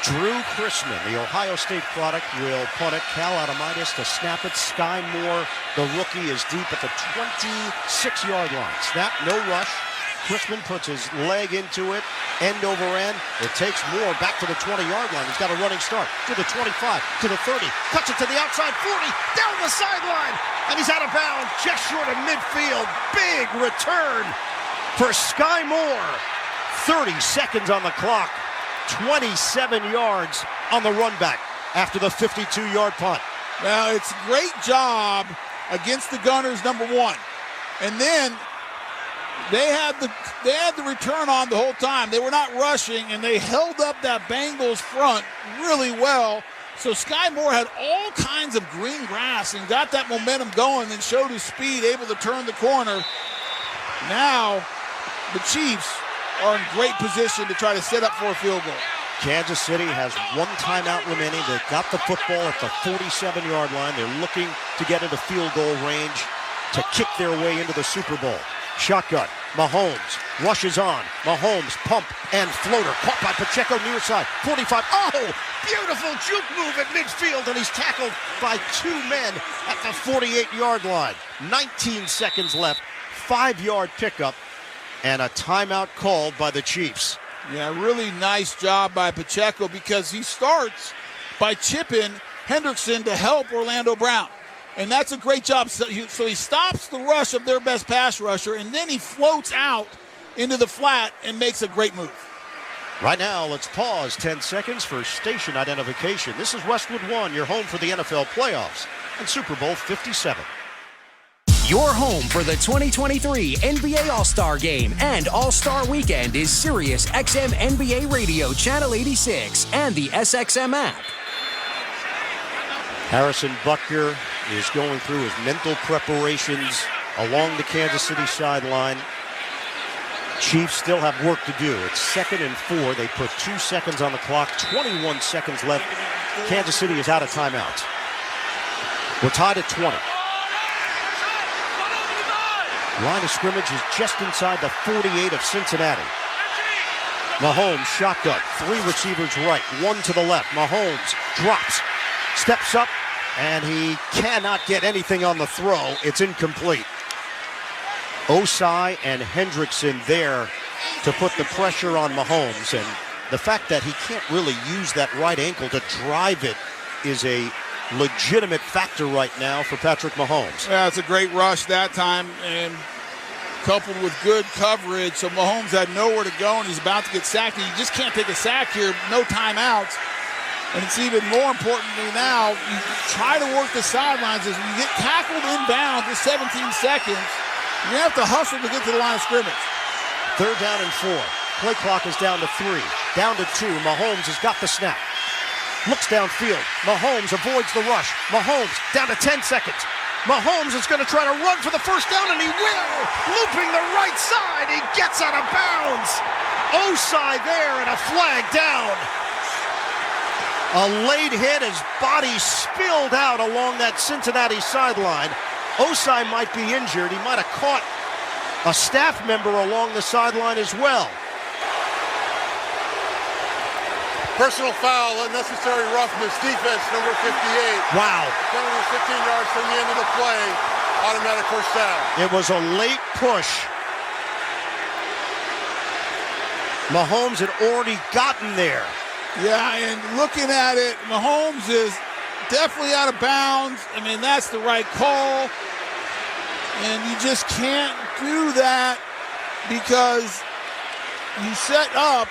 Drew Chrisman, the Ohio State product, will punt it. Cal Adamitis to snap it. Sky Moore, the rookie, is deep at the 26-yard line. Snap, no rush. Chrisman puts his leg into it, end over end. It takes Moore back to the 20-yard line. He's got a running start to the 25, to the 30, cuts it to the outside 40, down the sideline, and he's out of bounds just short of midfield. Big return for Sky Moore. 30 seconds on the clock, 27 yards on the run back after the 52-yard punt. Well, it's a great job against the Gunners, number 1. And then they had the return on the whole time. They were not rushing, and they held up that Bengals front really well. So Sky Moore had all kinds of green grass and got that momentum going and showed his speed, able to turn the corner. Now the Chiefs are in great position to try to set up for a field goal. Kansas City has one timeout remaining. They've got the football at the 47-yard line. They're looking to get into field goal range to kick their way into the Super Bowl. Shotgun. Mahomes rushes on. Mahomes pump and floater. Caught by Pacheco near side. 45. Oh, beautiful juke move at midfield, and he's tackled by two men at the 48-yard line. 19 seconds left. 5-yard pickup and a timeout called by the Chiefs. Yeah, really nice job by Pacheco because he starts by chipping Hendrickson to help Orlando Brown. And that's a great job. So he stops the rush of their best pass rusher, and then he floats out into the flat and makes a great move. Right now, let's pause 10 seconds for station identification. This is Westwood 1, your home for the NFL playoffs and Super Bowl 57. Your home for the 2023 NBA All-Star Game and All-Star Weekend is Sirius XM NBA Radio Channel 86 and the SXM app. Harrison Butker is going through his mental preparations along the Kansas City sideline. Chiefs still have work to do. It's 2nd and 4. They put 2 seconds on the clock, 21 seconds left. Kansas City is out of timeouts. We're tied at 20. Line of scrimmage is just inside the 48 of Cincinnati. Mahomes, shotgun. 3 receivers right, 1 to the left. Mahomes drops, steps up, and he cannot get anything on the throw. It's incomplete. Osai and Hendrickson there to put the pressure on Mahomes. And the fact that he can't really use that right ankle to drive it is a legitimate factor right now for Patrick Mahomes. Yeah, it's a great rush that time, and coupled with good coverage, so Mahomes had nowhere to go, and he's about to get sacked. You just can't take a sack here, no timeouts. And it's even more importantly now, you try to work the sidelines as you get tackled inbound to 17 seconds. You have to hustle to get to the line of scrimmage. 3rd down and 4. Play clock is down to 3. Down to 2. Mahomes has got the snap. Looks downfield. Mahomes avoids the rush. Mahomes down to 10 seconds. Mahomes is going to try to run for the first down, and he will. Looping the right side. He gets out of bounds. Osai there and a flag down. A late hit. His body spilled out along that Cincinnati sideline. Osai might be injured. He might have caught a staff member along the sideline as well. Personal foul, unnecessary roughness, defense, number 58. Wow. Penalty 15 yards from the end of the play. Automatic first down. It was a late push. Mahomes had already gotten there. Yeah, and looking at it, Mahomes is definitely out of bounds. I mean, that's the right call. And you just can't do that because you set up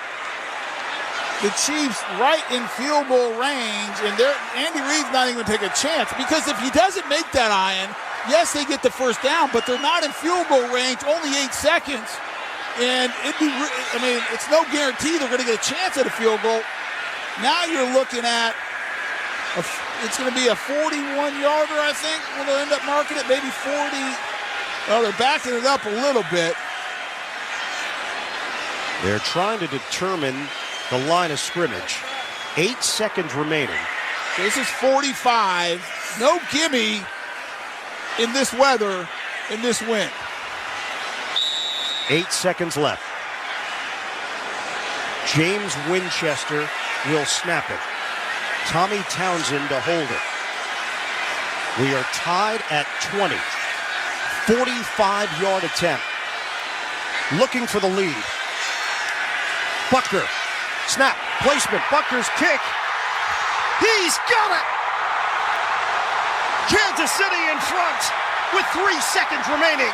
the Chiefs right in field goal range, and Andy Reid's not even going to take a chance, because if he doesn't make that iron, yes, they get the first down, but they're not in field goal range, only 8 seconds, and it's no guarantee they're going to get a chance at a field goal. Now you're looking at, it's going to be a 41-yarder, I think, when they'll end up marking it, maybe 40. Well, they're backing it up a little bit. They're trying to determine the line of scrimmage. 8 seconds remaining. This is 45. No gimme in this weather, in this wind. 8 seconds left. James Winchester will snap it. Tommy Townsend to hold it. We are tied at 20. 45-yard attempt. Looking for the lead. Butker. Snap, placement, Butker's kick. He's got it! Kansas City in front with 3 seconds remaining.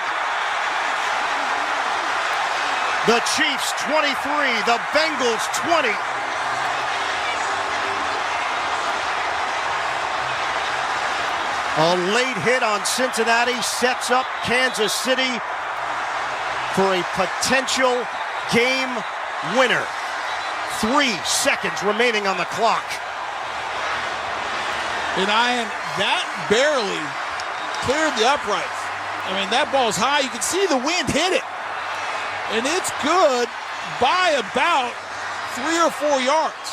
The Chiefs 23, the Bengals 20. A late hit on Cincinnati sets up Kansas City for a potential game winner. 3 seconds remaining on the clock. And that barely cleared the uprights. I mean, that ball's high. You can see the wind hit it. And it's good by about 3 or 4 yards.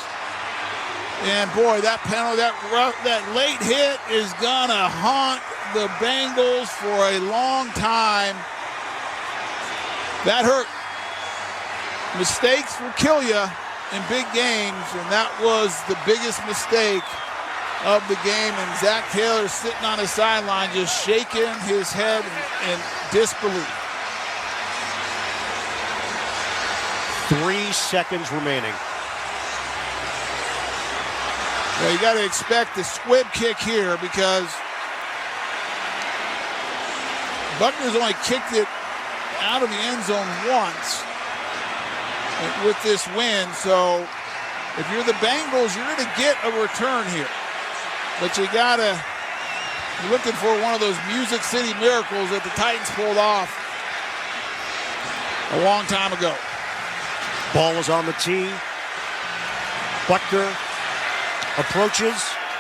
And boy, that penalty, that late hit is gonna haunt the Bengals for a long time. That hurt. Mistakes will kill you in big games, and that was the biggest mistake of the game. And Zach Taylor sitting on the sideline just shaking his head in disbelief. 3 seconds remaining. Well, you got to expect the squib kick here because Buckner's only kicked it out of the end zone once with this win. So if you're the Bengals, you're going to get a return here. But you're looking for one of those Music City miracles that the Titans pulled off a long time ago. Ball is on the tee. Buckner approaches.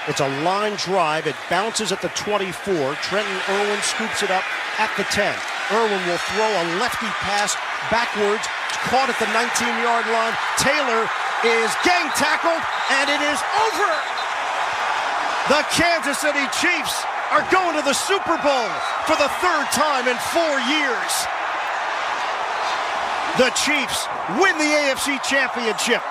It's a line drive. It bounces at the 24. Trenton Irwin scoops it up at the 10. Irwin will throw a lefty pass backwards. Caught at the 19-yard line. Taylor is gang tackled, and it is over. The Kansas City Chiefs are going to the Super Bowl for the 3rd time in 4 years. The Chiefs win the AFC Championship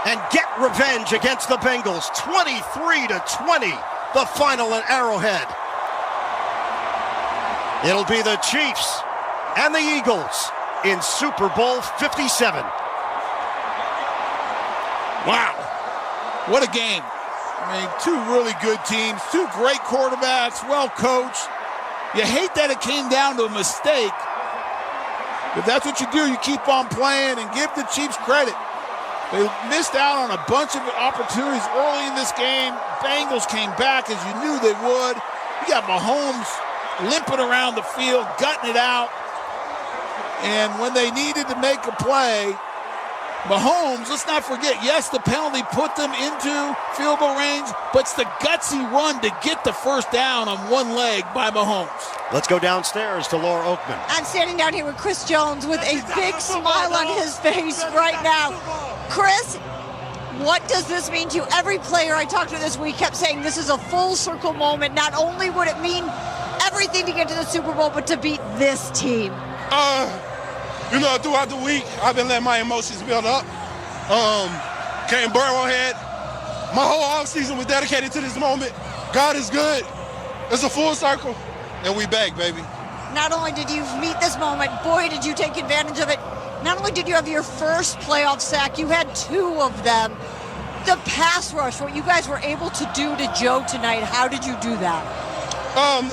and get revenge against the Bengals. 23-20, the final at Arrowhead. It'll be the Chiefs and the Eagles in Super Bowl 57. Wow. What a game. I mean, 2 really good teams, 2 great quarterbacks, well coached. You hate that it came down to a mistake. If that's what you do, you keep on playing and give the Chiefs credit. They missed out on a bunch of opportunities early in this game. Bengals came back as you knew they would. You got Mahomes limping around the field, gutting it out. And when they needed to make a play, Mahomes, let's not forget, yes, the penalty put them into field goal range, but it's the gutsy run to get the first down on one leg by Mahomes. Let's go downstairs to Laura Oakman. I'm standing down here with Chris Jones with a big smile on his face right now. Chris, what does this mean to you? Every player I talked to this week kept saying this is a full circle moment. Not only would it mean everything to get to the Super Bowl, but to beat this team. Throughout the week, I've been letting my emotions build up. Came Burrowhead. My whole offseason was dedicated to this moment. God is good. It's a full circle, and we back, baby. Not only did you meet this moment, boy, did you take advantage of it. Not only did you have your first playoff sack, you had 2 of them. The pass rush, what you guys were able to do to Joe tonight, how did you do that?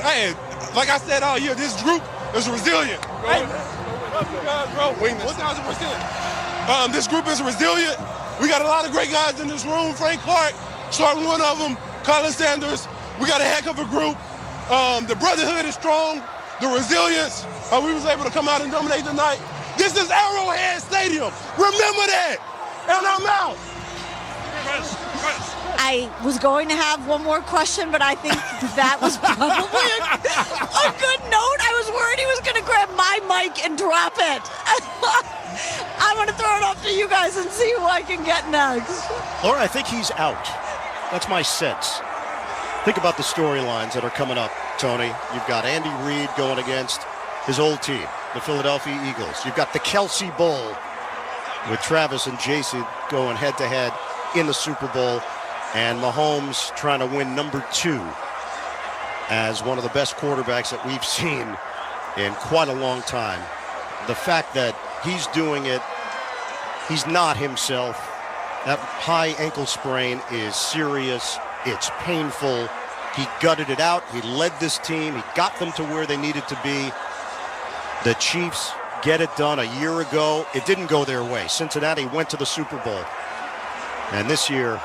Hey, like I said all year, this group is resilient. Right. 1,000%. This group is resilient. We got a lot of great guys in this room. Frank Clark, starting one of them. Colin Sanders. We got a heck of a group. The brotherhood is strong. The resilience. We was able to come out and dominate tonight. This is Arrowhead Stadium. Remember that. And I'm out. I was going to have one more question, but I think that was probably a good note. I was worried he was going to grab my mic and drop it. I'm going to throw it off to you guys and see who I can get next. Laura, I think he's out. That's my sense. Think about the storylines that are coming up, Tony. You've got Andy Reid going against his old team, the Philadelphia Eagles. You've got the Kelsey Bowl with Travis and Jason going head-to-head in the Super Bowl. And Mahomes trying to win number 2 as one of the best quarterbacks that we've seen in quite a long time. The fact that he's doing it, he's not himself. That high ankle sprain is serious. It's painful. He gutted it out. He led this team. He got them to where they needed to be. The Chiefs get it done a year ago. It didn't go their way. Cincinnati went to the Super Bowl. And this year,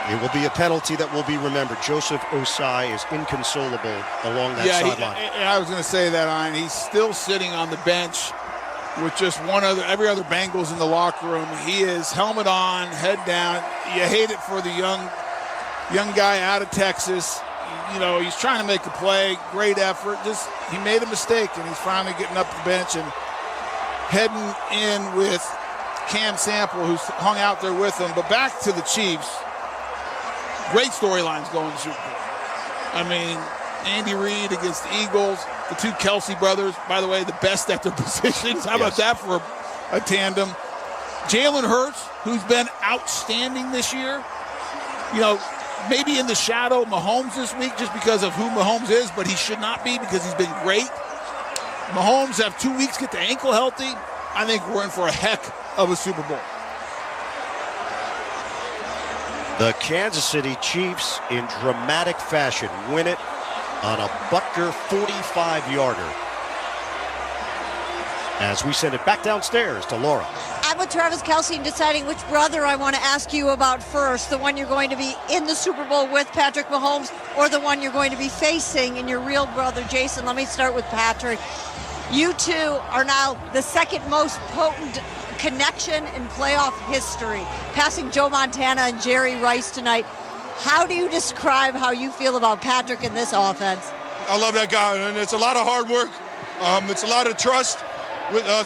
it will be a penalty that will be remembered. Joseph Osai is inconsolable along that sideline. I was going to say that, Ian. He's still sitting on the bench with just every other Bengals in the locker room. He is helmet on, head down. You hate it for the young guy out of Texas. He's trying to make a play, great effort. He made a mistake, and he's finally getting up the bench and heading in with Cam Sample, who's hung out there with them. But back to the Chiefs. Great storylines going to Super Bowl. I mean, Andy Reid against the Eagles, the two Kelsey brothers, by the way, the best at their positions. How about that for a tandem? Jalen Hurts, who's been outstanding this year. You know, maybe in the shadow of Mahomes this week just because of who Mahomes is, but he should not be because he's been great. Mahomes have 2 weeks to get the ankle healthy. I think we're in for a heck of a Super Bowl. The Kansas City Chiefs, in dramatic fashion, win it on a Butker 45-yarder. As we send it back downstairs to Laura. I'm with Travis Kelce in deciding which brother I want to ask you about first. The one you're going to be in the Super Bowl with, Patrick Mahomes, or the one you're going to be facing in your real brother, Jason. Let me start with Patrick. You two are now the second most potent connection in playoff history, passing Joe Montana and Jerry Rice tonight. How do you describe how you feel about Patrick in this offense? I love that guy, and it's a lot of hard work. It's a lot of trust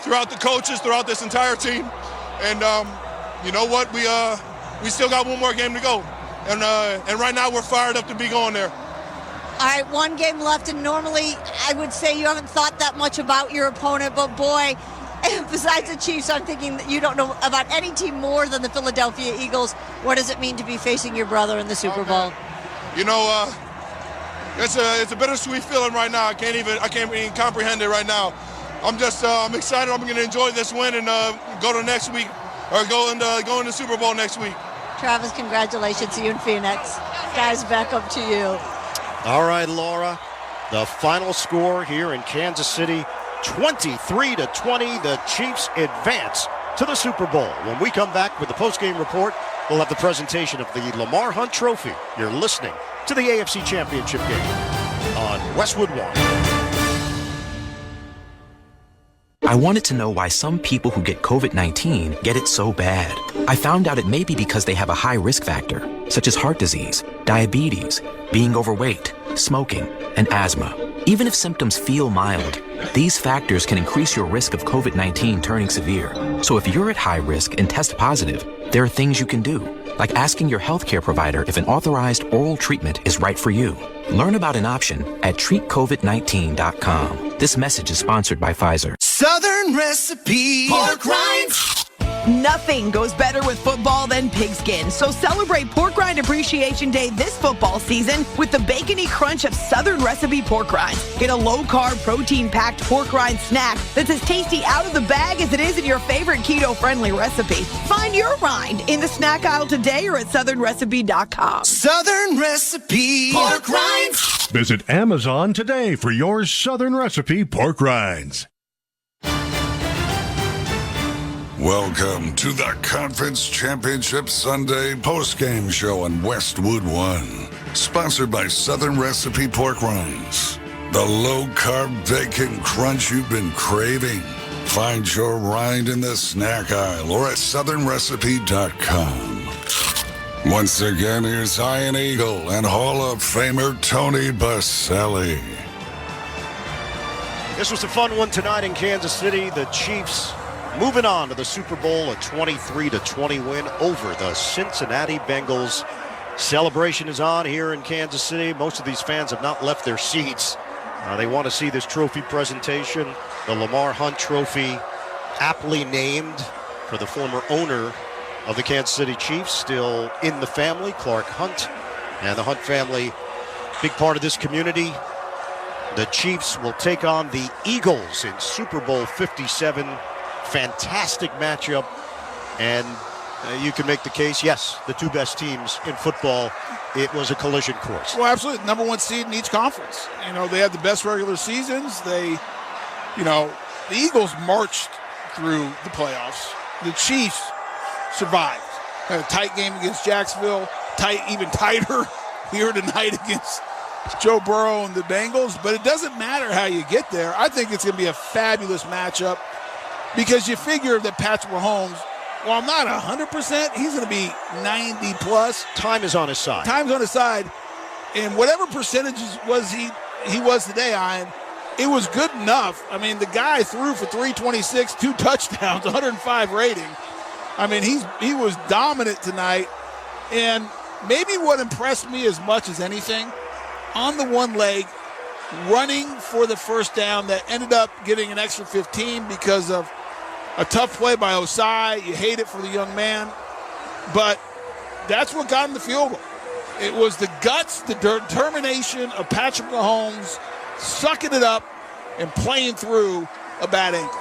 throughout the coaches, throughout this entire team. And you know what? We still got one more game to go. And right now we're fired up to be going there. All right, one game left, and normally I would say you haven't thought that much about your opponent, but boy, besides the Chiefs, I'm thinking that you don't know about any team more than the Philadelphia Eagles. What does it mean to be facing your brother in the Super Bowl? You know, it's a bittersweet feeling right now. I can't even comprehend it right now. I'm excited. I'm going to enjoy this win and go to next week, or go into Super Bowl next week. Travis, congratulations to you in Phoenix. Guys, back up to you. All right, Laura, the final score here in Kansas City, 23-20. The Chiefs advance to the Super Bowl. When we come back with the postgame report, we'll have the presentation of the Lamar Hunt Trophy. You're listening to the AFC Championship game on Westwood One. I wanted to know why some people who get COVID-19 get it so bad. I found out it may be because they have a high risk factor, such as heart disease, diabetes, being overweight, smoking, and asthma. Even if symptoms feel mild, these factors can increase your risk of COVID-19 turning severe. So if you're at high risk and test positive, there are things you can do, like asking your healthcare provider if an authorized oral treatment is right for you. Learn about an option at treatcovid19.com. This message is sponsored by Pfizer. Southern Recipe Pork Rinds. Nothing goes better with football than pigskin. So celebrate Pork Rind Appreciation Day this football season with the bacony crunch of Southern Recipe Pork Rinds. Get a low-carb, protein-packed pork rind snack that's as tasty out of the bag as it is in your favorite keto-friendly recipe. Find your rind in the snack aisle today or at southernrecipe.com. Southern Recipe Pork Rinds. Visit Amazon today for your Southern Recipe Pork Rinds. Welcome to the Conference Championship Sunday postgame show on Westwood One. Sponsored by Southern Recipe Pork Rinds. The low-carb bacon crunch you've been craving. Find your rind in the snack aisle or at southernrecipe.com. Once again, here's Iron Eagle and Hall of Famer Tony Baselli. This was a fun one tonight in Kansas City. The Chiefs moving on to the Super Bowl, a 23-20 win over the Cincinnati Bengals. Celebration is on here in Kansas City. Most of these fans have not left their seats. They want to see this trophy presentation. The Lamar Hunt Trophy, aptly named for the former owner of the Kansas City Chiefs, still in the family, Clark Hunt. And the Hunt family, big part of this community. The Chiefs will take on the Eagles in Super Bowl 57. Fantastic matchup, and you can make the case, yes, the two best teams in football. It was a collision course. Well, absolutely. Number one seed in each conference. You know, they had the best regular seasons. The Eagles marched through the playoffs. The Chiefs survived. Had a tight game against Jacksonville, even tighter here tonight against Joe Burrow and the Bengals. But it doesn't matter how you get there. I think it's going to be a fabulous matchup. Because you figure that Patrick Mahomes, while not 100%, he's going to be 90+. Time is on his side. Time's on his side. And whatever percentages he was today, Ian, it was good enough. I mean, the guy threw for 326, 2 touchdowns, 105 rating. I mean, he was dominant tonight. And maybe what impressed me as much as anything, on the one leg, running for the first down that ended up getting an extra 15 because of a tough play by Osai. You hate it for the young man. But that's what got him the field goal. It was the guts, the determination of Patrick Mahomes sucking it up and playing through a bad ankle.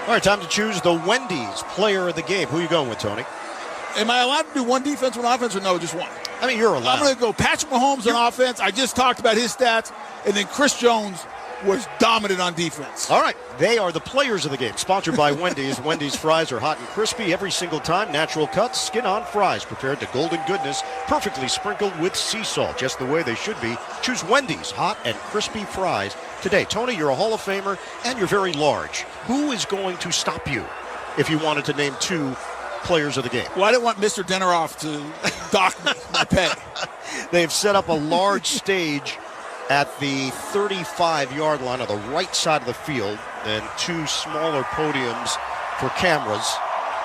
All right, time to choose the Wendy's player of the game. Who are you going with, Tony? Am I allowed to do one defense, one offense, or no, just one? I mean, you're allowed. I'm going to go Patrick Mahomes on offense. I just talked about his stats. And then Chris Jones was dominant on defense. All right. They are the players of the game. Sponsored by Wendy's. Wendy's fries are hot and crispy every single time. Natural cuts, skin-on fries prepared to golden goodness, perfectly sprinkled with sea salt, just the way they should be. Choose Wendy's hot and crispy fries today. Tony, you're a Hall of Famer, and you're very large. Who is going to stop you if you wanted to name two players of the game? Well, I didn't want Mr. Deneroff to dock my pay. They've set up a large stage at the 35-yard line on the right side of the field, and two smaller podiums for cameras.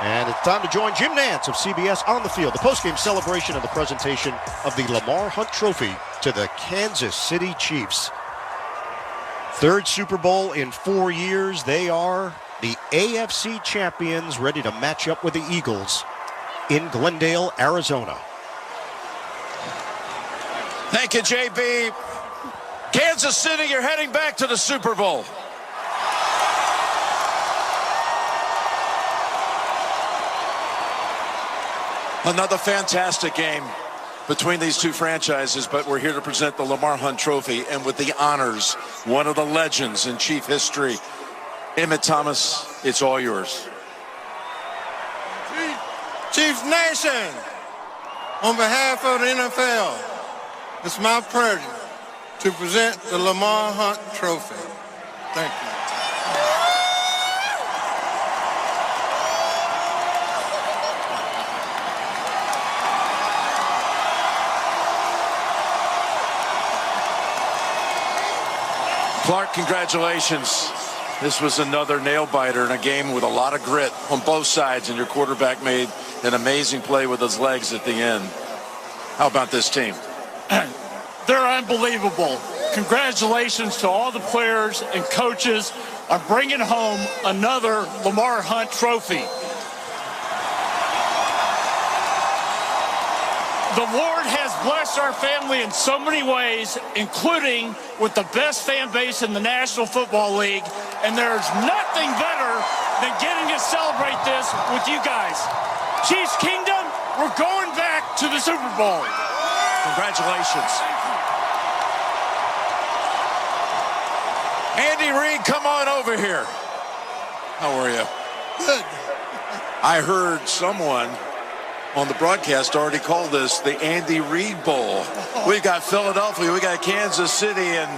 And it's time to join Jim Nantz of CBS on the field. The postgame celebration and the presentation of the Lamar Hunt Trophy to the Kansas City Chiefs. Third Super Bowl in 4 years. They are the AFC champions, ready to match up with the Eagles in Glendale, Arizona. Thank you, JB. Kansas City, you're heading back to the Super Bowl. Another fantastic game between these two franchises, but we're here to present the Lamar Hunt Trophy, and with the honors, one of the legends in Chief history, Emmett Thomas, it's all yours. Chiefs Nation, on behalf of the NFL, it's my pleasure to present the Lamar Hunt Trophy. Thank you. Clark, congratulations. This was another nail-biter in a game with a lot of grit on both sides, and your quarterback made an amazing play with his legs at the end. How about this team? They're unbelievable. Congratulations to all the players and coaches on bringing home another Lamar Hunt Trophy. The Lord has blessed our family in so many ways, including with the best fan base in the National Football League, and there's nothing better than getting to celebrate this with you guys. Chiefs Kingdom, we're going back to the Super Bowl. Congratulations. Andy Reid, come on over here. How are you? Good. I heard someone on the broadcast already called this the Andy Reid Bowl. We've got Philadelphia, we got Kansas City, and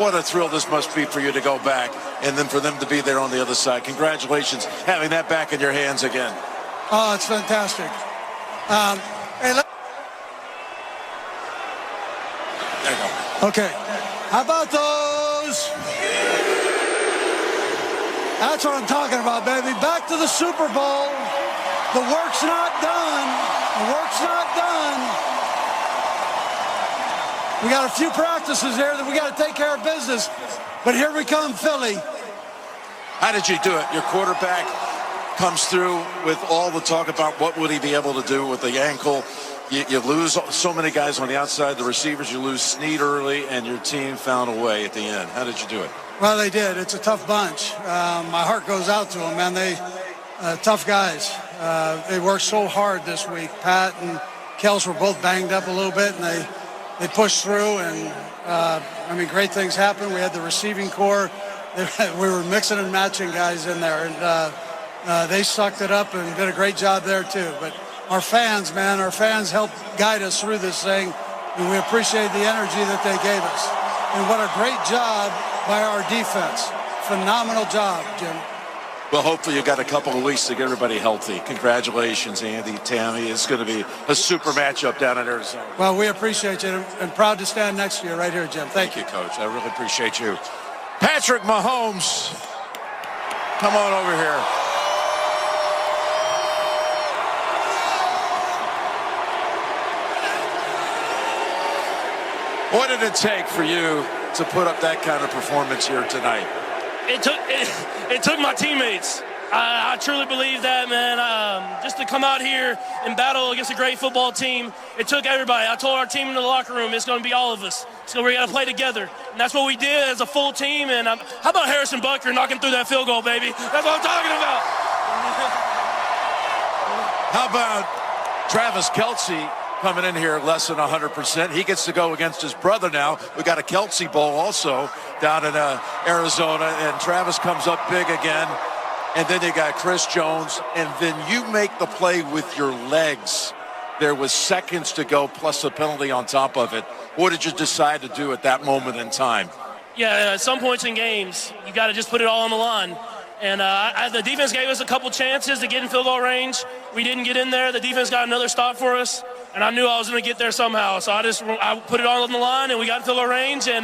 what a thrill this must be for you to go back and then for them to be there on the other side. Congratulations, having that back in your hands again. Oh, it's fantastic. Hey, there you go. Okay, how about those? That's what I'm talking about, baby. Back to the Super Bowl. The work's not done. The work's not done. We got a few practices here that we got to take care of business. But here we come, Philly. How did you do it? Your quarterback comes through with all the talk about what would he be able to do with the ankle. You lose so many guys on the outside, the receivers. You lose Snead early, and your team found a way at the end. How did you do it? Well, they did. It's a tough bunch. My heart goes out to them, man. They tough guys. They worked so hard this week. Pat and Kels were both banged up a little bit, and they pushed through. And great things happened. We had the receiving core. We were mixing and matching guys in there, and they sucked it up and did a great job there too. But our fans, man, helped guide us through this thing, and we appreciate the energy that they gave us. And what a great job by our defense. Phenomenal job, Jim. Well, hopefully you got a couple of weeks to get everybody healthy. Congratulations, Andy, Tammy. It's going to be a super matchup down in Arizona. Well, we appreciate you and proud to stand next to you right here, Jim. Thank you, Coach. I really appreciate you. Patrick Mahomes, come on over here. What did it take for you to put up that kind of performance here tonight? It took my teammates. I truly believe that, man. Just to come out here and battle against a great football team, it took everybody. I told our team in the locker room, it's going to be all of us. So we got to play together. And that's what we did as a full team. And how about Harrison Butker knocking through that field goal, baby? That's what I'm talking about. How about Travis Kelce coming in here less than 100%? He gets to go against his brother now. We got a Kelce Bowl also down in Arizona. And Travis comes up big again. And then you got Chris Jones, and then you make the play with your legs. There was seconds to go, plus a penalty on top of it. What did you decide to do at that moment in time? Yeah, at some points in games, you got to just put it all on the line. And the defense gave us a couple chances to get in field goal range. We didn't get in there. The defense got another stop for us, and I knew I was going to get there somehow. So I put it all on the line, and we got in field goal range. And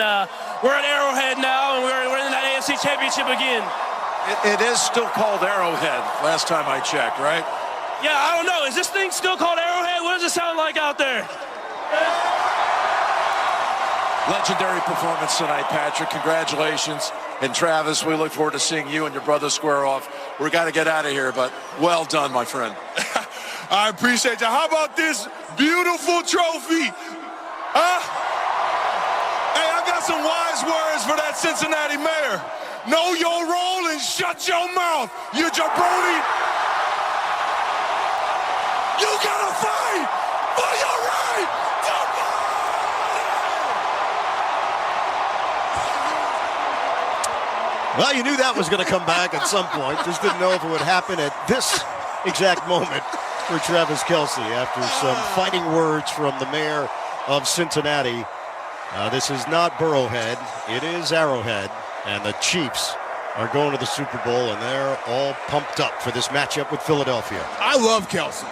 we're at Arrowhead now, and we're in that AFC Championship again. It is still called Arrowhead, last time I checked, right? Yeah, I don't know. Is this thing still called Arrowhead? What does it sound like out there? Legendary performance tonight, Patrick. Congratulations. And Travis, we look forward to seeing you and your brother square off. We've got to get out of here, but well done, my friend. I appreciate you. How about this beautiful trophy? Huh? Hey, I got some wise words for that Cincinnati mayor. Know your role and shut your mouth, you jabroni. You gotta fight for your right to Well, you knew that was going to come back at some point. Just didn't know if it would happen at this exact moment for Travis Kelce after some fighting words from the mayor of Cincinnati. This is not Burrowhead. It is Arrowhead. And the Chiefs are going to the Super Bowl, and they're all pumped up for this matchup with Philadelphia. I love Kelce.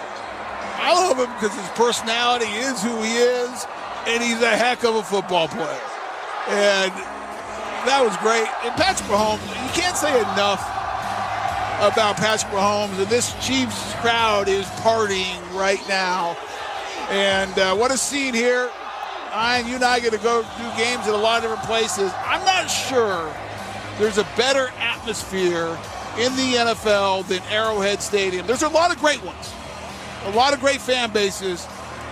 I love him because his personality is who he is, and he's a heck of a football player. And that was great. And Patrick Mahomes, you can't say enough about Patrick Mahomes, and this Chiefs crowd is partying right now. And what a scene here. You and I get to go do games at a lot of different places. I'm not sure there's a better atmosphere in the NFL than Arrowhead Stadium. There's a lot of great ones, a lot of great fan bases,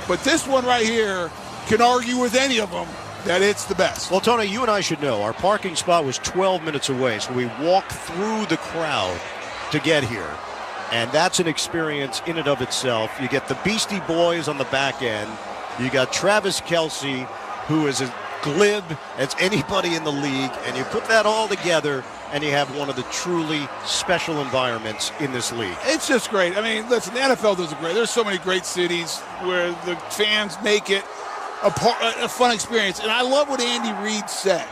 but this one right here can argue with any of them that it's the best. Well, Tony, you and I should know our parking spot was 12 minutes away, so we walked through the crowd to get here. And that's an experience in and of itself. You get the Beastie Boys on the back end. You got Travis Kelce, who is as glib as anybody in the league, and you put that all together, and you have one of the truly special environments in this league. It's just great. I mean, listen, the NFL does it great. There's so many great cities where the fans make it a fun experience. And I love what Andy Reid said.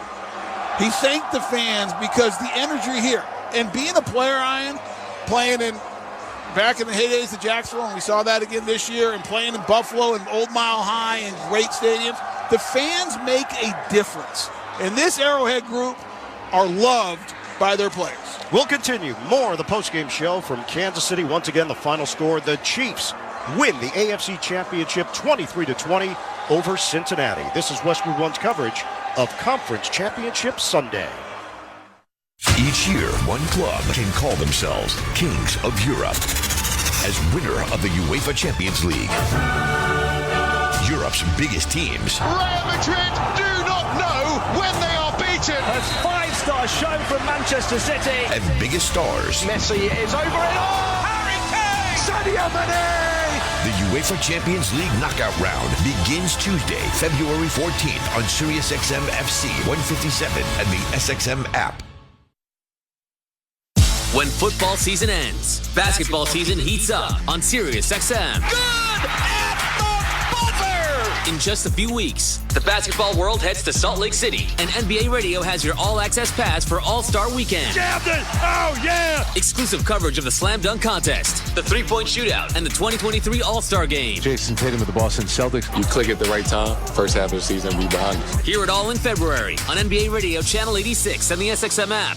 He thanked the fans because the energy here, and being a player, Ian, playing in back in the heydays of Jacksonville, and we saw that again this year, and playing in Buffalo and Old Mile High and great stadiums, the fans make a difference. And this Arrowhead group are loved by their players. We'll continue more of the postgame show from Kansas City. Once again, the final score, the Chiefs win the AFC Championship 23-20 over Cincinnati. This is Westwood One's coverage of Conference Championship Sunday. Each year, one club can call themselves Kings of Europe as winner of the UEFA Champions League. Europe's biggest teams Real Madrid do not know when they are beaten. A five-star show from Manchester City. and biggest stars. Messi is over it all. Harry Kane! Sadio Mane! The UEFA Champions League knockout round begins Tuesday, February 14th on SiriusXM FC 157 and the SXM app. When football season ends, basketball season heats up on SiriusXM. Good at the buzzer! In just a few weeks, the basketball world heads to Salt Lake City, and NBA Radio has your all-access pass for All-Star Weekend. Jammed it! Oh, yeah! Exclusive coverage of the Slam Dunk Contest, the three-point shootout, and the 2023 All-Star Game. Jason Tatum with the Boston Celtics. You click at the right time, first half of the season, we behind us. Hear it all in February on NBA Radio Channel 86 and the SXM app.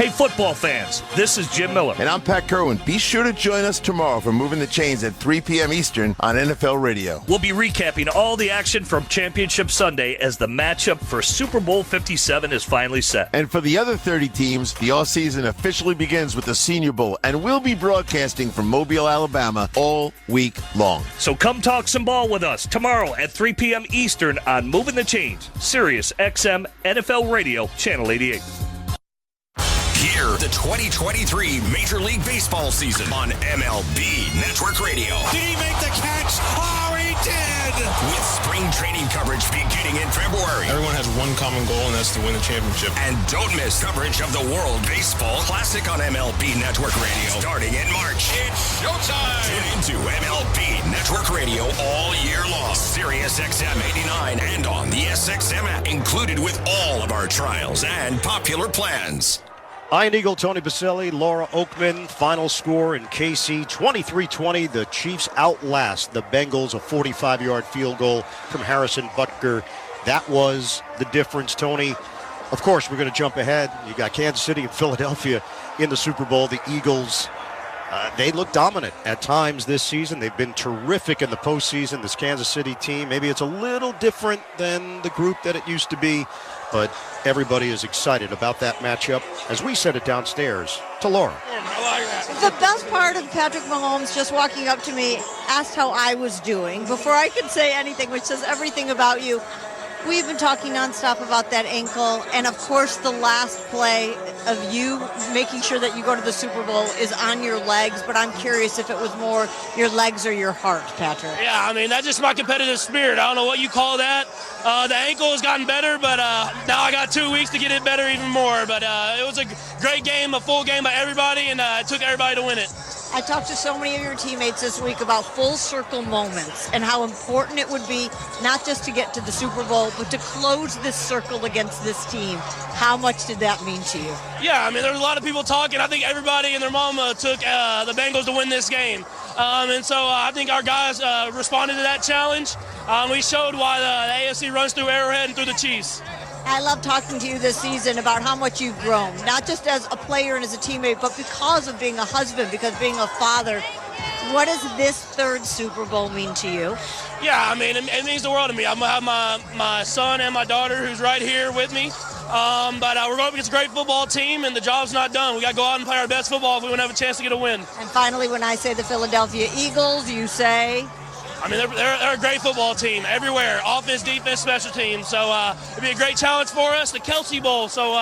Hey, football fans, this is Jim Miller. And I'm Pat Kerwin. Be sure to join us tomorrow for Moving the Chains at 3 p.m. Eastern on NFL Radio. We'll be recapping all the action from Championship Sunday as the matchup for Super Bowl 57 is finally set. And for the other 30 teams, the offseason officially begins with the Senior Bowl, and we'll be broadcasting from Mobile, Alabama all week long. So come talk some ball with us tomorrow at 3 p.m. Eastern on Moving the Chains, Sirius XM NFL Radio, Channel 88. Hear the 2023 Major League Baseball season on MLB Network Radio. Did he make the catch? Oh, he did! With spring training coverage beginning in February. Everyone has one common goal, and that's to win the championship. And don't miss coverage of the World Baseball Classic on MLB Network Radio starting in March. It's showtime! Tune into MLB Network Radio all year long. Sirius XM 89 and on the SXM app, included with all of our trials and popular plans. Iron Eagle, Tony Baselli, Laura Oakman. Final score in KC, 23-20. The Chiefs outlast the Bengals, a 45-yard field goal from Harrison Butker. That was the difference, Tony. Of course, we're going to jump ahead. You got Kansas City and Philadelphia in the Super Bowl. The Eagles, they look dominant at times this season. They've been terrific in the postseason. This Kansas City team, maybe it's a little different than the group that it used to be, but everybody is excited about that matchup as we set it downstairs to Laura. The best part of Patrick Mahomes just walking up to me, asked how I was doing before I could say anything, which says everything about you. We've been talking nonstop about that ankle, and of course the last play of you making sure that you go to the Super Bowl is on your legs, but I'm curious if it was more your legs or your heart, Patrick. Yeah, I mean, that's just my competitive spirit. I don't know what you call that. The ankle has gotten better, but now I got 2 weeks to get it better even more. But it was a great game, a full game by everybody, and it took everybody to win it. I talked to so many of your teammates this week about full circle moments and how important it would be not just to get to the Super Bowl, but to close this circle against this team. How much did that mean to you? Yeah, I mean, there was a lot of people talking. I think everybody and their mama took the Bengals to win this game. And so I think our guys responded to that challenge. We showed why the AFC runs through Arrowhead and through the Chiefs. I love talking to you this season about how much you've grown, not just as a player and as a teammate, but because of being a husband, because being a father. What does this third Super Bowl mean to you? Yeah, I mean, it means the world to me. I'm going to have my son and my daughter who's right here with me. But we're going up against a great football team, and the job's not done. We got to go out and play our best football if we want to have a chance to get a win. And finally, when I say the Philadelphia Eagles, you say? I mean, they're a great football team everywhere, offense, defense, special teams. So it'll be a great challenge for us, the Kelsey Bowl. So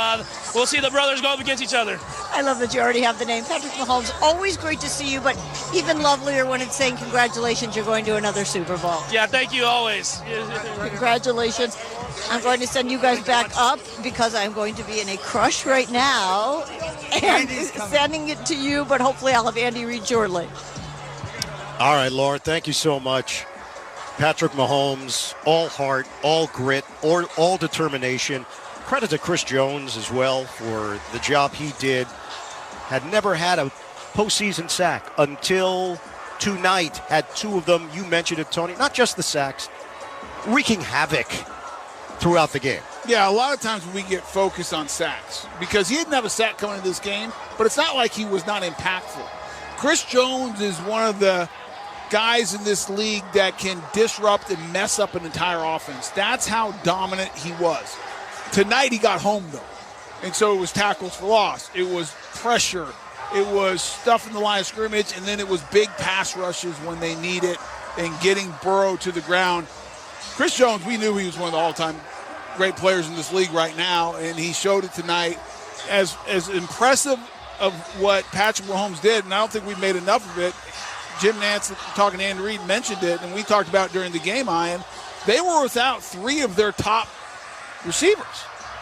we'll see the brothers go up against each other. I love that you already have the name. Patrick Mahomes, always great to see you, but even lovelier when it's saying congratulations, you're going to another Super Bowl. Yeah, thank you always. Congratulations. I'm going to send you guys back up because I'm going to be in a crush right now and sending it to you, but hopefully I'll have Andy Reid shortly. All right, Laura, thank you so much. Patrick Mahomes, all heart, all grit, all determination. Credit to Chris Jones as well for the job he did. Had never had a postseason sack until tonight. Had two of them. You mentioned it, Tony. Not just the sacks, wreaking havoc throughout the game. Yeah, a lot of times we get focused on sacks because he didn't have a sack coming into this game, but it's not like he was not impactful. Chris Jones is one of the guys in this league that can disrupt and mess up an entire offense. That's how dominant he was. Tonight he got home, though. And so it was tackles for loss. It was pressure. It was stuff in the line of scrimmage, and then it was big pass rushes when they need it and getting Burrow to the ground. Chris Jones, we knew he was one of the all-time great players in this league right now, and he showed it tonight. As impressive of what Patrick Mahomes did, and I don't think we made enough of it, Jim Nantz, talking to Andy Reid, mentioned it, and we talked about it during the game, Ian. They were without three of their top receivers.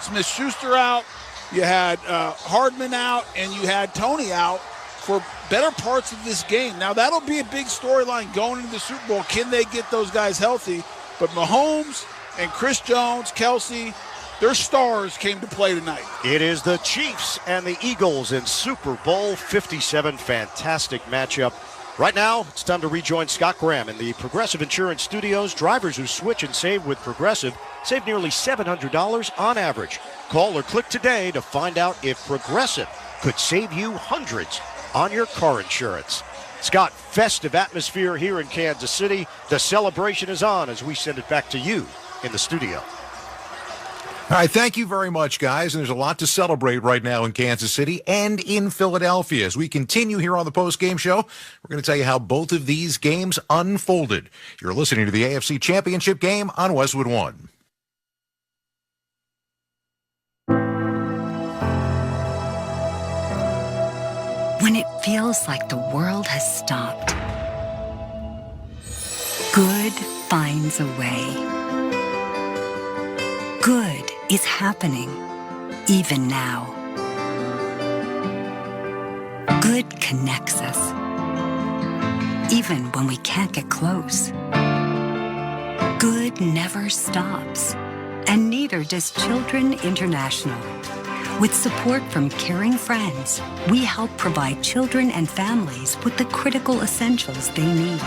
Smith-Schuster out, you had Hardman out, and you had Tony out for better parts of this game. Now, that'll be a big storyline going into the Super Bowl. Can they get those guys healthy? But Mahomes and Chris Jones, Kelsey, their stars came to play tonight. It is the Chiefs and the Eagles in Super Bowl 57. Fantastic matchup. Right now, it's time to rejoin Scott Graham in the Progressive Insurance Studios. Drivers who switch and save with Progressive save nearly $700 on average. Call or click today to find out if Progressive could save you hundreds on your car insurance. Scott, festive atmosphere here in Kansas City. The celebration is on as we send it back to you in the studio. All right, thank you very much, guys. And there's a lot to celebrate right now in Kansas City and in Philadelphia. As we continue here on the postgame show, we're going to tell you how both of these games unfolded. You're listening to the AFC Championship game on Westwood One. When it feels like the world has stopped, good finds a way. Good is happening, even now. Good connects us, even when we can't get close. Good never stops, and neither does Children International. With support from caring friends, we help provide children and families with the critical essentials they need.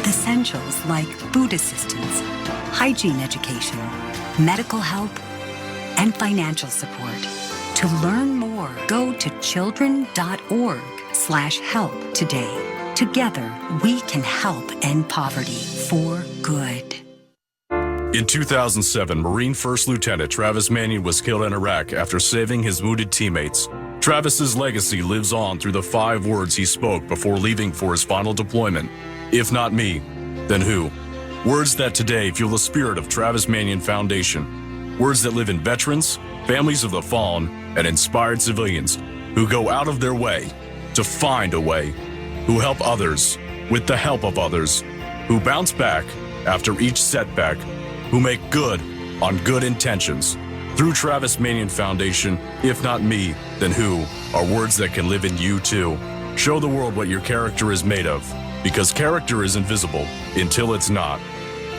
Essentials like food assistance, hygiene education, medical help, and financial support. To learn more, go to children.org/help today. Together, we can help end poverty for good. In 2007, Marine First Lieutenant Travis Manion was killed in Iraq after saving his wounded teammates. Travis's legacy lives on through the 5 words he spoke before leaving for his final deployment. If not me, then who? Words that today fuel the spirit of Travis Manion Foundation. Words that live in veterans, families of the fallen, and inspired civilians who go out of their way to find a way, who help others with the help of others, who bounce back after each setback, who make good on good intentions. Through Travis Manion Foundation, if not me, then who, are words that can live in you too. Show the world what your character is made of, because character is invisible until it's not.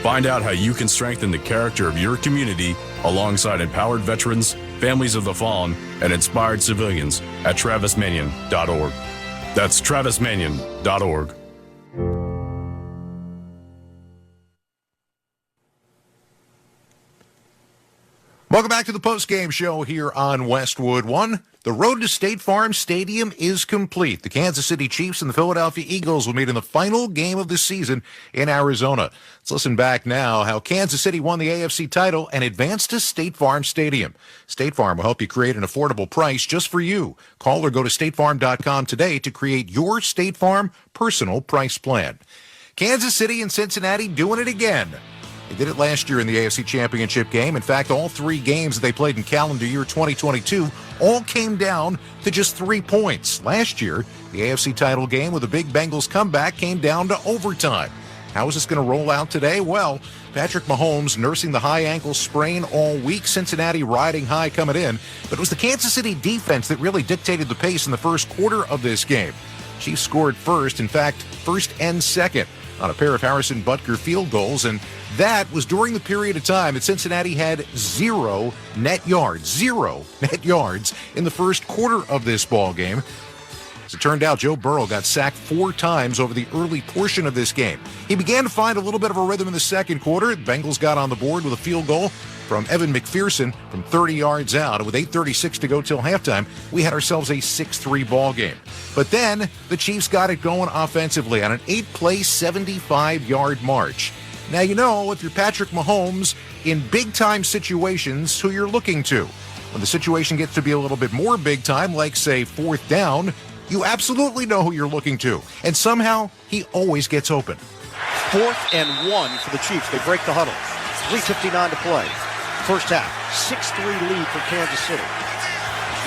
Find out how you can strengthen the character of your community alongside empowered veterans, families of the fallen, and inspired civilians at travismanion.org. That's travismanion.org. Welcome back to the postgame show here on Westwood One. The road to State Farm Stadium is complete. The Kansas City Chiefs and the Philadelphia Eagles will meet in the final game of the season in Arizona. Let's listen back now how Kansas City won the AFC title and advanced to State Farm Stadium. State Farm will help you create an affordable price just for you. Call or go to statefarm.com today to create your State Farm personal price plan. Kansas City and Cincinnati doing it again. They did it last year in the AFC Championship game. In fact, all 3 games that they played in calendar year 2022 all came down to just 3 points. Last year, the AFC title game with a big Bengals comeback came down to overtime. How is this going to roll out today? Well, Patrick Mahomes nursing the high ankle sprain all week. Cincinnati riding high coming in. But it was the Kansas City defense that really dictated the pace in the first quarter of this game. Chiefs scored first, in fact, first and second on a pair of Harrison Butker field goals, and that was during the period of time that Cincinnati had 0 net yards in the first quarter of this ball game. As it turned out, Joe Burrow got sacked 4 times over the early portion of this game. He began to find a little bit of a rhythm in the second quarter. The Bengals got on the board with a field goal from Evan McPherson from 30 yards out. And with 8:36 to go till halftime, we had ourselves a 6-3 ball game. But then the Chiefs got it going offensively on an 8-play, 75-yard march. Now, you know, if you're Patrick Mahomes, in big-time situations, who you're looking to. When the situation gets to be a little bit more big-time, like, say, 4th down, you absolutely know who you're looking to. And somehow, he always gets open. 4th and 1 for the Chiefs. They break the huddle. 3:59 to play. First half, 6-3 lead for Kansas City.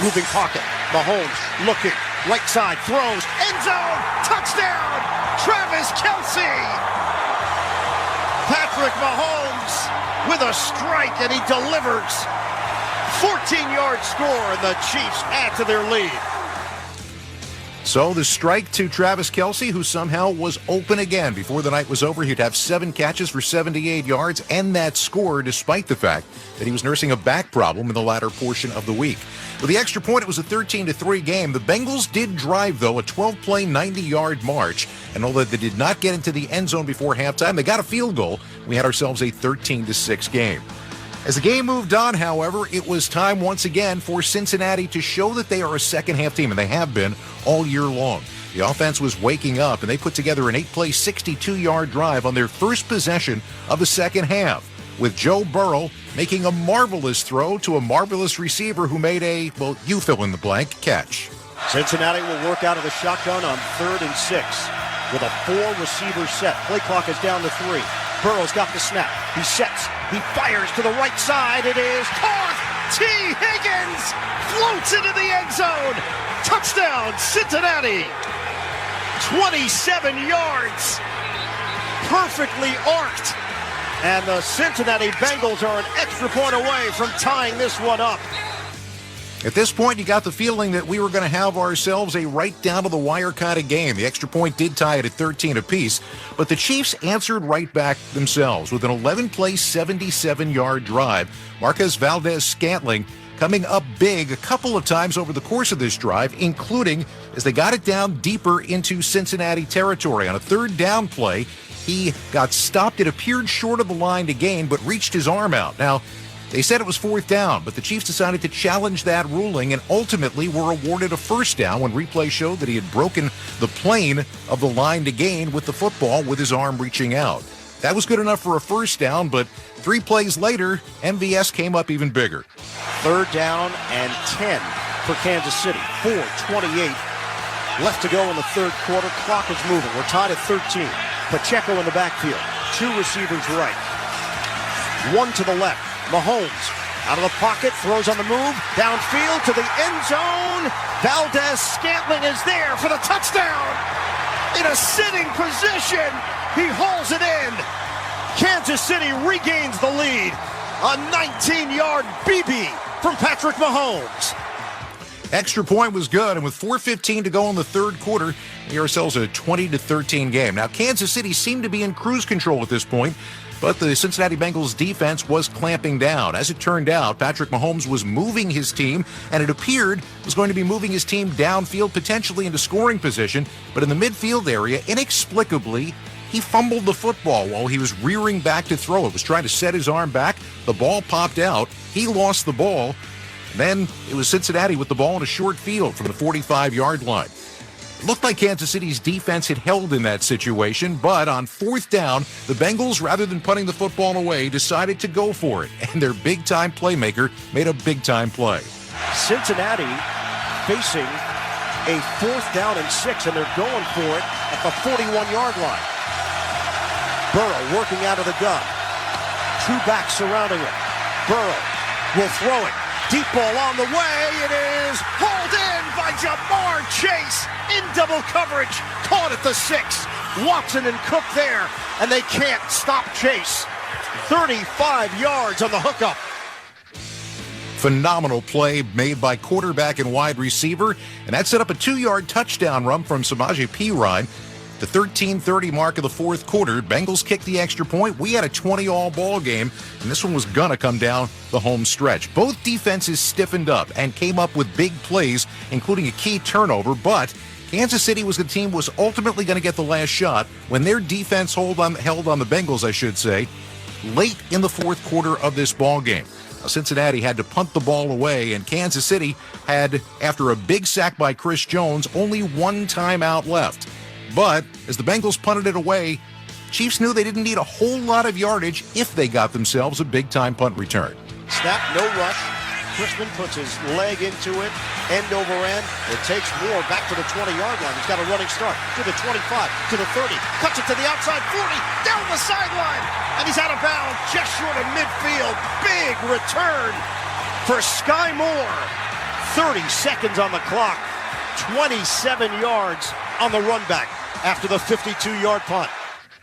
Moving pocket. Mahomes looking. Right side, throws. End zone. Touchdown. Travis Kelce. Patrick Mahomes with a strike, and he delivers. 14-yard score, and the Chiefs add to their lead. So the strike to Travis Kelce, who somehow was open again. Before the night was over, he'd have 7 catches for 78 yards and that score, despite the fact that he was nursing a back problem in the latter portion of the week. With the extra point, it was a 13-3 game. The Bengals did drive, though, a 12-play, 90-yard march. And although they did not get into the end zone before halftime, they got a field goal. We had ourselves a 13-6 game. As the game moved on, however, it was time once again for Cincinnati to show that they are a second-half team, and they have been all year long. The offense was waking up, and they put together an 8-play, 62-yard drive on their first possession of the second half, with Joe Burrow making a marvelous throw to a marvelous receiver who made a, well, you fill in the blank, catch. Cincinnati will work out of the shotgun on 3rd and 6 with a 4-receiver set. Play clock is down to 3. Burrow's got the snap. He sets. He fires to the right side. It is caught. T. Higgins floats into the end zone. Touchdown, Cincinnati. 27 yards. Perfectly arced. And the Cincinnati Bengals are an extra point away from tying this one up. At this point, you got the feeling that we were going to have ourselves a right down to the wire kind of game. The extra point did tie it at 13 apiece, but the Chiefs answered right back themselves with an 11-play, 77-yard drive. Marquez Valdez-Scantling coming up big a couple of times over the course of this drive, including as they got it down deeper into Cincinnati territory. On a 3rd down play, he got stopped. It appeared short of the line to gain, but reached his arm out. Now, they said it was 4th down, but the Chiefs decided to challenge that ruling and ultimately were awarded a 1st down when replay showed that he had broken the plane of the line to gain with the football with his arm reaching out. That was good enough for a 1st down, but 3 plays later, MVS came up even bigger. 3rd down and 10 for Kansas City. 4:28 left to go in the 3rd quarter. Clock is moving. We're tied at 13. Pacheco in the backfield. 2 receivers right. 1 to the left. Mahomes out of the pocket, throws on the move, downfield to the end zone. Valdez-Scantling is there for the touchdown. In a sitting position, he hauls it in. Kansas City regains the lead. A 19-yard BB from Patrick Mahomes. Extra point was good, and with 4:15 to go in the 3rd quarter, we get ourselves a 20-13 game. Now, Kansas City seemed to be in cruise control at this point, but the Cincinnati Bengals defense was clamping down. As it turned out, Patrick Mahomes was moving his team, and it appeared was going to be moving his team downfield, potentially into scoring position. But in the midfield area, inexplicably, he fumbled the football while he was rearing back to throw it. Was trying to set his arm back. The ball popped out. He lost the ball. Then it was Cincinnati with the ball in a short field from the 45-yard line. It looked like Kansas City's defense had held in that situation, but on 4th down, the Bengals, rather than punting the football away, decided to go for it, and their big-time playmaker made a big-time play. Cincinnati facing a 4th down and 6, and they're going for it at the 41-yard line. Burrow working out of the gun. 2 backs surrounding him. Burrow will throw it. Deep ball on the way. It is hauled in by Jamar Chase in double coverage. Caught at the 6. Watson and Cook there, and they can't stop Chase. 35 yards on the hookup. Phenomenal play made by quarterback and wide receiver, and that set up a 2-yard touchdown run from Samaje Perine. The 13:30 mark of the 4th quarter, Bengals kicked the extra point. We had a 20-all ball game, and this one was going to come down the home stretch. Both defenses stiffened up and came up with big plays, including a key turnover, but Kansas City was the team was ultimately going to get the last shot when their defense held on the Bengals, I should say, late in the 4th quarter of this ball game. Now, Cincinnati had to punt the ball away, and Kansas City had, after a big sack by Chris Jones, only 1 timeout left. But as the Bengals punted it away, Chiefs knew they didn't need a whole lot of yardage if they got themselves a big-time punt return. Snap, no rush. Crispin puts his leg into it, end over end. It takes Moore back to the 20-yard line. He's got a running start to the 25, to the 30, cuts it to the outside 40, down the sideline, and he's out of bounds just short of midfield. Big return for Sky Moore. 30 seconds on the clock, 27 yards on the run back after the 52-yard punt.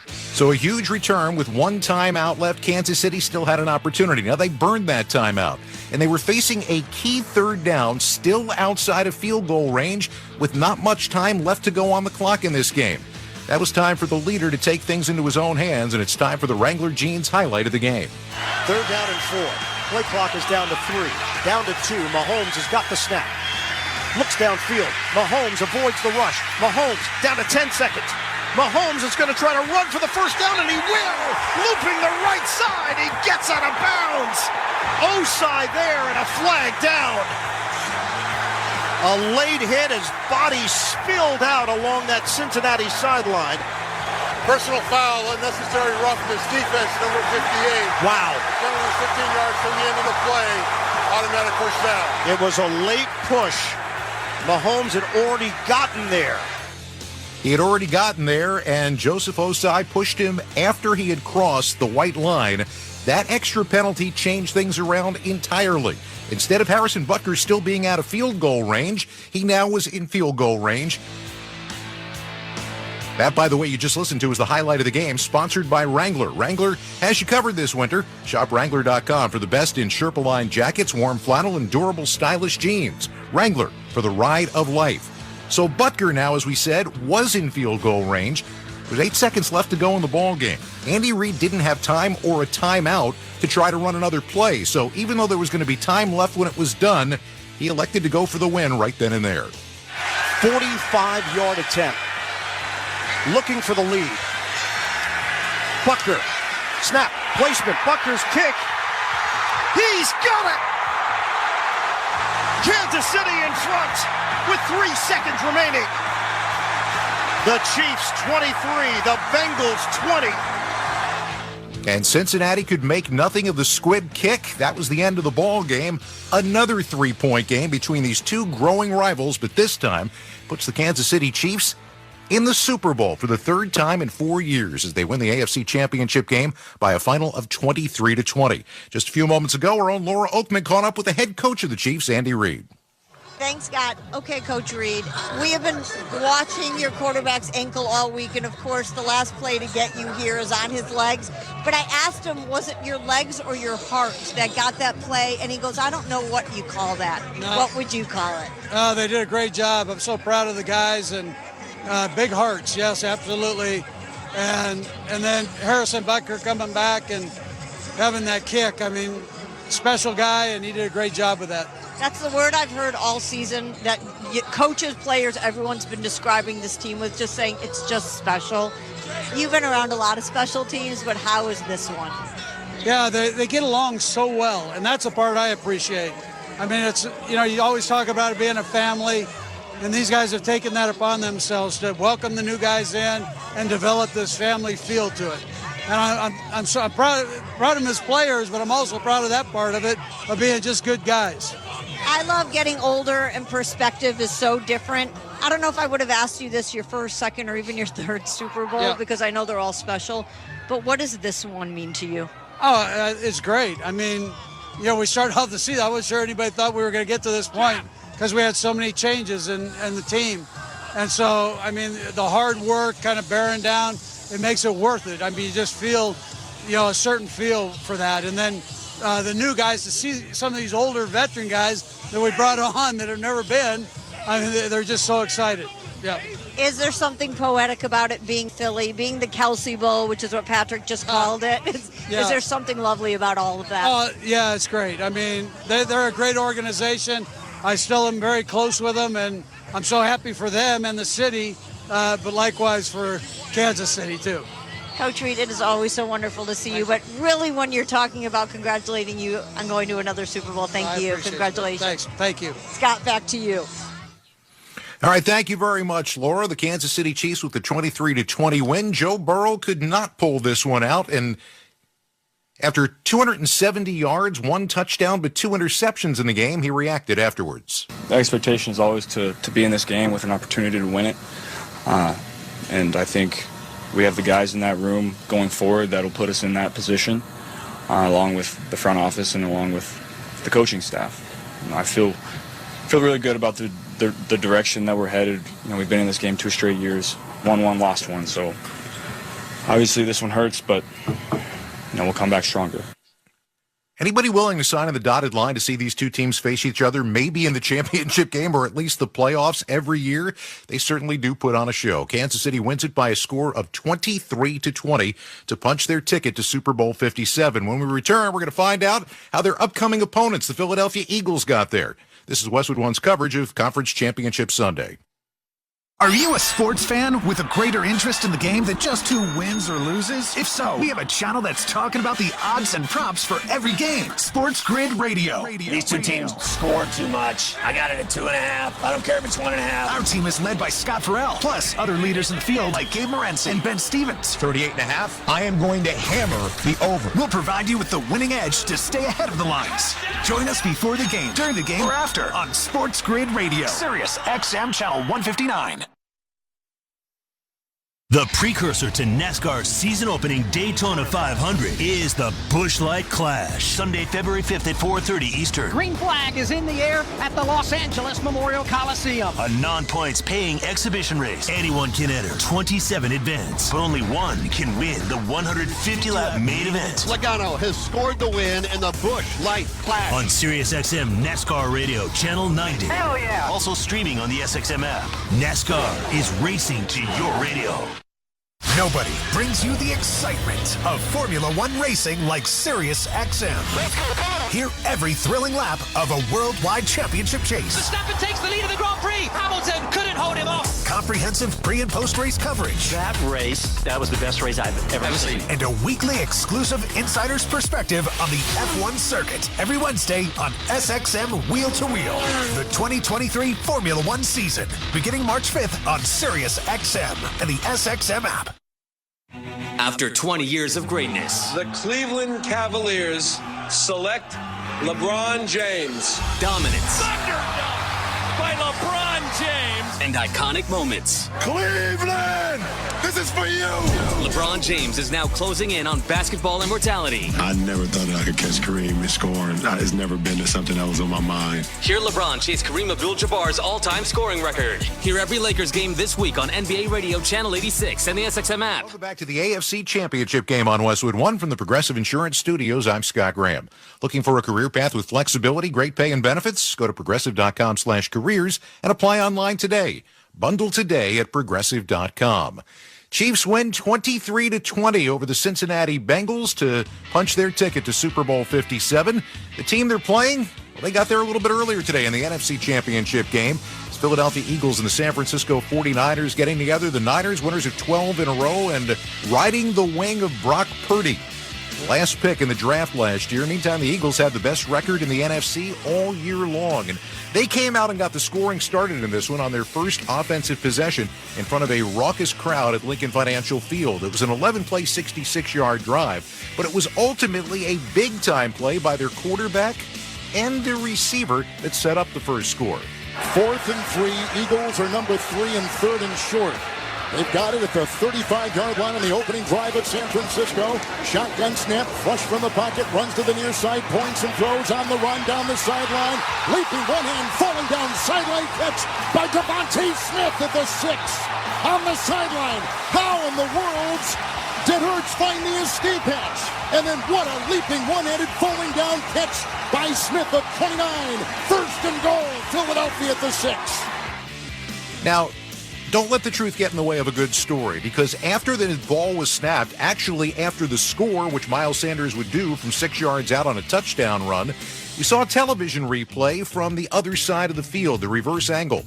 So a huge return with 1 timeout left. Kansas City still had an opportunity. Now they burned that timeout, and they were facing a key 3rd down still outside of field goal range with not much time left to go on the clock in this game. That was time for the leader to take things into his own hands, and it's time for the Wrangler Jeans highlight of the game. 3rd down and 4. Play clock is down to 3. Down to 2. Mahomes has got the snap. Looks downfield. Mahomes avoids the rush. Mahomes down to 10 seconds. Mahomes is going to try to run for the first down, and he will. Looping the right side. He gets out of bounds. Osai there, and a flag down. A late hit, his body spilled out along that Cincinnati sideline. Personal foul, unnecessary roughness, defense, number 58. Wow. Penalty 15 yards from the end of the play. Automatic first down. It was a late push. Mahomes had already gotten there. He had already gotten there, and Joseph Osai pushed him after he had crossed the white line. That extra penalty changed things around entirely. Instead of Harrison Butker still being out of field goal range, he now was in field goal range. That, by the way, you just listened to is the highlight of the game, sponsored by Wrangler. Wrangler has you covered this winter. Shop Wrangler.com for the best in Sherpa-line jackets, warm flannel, and durable, stylish jeans. Wrangler, for the ride of life. So Butker now, as we said, was in field goal range. There's 8 seconds left to go in the ball game. Andy Reid didn't have time or a timeout to try to run another play. So even though there was going to be time left when it was done, he elected to go for the win right then and there. 45-yard attempt. Looking for the lead. Butker. Snap. Placement. Butker's kick. He's got it! Kansas City in front with 3 seconds remaining. The Chiefs 23, the Bengals 20. And Cincinnati could make nothing of the squib kick. That was the end of the ball game. Another 3-point game between these two growing rivals, but this time puts the Kansas City Chiefs in the Super Bowl for the third time in 4 years as they win the AFC Championship game by a final of 23-20. Just a few moments ago, our own Laura Oakman caught up with the head coach of the Chiefs, Andy Reid. Thanks, Scott. Okay, Coach Reid, we have been watching your quarterback's ankle all week, and of course, the last play to get you here is on his legs. But I asked him, was it your legs or your heart that got that play? And he goes, I don't know what you call that. No. What would you call it? They did a great job. I'm so proud of the guys, and big hearts, yes, absolutely. And then Harrison Butker coming back and having that kick. I mean, special guy, and he did a great job with that. That's the word I've heard all season, that coaches, players, everyone's been describing this team with, just saying it's just special. You've been around a lot of special teams, but how is this one? Yeah, they get along so well, and that's the part I appreciate. I mean, it's, you always talk about it being a family, and these guys have taken that upon themselves to welcome the new guys in and develop this family feel to it. And I'm so proud of them as players, but I'm also proud of that part of it, of being just good guys. I love getting older, and perspective is so different. I don't know if I would have asked you this your first, second, or even your third Super Bowl, because I know they're all special. But what does this one mean to you? Oh, it's great. I mean, we started off the season. I wasn't sure anybody thought we were going to get to this point because we had so many changes in the team. And so, I mean, the hard work kind of bearing down, it makes it worth it. I mean, you just feel, a certain feel for that. And then the new guys, to see some of these older veteran guys that we brought on that have never been, I mean, they're just so excited. Yeah. Is there something poetic about it being Philly, being the Kelsey Bowl, which is what Patrick just called it? Is there something lovely about all of that? Oh, yeah, it's great. I mean, they're a great organization. I still am very close with them, and I'm so happy for them and the city, but likewise for Kansas City, too. Coach Reid, it is always so wonderful to see you, but really when you're talking about congratulating you on going to another Super Bowl, thank you. Congratulations. Thanks. Thank you. Scott, back to you. All right, thank you very much, Laura. The Kansas City Chiefs with the 23-20 win. Joe Burrow could not pull this one out, and after 270 yards, 1 touchdown, but 2 interceptions in the game, he reacted afterwards. The expectation is always to be in this game with an opportunity to win it, and I think we have the guys in that room going forward that'll put us in that position, along with the front office and along with the coaching staff. I feel really good about the direction that we're headed. We've been in this game 2 straight years, won 1, lost 1. So obviously this one hurts, but we'll come back stronger. Anybody willing to sign on the dotted line to see these two teams face each other, maybe in the championship game or at least the playoffs every year? They certainly do put on a show. Kansas City wins it by a score of 23-20 to punch their ticket to Super Bowl 57. When we return, we're going to find out how their upcoming opponents, the Philadelphia Eagles, got there. This is Westwood One's coverage of Conference Championship Sunday. Are you a sports fan with a greater interest in the game than just who wins or loses? If so, we have a channel that's talking about the odds and props for every game. Sports Grid Radio. These two teams score too much. I got it at 2.5. I don't care if it's 1.5. Our team is led by Scott Farrell, plus other leaders in the field like Gabe Morency and Ben Stevens. 38.5. I am going to hammer the over. We'll provide you with the winning edge to stay ahead of the lines. Join us before the game, during the game, or after on Sports Grid Radio. Sirius XM Channel 159. The precursor to NASCAR's season-opening Daytona 500 is the Busch Light Clash, Sunday, February 5th at 4:30 Eastern. Green flag is in the air at the Los Angeles Memorial Coliseum. A non-points paying exhibition race. Anyone can enter 27 events, but only one can win the 150-lap main event. Logano has scored the win in the Busch Light Clash. On Sirius XM NASCAR Radio, Channel 90. Hell yeah! Also streaming on the SXM app. NASCAR is racing to your radio. Nobody brings you the excitement of Formula One racing like Sirius XM. Hear every thrilling lap of a worldwide championship chase. Verstappen takes the lead of the Grand Prix. Hamilton couldn't hold him off. Comprehensive pre- and post-race coverage. That was the best race I've ever seen. And a weekly exclusive insider's perspective on the F1 circuit. Every Wednesday on SXM Wheel to Wheel. The 2023 Formula One season, beginning March 5th on Sirius XM and the SXM app. After 20 years of greatness, The Cleveland Cavaliers select LeBron James. dominance, By LeBron James. and iconic moments, Cleveland, this is for you. LeBron James is now closing in on basketball immortality. I never thought that I could catch Kareem and score. It's never been something that was on my mind. Hear LeBron chase Kareem Abdul-Jabbar's all-time scoring record. Hear every Lakers game this week on NBA Radio Channel 86 and the SXM app. Welcome back to the AFC Championship game on Westwood One from the Progressive Insurance Studios. I'm Scott Graham. Looking for a career path with flexibility, great pay, and benefits? Go to progressive.com/careers and apply online today. Bundle today at progressive.com. Chiefs win 23-20 over the Cincinnati Bengals to punch their ticket to Super Bowl 57. The team they're playing, well, they got there a little bit earlier today in the NFC Championship game. It's Philadelphia Eagles and the San Francisco 49ers getting together. The Niners, winners of 12 in a row, and riding the wing of Brock Purdy. Last pick in the draft last year. Meantime, the Eagles had the best record in the NFC all year long. And they came out and got the scoring started in this one on their first offensive possession in front of a raucous crowd at Lincoln Financial Field. It was an 11-play, 66-yard drive, but it was ultimately a big-time play by their quarterback and their receiver that set up the first score. 4th and 3. Eagles are number 3 and 3rd and short. They've got it at the 35-yard line on the opening drive at San Francisco. Shotgun snap, flush from the pocket, runs to the near side, points and throws on the run down the sideline. Leaping one hand, falling down, sideline catch by Devontae Smith at the 6. On the sideline, how in the world did Hurts find the escape hatch? And then what a leaping one-handed falling down catch by Smith of 29. 1st and goal, Philadelphia at the 6. Now, don't let the truth get in the way of a good story, because after the ball was snapped, actually after the score, which Miles Sanders would do from 6 yards out on a touchdown run, we saw a television replay from the other side of the field, the reverse angle.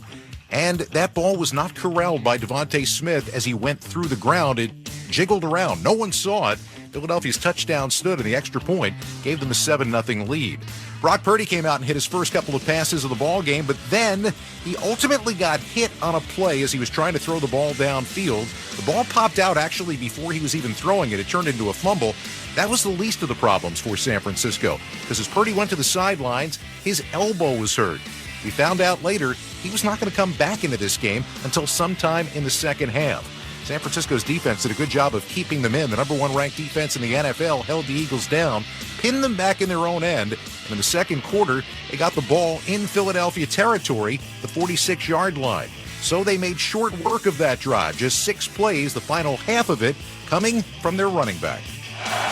And that ball was not corralled by Devontae Smith as he went through the ground. It jiggled around. No one saw it. Philadelphia's touchdown stood, and the extra point gave them a 7-0 lead. Brock Purdy came out and hit his first couple of passes of the ball game, but then he ultimately got hit on a play as he was trying to throw the ball downfield. The ball popped out actually before he was even throwing it. It turned into a fumble. That was the least of the problems for San Francisco, because as Purdy went to the sidelines, his elbow was hurt. We found out later he was not going to come back into this game until sometime in the second half. San Francisco's defense did a good job of keeping them in. The number 1 ranked defense in the NFL held the Eagles down, pinned them back in their own end, and in the second quarter, they got the ball in Philadelphia territory, the 46-yard line. So they made short work of that drive, just 6 plays, the final half of it coming from their running back.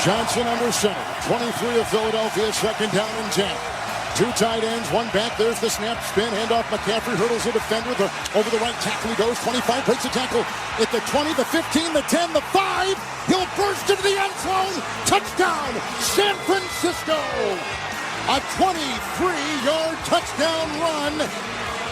Johnson under center, 23 of Philadelphia, 2nd down and 10. 2 tight ends, 1 back. There's the snap, spin, handoff. McCaffrey hurdles a defender. Over the right tackle he goes. 25 breaks the tackle at the 20, the 15, the 10, the 5. He'll burst into the end zone. Touchdown, San Francisco. A 23-yard touchdown run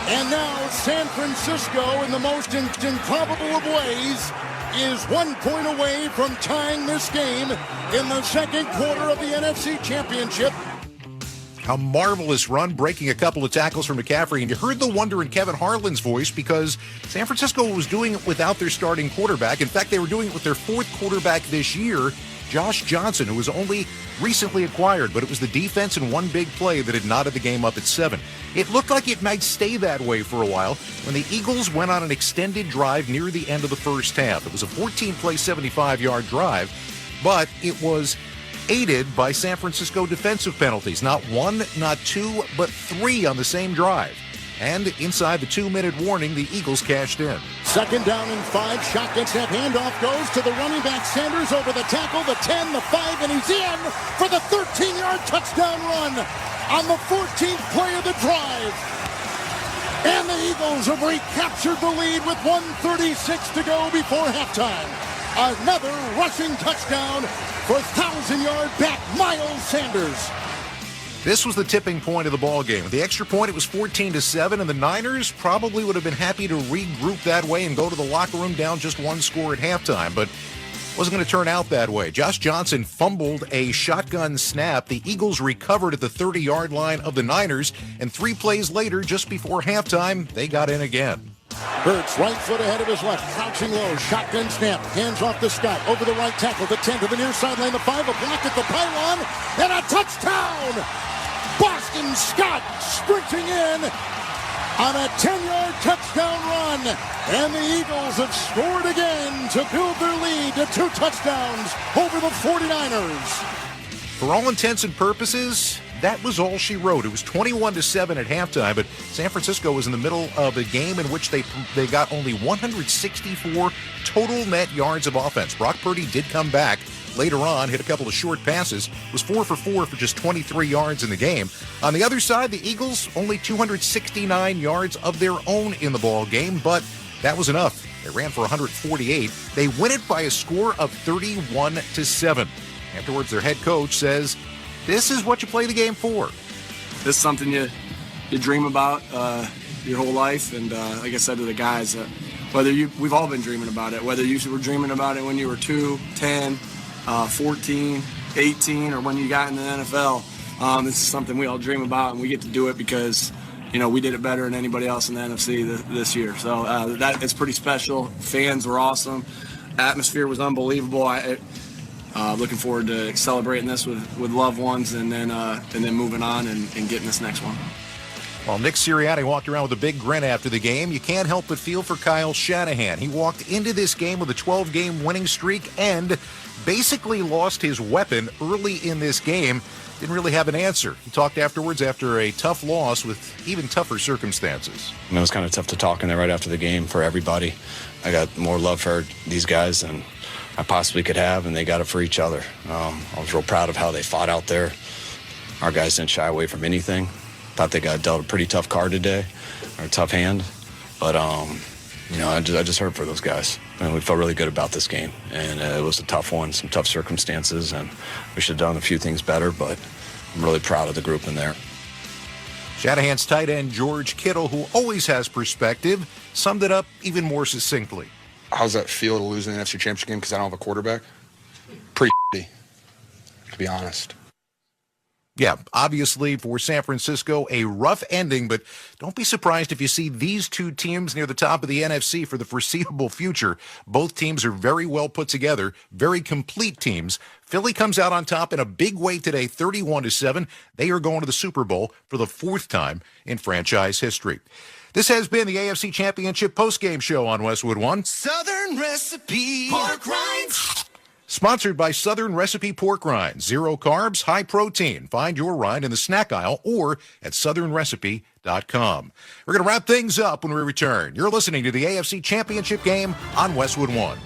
And now San Francisco, in the most improbable of ways, is 1 point away from tying this game in the second quarter of the NFC Championship. A marvelous run, breaking a couple of tackles from McCaffrey. And you heard the wonder in Kevin Harlan's voice because San Francisco was doing it without their starting quarterback. In fact, they were doing it with their fourth quarterback this year, Josh Johnson, who was only recently acquired. But it was the defense and one big play that had knotted the game up at 7. It looked like it might stay that way for a while when the Eagles went on an extended drive near the end of the first half. It was a 14-play, 75-yard drive, but it was aided by San Francisco defensive penalties. Not 1, not 2, but 3 on the same drive. And inside the 2-minute warning, the Eagles cashed in. Second down and 5. Shotgun snap. Handoff goes to the running back Sanders over the tackle, the 10, the 5, and he's in for the 13-yard touchdown run on the 14th play of the drive. And the Eagles have recaptured the lead with 1:36 to go before halftime. Another rushing touchdown for 1,000-yard back Miles Sanders. This was the tipping point of the ball game. With the extra point, it was 14-7, and the Niners probably would have been happy to regroup that way and go to the locker room down just 1 score at halftime, but it wasn't going to turn out that way. Josh Johnson fumbled a shotgun snap. The Eagles recovered at the 30-yard line of the Niners, and 3 plays later, just before halftime, they got in again. Hurts, right foot ahead of his left, crouching low, shotgun snap, hands off to Scott, over the right tackle, the 10 to the near sideline, the 5, a block at the pylon, and a touchdown! Boston Scott sprinting in on a 10-yard touchdown run, and the Eagles have scored again to build their lead to 2 touchdowns over the 49ers. For all intents and purposes, that was all she wrote. It was 21-7 at halftime, but San Francisco was in the middle of a game in which they got only 164 total net yards of offense. Brock Purdy did come back later on, hit a couple of short passes, was 4 for 4 for just 23 yards in the game. On the other side, the Eagles only 269 yards of their own in the ball game, but that was enough. They ran for 148. They win it by a score of 31-7. Afterwards, their head coach says, this is what you play the game for. This is something you dream about your whole life, and like I said to the guys, we've all been dreaming about it, whether you were dreaming about it when you were 2, 10, 14, 18, or when you got in the NFL. This is something we all dream about, and we get to do it because, we did it better than anybody else in the NFC this year. So that is pretty special. Fans were awesome. Atmosphere was unbelievable. Looking forward to celebrating this with loved ones, and then moving on and getting this next one. While Nick Sirianni walked around with a big grin after the game, you can't help but feel for Kyle Shanahan. He walked into this game with a 12-game winning streak and basically lost his weapon early in this game. Didn't really have an answer. He talked afterwards after a tough loss with even tougher circumstances. It was kind of tough to talk in there right after the game for everybody. I got more love for these guys than I possibly could have, and they got it for each other. I was real proud of how they fought out there. Our guys didn't shy away from anything. Thought they got dealt a pretty tough card today, or a tough hand. But, I just heard for those guys. And we felt really good about this game. And it was a tough one, some tough circumstances, and we should have done a few things better, but I'm really proud of the group in there. Shanahan's tight end George Kittle, who always has perspective, summed it up even more succinctly. How's that feel to lose an NFC Championship game because I don't have a quarterback? Pretty to be honest. Yeah, obviously for San Francisco, a rough ending, but don't be surprised if you see these two teams near the top of the NFC for the foreseeable future. Both teams are very well put together, very complete teams. Philly comes out on top in a big way today, 31-7. They are going to the Super Bowl for the 4th time in franchise history. This has been the AFC Championship postgame show on Westwood One. Southern Recipe Pork Rinds. Sponsored by Southern Recipe Pork Rinds. 0 carbs, high protein. Find your rind in the snack aisle or at southernrecipe.com. We're going to wrap things up when we return. You're listening to the AFC Championship game on Westwood One.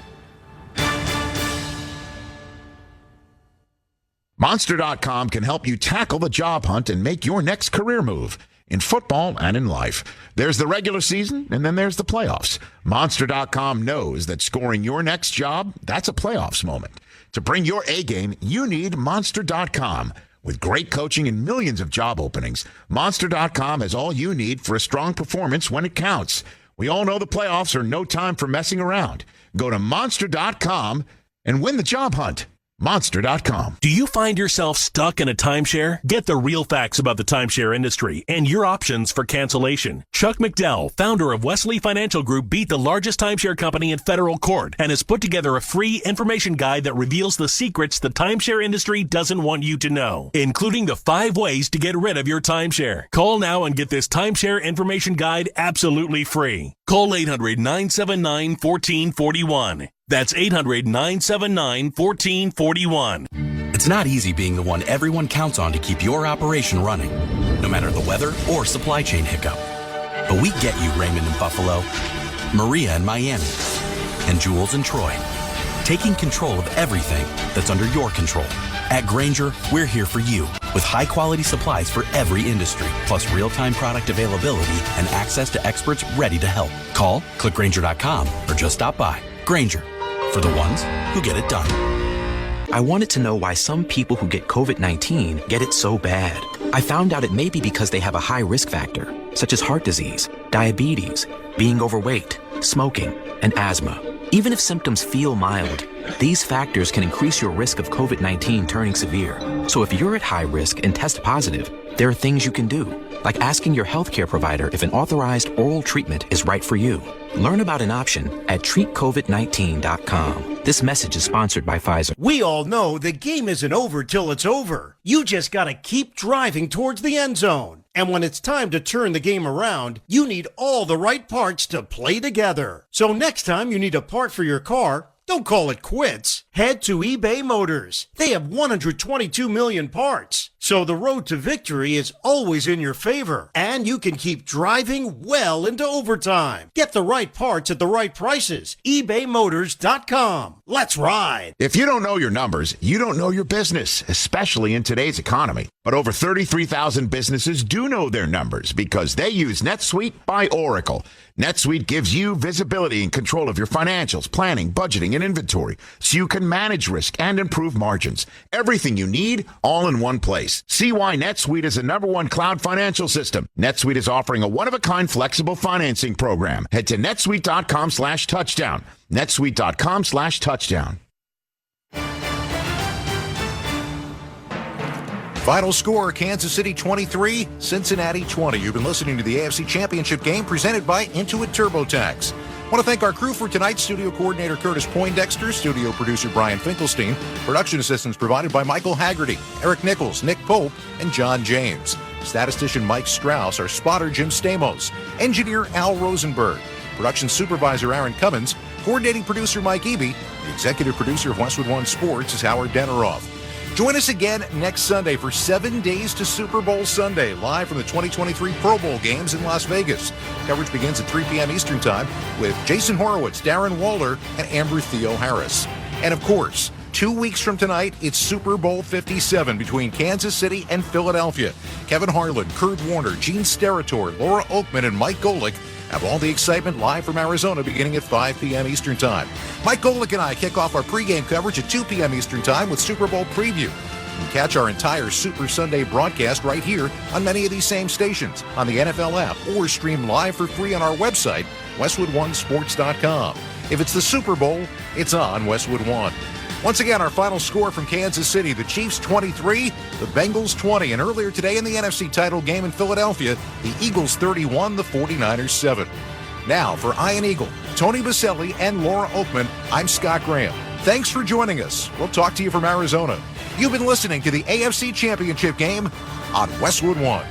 Monster.com can help you tackle the job hunt and make your next career move. In football and in life. There's the regular season, and then there's the playoffs. Monster.com knows that scoring your next job, that's a playoffs moment. To bring your A game, you need Monster.com. With great coaching and millions of job openings, Monster.com has all you need for a strong performance when it counts. We all know the playoffs are no time for messing around. Go to Monster.com and win the job hunt. Monster.com. Do you find yourself stuck in a timeshare? Get the real facts about the timeshare industry and your options for cancellation. Chuck McDowell, founder of Wesley Financial Group, beat the largest timeshare company in federal court and has put together a free information guide that reveals the secrets the timeshare industry doesn't want you to know, including the 5 ways to get rid of your timeshare. Call now and get this timeshare information guide absolutely free. Call 800-979-1441. That's 800-979-1441. It's not easy being the one everyone counts on to keep your operation running, no matter the weather or supply chain hiccup. But we get you, Raymond in Buffalo, Maria in Miami, and Jules in Troy, taking control of everything that's under your control. At Grainger, we're here for you with high-quality supplies for every industry, plus real-time product availability and access to experts ready to help. Call, click Grainger.com, or just stop by. Grainger, for the ones who get it done. I wanted to know why some people who get COVID-19 get it so bad. I found out it may be because they have a high risk factor, such as heart disease, diabetes, being overweight, smoking, and asthma. Even if symptoms feel mild, these factors can increase your risk of COVID-19 turning severe. So if you're at high risk and test positive, there are things you can do, like asking your healthcare provider if an authorized oral treatment is right for you. Learn about an option at treatcovid19.com. This message is sponsored by Pfizer. We all know the game isn't over till it's over. You just got to keep driving towards the end zone. And when it's time to turn the game around, you need all the right parts to play together. So next time you need a part for your car, don't call it quits. Head to eBay Motors. They have 122 million parts. So the road to victory is always in your favor. And you can keep driving well into overtime. Get the right parts at the right prices. ebaymotors.com. Let's ride. If you don't know your numbers, you don't know your business, especially in today's economy. But over 33,000 businesses do know their numbers because they use NetSuite by Oracle. NetSuite gives you visibility and control of your financials, planning, budgeting, and inventory so you can manage risk and improve margins. Everything you need, all in one place. See why NetSuite is the #1 cloud financial system. NetSuite is offering a one-of-a-kind flexible financing program. Head to netsuite.com/touchdown. netsuite.com/touchdown. Final score, Kansas City 23, Cincinnati 20. You've been listening to the AFC Championship game presented by Intuit TurboTax. I want to thank our crew for tonight. Studio coordinator Curtis Poindexter, studio producer Brian Finkelstein, production assistance provided by Michael Haggerty, Eric Nichols, Nick Pope, and John James. Statistician Mike Strauss, our spotter Jim Stamos, engineer Al Rosenberg, production supervisor Aaron Cummins, coordinating producer Mike Eby, the executive producer of Westwood One Sports is Howard Deneroff. Join us again next Sunday for 7 days to Super Bowl Sunday, live from the 2023 Pro Bowl games in Las Vegas. Coverage begins at 3 p.m. Eastern Time with Jason Horowitz, Darren Waller, and Amber Theo Harris. And of course, 2 weeks from tonight, it's Super Bowl 57 between Kansas City and Philadelphia. Kevin Harlan, Kurt Warner, Gene Steratore, Laura Oakman, and Mike Golick have all the excitement live from Arizona beginning at 5 p.m. Eastern Time. Mike Golick and I kick off our pregame coverage at 2 p.m. Eastern Time with Super Bowl preview. You can catch our entire Super Sunday broadcast right here on many of these same stations, on the NFL app, or stream live for free on our website, westwoodonesports.com. If it's the Super Bowl, it's on Westwood One. Once again, our final score from Kansas City, the Chiefs 23, the Bengals 20. And earlier today in the NFC title game in Philadelphia, the Eagles 31, the 49ers 7. Now, for Ian Eagle, Tony Baselli, and Laura Oakman, I'm Scott Graham. Thanks for joining us. We'll talk to you from Arizona. You've been listening to the AFC Championship game on Westwood One.